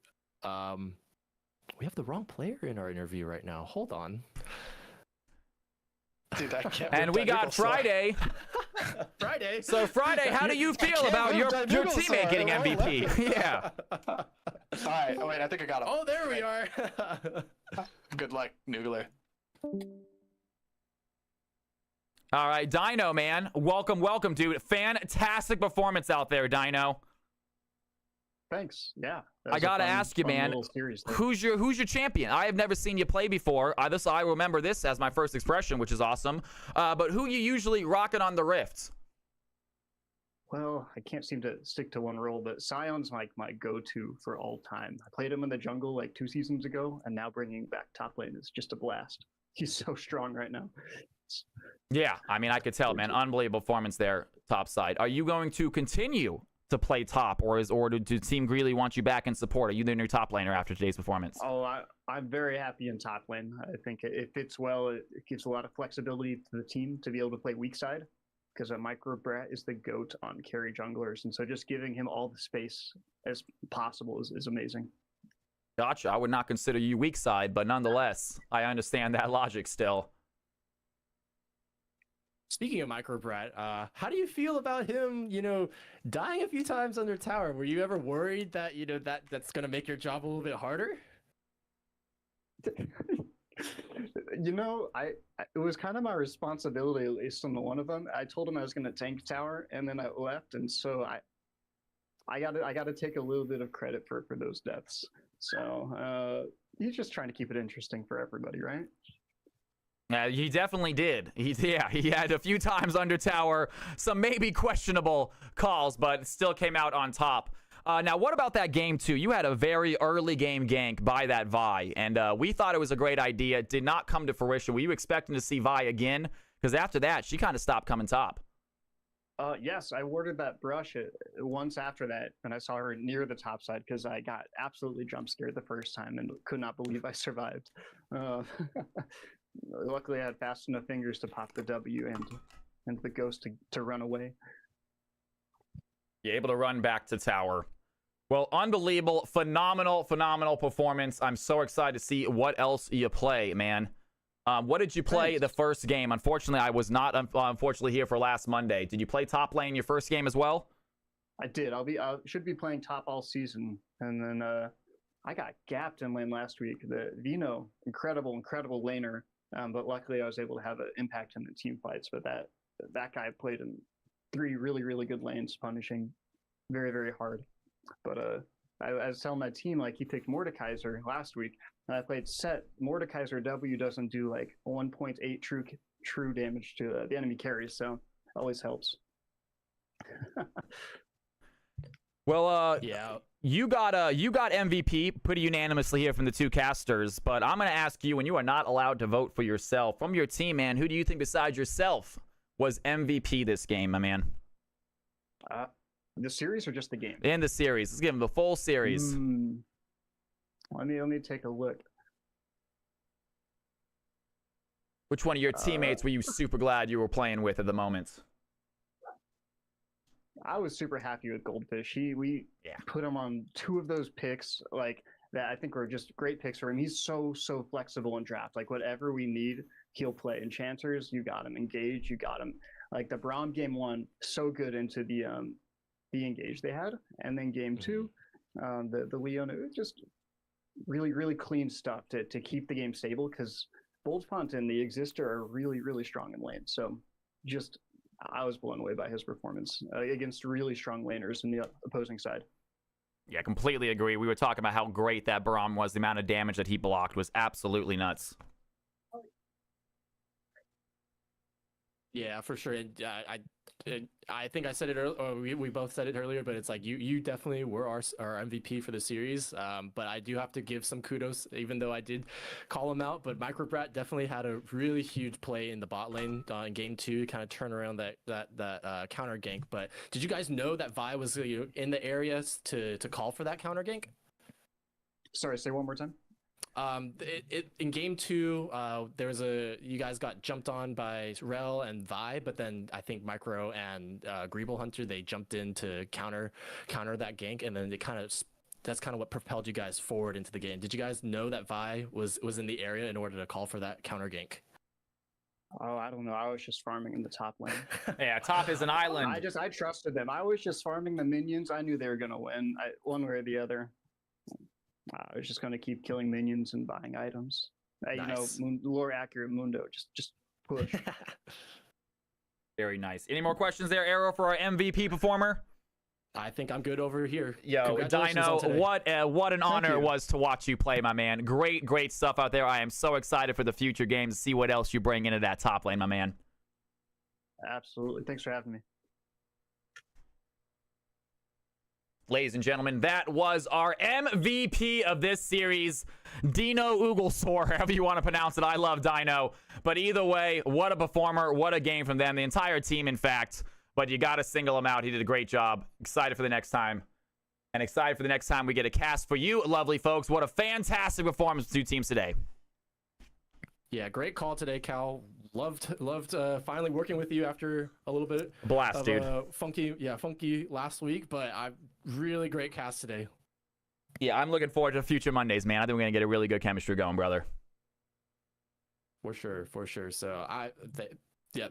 We have the wrong player in our interview right now. Hold on. Dude, I can't. And we got Friday. Friday. So Friday, how do you feel about your teammate getting MVP? Yeah. All right. Oh wait, I think I got him. Oh, there we are. Good luck, Noogler. All right, Dino, man. Welcome, dude. Fantastic performance out there, Dino. Thanks. Yeah. I gotta ask you, man, who's your champion? I have never seen you play before. I remember this as my first expression, which is awesome. But who you usually rocking on the Rifts? Well, I can't seem to stick to one role, but Sion's like my go-to for all time. I played him in the jungle like 2 seasons ago, and now bringing back top lane is just a blast. He's so strong right now. Yeah, I mean, I could tell, man. Unbelievable performance there, top side. Are you going to continue to play top, or do Team Greeley want you back in support? Are you the new top laner after today's performance? Oh, I'm very happy in top lane. I think it fits well. It gives a lot of flexibility to the team to be able to play weak side, because a Micro Brat is the GOAT on carry junglers, and so just giving him all the space as possible is amazing. Gotcha. I would not consider you weak side, but nonetheless, I understand that logic still. Speaking of Micro Brat, how do you feel about him, dying a few times under tower? Were you ever worried that, that's going to make your job a little bit harder? It was kind of my responsibility, at least on the one of them. I told him I was going to tank tower, and then I left, and so I got to take a little bit of credit for those deaths. So he's just trying to keep it interesting for everybody, right? He definitely did. He had a few times under tower, some maybe questionable calls, but still came out on top. Now, what about that game 2? You had a very early game gank by that Vi, and we thought it was a great idea. It did not come to fruition. Were you expecting to see Vi again? Because after that, she kind of stopped coming top. Yes, I warded that brush once after that, and I saw her near the top side because I got absolutely jump scared the first time and could not believe I survived. Luckily, I had fast enough fingers to pop the W and the ghost to run away. You're able to run back to tower. Well, unbelievable, phenomenal performance. I'm so excited to see what else you play, man. What did you play the first game? Unfortunately, I was not here for last Monday. Did you play top lane your first game as well? I did. I should be playing top all season, and then I got gapped in lane last week. The Vino, incredible laner. But luckily, I was able to have an impact in the team fights. But that guy played in 3 really, really good lanes, punishing very, very hard. But I was telling my team, like, he picked Mordekaiser last week, and I played Set. Mordekaiser W doesn't do like 1.8 true damage to the enemy carries, so always helps. Well, Yeah. you got MVP pretty unanimously here from the two casters, but I'm gonna ask you, and you are not allowed to vote for yourself. From your team, man, who do you think besides yourself was MVP this game, my man? The series or just the game? In the series. Let's give him the full series. Let me take a look. Which one of your teammates were you super glad you were playing with at the moment? I was super happy with Goldfish. We put him on 2 of those picks, like that I think were just great picks for him. He's so flexible in draft. Like whatever we need, he'll play. Enchanters, you got him. Engage, you got him. Like the Braum game 1, so good into the engage they had, and then game 2, the Leona, just really clean stuff to keep the game stable, because Boldfont and the Exister are really strong in lane. So just I was blown away by his performance against really strong laners in the opposing side. Yeah, completely agree. We were talking about how great that Braum was. The amount of damage that he blocked was absolutely nuts. Yeah, for sure. And I think I said it earlier, or we both said it earlier, but it's like you definitely were our MVP for the series. But I do have to give some kudos, even though I did call him out. But Microbrat definitely had a really huge play in the bot lane in game 2 to kind of turn around that counter gank. But did you guys know that Vi was in the areas to call for that counter gank? Sorry, say one more time. In game 2, there was you guys got jumped on by Rel and Vi, but then I think Micro and Greeble Hunter, they jumped in to counter that gank, and then that's kind of what propelled you guys forward into the game. Did you guys know that Vi was in the area in order to call for that counter gank? Oh, I don't know. I was just farming in the top lane. Yeah, top is an island. I trusted them. I was just farming the minions. I knew they were gonna win, one way or the other. I was just going to keep killing minions and buying items. Nice. Lore accurate Mundo. Just push. Very nice. Any more questions there, Arrow, for our MVP performer? I think I'm good over here. Yo, Dino, what an honor it was to watch you play, my man. Great stuff out there. I am so excited for the future games to see what else you bring into that top lane, my man. Absolutely. Thanks for having me. Ladies and gentlemen, that was our MVP of this series, Dino Uglesor, however you want to pronounce it. I love Dino. But either way, what a performer, what a game from them. The entire team, in fact. But you got to single him out. He did a great job. Excited for the next time. And excited for the next time we get a cast for you, lovely folks. What a fantastic performance from 2 teams today. Yeah, great call today, Cal. Loved finally working with you after a little bit blast, of dude. Funky last week, but really great cast today. Yeah, I'm looking forward to future Mondays, man. I think we're gonna get a really good chemistry going, brother. For sure. So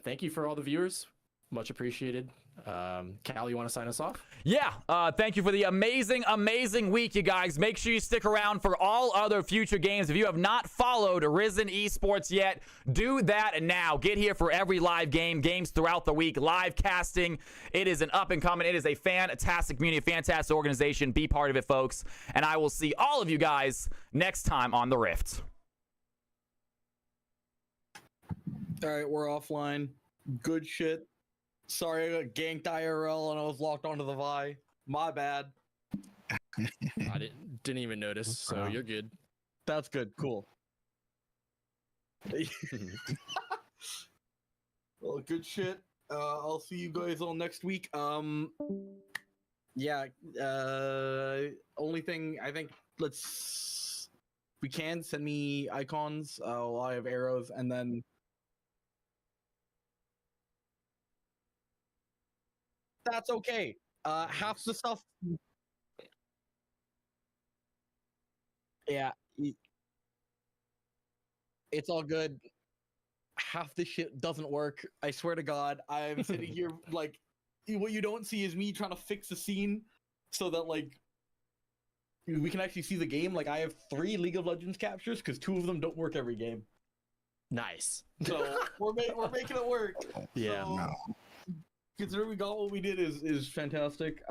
thank you for all the viewers. Much appreciated. Cal, you want to sign us off? Yeah, thank you for the amazing week, you guys. Make sure you stick around for all other future games. If you have not followed Risen Esports yet, do that now. Get here for every live games throughout the week, live casting. It is an up and coming. It is a fantastic community, a fantastic organization. Be part of it, folks. And I will see all of you guys next time on The Rift. All right, we're offline. Good shit. Sorry, I got ganked IRL and I was locked onto the Vi. My bad. I didn't even notice, so you're good. That's good. Cool. Well, good shit. I'll see you guys all next week. Yeah. Only thing I think, we can send me icons. I have arrows, and then. That's okay. Half the stuff. Yeah. It's all good. Half the shit doesn't work. I swear to God. I'm sitting here like, what you don't see is me trying to fix the scene so that like we can actually see the game. Like I have 3 League of Legends captures because 2 of them don't work every game. Nice. So we're making it work. Yeah. So, considering we got what we did is fantastic.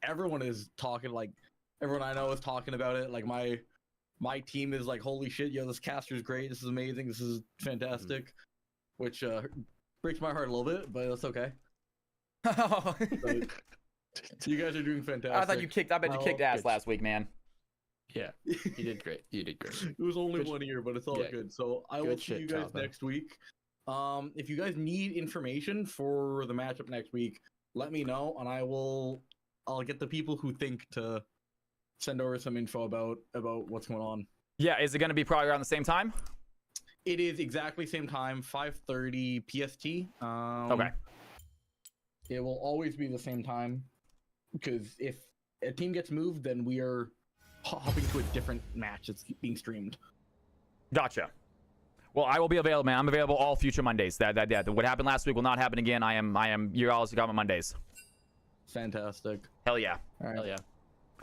Everyone is talking, like everyone I know is talking about it. Like my team is like, holy shit, yo, this caster is great. This is amazing. This is fantastic. Which breaks my heart a little bit, but that's okay. You guys are doing fantastic. I bet you kicked ass last week, man. Yeah, you did great. You did great. It was only 1 year, but it's all good. So I will see you guys next week. If you guys need information for the matchup next week, let me know, and I'll get the people who think to send over some info about what's going on. Yeah, is it going to be probably around the same time? It is exactly same time, 5:30 PST. Okay. It will always be the same time, because if a team gets moved, then we are hopping to a different match that's being streamed. Gotcha. Well, I will be available, man. I'm available all future Mondays. What happened last week will not happen again. You're always got my Mondays. Fantastic. Hell yeah. All right. Hell yeah.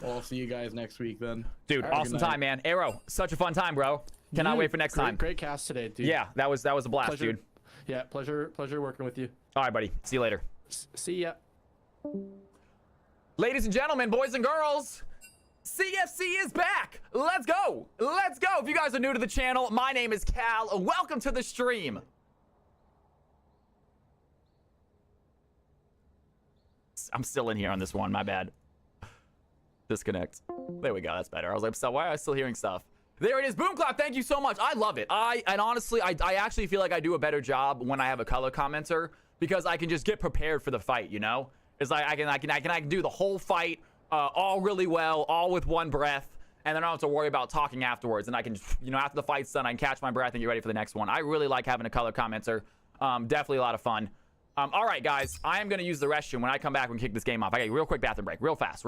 Well, I'll see you guys next week then. Dude, awesome time, man. Arrow, such a fun time, bro. Cannot wait for next time. Great cast today, dude. Yeah, that was a blast, Pleasure. dude. Yeah, pleasure working with you. All right, buddy. See you later. See ya. Ladies and gentlemen, boys and girls, CFC is back. Let's go. Let's go. If you guys are new to the channel, my name is Cal. Welcome to the stream. I'm still in here on this one. My bad. Disconnect. There we go. That's better. I was like, so why am I still hearing stuff? There it is. Boom clap. Thank you so much. I love it. And honestly, I actually feel like I do a better job when I have a color commenter, because I can just get prepared for the fight, you know? It's like I can do the whole fight all really well, all with one breath, and then I don't have to worry about talking afterwards. And I can, you know, after the fight's done, I can catch my breath and get ready for the next one. I really like having a color commenter. Definitely a lot of fun. All right, guys, I am going to use the restroom. When I come back, we can kick this game off. I got a real quick bathroom break, real fast.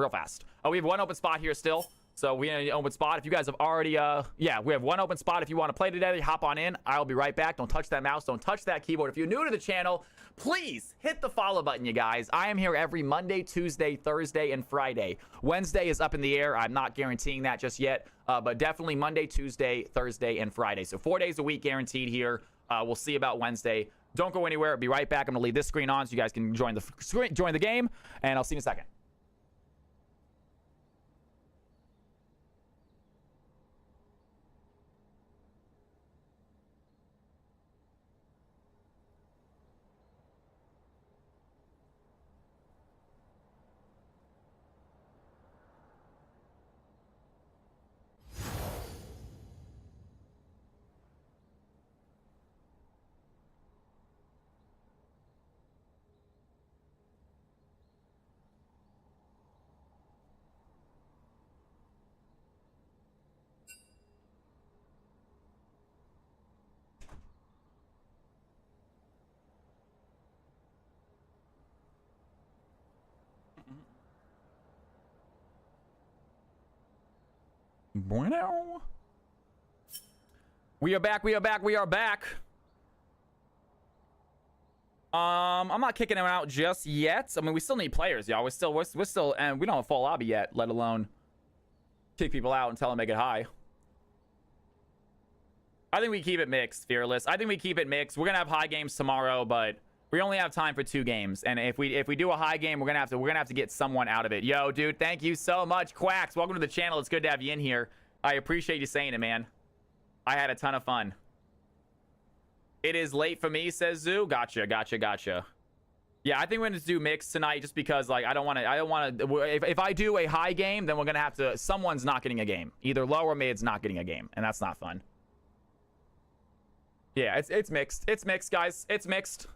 Oh, we have one open spot here still. So we have an open spot. If you guys have already, yeah, we have one open spot. If you want to play together, hop on in. I'll be right back. Don't touch that mouse. Don't touch that keyboard. If you're new to the channel, please hit the follow button, you guys. I am here every Monday, Tuesday, Thursday, and Friday. Wednesday is up in the air. I'm not guaranteeing that just yet, but definitely Monday, Tuesday, Thursday, and Friday. So 4 days a week guaranteed here. We'll see about Wednesday. Don't go anywhere. I'll be right back. I'm going to leave this screen on so you guys can join the game, and I'll see you in a second. Bueno. We are back. I'm not kicking him out just yet. I mean, we still need players, y'all. We're still, and we don't have a full lobby yet, let alone kick people out until I make it high. I think we keep it mixed, Fearless. I think we keep it mixed. We're gonna have high games tomorrow, but we only have time for 2 games. And if we do a high game, we're gonna have to get someone out of it. Yo, dude, thank you so much, Quacks. Welcome to the channel. It's good to have you in here. I appreciate you saying it, man. I had a ton of fun. It is late for me, says Zoo. Gotcha. Yeah, I think we're gonna do mixed tonight, just because like I don't want to. If I do a high game, then we're gonna have to. Someone's not getting a game. Either low or mid's not getting a game, and that's not fun. Yeah, it's mixed. It's mixed, guys. It's mixed.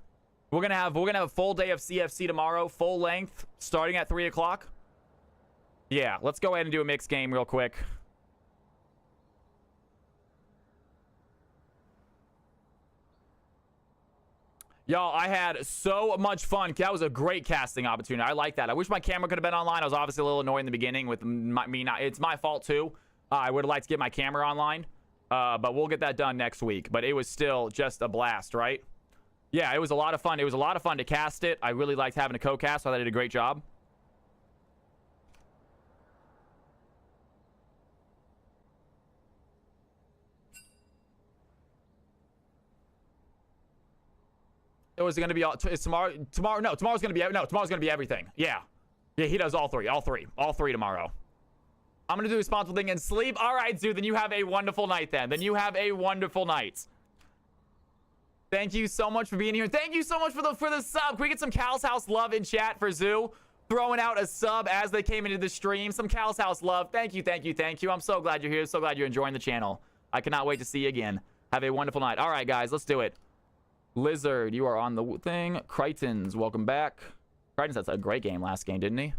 We're gonna have a full day of CFC tomorrow, full length, starting at 3 o'clock. Yeah, let's go ahead and do a mixed game real quick. Y'all, I had so much fun. That was a great casting opportunity. I like that. I wish my camera could have been online. I was obviously a little annoyed in the beginning with me not. It's my fault too. I would have liked to get my camera online, but we'll get that done next week. But it was still just a blast, right? Yeah, it was a lot of fun. It was a lot of fun to cast it. I really liked having a co-cast. So I thought I did a great job. It was going to be all. It's tomorrow. No, tomorrow's going to be everything. Yeah, he does all three tomorrow. I'm going to do a responsible thing and sleep. All right, dude. Then you have a wonderful night. Then you have a wonderful night. Thank you so much for being here. Thank you so much for the sub. Can we get some Cal's House love in chat for Zoo? throwing out a sub as they came into the stream. Some Cal's House love. Thank you, thank you, thank you. I'm so glad you're here. So glad you're enjoying the channel. I cannot wait to see you again. Have a wonderful night. All right, guys, let's do it. Lizard, you are on the thing. Crichtons, welcome back. Crichtons had a great game last game, didn't he?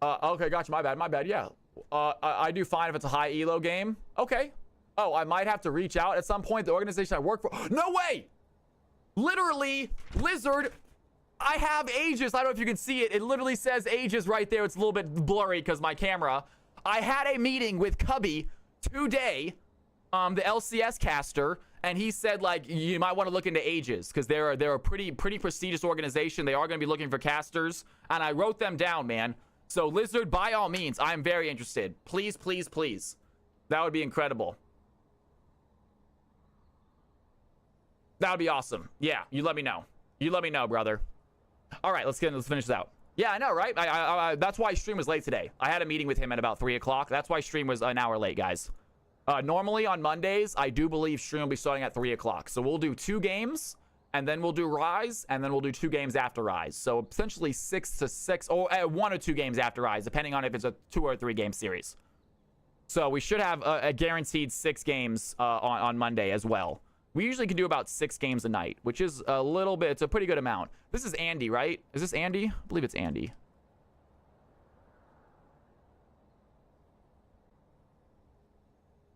Okay, gotcha. My bad. Yeah. I do fine if it's a high elo game. Okay. Oh, I might have to reach out at some point. The organization I work for. No way! Literally, Lizard, I have Aegis. I don't know if you can see it. It literally says Aegis right there. It's a little bit blurry because my camera. I had a meeting with Cubby today, the LCS caster, and he said, like, you might want to look into Aegis because they're a pretty prestigious organization. They are going to be looking for casters, and I wrote them down, man. So, Lizard, by all means, I'm very interested. Please, please, please. That would be incredible. That would be awesome. Yeah, you let me know. You let me know, brother. All right, let's finish this out. Yeah, I know, right? That's why stream was late today. I had a meeting with him at about 3 o'clock. That's why stream was an hour late, guys. Normally on Mondays, I do believe stream will be starting at 3 o'clock. So we'll do 2 games, and then we'll do Rise, and then we'll do 2 games after Rise. So essentially 6 to 6, or 1 or 2 games after Rise, depending on if it's a 2 or 3 game series. So we should have a guaranteed 6 games on Monday as well. We usually can do about 6 games a night, which is a little bit, it's a pretty good amount. This is Andy, right? Is this Andy? I believe it's Andy.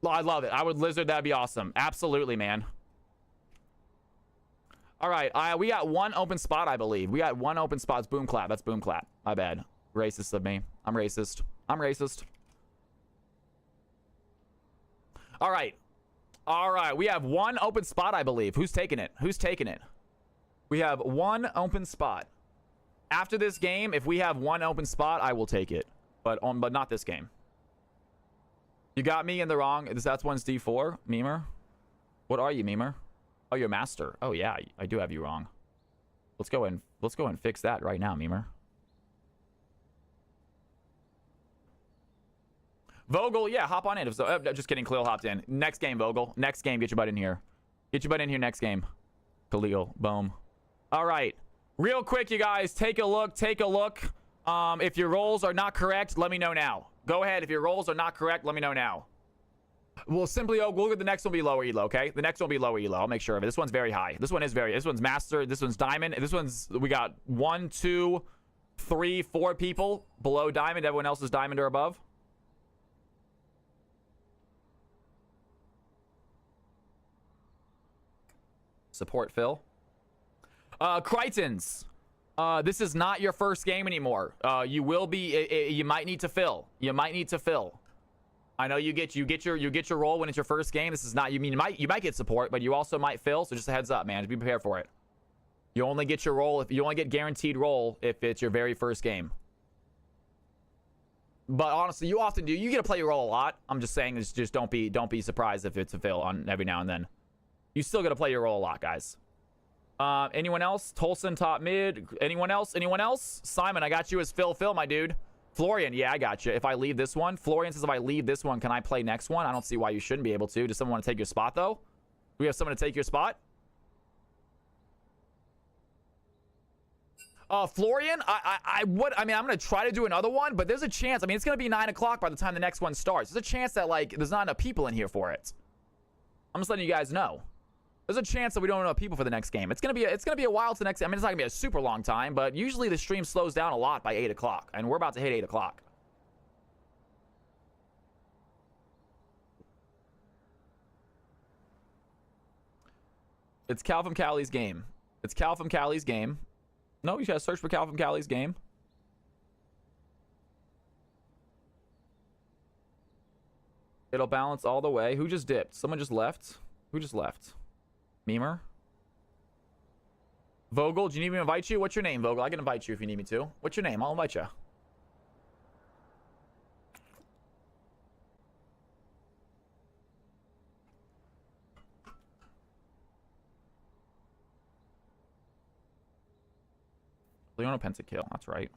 I love it. I would Lizard. That'd be awesome. Absolutely, man. All right. We got 1 open spot, I believe. We got 1 open spot. It's Boom Clap. That's Boom Clap. My bad. Racist of me. I'm racist. I'm racist. All right. All right. We have 1 open spot, I believe. Who's taking it? Who's taking it? We have 1 open spot. After this game, if we have 1 open spot, I will take it. But not this game. You got me in the wrong. That's one's D4, Memer. What are you, Memer? Oh, you're master. Oh yeah, I do have you wrong. Let's go and fix that right now, Memer. Vogel, yeah, hop on in. Just kidding, Khalil hopped in. Next game, Vogel. Next game, get your butt in here. Get your butt in here next game. Khalil, boom. All right, real quick, you guys, take a look. Take a look. If your rolls are not correct, let me know now. Go ahead. If your rolls are not correct, let me know now. We'll simply, the next one will be lower elo, okay? The next one will be lower elo. I'll make sure of it. This one's very high. This one's master. This one's diamond. We got 1, 2, 3, 4 people below diamond. Everyone else is diamond or above. Support Phil. Crichtons. This is not your first game anymore. You will be. You might need to fill. You might need to fill. I know you get your role when it's your first game. This is not. You might get support, but you also might fill. So just a heads up, man. Just be prepared for it. You only get your role if you only get guaranteed role if it's your very first game. But honestly, you often do. You get to play your role a lot. I'm just saying, just don't be surprised if it's a fill on every now and then. You still got to play your role a lot, guys. Anyone else? Tolson top mid. Anyone else? Anyone else? Simon, I got you as Phil, my dude. Florian, yeah, I got you. If I leave this one, Florian says if I leave this one, can I play next one? I don't see why you shouldn't be able to. Does someone want to take your spot though? Do we have someone to take your spot? Florian, I'm gonna try to do another one, but there's a chance. I mean, it's gonna be 9 o'clock by the time the next one starts. There's a chance that like there's not enough people in here for it. I'm just letting you guys know. There's a chance that we don't have enough people for the next game. It's gonna be a while to the next. I mean, it's not gonna be a super long time, but usually the stream slows down a lot by 8 o'clock, and we're about to hit 8 o'clock. It's Cal from Cali's game. It's Cal from Cali's game. No, you gotta search for Cal from Cali's game. It'll balance all the way. Who just dipped? Someone just left? Who just left? Memer? Vogel, do you need me to invite you? What's your name, Vogel? I can invite you if you need me to. What's your name? I'll invite you. Leona Pentakill, that's right.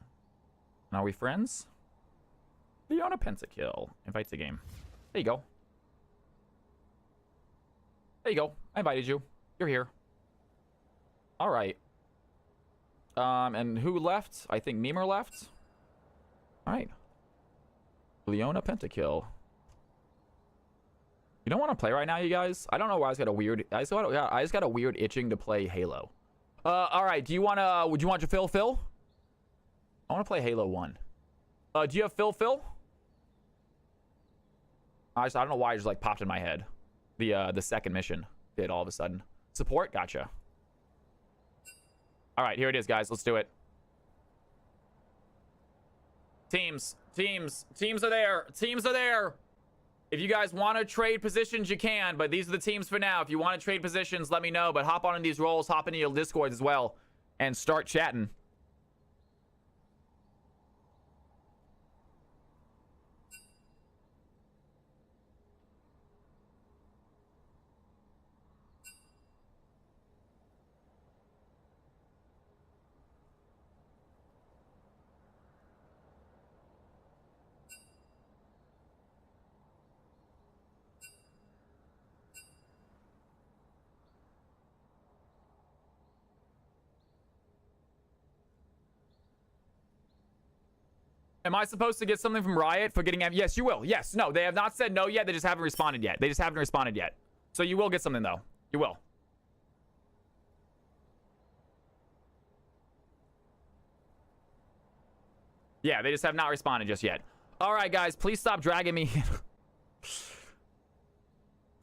And are we friends? Leona Pentakill. Invite to game. There you go. There you go. I invited you. You're here. All right. And who left? I think Memer left. All right. Leona pentakill. You don't want to play right now, you guys? I don't know why I just got a weird... I just got a weird itching to play Halo. All right. Do you want to... Would you want your Phil? I want to play Halo 1. Do you have Phil? I don't know why it just like popped in my head. The second mission did all of a sudden. Support? Gotcha. All right, here it is, guys. Let's do it. Teams are there. Teams are there. If you guys want to trade positions, you can, but these are the teams for now. If you want to trade positions, let me know, but hop on in these roles, hop into your Discords as well, and start chatting. Am I supposed to get something from Riot for getting... Yes, you will. Yes. No, they have not said no yet. They just haven't responded yet. So you will get something, though. You will. Yeah, they just have not responded just yet. All right, guys. Please stop dragging me.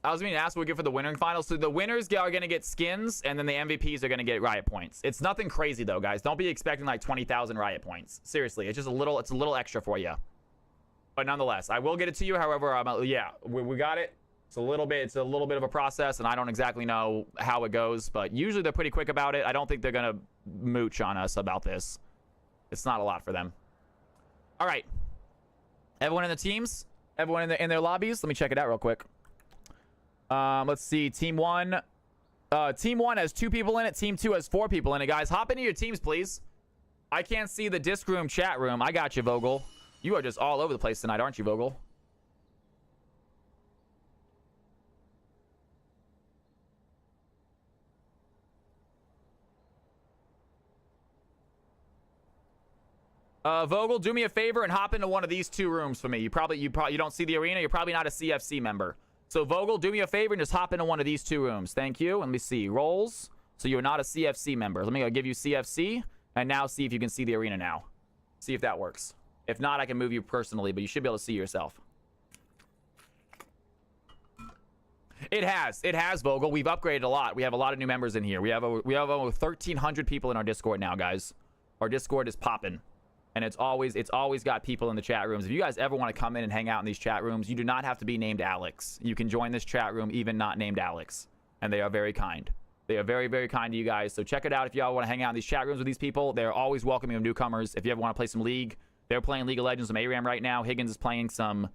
I was going to ask what we get for the winning finals. So the winners are going to get skins, and then the MVPs are going to get Riot points. It's nothing crazy, though, guys. Don't be expecting like 20,000 Riot points. Seriously, it's just a little extra for you. But nonetheless, I will get it to you. However, yeah, we got it. It's a little bit of a process, and I don't exactly know how it goes. But usually they're pretty quick about it. I don't think they're going to mooch on us about this. It's not a lot for them. All right. Everyone in the teams? Everyone in their lobbies? Let me check it out real quick. Let's see. Team 1 has 2 people in it. Team 2 has 4 people in it, guys. Hop into your teams, please. I can't see the disc room chat room. I got you, Vogel. You are just all over the place tonight, aren't you, Vogel? Vogel, do me a favor and hop into one of these 2 rooms for me. You don't see the arena. You're probably not a CFC member. So Vogel, do me a favor and just hop into one of these 2 rooms. Thank you. Let me see. Roles. So you're not a CFC member. Let me go give you CFC and now see if you can see the arena now. See if that works. If not, I can move you personally, but you should be able to see yourself. It has, Vogel. We've upgraded a lot. We have a lot of new members in here. We have over 1,300 people in our Discord now, guys. Our Discord is popping. And it's always got people in the chat rooms. If you guys ever want to come in and hang out in these chat rooms, you do not have to be named Alex. You can join this chat room even not named Alex. And they are very kind. They are very, very kind to you guys. So check it out if y'all want to hang out in these chat rooms with these people. They're always welcoming of newcomers. If you ever want to play some League, they're playing League of Legends with ARAM right now. Higgins is playing some...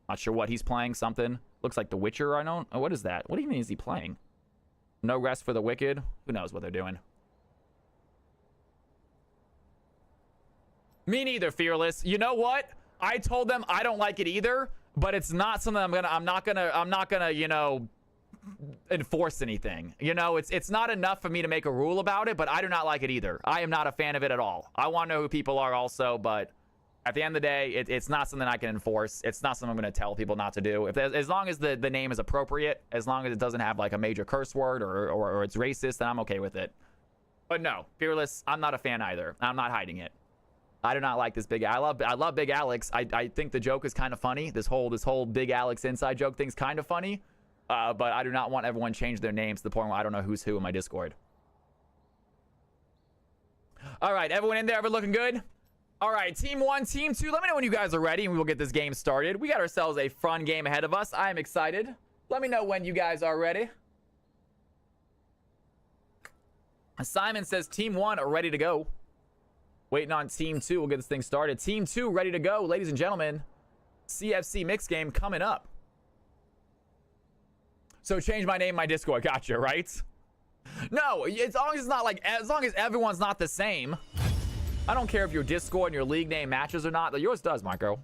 Not sure what he's playing. Something. Looks like The Witcher, I don't... Oh, what is that? What do you mean is he playing? No Rest for the Wicked? Who knows what they're doing? Me neither, Fearless. You know what? I told them I don't like it either, but it's not something I'm not gonna, you know, enforce anything. You know, it's not enough for me to make a rule about it, but I do not like it either. I am not a fan of it at all. I want to know who people are also, but at the end of the day, it's not something I can enforce. It's not something I'm going to tell people not to do. As long as the name is appropriate, as long as it doesn't have like a major curse word or it's racist, then I'm okay with it. But no, Fearless, I'm not a fan either. I'm not hiding it. I do not like this big... I love Big Alex. I think the joke is kind of funny. This whole Big Alex inside joke thing's kind of funny. But I do not want everyone to change their names to the point where I don't know who's who in my Discord. All right, everyone in there, everyone looking good? All right, Team 1, Team 2, let me know when you guys are ready and we will get this game started. We got ourselves a fun game ahead of us. I am excited. Let me know when you guys are ready. Simon says Team 1 are ready to go. Waiting on Team 2. We'll get this thing started. Team 2 ready to go, ladies and gentlemen. CFC mix game coming up. So change my name in my Discord. Gotcha, right? No, as long as it's not like... As long as everyone's not the same. I don't care if your Discord and your league name matches or not. Yours does, Marco.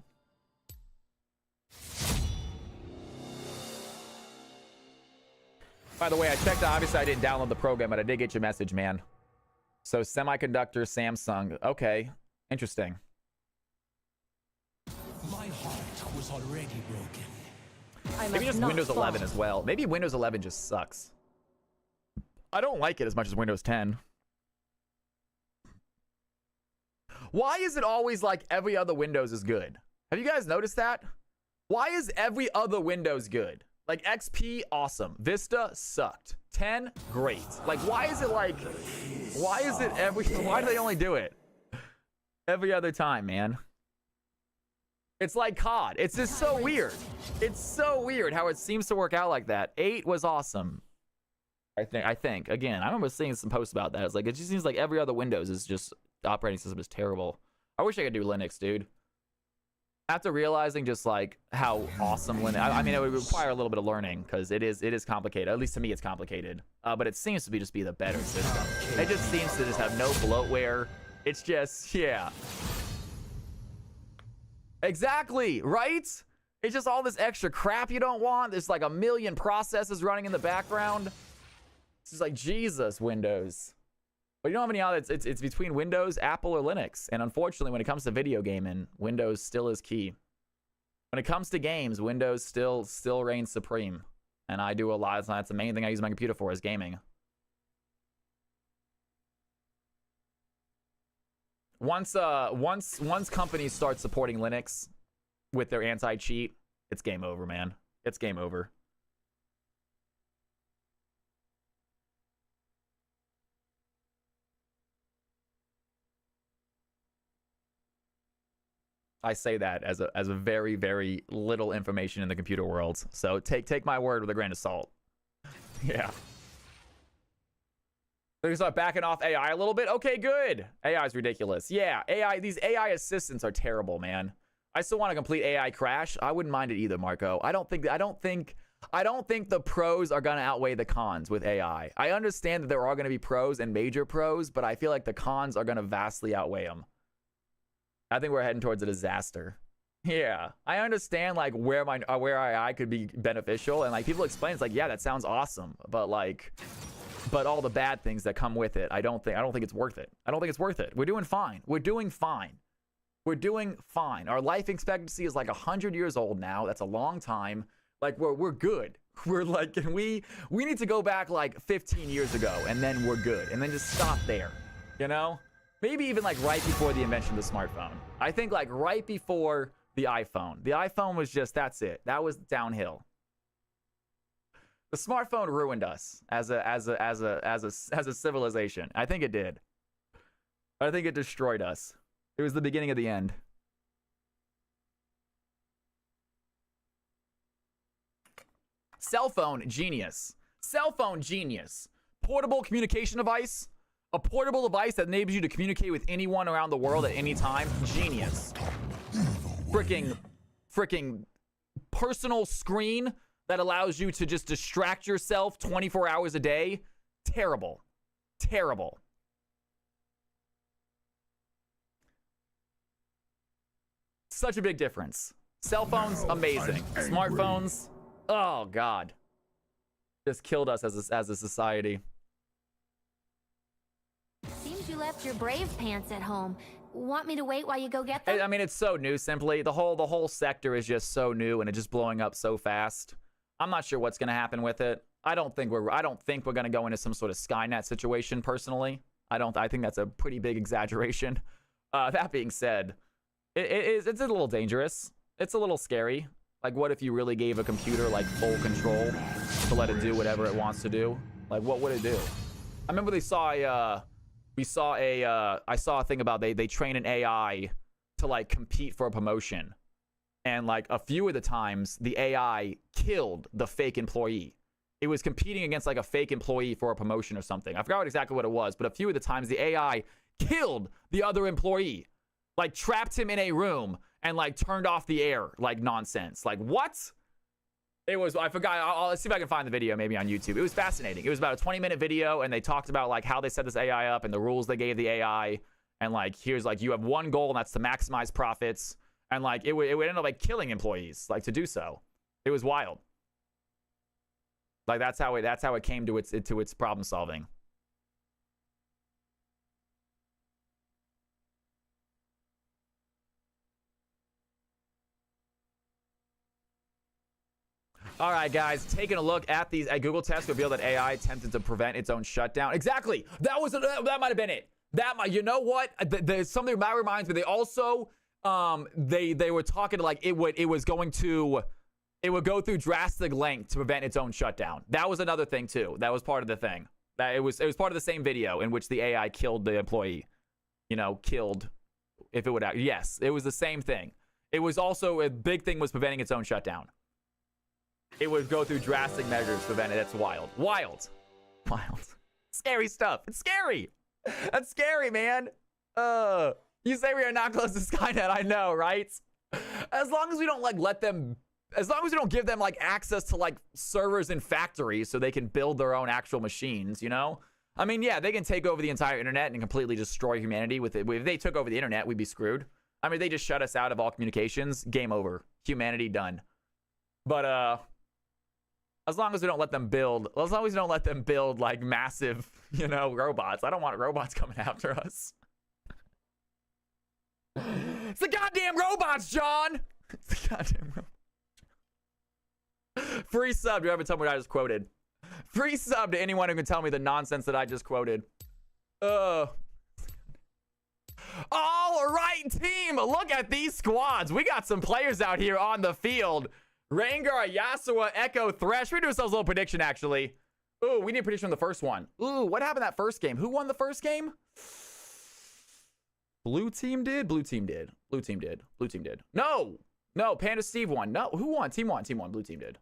By the way, I checked. Obviously, I didn't download the program, but I did get your message, man. So semiconductor, Samsung. Okay, interesting. My heart was already broken. Maybe just Windows 11 as well. Maybe Windows 11 just sucks. I don't like it as much as Windows 10. Why is it always like every other Windows is good? Have you guys noticed that? Why is every other Windows good? Like XP, awesome. Vista sucked. 10, great. Like, why is it like, why do they only do it every other time, man? It's like COD. It's just so weird. It's so weird how it seems to work out like that. 8 was awesome. I think. Again, I remember seeing some posts about that. It's like, it just seems like every other Windows is just, the operating system is terrible. I wish I could do Linux, dude. After realizing just like how awesome Linux, I mean, it would require a little bit of learning because it is complicated. At least to me, it's complicated. But it seems to be just be the better system. It just seems to just have no bloatware. It's just, yeah. Exactly, right? It's just all this extra crap you don't want. There's like a million processes running in the background. It's just like, Jesus, Windows. But you don't have any other, it's between Windows, Apple, or Linux. And unfortunately, when it comes to video gaming, Windows still is key. When it comes to games, Windows still reigns supreme. And I do a lot. That's the main thing I use my computer for is gaming. Once companies start supporting Linux with their anti-cheat, it's game over, man. It's game over. I say that as a very, very little information in the computer world. So take my word with a grain of salt. Yeah. They're gonna start backing off AI a little bit. Okay, good. AI is ridiculous. Yeah, these AI assistants are terrible, man. I still want a complete AI crash. I wouldn't mind it either, Marco. I don't think the pros are gonna outweigh the cons with AI. I understand that there are gonna be pros and major pros, but I feel like the cons are gonna vastly outweigh them. I think we're heading towards a disaster. Yeah, I understand like where AI could be beneficial, and like people explain it's like, yeah, that sounds awesome, but all the bad things that come with it, I don't think it's worth it. I don't think it's worth it. We're doing fine. We're doing fine. We're doing fine. Our life expectancy is like 100 years old now. That's a long time. Like we're good. We're like, and we need to go back like 15 years ago, and then we're good, and then just stop there. You know? Maybe even like right before the invention of the smartphone. I think like right before the iPhone. The iPhone was just, that's it. That was downhill. The smartphone ruined us as a civilization. I think it did. I think it destroyed us. It was the beginning of the end. Cell phone, genius. Cell phone, genius. Portable communication device. A portable device that enables you to communicate with anyone around the world at any time. Genius. Freaking personal screen that allows you to just distract yourself 24 hours a day. Terrible. Terrible. Such a big difference. Cell phones, amazing. Smartphones, oh God. Just killed us as a society. Seems you left your Brave pants at home. Want me to wait while you go get them? I mean, it's so new, simply. The whole sector is just so new, and it's just blowing up so fast. I'm not sure what's going to happen with it. I don't think we're going to go into some sort of Skynet situation, personally. I think that's a pretty big exaggeration. That being said, it's a little dangerous. It's a little scary. Like, what if you really gave a computer, like, full control to let it do whatever it wants to do? Like, what would it do? I remember I saw a thing about they train an AI to, like, compete for a promotion. And, like, a few of the times, the AI killed the fake employee. It was competing against, like, a fake employee for a promotion or something. I forgot exactly what it was, but a few of the times, the AI killed the other employee. Like, trapped him in a room and, like, turned off the air, like, nonsense. Like, what? It was, I forgot, I'll see if I can find the video maybe on YouTube. It was fascinating. It was about a 20-minute video, and they talked about, like, how they set this AI up and the rules they gave the AI. And, like, here's, like, you have one goal, and that's to maximize profits. And, like, it would end up, like, killing employees, like, to do so. It was wild. Like, that's how it came to its problem solving. All right, guys, taking a look at these. A Google test revealed that AI attempted to prevent its own shutdown. Exactly. That might have been it. You know what? Something that reminds me. They also they were talking like it would go through drastic length to prevent its own shutdown. That was another thing too. That was part of the thing. That it was part of the same video in which the AI killed the employee. You know, killed if it would. Yes, it was the same thing. It was also a big thing was preventing its own shutdown. It would go through drastic measures to prevent it. That's wild. Wild. Scary stuff. It's scary. That's scary, man. You say we are not close to Skynet. I know, right? As long as we don't as long as we don't give them like access to like servers and factories so they can build their own actual machines, you know? I mean, yeah, they can take over the entire internet and completely destroy humanity with it. If they took over the internet, we'd be screwed. I mean, they just shut us out of all communications. Game over. Humanity done. But as long as we don't let them build, like massive, you know, robots. I don't want robots coming after us. It's the goddamn robots, John. It's the goddamn robots. Free sub. Do you ever tell me what I just quoted? Free sub to anyone who can tell me the nonsense that I just quoted. All right, team. Look at these squads. We got some players out here on the field. Rengar, Yasuo, Echo, Thresh. We're doing ourselves a little prediction, actually. Ooh, we need a prediction on the first one. Ooh, what happened that first game? Who won the first game? Blue team did? Blue team did. Blue team did. Blue team did. No, Panda Steve won. No, who won? Team won. Blue team did.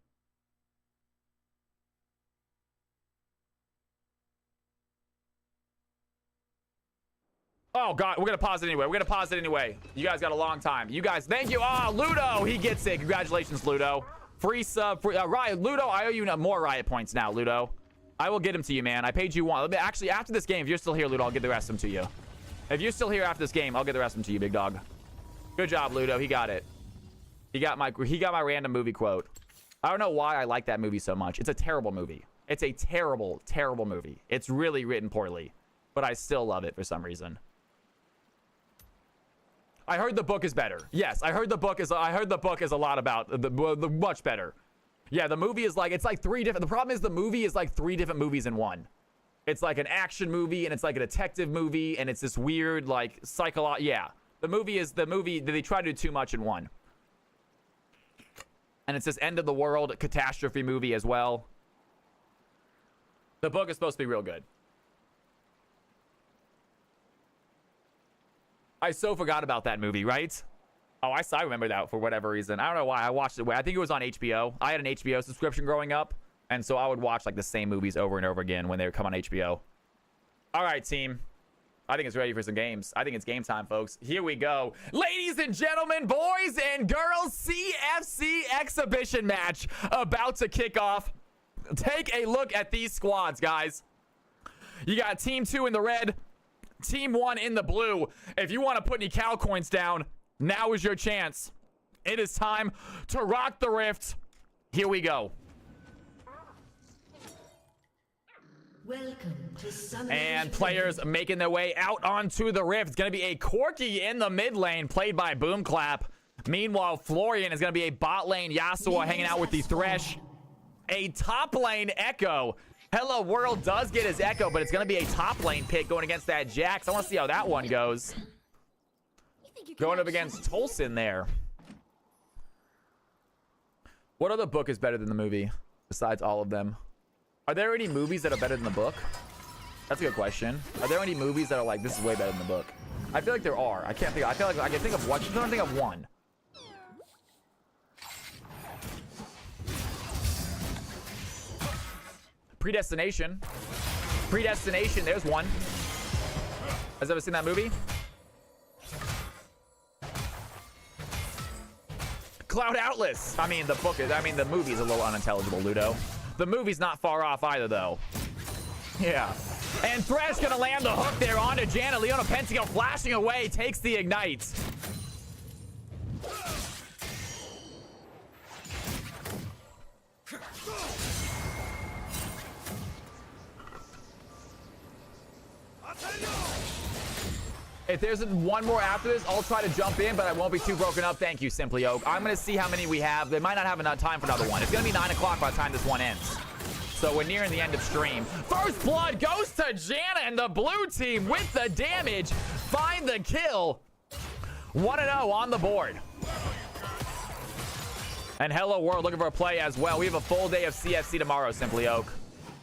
Oh, God, we're going to pause it anyway. You guys got a long time. You guys, thank you. Oh, Ludo, he gets it. Congratulations, Ludo. Free sub. Riot, Ludo, I owe you more Riot points now, Ludo. I will get them to you, man. I paid you one. Actually, after this game, if you're still here, Ludo, I'll get the rest of them to you. If you're still here after this game, I'll get the rest of them to you, big dog. Good job, Ludo. He got it. He got my random movie quote. I don't know why I like that movie so much. It's a terrible movie. It's a terrible, terrible movie. It's really written poorly, but I still love it for some reason. I heard the book is better. Yes, I heard the book is a lot about the much better. Yeah, the movie is like, it's like three different. The problem is the movie is like three different movies in one. It's like an action movie and it's like a detective movie and it's this weird like yeah. The movie they try to do too much in one. And it's this end of the world catastrophe movie as well. The book is supposed to be real good. I so forgot about that movie, right? Oh, I remember that for whatever reason. I don't know why. I watched it. I think it was on HBO. I had an HBO subscription growing up, and so I would watch like the same movies over and over again when they would come on HBO. All right, team. I think it's ready for some games. I think it's game time, folks. Here we go. Ladies and gentlemen, boys and girls, CFC exhibition match about to kick off. Take a look at these squads, guys. You got Team 2 in the red. Team 1 in the blue. If you want to put any cow coins down, now is your chance. It is time to rock the rift. Here we go. Welcome to and players making their way out onto the rift. It's going to be a Corki in the mid lane played by Boomclap. Meanwhile, Florian is going to be a bot lane Yasuo hanging out with the Thresh. A top lane Echo. Hello World does get his Echo, but it's going to be a top lane pick going against that Jax. I want to see how that one goes. Going up against Tolson there. What other book is better than the movie besides all of them? Are there any movies that are better than the book? That's a good question. Are there any movies that are like, this is way better than the book? I feel like there are. I feel like I can think of one. I don't think of one. Predestination. Predestination, there's one. Has ever seen that movie? Cloud Atlas. I mean, the movie's a little unintelligible, Ludo. The movie's not far off either, though. Yeah. And Thresh gonna land the hook there onto Janet. Leona Pentagon flashing away, takes the ignite. If there's one more after this, I'll try to jump in, but I won't be too broken up. Thank you, Simply Oak. I'm going to see how many we have. They might not have enough time for another one. It's going to be 9 o'clock by the time this one ends. So we're nearing the end of stream. First blood goes to Jana and the blue team with the damage. Find the kill. 1-0 on the board. And Hello World looking for a play as well. We have a full day of CFC tomorrow, Simply Oak.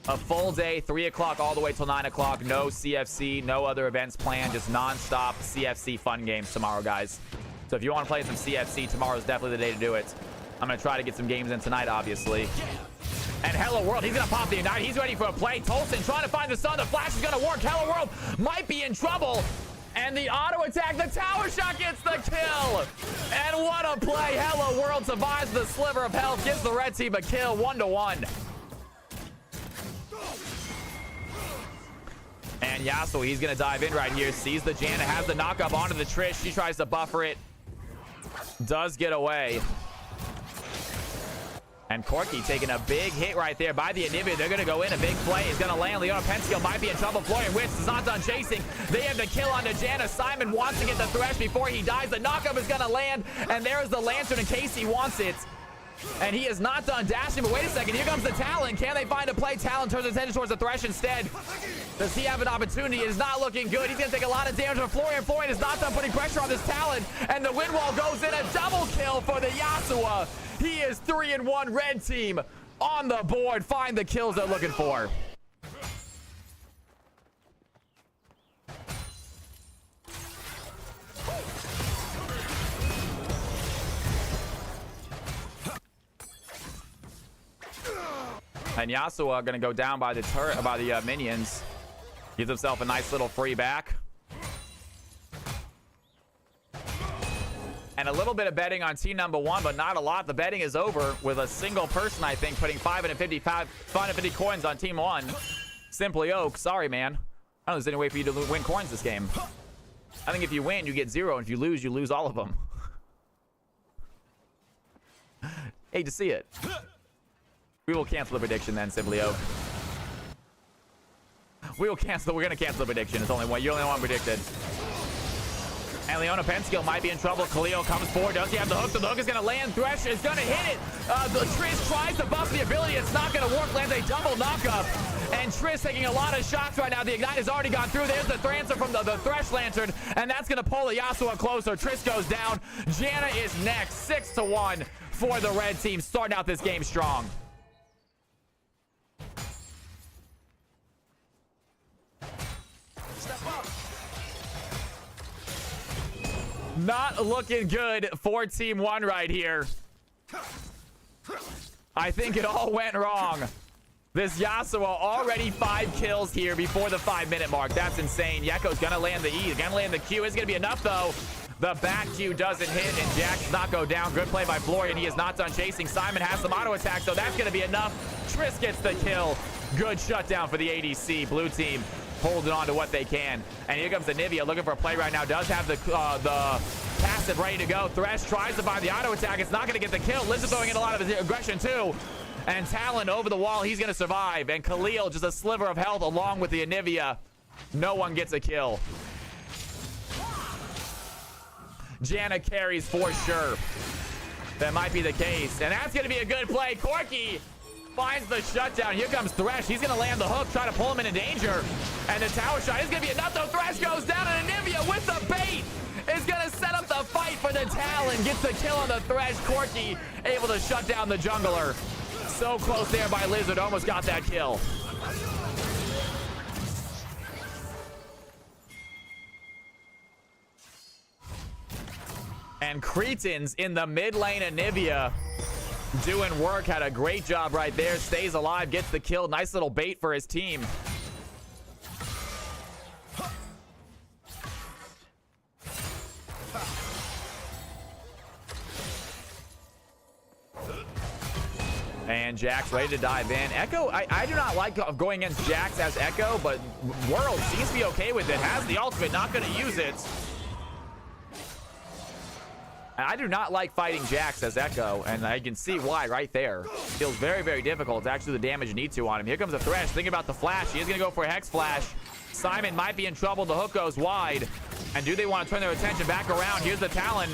A full day, 3 o'clock all the way till 9 o'clock. No CFC, no other events planned. Just non-stop CFC fun games tomorrow, guys. So if you want to play some CFC, tomorrow's definitely the day to do it. I'm going to try to get some games in tonight, obviously. And Hello World, he's going to pop the Ignite. He's ready for a play. Tolson trying to find the sun. The flash is going to work. Hello World might be in trouble. And the auto attack, the tower shot gets the kill. And what a play. Hello World survives the sliver of health. Gives the red team a kill, 1-1. And Yasuo, he's going to dive in right here. Sees the Janna, has the knock-up onto the Trish. She tries to buffer it. Does get away. And Corky taking a big hit right there by the Anivia. They're going to go in. A big play is going to land. Leona Penskill might be in trouble. Florian Witz is not done chasing. They have the kill onto Janna. Simon wants to get the Thresh before he dies. The knock-up is going to land. And there's the Lantern in case he wants it. And he is not done dashing, but wait a second, here comes the Talon. Can they find a play? Talon turns his attention towards the Thresh instead. Does he have an opportunity? It is not looking good. He's going to take a lot of damage from Florian. Florian is not done putting pressure on this Talon, and the wind wall goes in. A double kill for the Yasuo. He is 3-1 red team on the board. Find the kills they're looking for. And Yasuo are going to go down by the turret, by the minions. Gives himself a nice little free back. And a little bit of betting on team number 1, but not a lot. The betting is over with a single person, I think, putting 550 coins on team 1. Simply Oak. Sorry, man. I don't think there's any way for you to win coins this game. I think if you win, you get 0. And if you lose all of them. Hate to see it. We will cancel the prediction then, Simply Oak. We're going to cancel the prediction. It's only one. You only want predicted. And Leona Penskill might be in trouble. Khalil comes forward. Does he have the hook? So the hook is going to land. Thresh is going to hit it. The Triss tries to buff the ability. It's not going to work. Lands a double knockup. And Triss taking a lot of shots right now. The Ignite has already gone through. There's the Thrancer from the Thresh Lantern. And that's going to pull the Yasuo closer. Triss goes down. Janna is next. 6-1 for the red team. Starting out this game strong. Not looking good for Team 1 right here. I think it all went wrong. This Yasuo already 5 kills here before the 5-minute mark. That's insane. Yekko's gonna land the E, gonna land the Q. It's gonna be enough though. The back Q doesn't hit and Jack does not go down. Good play by Florian. He is not done chasing. Simon has some auto attack, so that's gonna be enough. Triss gets the kill. Good shutdown for the ADC. Blue team holding on to what they can. And here comes the Anivia looking for a play right now. Does have the passive ready to go. Thresh tries to find the auto attack. It's not going to get the kill. Liz is throwing in a lot of aggression too. And Talon over the wall. He's going to survive. And Khalil just a sliver of health along with the Anivia. No one gets a kill. Janna carries for sure. That might be the case. And that's going to be a good play. Corky finds the shutdown. Here comes Thresh. He's going to land the hook, try to pull him into danger. And the tower shot is going to be enough, though. Thresh goes down, and Anivia with the bait is going to set up the fight for the Talon. Gets the kill on the Thresh. Corky able to shut down the jungler. So close there by Lizard. Almost got that kill. And Cretans in the mid lane, Anivia doing work. Had a great job right there. Stays alive, gets the kill. Nice little bait for his team. And Jax ready to dive in. Echo, I do not like going against Jax as Echo, but World seems to be okay with it. Has the ultimate, not going to use it. I do not like fighting Jax as Echo, and I can see why right there. Feels very, very difficult. It's actually the damage you need to on him. Here comes a Thresh. Thinking about the flash. He is going to go for a Hex Flash. Simon might be in trouble. The hook goes wide. And do they want to turn their attention back around? Here's the Talon.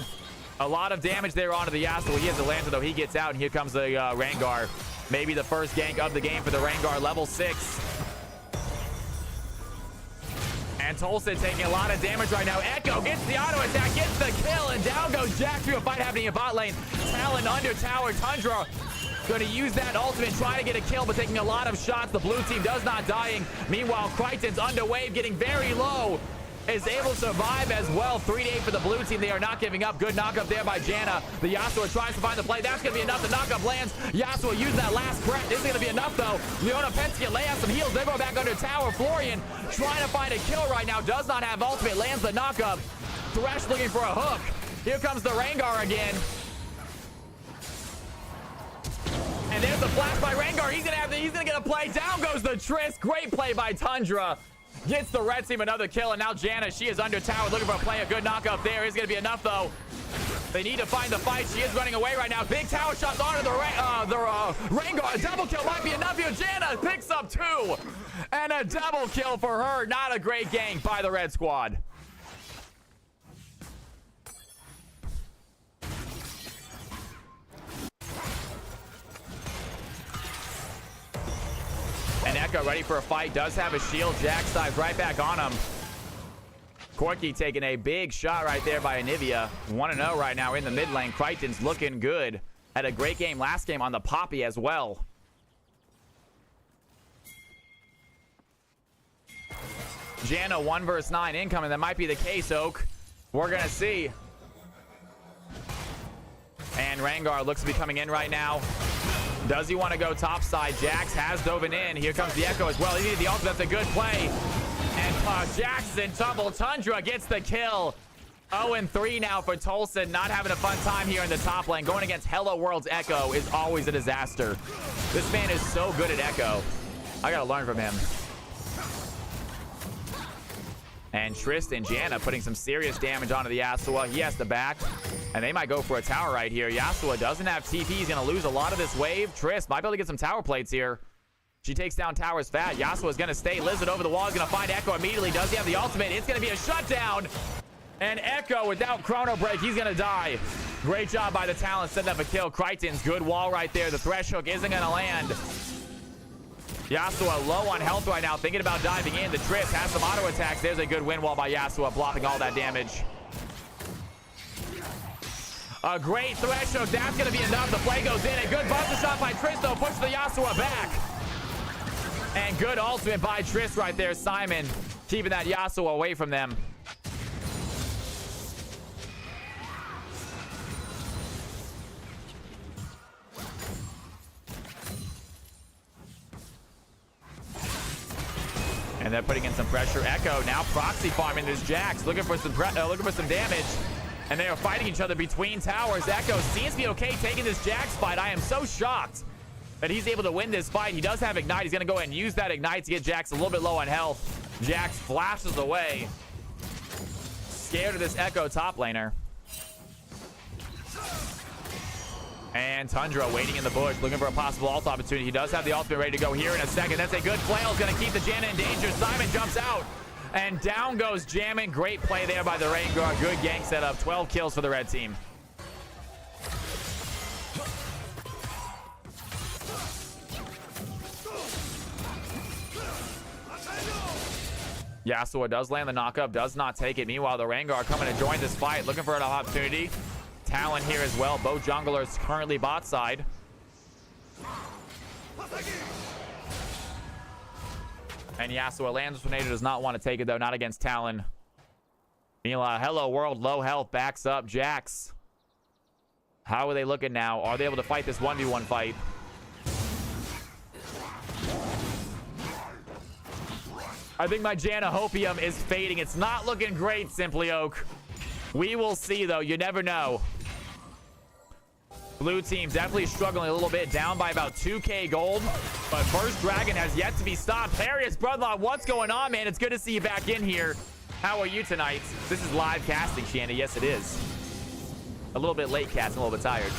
A lot of damage there onto the Yasuo. He has the Lantern, though. He gets out, and here comes the Rengar. Maybe the first gank of the game for the Rengar, level 6. And Tolson taking a lot of damage right now. Echo gets the auto attack, gets the kill, and down goes Jack through a fight happening in bot lane. Talon under tower. Tundra going to use that ultimate, trying to get a kill, but taking a lot of shots. The blue team does not dying. Meanwhile, Crichton's under wave, getting very low. Is able to survive as well. 3-8 for the blue team. They are not giving up. Good knock up there by Janna. The Yasuo tries to find the play. That's going to be enough. The knock up lands. Yasuo using that last breath. Isn't going to be enough, though. Leona Penske lay out some heals. They're going back under tower. Florian trying to find a kill right now. Does not have ultimate. Lands the knock up. Thresh looking for a hook. Here comes the Rengar again. And there's the flash by Rengar. He's gonna get a play. Down goes the Triss. Great play by Tundra. Gets the red team another kill, and now Janna, she is under tower looking for a play. A good knock up there is going to be enough, though. They need to find the fight. She is running away right now. Big tower shots onto the Rengar. A double kill might be enough here. Janna picks up 2. And a double kill for her. Not a great gank by the red squad. And Echo ready for a fight. Does have a shield. Jax dives right back on him. Corki taking a big shot right there by Anivia. 1-0 right now in the mid lane. Crichton's looking good. Had a great game last game on the Poppy as well. Janna 1 versus 9 incoming. That might be the case, Oak. We're going to see. And Rengar looks to be coming in right now. Does he want to go top side? Jax has dove in. Here comes the Echo as well. He needed the ultimate. That's a good play. And Jax in trouble. Tundra gets the kill. 0-3 now for Tolson. Not having a fun time here in the top lane. Going against Hello World's Echo is always a disaster. This man is so good at Echo. I got to learn from him. And Tristan Janna putting some serious damage onto the Yasuo. He has to back. And they might go for a tower right here. Yasuo doesn't have TP. He's going to lose a lot of this wave. Triss might be able to get some tower plates here. She takes down towers fat. Yasuo is going to stay. Lizard over the wall. He's going to find Echo immediately. Does he have the ultimate? It's going to be a shutdown. And Echo without chrono break. He's going to die. Great job by the Talon setting up a kill. Crichton's good wall right there. The thresh hook isn't going to land. Yasuo low on health right now, thinking about diving in. The Triss has some auto attacks. There's a good win wall by Yasuo, blocking all that damage. A great thresh hook. That's going to be enough. The play goes in. A good buzzer shot by Triss, though. Pushes the Yasuo back. And good ultimate by Triss right there. Simon keeping that Yasuo away from them. And they're putting in some pressure. Echo now proxy farming. There's Jax looking for some damage. And they are fighting each other between towers. Echo seems to be okay taking this Jax fight. I am so shocked that he's able to win this fight. He does have Ignite. He's going to go ahead and use that Ignite to get Jax a little bit low on health. Jax flashes away. Scared of this Echo top laner. And Tundra waiting in the bush, looking for a possible ult opportunity. He does have the ultimate ready to go here in a second. That's a good flail. Is going to keep the Janna in danger. Simon jumps out. And down goes Jammin. Great play there by the Rengar. Good gank setup. 12 kills for the red team. Yasuo does land the knockup. Does not take it. Meanwhile, the Rengar coming to join this fight. Looking for an opportunity. Talon here as well. Both junglers currently bot side. And Yasuo lands tornado. Does not want to take it, though. Not against Talon. Meanwhile, Hello World, low health, backs up. Jax. How are they looking now? Are they able to fight this 1v1 fight? I think my Janna Hopium is fading. It's not looking great, Simply Oak. We will see, though. You never know. Blue team definitely struggling a little bit, down by about 2k gold. But First Dragon has yet to be stopped. Harius Brother, what's going on, man? It's good to see you back in here. How are you tonight? This is live casting, Shanna. Yes, it is. A little bit late casting, a little bit tired.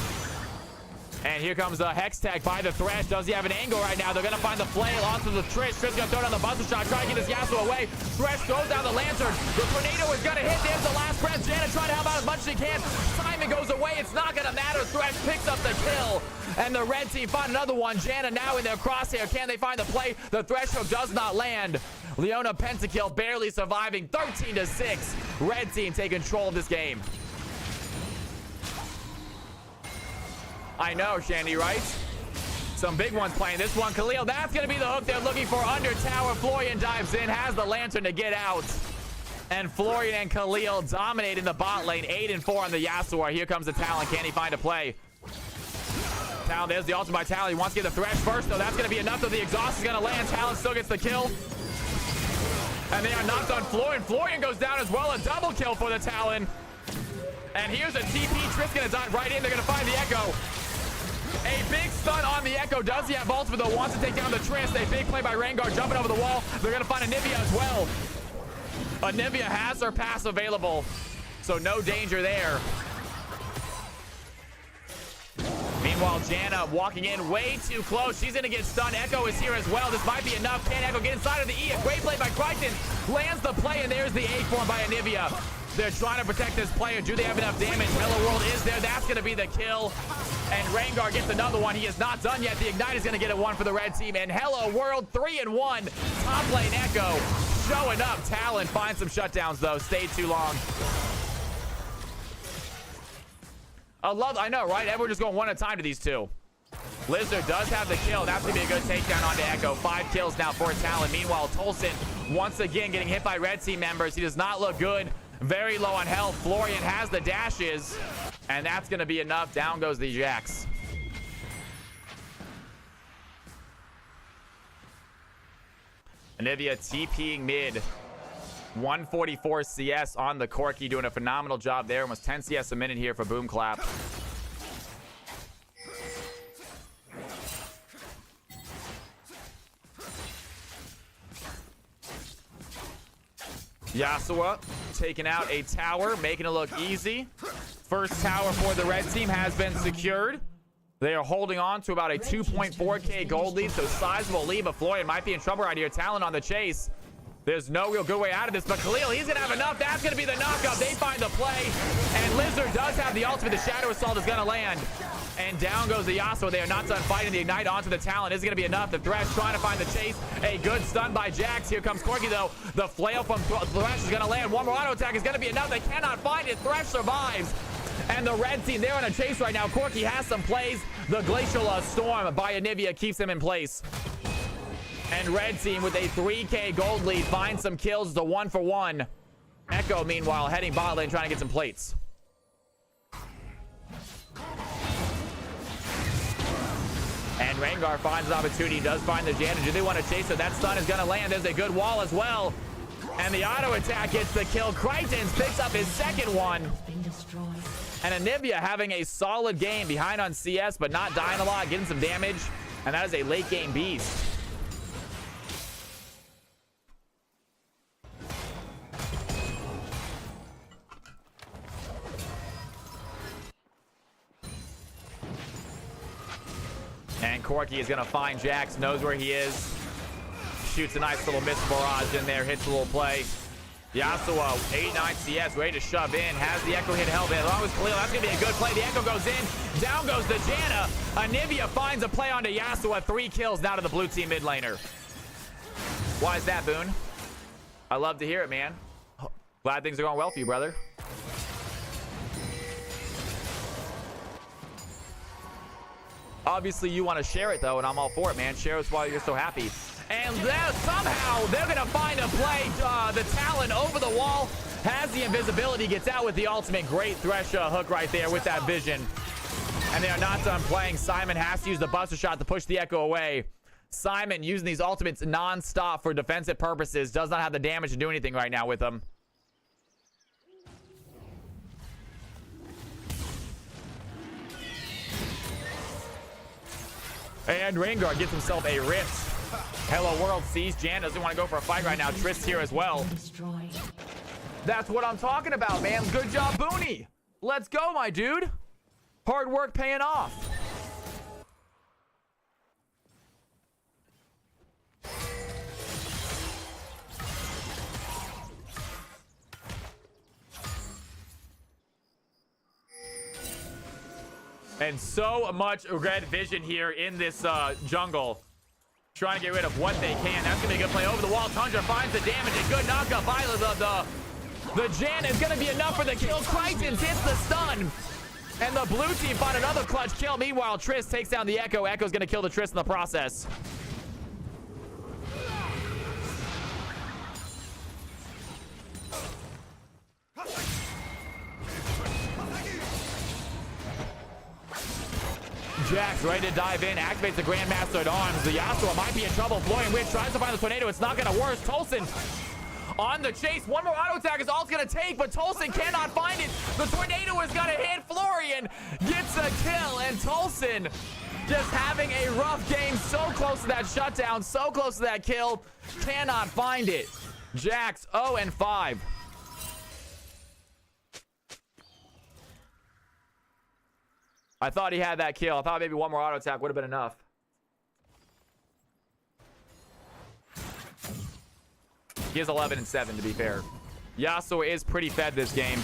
And here comes a Hex Tech by the Thresh. Does he have an angle right now? They're going to find the flail onto the Trish. Trish going to throw down the Buster Shot. Try to get his Yasuo away. Thresh throws down the Lantern. The Tornado is going to hit. There's the last breath. Janna trying to help out as much as she can. Simon goes away. It's not going to matter. Thresh picks up the kill. And the red team find another one. Janna now in their crosshair. Can they find the play? The Thresh hook does not land. Leona pentakill barely surviving. 13-6. Red team take control of this game. I know, Shandy, right? Some big ones playing this one. Khalil, that's going to be the hook they're looking for under tower. Florian dives in, has the Lantern to get out. And Florian and Khalil dominating the bot lane. 8-4 on the Yasuo. Here comes the Talon. Can he find a play? Talon, there's the ultimate by Talon. He wants to get the Thresh first, though. That's going to be enough, though. The exhaust is going to land. Talon still gets the kill. And they are knocked on Florian. Florian goes down as well. A double kill for the Talon. And here's a TP. Triss going to dive right in. They're going to find the Echo. A big stun on the Echo. Does he have ultimate, though? Wants to take down the Triss. A big play by Rengar jumping over the wall. They're going to find Anivia as well. Anivia has her pass available, so no danger there. Meanwhile, Janna walking in way too close. She's going to get stunned. Echo is here as well. This might be enough. Can Echo get inside of the E? A great play by Crichton. Lands the play, and there's the A form by Anivia. They're trying to protect this player. Do they have enough damage? Mellow World is there. That's going to be the kill. And Rengar gets another one. He is not done yet. The Ignite is going to get a one for the red team. And Hello World, 3-1. Top lane Echo showing up. Talon finds some shutdowns, though. Stayed too long. I know, right? Everyone just going one at a time to these two. Lizard does have the kill. That's going to be a good takedown onto Echo. 5 kills now for Talon. Meanwhile, Tolson once again getting hit by red team members. He does not look good. Very low on health. Florian has the dashes, and that's going to be enough. Down goes the Jax. Anivia TPing mid. 144 CS on the Corki, doing a phenomenal job there. Almost 10 CS a minute here for Boom Clap. Yasuo taking out a tower, making it look easy. First tower for the red team has been secured. They are holding on to about a 2.4k gold lead, so sizable lead, but Florian might be in trouble right here. Talon on the chase. There's no real good way out of this, but Khalil, he's going to have enough. That's going to be the knockup. They find the play, and Lizard does have the ultimate. The Shadow Assault is going to land, and down goes the Yasuo. They are not done fighting. The Ignite onto the Talon is going to be enough. The Thresh trying to find the chase. A good stun by Jax. Here comes Corki, though. The flail from Thresh is going to land. One more auto attack is going to be enough. They cannot find it. Thresh survives. And the red team, they're on a chase right now. Corki has some plays. The Glacial Storm by Anivia keeps him in place. And red team with a 3k gold lead finds some kills. The 1-for-1. Echo, meanwhile, heading bot lane, trying to get some plates. And Rengar finds an opportunity. Does find the Janna. Do they want to chase it? That stun is going to land. There's a good wall as well. And the auto attack gets the kill. Crichton picks up his second one. And Anivia having a solid game, behind on CS, but not dying a lot, getting some damage. And that is a late game beast. And Corki is going to find Jax, knows where he is. Shoots a nice little missile barrage in there, hits a little play. Yasuo, 8-9 CS, ready to shove in. Has the Echo hit Hellbait. As long as Khalil, that's going to be a good play. The Echo goes in. Down goes the Janna. Anivia finds a play onto Yasuo. 3 kills now to the blue team mid laner. Why is that, Boone? I love to hear it, man. Glad things are going well for you, brother. Obviously, you want to share it, though, and I'm all for it, man. Share it while you're so happy. And somehow, they're going to find a play. The Talon over the wall. Has the invisibility. Gets out with the ultimate. Great Thresh hook right there with that vision. And they are not done playing. Simon has to use the Buster Shot to push the Echo away. Simon using these ultimates non-stop for defensive purposes. Does not have the damage to do anything right now with them. And Rengar gets himself a Rift. Hello World sees Jan, doesn't want to go for a fight right now. Triss here as well. That's what I'm talking about, man. Good job, Booney. Let's go, my dude. Hard work paying off. And so much red vision here in this jungle. Trying to get rid of what they can. That's going to be a good play over the wall. Tundra finds the damage. A good knockup by the Jan is going to be enough for the kill. Crichton hits the stun. And the blue team find another clutch kill. Meanwhile, Triss takes down the Echo. Echo's going to kill the Triss in the process. Jax ready to dive in, activates the Grandmaster at arms. The Yasuo might be in trouble. Florian Witch tries to find the tornado. It's not going to work. Tolson on the chase. One more auto attack is all it's going to take, but Tolson cannot find it. The tornado is going to hit. Florian gets a kill, and Tolson just having a rough game. So close to that shutdown, so close to that kill. Cannot find it. Jax 0-5. I thought he had that kill. I thought maybe one more auto attack would have been enough. He is 11-7 to be fair. Yasuo is pretty fed this game.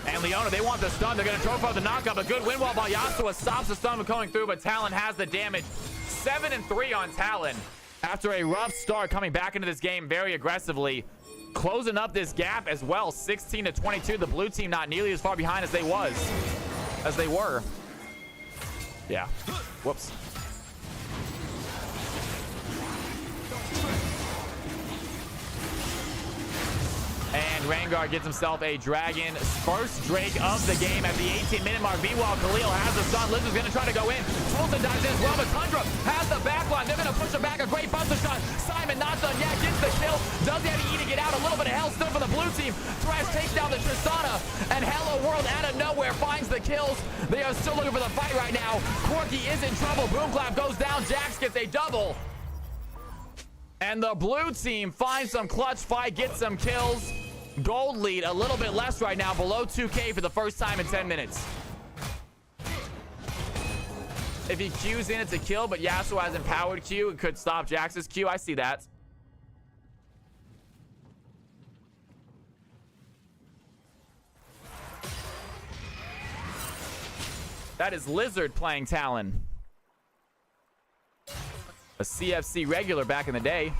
And Leona, they want the stun. They're going to trophy the knockup. A good win wall by Yasuo stops the stun from going through, but Talon has the damage. 7-3 on Talon. After a rough start, coming back into this game very aggressively, closing up this gap as well. 16-22. The blue team not nearly as far behind as they were. Yeah. Whoops. And Rengar gets himself a dragon. First Drake of the game at the 18-minute mark. Meanwhile, Khalil has the stun. Liz is going to try to go in. Tolson dives in as well, but Tundra has the backline. They're going to push him back. A great buster shot. Simon not done yet. Gets the kill. Does have to eat to get out. A little bit of hell still for the blue team. Thresh takes down the Tristana. And Hello World out of nowhere finds the kills. They are still looking for the fight right now. Corky is in trouble. Boomclap goes down. Jax gets a double. And the blue team finds some clutch fight. Gets some kills. Gold lead a little bit less right now, below 2K for the first time in 10 minutes. If he Qs in, it's a kill, but Yasuo has empowered Q. It could stop Jax's Q. I see that. That is Lizard playing Talon. A CFC regular back in the day.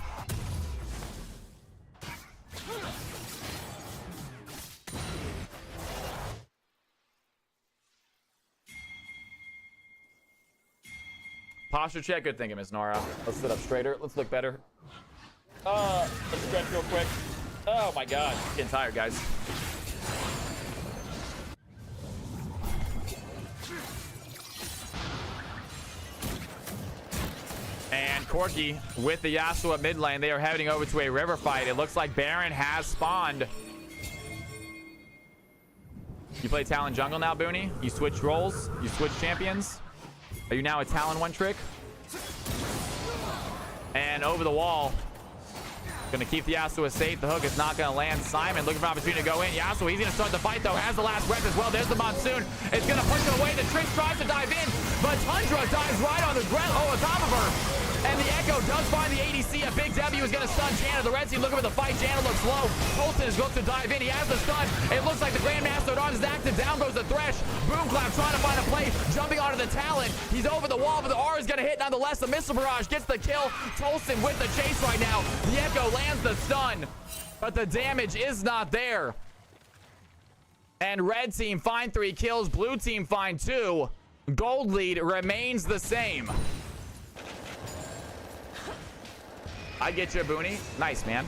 Posture check. Good thinking, Miss Nora. Let's sit up straighter. Let's look better. Let's stretch real quick. Oh my god. Getting tired, guys. And Corky with the Yasuo at mid lane. They are heading over to a river fight. It looks like Baron has spawned. You play Talon jungle now, Booney? You switched roles? You switched champions? Are you now a Talon one trick? And over the wall. Gonna keep the Yasuo safe. The hook is not gonna land. Simon looking for an opportunity to go in. Yasuo, he's gonna start the fight though. Has the last breath as well. There's the monsoon. It's gonna push it away. The Trick tries to dive in, but Tundra dives right on the ground. Oh, on top of her. And the Echo does find the ADC. A big W is gonna stun Janna. The red team looking for the fight. Janna looks low. Colton is going to dive in. He has the stun. It looks like the Grandmaster at arms is active. Down goes the Thresh. Boomclap trying to find a play. Jumping onto the Talon. He's over the wall, but the R is gonna hit nonetheless. The Missile Barrage gets the kill. Tolson with the chase right now. The Echo lands the stun, but the damage is not there. And red team find 3 kills. Blue team find 2. Gold lead remains the same. I get you, Booney. Nice, man.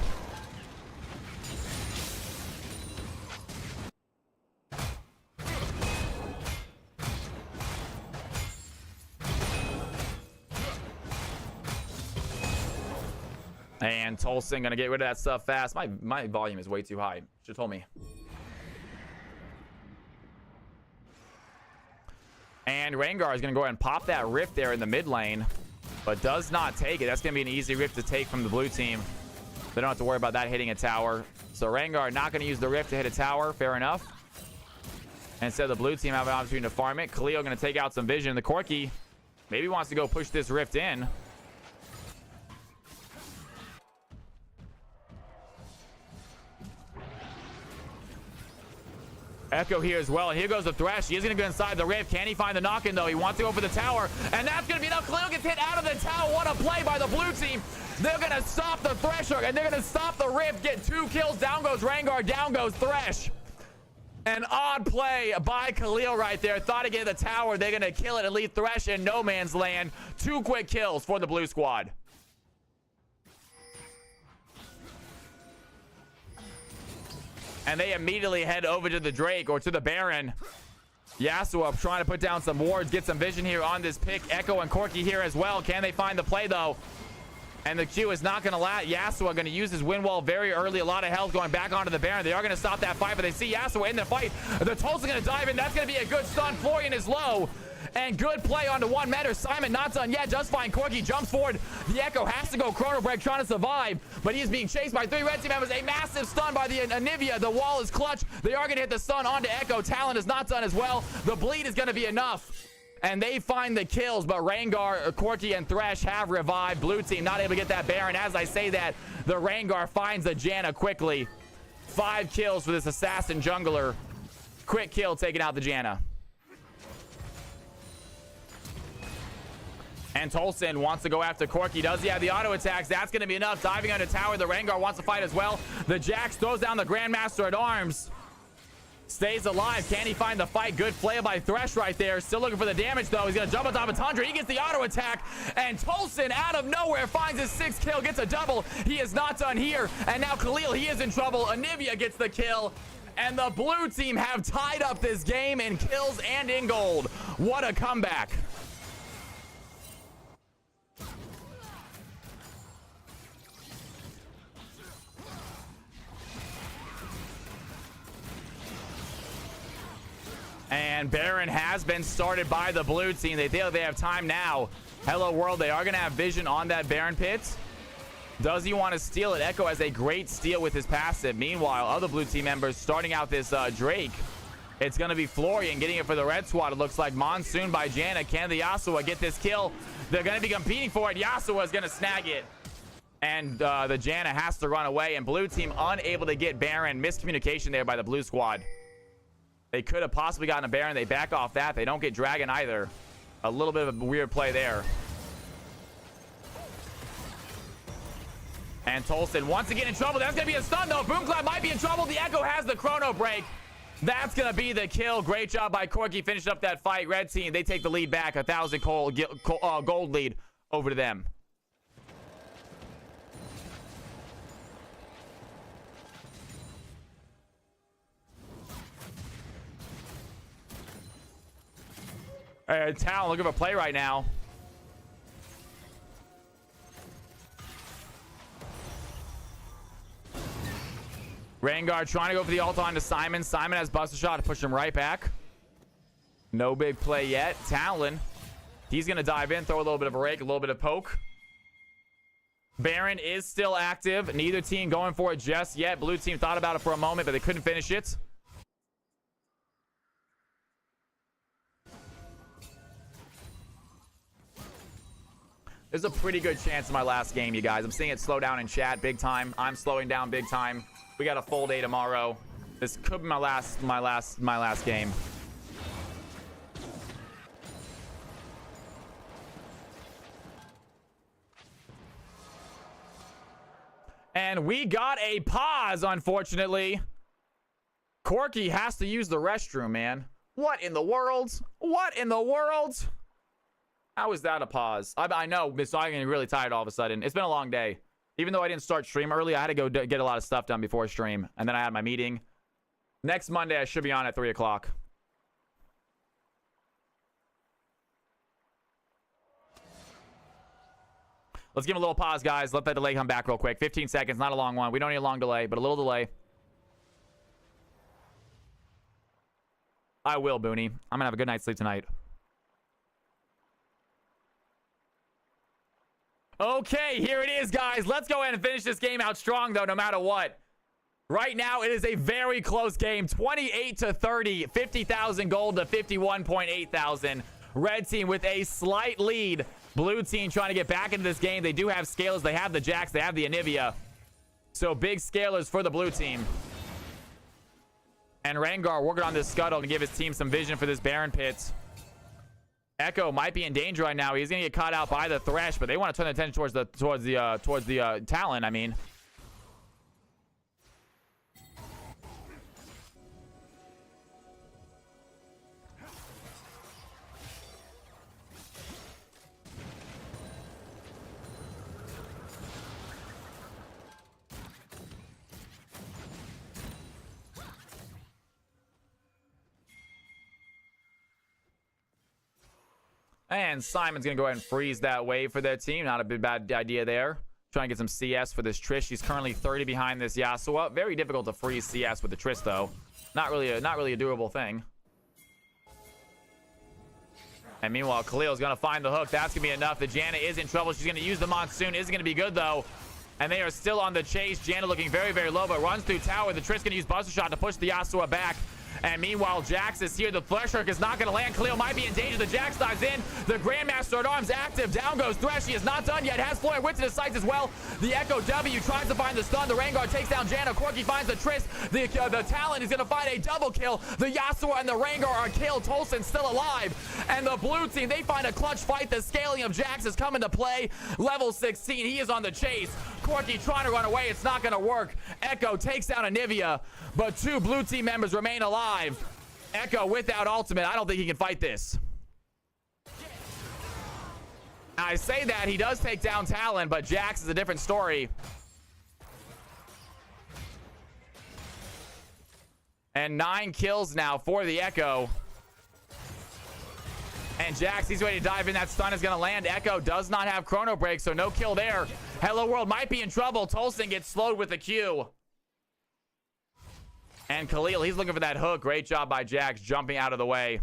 And Tolson gonna get rid of that stuff fast. My volume is way too high. Should've told me. And Rengar is gonna go ahead and pop that rift there in the mid lane, but does not take it. That's gonna be an easy rift to take from the blue team. They don't have to worry about that hitting a tower. So Rengar not gonna use the rift to hit a tower. Fair enough. And instead the blue team have an opportunity to farm it. Khalil gonna take out some vision. The Corky maybe wants to go push this rift in. Echo here as well. And here goes the Thresh. He is going to go inside the Rift. Can he find the knock-in, though? He wants to go for the tower. And that's going to be enough. Khalil gets hit out of the tower. What a play by the blue team. They're going to stop the Thresher, and they're going to stop the Rift. Get 2 kills. Down goes Rengar. Down goes Thresh. An odd play by Khalil right there. Thought to get the tower. They're going to kill it and leave Thresh in no man's land. 2 quick kills for the blue squad. And they immediately head over to the Drake or to the Baron. Yasuo trying to put down some wards, get some vision here on this pick. Echo and Corki here as well. Can they find the play, though? And the Q is not going to last. Yasuo going to use his wind wall very early. A lot of health going back onto the Baron. They are going to stop that fight, but they see Yasuo in the fight. The Tulsa going to dive in. That's going to be a good stun. Florian is low. And good play onto 1 meter. Simon not done yet. Just fine. Corki jumps forward. The Echo has to go Chrono Break trying to survive, but he is being chased by 3 red team members. A massive stun by the Anivia. The wall is clutch. They are going to hit the stun onto Echo. Talon is not done as well. The bleed is going to be enough. And they find the kills, but Rengar, Corki, and Thresh have revived. Blue team not able to get that Baron. As I say that, the Rengar finds the Janna quickly. 5 kills for this assassin jungler. Quick kill taking out the Janna. And Tolson wants to go after Corki. Does he have the auto attacks? That's going to be enough. Diving under tower. The Rengar wants to fight as well. The Jax throws down the Grandmaster at arms. Stays alive. Can he find the fight? Good play by Thresh right there. Still looking for the damage, though. He's going to jump on top of Tundra. He gets the auto attack. And Tolson, out of nowhere, finds his 6th kill. Gets a double. He is not done here. And now Khalil, he is in trouble. Anivia gets the kill. And the blue team have tied up this game in kills and in gold. What a comeback. And Baron has been started by the blue team. They feel they have time now. Hello world, they are going to have vision on that Baron pit. Does he want to steal it? Echo has a great steal with his passive. Meanwhile, other blue team members starting out this Drake. It's going to be Florian getting it for the red squad. It looks like Monsoon by Janna. Can the Yasuo get this kill? They're going to be competing for it. Yasuo is going to snag it. And the Janna has to run away. And blue team unable to get Baron. Miscommunication there by the blue squad. They could have possibly gotten a Baron. They back off that. They don't get Dragon either. A little bit of a weird play there. And Tolson once again in trouble. That's going to be a stun, though. Boomclap might be in trouble. The Echo has the Chrono Break. That's going to be the kill. Great job by Corki. Finish up that fight. Red team, they take the lead back. 1,000 gold lead over to them. Talon looking for a play right now. Rengar trying to go for the ult onto Simon. Simon has Buster Shot to push him right back. No big play yet. Talon, he's going to dive in, throw a little bit of a rake, a little bit of poke. Baron is still active. Neither team going for it just yet. Blue team thought about it for a moment, but they couldn't finish it. There's a pretty good chance in my last game, you guys. I'm seeing it slow down in chat big time. I'm slowing down big time. We got a full day tomorrow. This could be my last game. And we got a pause, unfortunately. Corki has to use the restroom, man. What in the world? What in the world? How is that a pause? I know, so I'm getting really tired all of a sudden. It's been a long day. Even though I didn't start stream early, I had to go get a lot of stuff done before stream. And then I had my meeting. Next Monday, I should be on at 3 o'clock. Let's give him a little pause, guys. Let that delay come back real quick. 15 seconds, not a long one. We don't need a long delay, but a little delay. I will, Booney. I'm going to have a good night's sleep tonight. Okay, here it is, guys. Let's go ahead and finish this game out strong, though, no matter what. Right now, it is a very close game. 28-30. 50,000 gold to 51.8 thousand. Red team with a slight lead. Blue team trying to get back into this game. They do have scalers. They have the Jax. They have the Anivia. So big scalers for the blue team. And Rengar working on this scuttle to give his team some vision for this Baron pit. Echo might be in danger right now. He's gonna get caught out by the Thresh, but they want to turn their attention towards the Talon. I mean. And Simon's going to go ahead and freeze that wave for their team. Not a bad idea there. Trying to get some CS for this Trish. She's currently 30 behind this Yasuo. Very difficult to freeze CS with the Trish, though. Not really a doable thing. And meanwhile, Khalil's going to find the hook. That's going to be enough. The Janna is in trouble. She's going to use the Monsoon. Isn't going to be good, though. And they are still on the chase. Janna looking very, very low, but runs through tower. The Trish going to use Buster Shot to push the Yasuo back. And meanwhile, Jax is here. The Flesh Hook is not going to land. Khalil might be in danger. The Jax dives in. The Grandmaster at Arms active. Down goes Thresh. He is not done yet. Has Floyd Wits in his sights as well. The Echo W tries to find the stun. The Rengar takes down Janna. Corki finds the Triss. The Talon is going to find a double kill. The Yasuo and the Rengar are killed. Tolson still alive. And the blue team, they find a clutch fight. The scaling of Jax is coming to play. Level 16. He is on the chase. Corki trying to run away. It's not going to work. Echo takes down Anivia, but 2 blue team members remain alive. Echo without ultimate. I don't think he can fight this. I say that. He does take down Talon, but Jax is a different story. And 9 kills now for the Echo. And Jax, he's ready to dive in. That stun is going to land. Echo does not have Chrono Break, so no kill there. Hello World might be in trouble. Tolson gets slowed with the Q. And Khalil, he's looking for that hook. Great job by Jax jumping out of the way.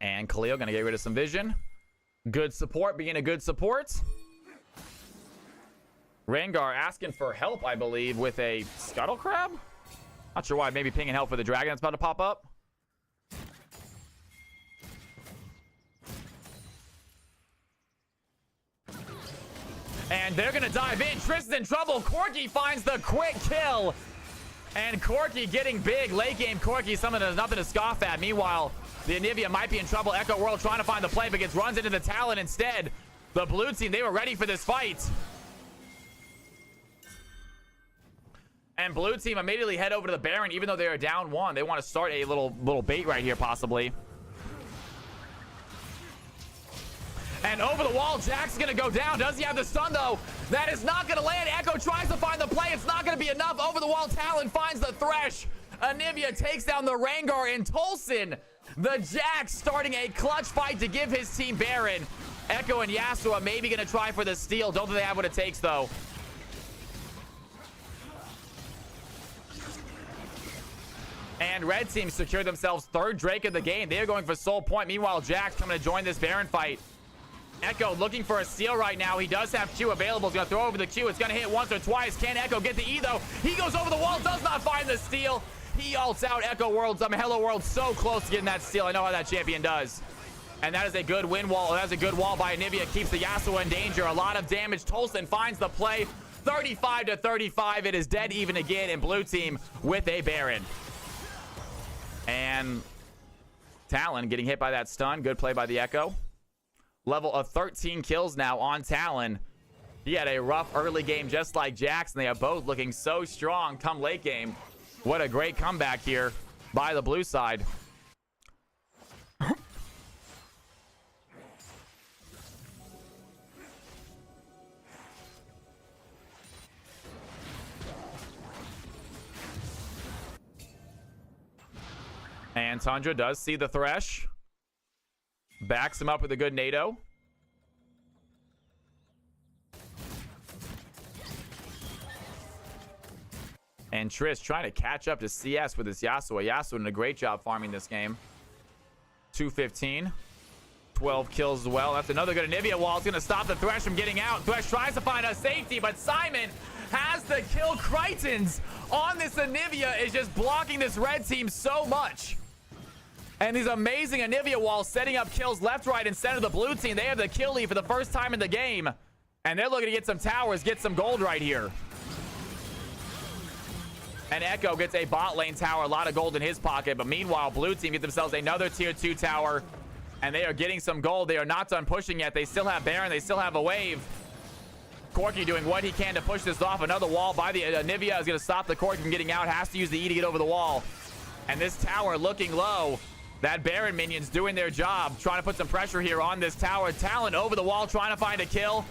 And Khalil gonna get rid of some vision. Good support, being a good support. Rengar asking for help, I believe, with a Scuttle Crab. Not sure why. Maybe pinging help for the dragon that's about to pop up. And they're gonna dive in. Triss is in trouble. Corki finds the quick kill. And Corki getting big. Late game Corki, something there's nothing to scoff at. Meanwhile, the Anivia might be in trouble. Echo World trying to find the play, but gets runs into the Talon instead. The blue team, they were ready for this fight. And blue team immediately head over to the Baron, even though they are down 1. They want to start a little bait right here, possibly. And over the wall, Jax is going to go down. Does he have the stun, though? That is not going to land. Echo tries to find the play. It's not going to be enough. Over the wall, Talon finds the Thresh. Anivia takes down the Rengar, and Tolson, the Jax, starting a clutch fight to give his team Baron. Echo and Yasuo maybe going to try for the steal. Don't think they have what it takes, though. And red team secured themselves 3rd Drake of the game. They are going for Soul Point. Meanwhile, Jax coming to join this Baron fight. Echo looking for a steal right now. He does have Q available. He's going to throw over the Q. It's going to hit once or twice. Can Echo get the E, though? He goes over the wall. Does not find the steal. He ults out Echo Worlds. Hello World so close to getting that steal. I know how that champion does. And that is a good win wall. That's a good wall by Anivia. Keeps the Yasuo in danger. A lot of damage. Tolson finds the play. 35-35. It is dead even again in blue team with a Baron. And Talon getting hit by that stun. Good play by the Echo. Level of 13 kills now on Talon. He had a rough early game just like Jax, and they are both looking so strong come late game. What a great comeback here by the blue side. And Tundra does see the Thresh. Backs him up with a good NATO. And Triss trying to catch up to CS with his Yasuo. Yasuo doing a great job farming this game. 215. 12 kills as well. That's another good Anivia wall. It's going to stop the Thresh from getting out. Thresh tries to find a safety, but Simon has the kill. Crichton's on this Anivia is just blocking this red team so much. And these amazing Anivia walls setting up kills left, right, and center of the blue team. They have the kill lead for the first time in the game. And they're looking to get some towers, get some gold right here. And Echo gets a bot lane tower, a lot of gold in his pocket. But meanwhile, blue team get themselves another tier 2 tower. And they are getting some gold. They are not done pushing yet. They still have Baron. They still have a wave. Corki doing what he can to push this off. Another wall by the Anivia is going to stop the Corki from getting out. Has to use the E to get over the wall. And this tower looking low. That Baron minion's doing their job. Trying to put some pressure here on this tower. Talon over the wall trying to find a kill.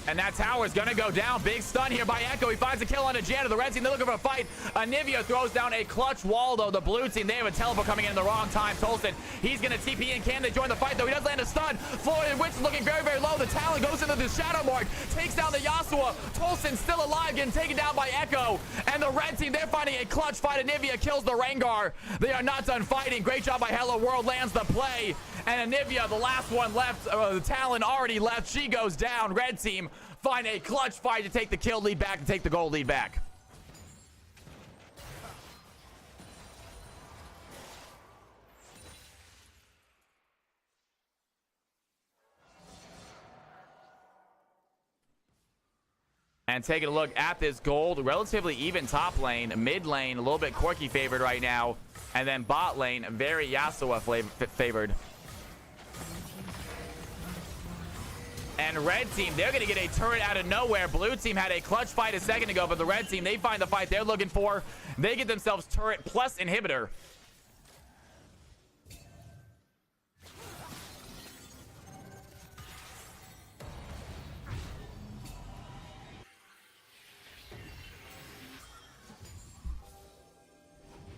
And that tower is going to go down. Big stun here by Echo. He finds a kill on a Jana. The red team, they're looking for a fight. Anivia throws down a clutch wall, though. The blue team, they have a teleport coming in the wrong time. Tolson, he's going to TP in. Can they join the fight, though? He does land a stun. Florian Witch is looking very, very low. The Talon goes into the Shadow Mark. Takes down the Yasuo. Tolson still alive, getting taken down by Echo. And the red team, they're finding a clutch fight. Anivia kills the Rengar. They are not done fighting. Great job by Hello World. Lands the play. And Anivia, the last one left. The Talon already left. She goes down. Red team find a clutch fight to take the kill lead back and take the gold lead back. And taking a look at this gold, relatively even top lane, mid lane, a little bit Corki favored right now, and then bot lane, very Yasuo favored. And red team, they're going to get a turret out of nowhere. Blue team had a clutch fight a second ago, but the red team, they find the fight they're looking for. They get themselves turret plus inhibitor.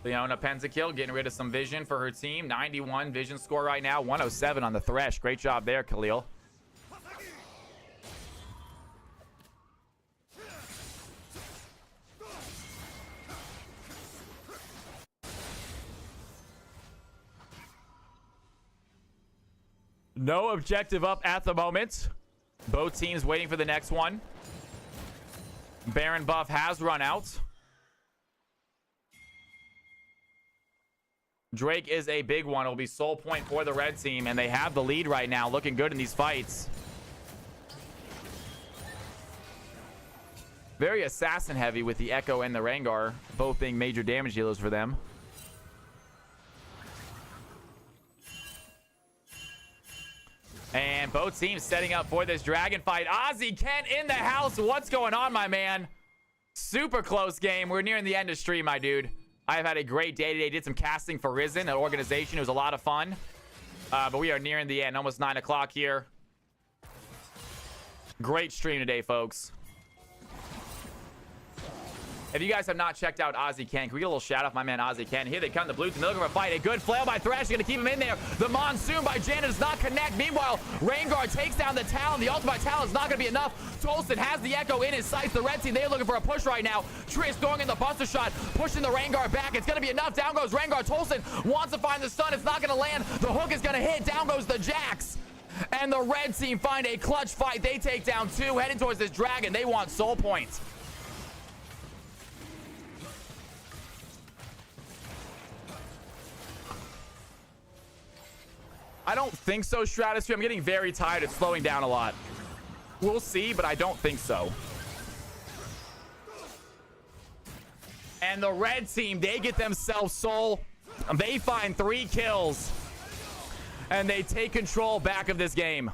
Leona Pentakill getting rid of some vision for her team. 91 vision score right now. 107 on the Thresh. Great job there, Khalil. No objective up at the moment. Both teams waiting for the next one. Baron buff has run out. Drake is a big one. It'll be soul point for the red team, and they have the lead right now. Looking good in these fights. Very assassin heavy with the Echo and the Rengar, both being major damage dealers for them. And both teams setting up for this dragon fight. Ozzy Kent in the house. What's going on, my man? Super close game. We're nearing the end of stream, my dude. I've had a great day today. Did some casting for Risen, an organization. It was a lot of fun. But we are nearing the end. Almost 9 o'clock here. Great stream today, folks. If you guys have not checked out Ozzy Ken, can we get a little shout out my man Ozzy Ken? Here they come, the blue team. They're looking for a fight. A good flail by Thresh. Going to keep him in there. The Monsoon by Janet does not connect. Meanwhile, Rengar takes down the Talon. The ultimate by Talon is not going to be enough. Tolson has the Echo in his sights. The red team, they're looking for a push right now. Triss throwing in the Buster Shot, pushing the Rengar back. It's going to be enough. Down goes Rengar. Tolson wants to find the stun. It's not going to land. The hook is going to hit. Down goes the Jax. And the red team find a clutch fight. They take down 2, heading towards this dragon. They want soul points. I don't think so, Stratosphere. I'm getting very tired. It's slowing down a lot. We'll see, but I don't think so. And the red team, they get themselves soul. They find 3 kills. And they take control back of this game.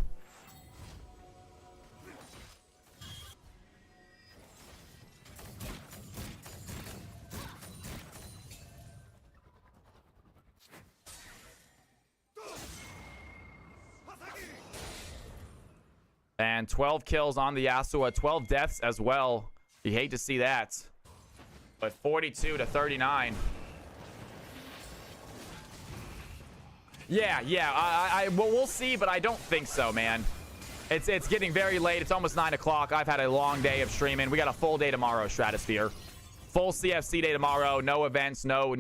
And 12 kills on the Yasuo, 12 deaths as well. You hate to see that. But 42 to 39. Yeah, well, we'll see, but I don't think so, man. It's getting very late. It's almost 9 o'clock. I've had a long day of streaming. We got a full day tomorrow, Stratosphere. full CFC day tomorrow. No events, no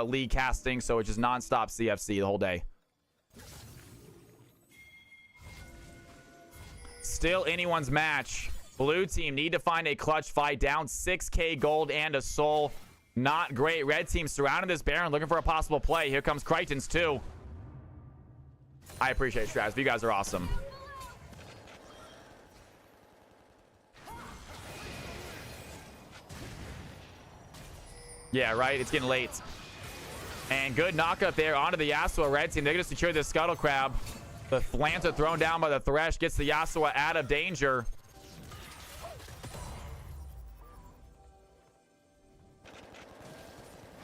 league casting, so it's just nonstop CFC the whole day. Still anyone's match. Blue team need to find a clutch fight. Down 6k gold and a soul. Not great. Red team surrounding this Baron, looking for a possible play. Here comes Crichton's too. I appreciate Straz. You guys are awesome. Yeah, right. It's getting late. And good knockup there onto the Yasuo red team. They're going to secure this Scuttle Crab. The Lance are thrown down by the Thresh. Gets the Yasuo out of danger.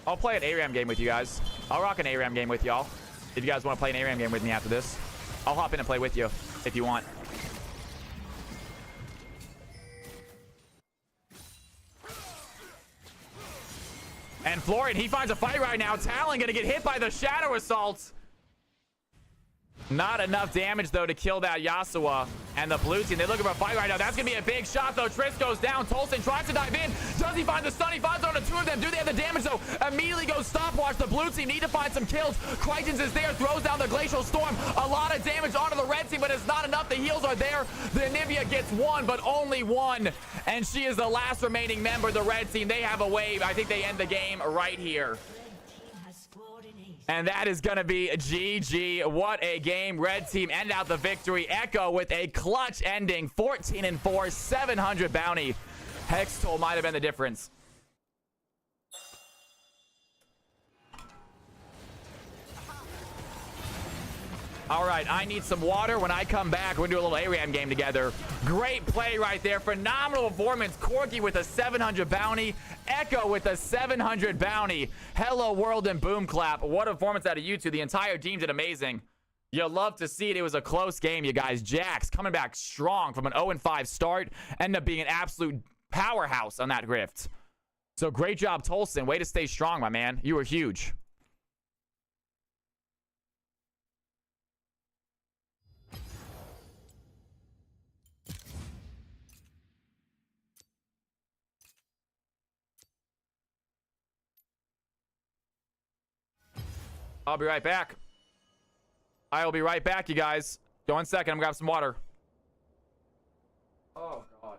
I'll play an ARAM game with you guys. I'll rock an ARAM game with y'all. If you guys want to play an ARAM game with me after this, I'll hop in and play with you if you want. And Florian, he finds a fight right now. Talon gonna get hit by the Shadow Assault. Not enough damage, though, to kill that Yasuo. And the blue team, they're looking for a fight right now. That's going to be a big shot, though. Triss goes down. Tolson tries to dive in. Does he find the stun? He finds on the two of them. Do they have the damage, though? Immediately goes stopwatch. The blue team need to find some kills. Crichton's is there. Throws down the Glacial Storm. A lot of damage onto the red team, but it's not enough. The heals are there. The Anivia gets one, but only one. And she is the last remaining member of the red team. They have a wave. I think they end the game right here. And that is going to be GG. What a game. Red team end out the victory. Echo with a clutch ending. 14-4, 700 bounty. Hex toll might have been the difference. All right, I need some water. When I come back, we're going to do a little ARAM game together. Great play right there. Phenomenal performance. Corki with a 700 bounty. Echo with a 700 bounty. Hello world and boom clap. What a performance out of you two. The entire team did amazing. You'll love to see it. It was a close game, you guys. Jax coming back strong from an 0-5 start. Ended up being an absolute powerhouse on that grift. So great job, Tolson. Way to stay strong, my man. You were huge. I'll be right back. I will be right back, you guys. Go 1 second. I'm gonna grab some water. Oh, God.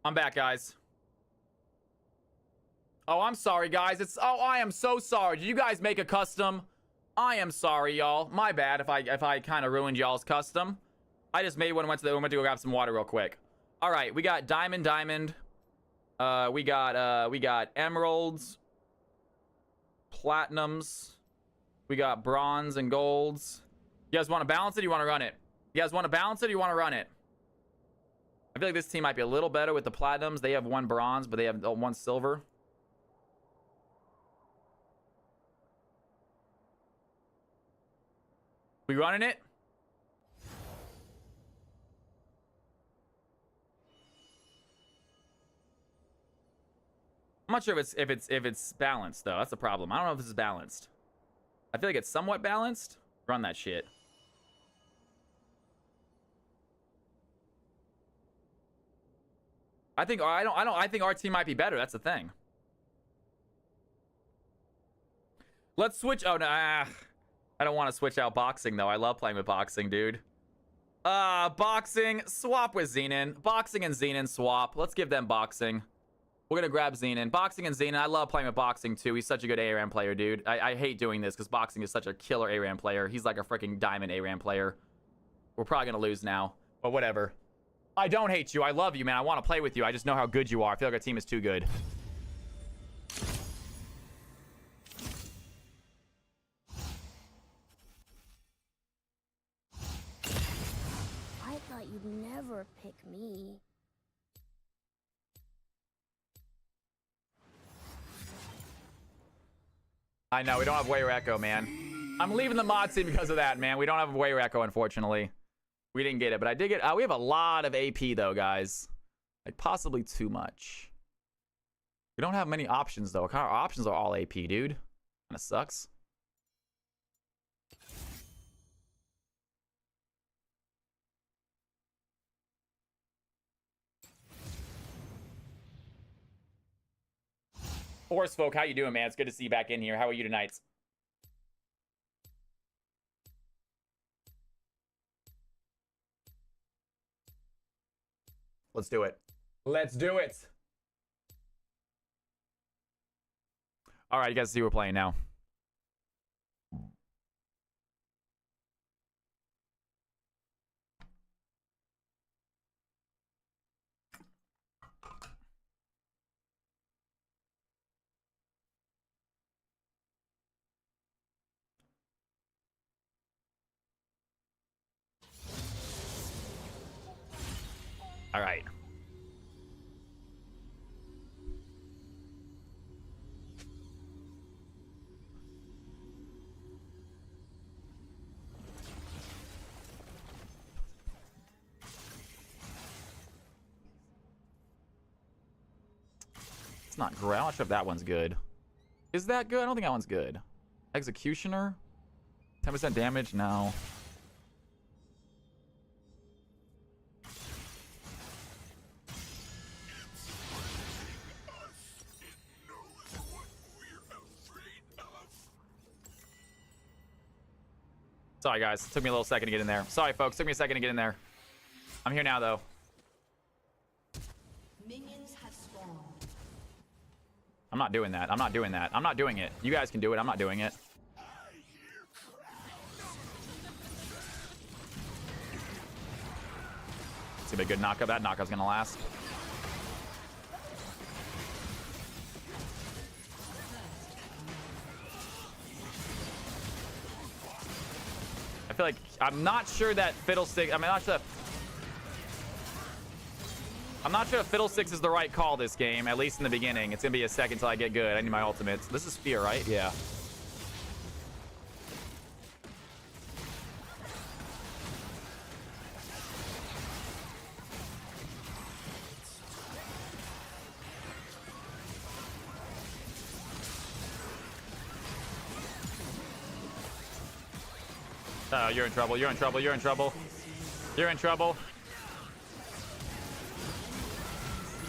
I'm back, guys. Oh, I'm sorry, guys. I am so sorry. Did you guys make a custom? I am sorry, y'all. My bad if I kind of ruined y'all's custom. I just made one. Went to go grab some water real quick. All right, we got diamond. We got emeralds, platinums. We got bronze and golds. You guys want to balance it? Or you want to run it? You guys want to balance it? Or you want to run it? I feel like this team might be a little better with the platinums. They have one bronze, but they have one silver. We running it? I'm not sure if it's balanced though. That's the problem. I don't know if this is balanced. I feel like it's somewhat balanced. Run that shit. I think our team might be better. That's the thing. Let's switch. Oh, no. I don't want to switch out boxing, though. I love playing with boxing, dude. Boxing. Swap with Xenon. Boxing and Xenon swap. Let's give them boxing. We're going to grab Xenon. Boxing and Xenon. I love playing with boxing, too. He's such a good ARAM player, dude. I hate doing this because boxing is such a killer ARAM player. He's like a freaking diamond ARAM player. We're probably going to lose now, but whatever. I don't hate you. I love you, man. I want to play with you. I just know how good you are. I feel like our team is too good. I thought you'd never pick me. I know, we don't have Wayer Echo, man. I'm leaving the mod scene because of that, man. We don't have Wayer Echo, unfortunately. We didn't get it, but I did get... we have a lot of AP, though, guys. Like, possibly too much. We don't have many options, though. Our options are all AP, dude. Kind of sucks. Forest Folk, how you doing, man? It's good to see you back in here. How are you tonight? Let's do it. Let's do it. All right, you guys see we're playing now. All right. It's not great. I'm not sure if that one's good. Is that good? I don't think that one's good. Executioner? 10% damage? No. Sorry, guys. Took me a little second to get in there. Sorry, folks. Took me a second to get in there. I'm here now, though. Minions have spawned. I'm not doing that. I'm not doing that. I'm not doing it. You guys can do it. I'm not doing it. It's gonna be a good knockup. That knockup's gonna last. I feel like I'm not sure that Fiddlesticks. I'm not sure if Fiddlesticks is the right call this game, at least in the beginning. It's gonna be a second till I get good. I need my ultimates. This is Fear, right? Yeah. Oh, you're in trouble. You're in trouble. You're in trouble. You're in trouble.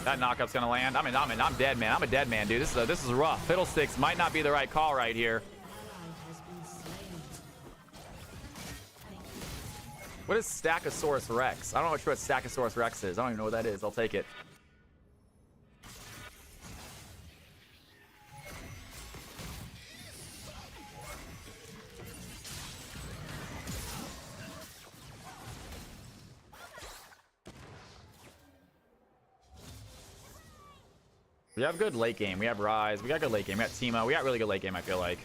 That knockup's gonna land. I'm dead, man. I'm a dead man, dude. This is rough. Fiddlesticks might not be the right call right here. What is Stackosaurus Rex? I don't know what Stackosaurus Rex is. I don't even know what that is. I'll take it. We have good late game. We have Rise. We got good late game. We got Timo. We got really good late game, I feel like.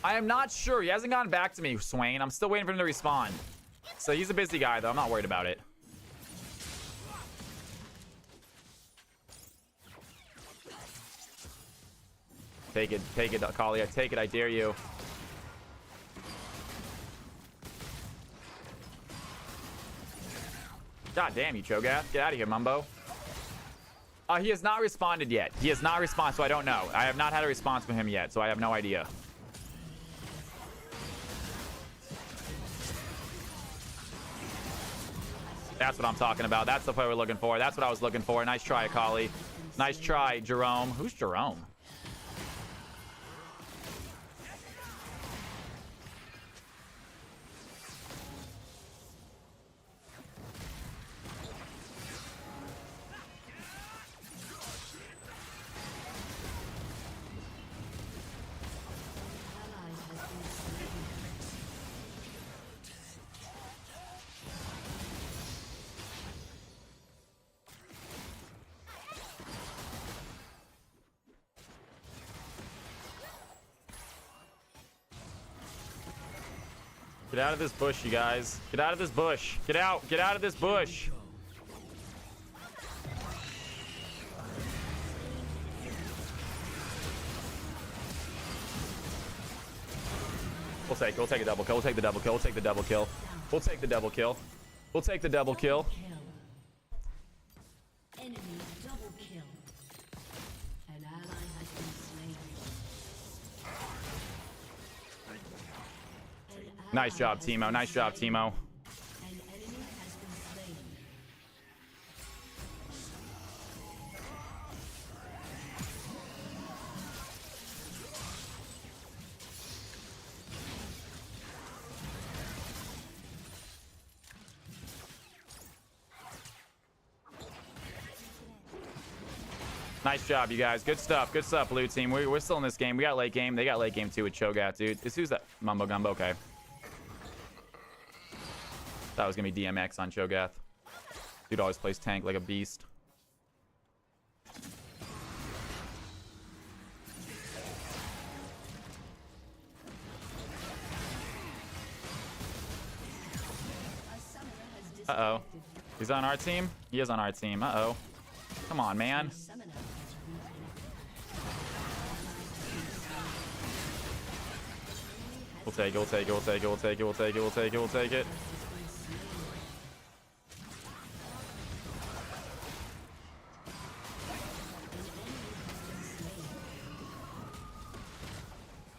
I am not sure. He hasn't gotten back to me, Swain. I'm still waiting for him to respond. So he's a busy guy, though. I'm not worried about it. Take it, Kalia. Take it, I dare you. God damn you, Cho'Gath. Get out of here, Mumbo. He has not responded yet. He has not responded, so I don't know. I have not had a response from him yet, so I have no idea. That's what I'm talking about. That's the play we're looking for. That's what I was looking for. Nice try, Akali. Nice try, Jerome. Who's Jerome? Get out of this bush, you guys. Get out of this bush. Get out. Get out of this bush. We'll take a double kill. We'll take the double kill. We'll take the double kill. We'll take the double kill. We'll take the double kill. Enemy double kill. An ally has been slain. Nice job, Timo. Nice job, Timo. An enemy has been slain. Nice job, you guys. Good stuff. Good stuff, blue team. We're still in this game. We got late game. They got late game too with Cho'Gath, dude. Who's that? Mumbo Gumbo. Okay. That was gonna be DMX on Cho'Gath. Dude always plays tank like a beast. Uh-oh. He's on our team? He is on our team. Uh-oh. Come on, man. We'll take it, we'll take it, we'll take it, we'll take it, we'll take it, we'll take it, we'll take it.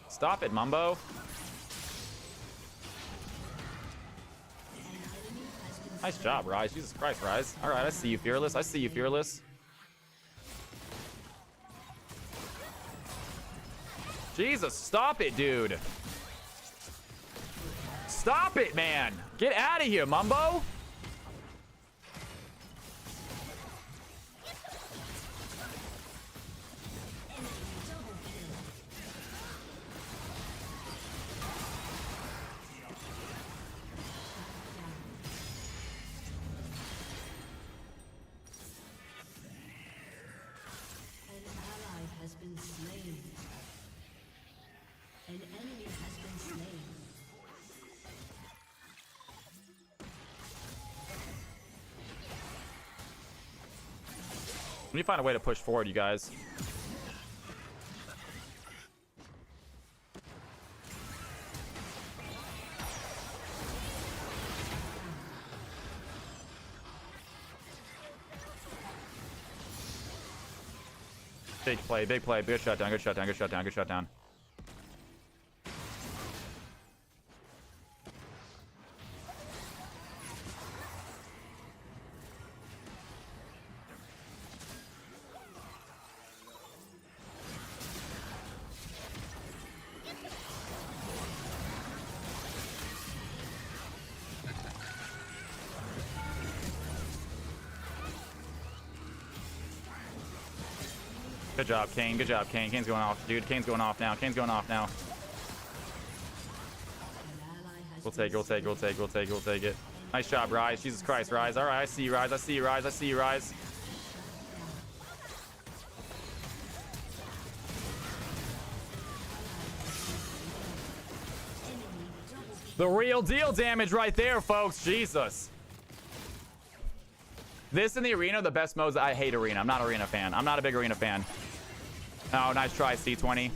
Stop it, Mumbo. Nice job, Rise. Jesus Christ, Rise. All right, I see you, Fearless. I see you, Fearless. Jesus, stop it, dude. Stop it, man. Get out of here, Mumbo. We need to find a way to push forward, you guys. Big play, big play. Good shutdown, good shutdown, good shutdown, good shutdown. Good job, Kane. Good job, Kane. Kane's going off, dude. Kane's going off now. Kane's going off now. We'll take it, we'll take it, we'll take it, we'll take it, we'll take it. Nice job, Rise. Jesus Christ, Rise. All right, I see you, Rise. I see you, Rise. I see you, Rise. The real deal damage right there, folks. Jesus. This in the arena, the best modes. I hate arena. I'm not an arena fan. I'm not a big arena fan. Oh, nice try, C20.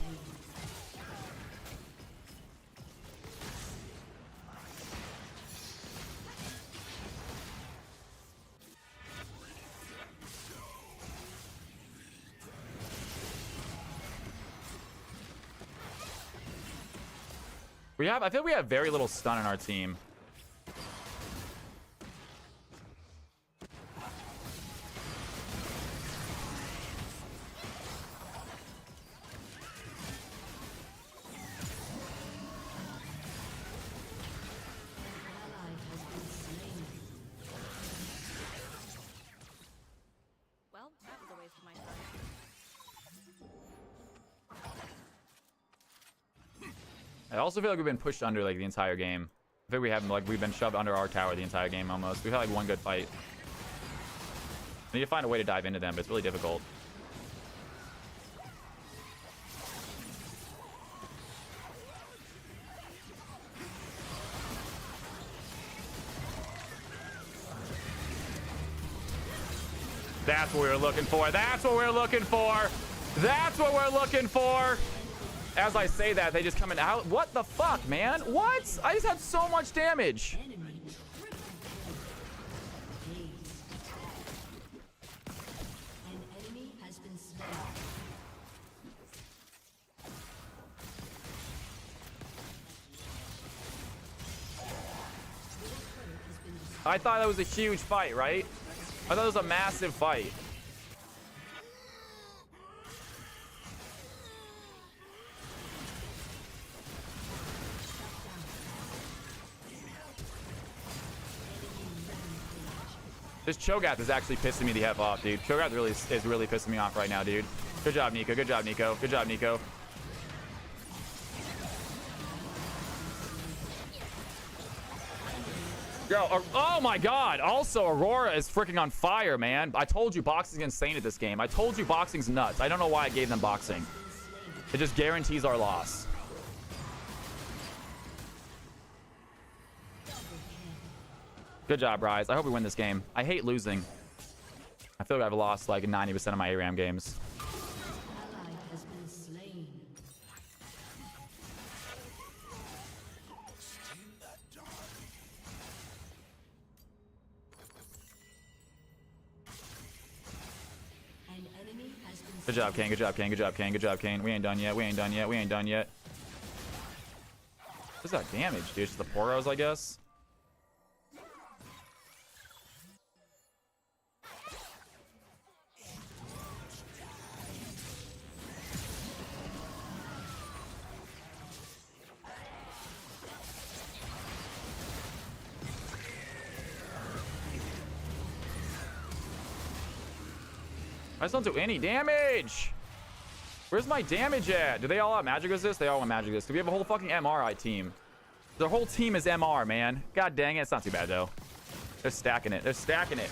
I feel we have very little stun in our team. I also feel like we've been pushed under like the entire game. I think we haven't, like, we've been shoved under our tower the entire game almost. We've had like one good fight. I need to find a way to dive into them, but it's really difficult. That's what we were looking for. That's what we're looking for. That's what we're looking for. As I say that, they just come in out. What the fuck, man? What? I just had so much damage. I thought that was a huge fight, right? I thought it was a massive fight. This Cho'Gath is actually pissing me the F off, dude. Cho'Gath really is really pissing me off right now, dude. Good job, Nico. Good job, Nico. Good job, Nico. Yo, oh my god. Also, Aurora is freaking on fire, man. I told you boxing's insane at this game. I told you boxing's nuts. I don't know why I gave them boxing. It just guarantees our loss. Good job, Rise. I hope we win this game. I hate losing. I feel like I've lost like 90% of my ARAM games. Good job, Kane. Good job, Kane. Good job, Kane. Good job, Kane. We ain't done yet. We ain't done yet. We ain't done yet. What's that damage, dude? Just the Poros, I guess. I just don't do any damage. Where's my damage at? Do they all have magic resist? They all have magic resist. We have a whole fucking MRI team. The whole team is MR, man. God dang it. It's not too bad, though. They're stacking it. They're stacking it.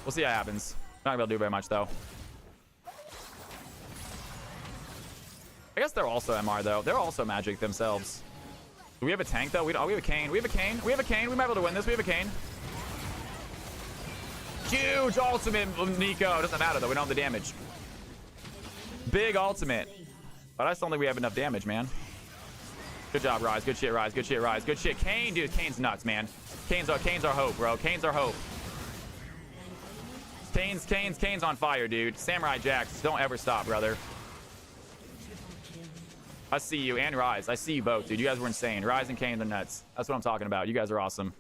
We'll see what happens. Not gonna be able to do very much, though. I guess they're also MR, though. They're also magic themselves. Do we have a tank, though? Oh, we have a Kane. We have a Kane. We have a Kane. We might be able to win this. We have a Kane. Huge ultimate, Nico. Doesn't matter, though. We don't have the damage. Big ultimate. But I just don't think we have enough damage, man. Good job, Rise. Good shit, Rise. Good shit, Rise. Good shit. Kane, dude. Kane's nuts, man. Kane's our hope, bro. Kane's our hope. Kane's on fire, dude. Samurai Jacks. Don't ever stop, brother. I see you. And Rise. I see you both, dude. You guys were insane. Rise and Kane, the nuts. That's what I'm talking about. You guys are awesome.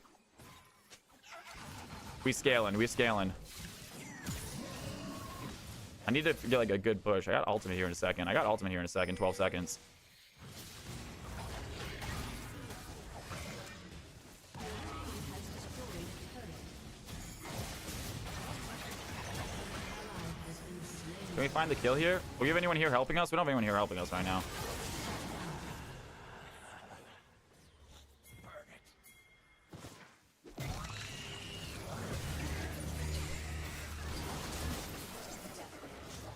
We scaling. We scaling. I need to get like a good push. I got ultimate here in a second. 12 seconds. Can we find the kill here? Do we have anyone here helping us? We don't have anyone here helping us right now.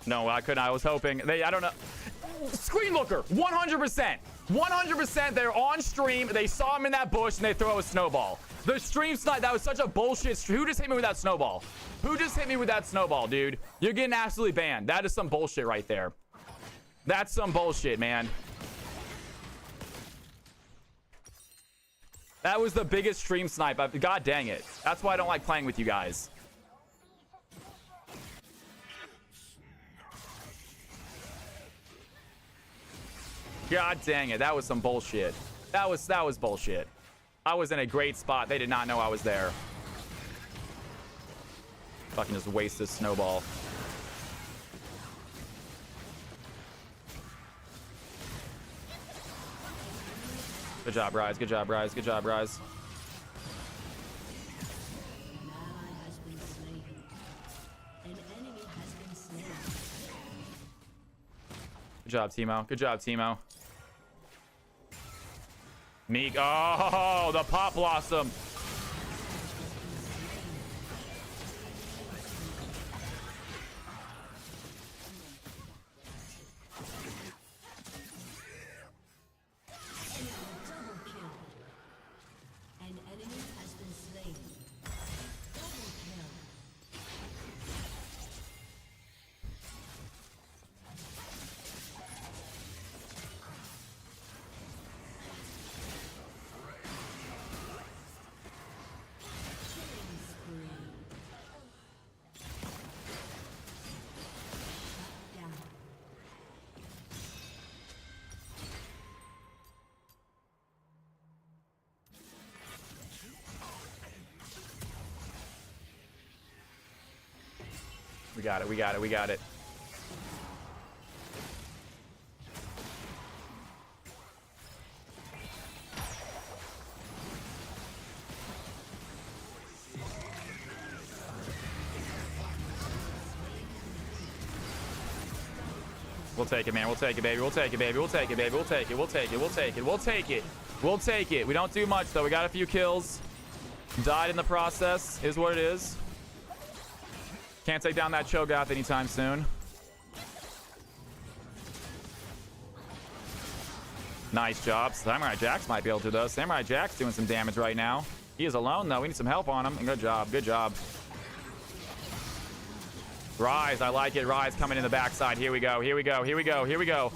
No, I couldn't. I was hoping. I don't know. Screen looker, 100%. 100%. They're on stream. They saw him in that bush and they throw a snowball. The stream snipe, that was such a bullshit. Who just hit me with that snowball? Who just hit me with that snowball, dude? You're getting absolutely banned. That is some bullshit right there. That's some bullshit, man. That was the biggest stream snipe. God dang it. That's why I don't like playing with you guys. God dang it. That was some bullshit. That was bullshit. I was in a great spot. They did not know I was there. Fucking just waste this snowball. Good job, Rise. Good job, Rise. Good job, Rise. Good job, Teemo. Good job, Teemo. Meek. Oh, the Pop Blossom. Double kill. An enemy has been slain. Double kill. Killing spree. Shut down. We got it. We got it. We got it. We'll take it, man. We'll take it, baby. We'll take it, baby. We'll take it, baby. We'll take it. We'll take it. We'll take it. We'll take it. We'll take it. We don't do much, though. We got a few kills. Died in the process. Is what it is. Can't take down that Cho'Gath anytime soon. Nice job. Samurai Jax might be able to, though. Samurai Jax doing some damage right now. He is alone, though. We need some help on him. Good job. Good job. Rise, I like it. Rise coming in the backside. Here we go. Here we go. Here we go. Here we go.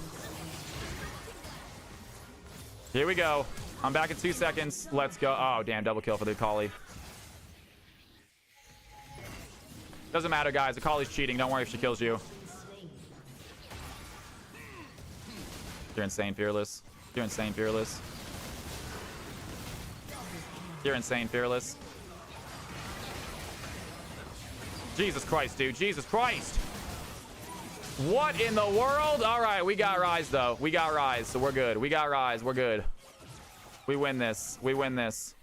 Here we go. I'm back in 2 seconds. Let's go. Oh, damn. Double kill for the Akali. Doesn't matter, guys. Akali's cheating. Don't worry if she kills you. You're insane, Fearless. You're insane, Fearless. You're insane, Fearless. Jesus Christ, dude. Jesus Christ. What in the world? All right, we got Rise, though. We got Rise, so we're good. We got Rise. We're good. We win this. We win this.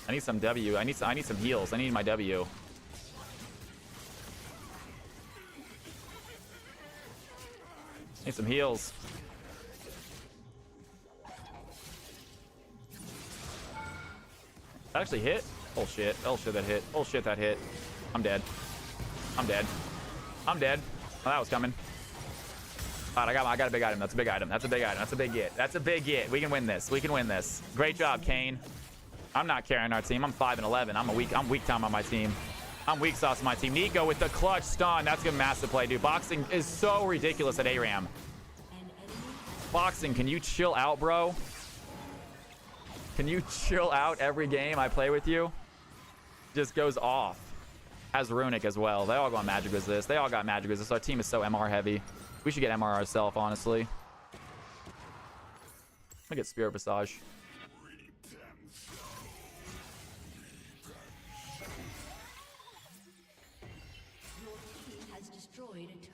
I need some W. I need some heals. I need my W. Need some heals. That actually hit? Oh shit. Oh shit, that hit. Oh shit, that hit. I'm dead. I'm dead. I'm dead. Oh, that was coming. All right, I got a big item. That's a big item. That's a big item. That's a big get. That's a big get. We can win this. We can win this. Great job, Kane. I'm not carrying our team. I'm 5-11. I'm weak time on my team. I'm weak sauce on my team. Nico with the clutch stun. That's a massive play, dude. Boxing is so ridiculous at ARAM. Boxing, can you chill out, bro? Can you chill out every game I play with you? Just goes off. Has Runic as well. They all go on magic resist. They all got magic resist. Our team is so MR heavy. We should get MR ourselves, honestly. Look at Spirit Visage.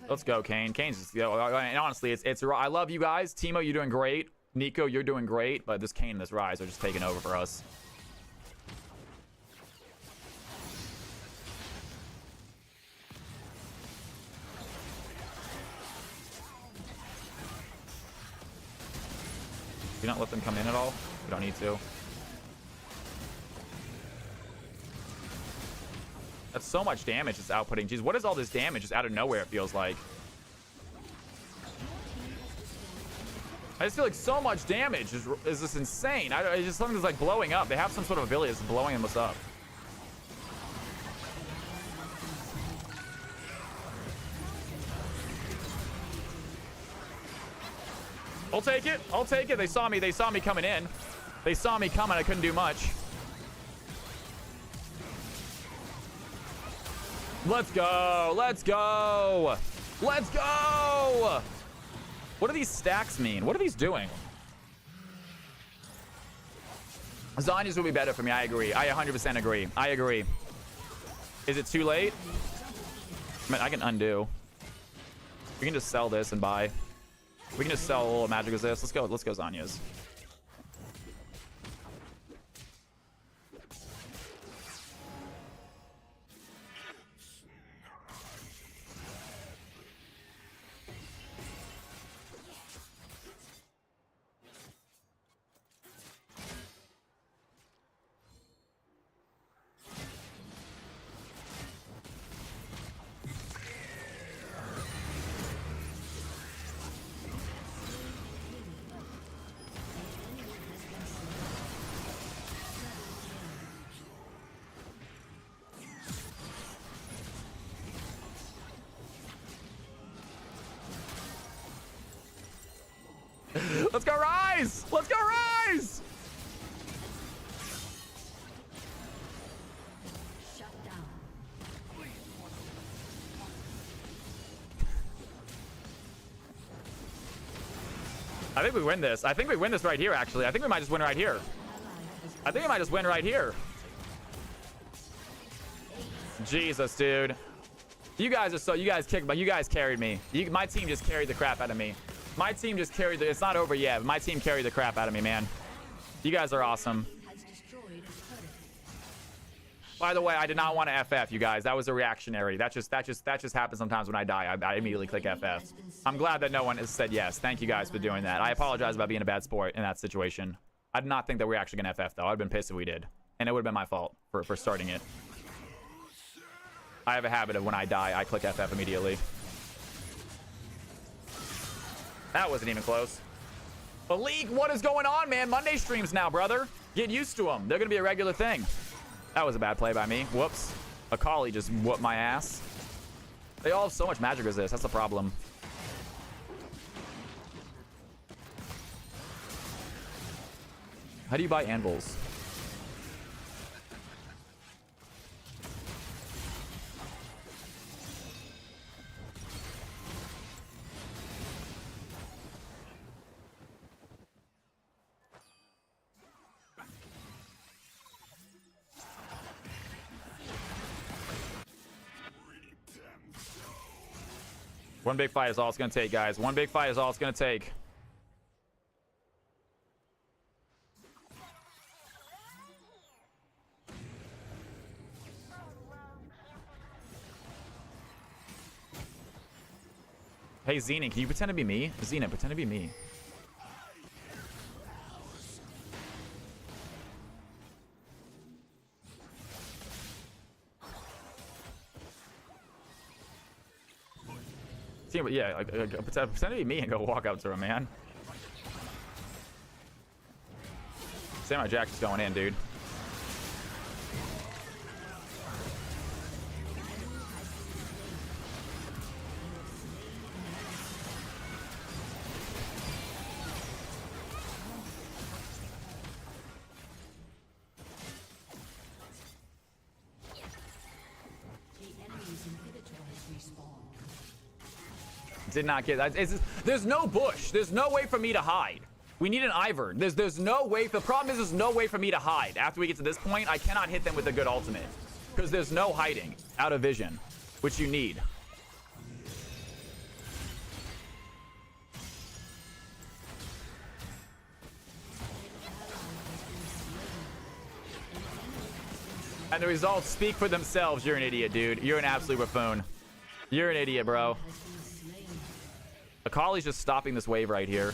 Let's go, Kane. Kane's just, and honestly, it's I love you guys. Timo, you're doing great. Nico, you're doing great. But this Kane and this Rise are just taking over for us. You don't let them come in at all? We don't need to. That's so much damage it's outputting. Jeez, what is all this damage just out of nowhere, it feels like? I just feel like so much damage is just insane. It's just something that's like blowing up. They have some sort of ability that's blowing them up. I'll take it. I'll take it. They saw me coming in. They saw me coming. I couldn't do much. Let's go. Let's go. Let's go. What do these stacks mean? What are these doing? Zhonya's will be better for me. I agree. I 100% agree. I agree. Is it too late? I mean, I can undo. We can just sell this and buy. We can just sell a little magic resist. Let's go. Let's go Zhonya's. Let's go, Rise! Let's go, Rise! Shut down. I think we win this. I think we win this right here, actually. I think we might just win right here. I think we might just win right here. Jesus, dude. You guys are so... You guys kicked, but you guys carried me. My team just carried the crap out of me. My team just carried the... It's not over yet, but my team carried the crap out of me, man. You guys are awesome. By the way, I did not want to FF, you guys. That was a reactionary. That just happens sometimes when I die. I immediately click FF. I'm glad that no one has said yes. Thank you guys for doing that. I apologize about being a bad sport in that situation. I did not think that we were actually going to FF, though. I'd have been pissed if we did. And it would have been my fault for starting it. I have a habit of when I die, I click FF immediately. That wasn't even close. But League, what is going on, man? Monday streams now, brother. Get used to them. They're going to be a regular thing. That was a bad play by me. Whoops. Akali just whooped my ass. They all have so much magic resist. That's the problem. How do you buy anvils? One big fight is all it's going to take, guys. One big fight is all it's going to take. Hey, Xena, can you pretend to be me? Xena, pretend to be me. Yeah, pretend to be me and go walk up to him, man. Samurai Jack is going in, dude. Did not get that. There's no bush. There's no way for me to hide. We need an Ivern. There's no way. The problem is there's no way for me to hide. After we get to this point, I cannot hit them with a good ultimate. Because there's no hiding out of vision, which you need. And the results speak for themselves. You're an idiot, dude. You're an absolute buffoon. You're an idiot, bro. Akali's just stopping this wave right here.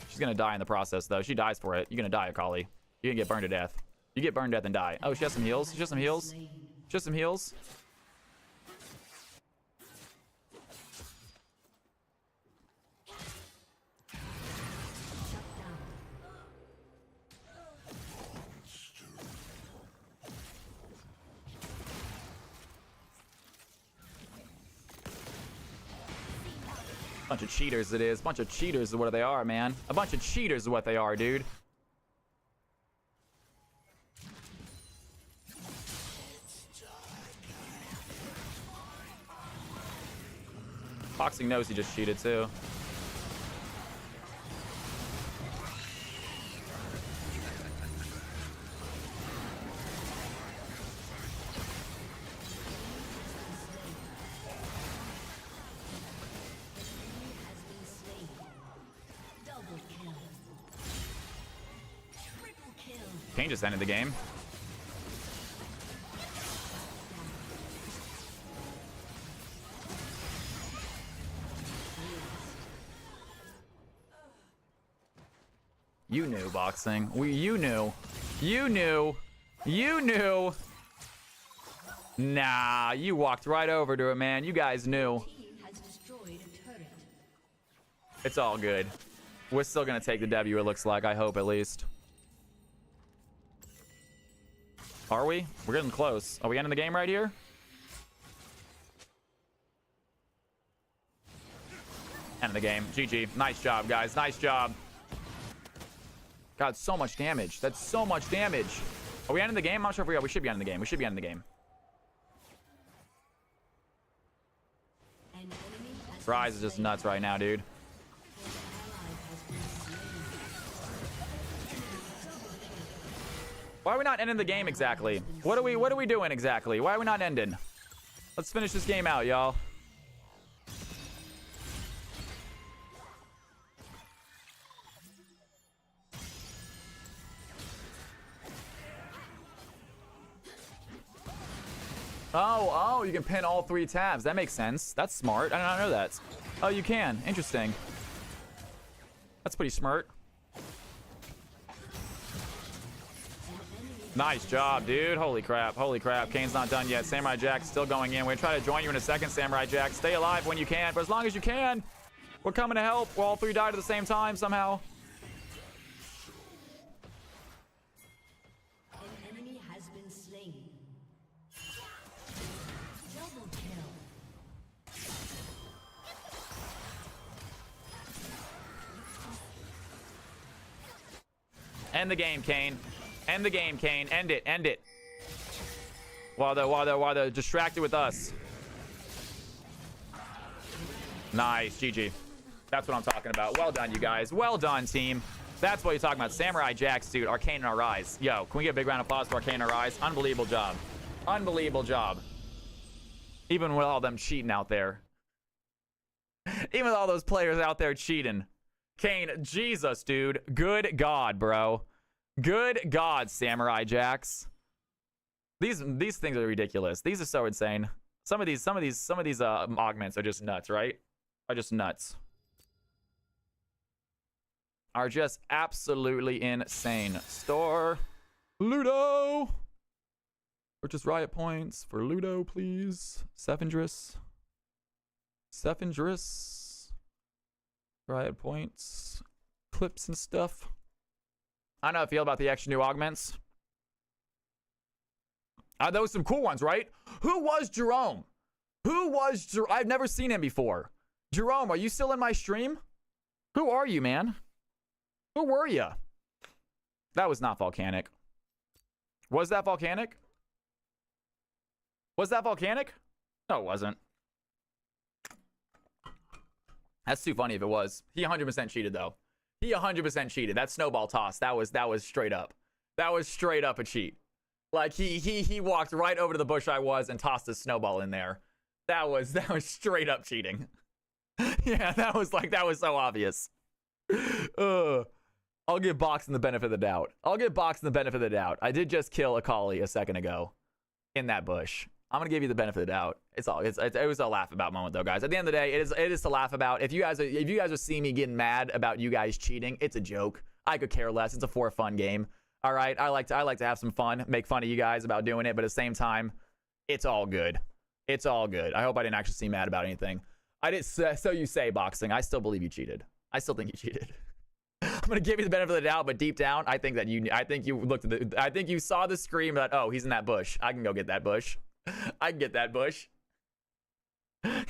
She's gonna die in the process, though. She dies for it. You're gonna die, Akali. You're gonna get burned to death. You get burned to death and die. Oh, she has some heals. She has some heals. She has some heals. Bunch of cheaters it is. Bunch of cheaters is what they are, man. A bunch of cheaters is what they are, dude. Boxing knows he just cheated too. Kane just ended the game. You knew, boxing. You knew. You knew. You knew. Nah, you walked right over to it, man. You guys knew. It's all good. We're still gonna take the W, it looks like. I hope, at least. Are we? We're getting close. Are we ending the game right here? End of the game. GG. Nice job, guys. Nice job. God, so much damage. That's so much damage. Are we ending the game? I'm not sure if we are. We should be ending the game. We should be ending the game. Rise is just nuts right now, dude. Why are we not ending the game exactly? What are we doing exactly? Why are we not ending? Let's finish this game out, y'all. Oh, you can pin all 3 tabs. That makes sense. That's smart. I did not know that. Oh, you can. Interesting. That's pretty smart. Nice job, dude. Holy crap. Holy crap. Kane's not done yet. Samurai Jack's still going in. We're going to try to join you in a second, Samurai Jack. Stay alive when you can, but as long as you can. We're coming to help. Well, all 3 died at the same time somehow. An enemy has been slain. Double kill. End the game, Kane. End the game, Kane. End it. End it. While they're distracted with us. Nice. GG. That's what I'm talking about. Well done, you guys. Well done, team. That's what you're talking about. Samurai Jacks, dude. Arcane in our eyes. Yo, can we get a big round of applause for Arcane in our eyes? Unbelievable job. Unbelievable job. Even with all them cheating out there. Even with all those players out there cheating. Kane, Jesus, dude. Good God, bro. Good God, Samurai Jacks. These things are ridiculous. These are so insane. Some of these augments are just nuts, right? Are just nuts. Are just absolutely insane. Store Ludo. Purchase riot points for Ludo, please. Sephindris. Riot points. Clips and stuff. I don't know how I feel about the extra new augments. Those some cool ones, right? Who was Jerome? I've never seen him before. Jerome, are you still in my stream? Who are you, man? Who were you? That was not volcanic. Was that volcanic? Was that volcanic? No, it wasn't. That's too funny if it was. He 100% cheated, though. He 100% cheated. That snowball toss, that was straight up. That was straight up a cheat. Like he walked right over to the bush I was and tossed a snowball in there. That was straight up cheating. Yeah, that was so obvious. I'll give Boxing the benefit of the doubt. I did just kill Akali a second ago in that bush. I'm gonna give you the benefit of the doubt. It was a laugh about moment though, guys. At the end of the day, it is to laugh about. If you guys are seeing me getting mad about you guys cheating, it's a joke. I could care less. It's a for fun game. All right. I like to have some fun, make fun of you guys about doing it, but at the same time, it's all good. It's all good. I hope I didn't actually seem mad about anything. I didn't. So you say, Boxing. I still believe you cheated. I still think you cheated. I'm gonna give you the benefit of the doubt, but deep down, I think you saw the scream that, oh, he's in that bush. I can go get that bush. I can get that bush.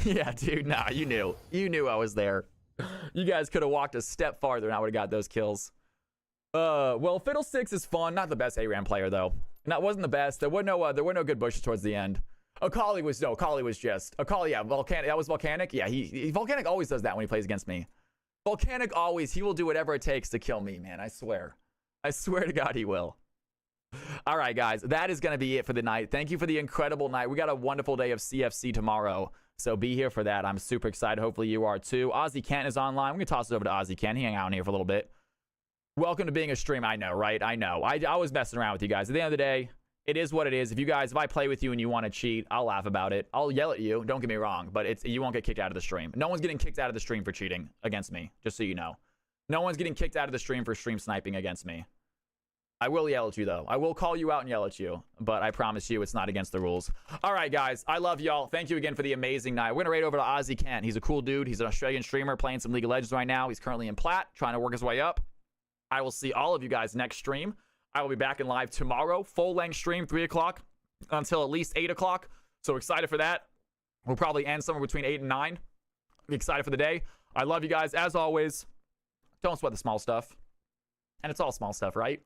Yeah, dude. Nah, you knew I was there. You guys could have walked a step farther and I would have got those kills. Well, Fiddlesticks is fun. Not the best ARAM player though. That wasn't the best. There were no good bushes towards the end. Akali was just Akali. Yeah, Volcanic. That was Volcanic. Yeah, Volcanic always does that when he plays against me. Volcanic always. He will do whatever it takes to kill me, man. I swear to God, he will. All right, guys, that is going to be it for the night. Thank you for the incredible night. We got a wonderful day of CFC tomorrow, so be here for that. I'm super excited. Hopefully you are too. Ozzy Kent is online. We're going to toss it over to Ozzy Kent. He hang out in here for a little bit. Welcome to being a stream. I know, right? I know. I was messing around with you guys. At the end of the day, it is what it is. If I play with you and you want to cheat, I'll laugh about it. I'll yell at you. Don't get me wrong, but you won't get kicked out of the stream. No one's getting kicked out of the stream for cheating against me, just so you know. No one's getting kicked out of the stream for stream sniping against me. I will yell at you, though. I will call you out and yell at you, but I promise you it's not against the rules. All right, guys. I love y'all. Thank you again for the amazing night. We're going to raid over to Ozzy Kent. He's a cool dude. He's an Australian streamer playing some League of Legends right now. He's currently in Plat, trying to work his way up. I will see all of you guys next stream. I will be back in live tomorrow. Full-length stream, 3 o'clock until at least 8 o'clock. So excited for that. We'll probably end somewhere between 8 and 9. Be excited for the day. I love you guys. As always, don't sweat the small stuff. And it's all small stuff, right?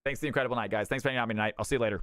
Thanks for the incredible night, guys. Thanks for hanging out with me tonight. I'll see you later.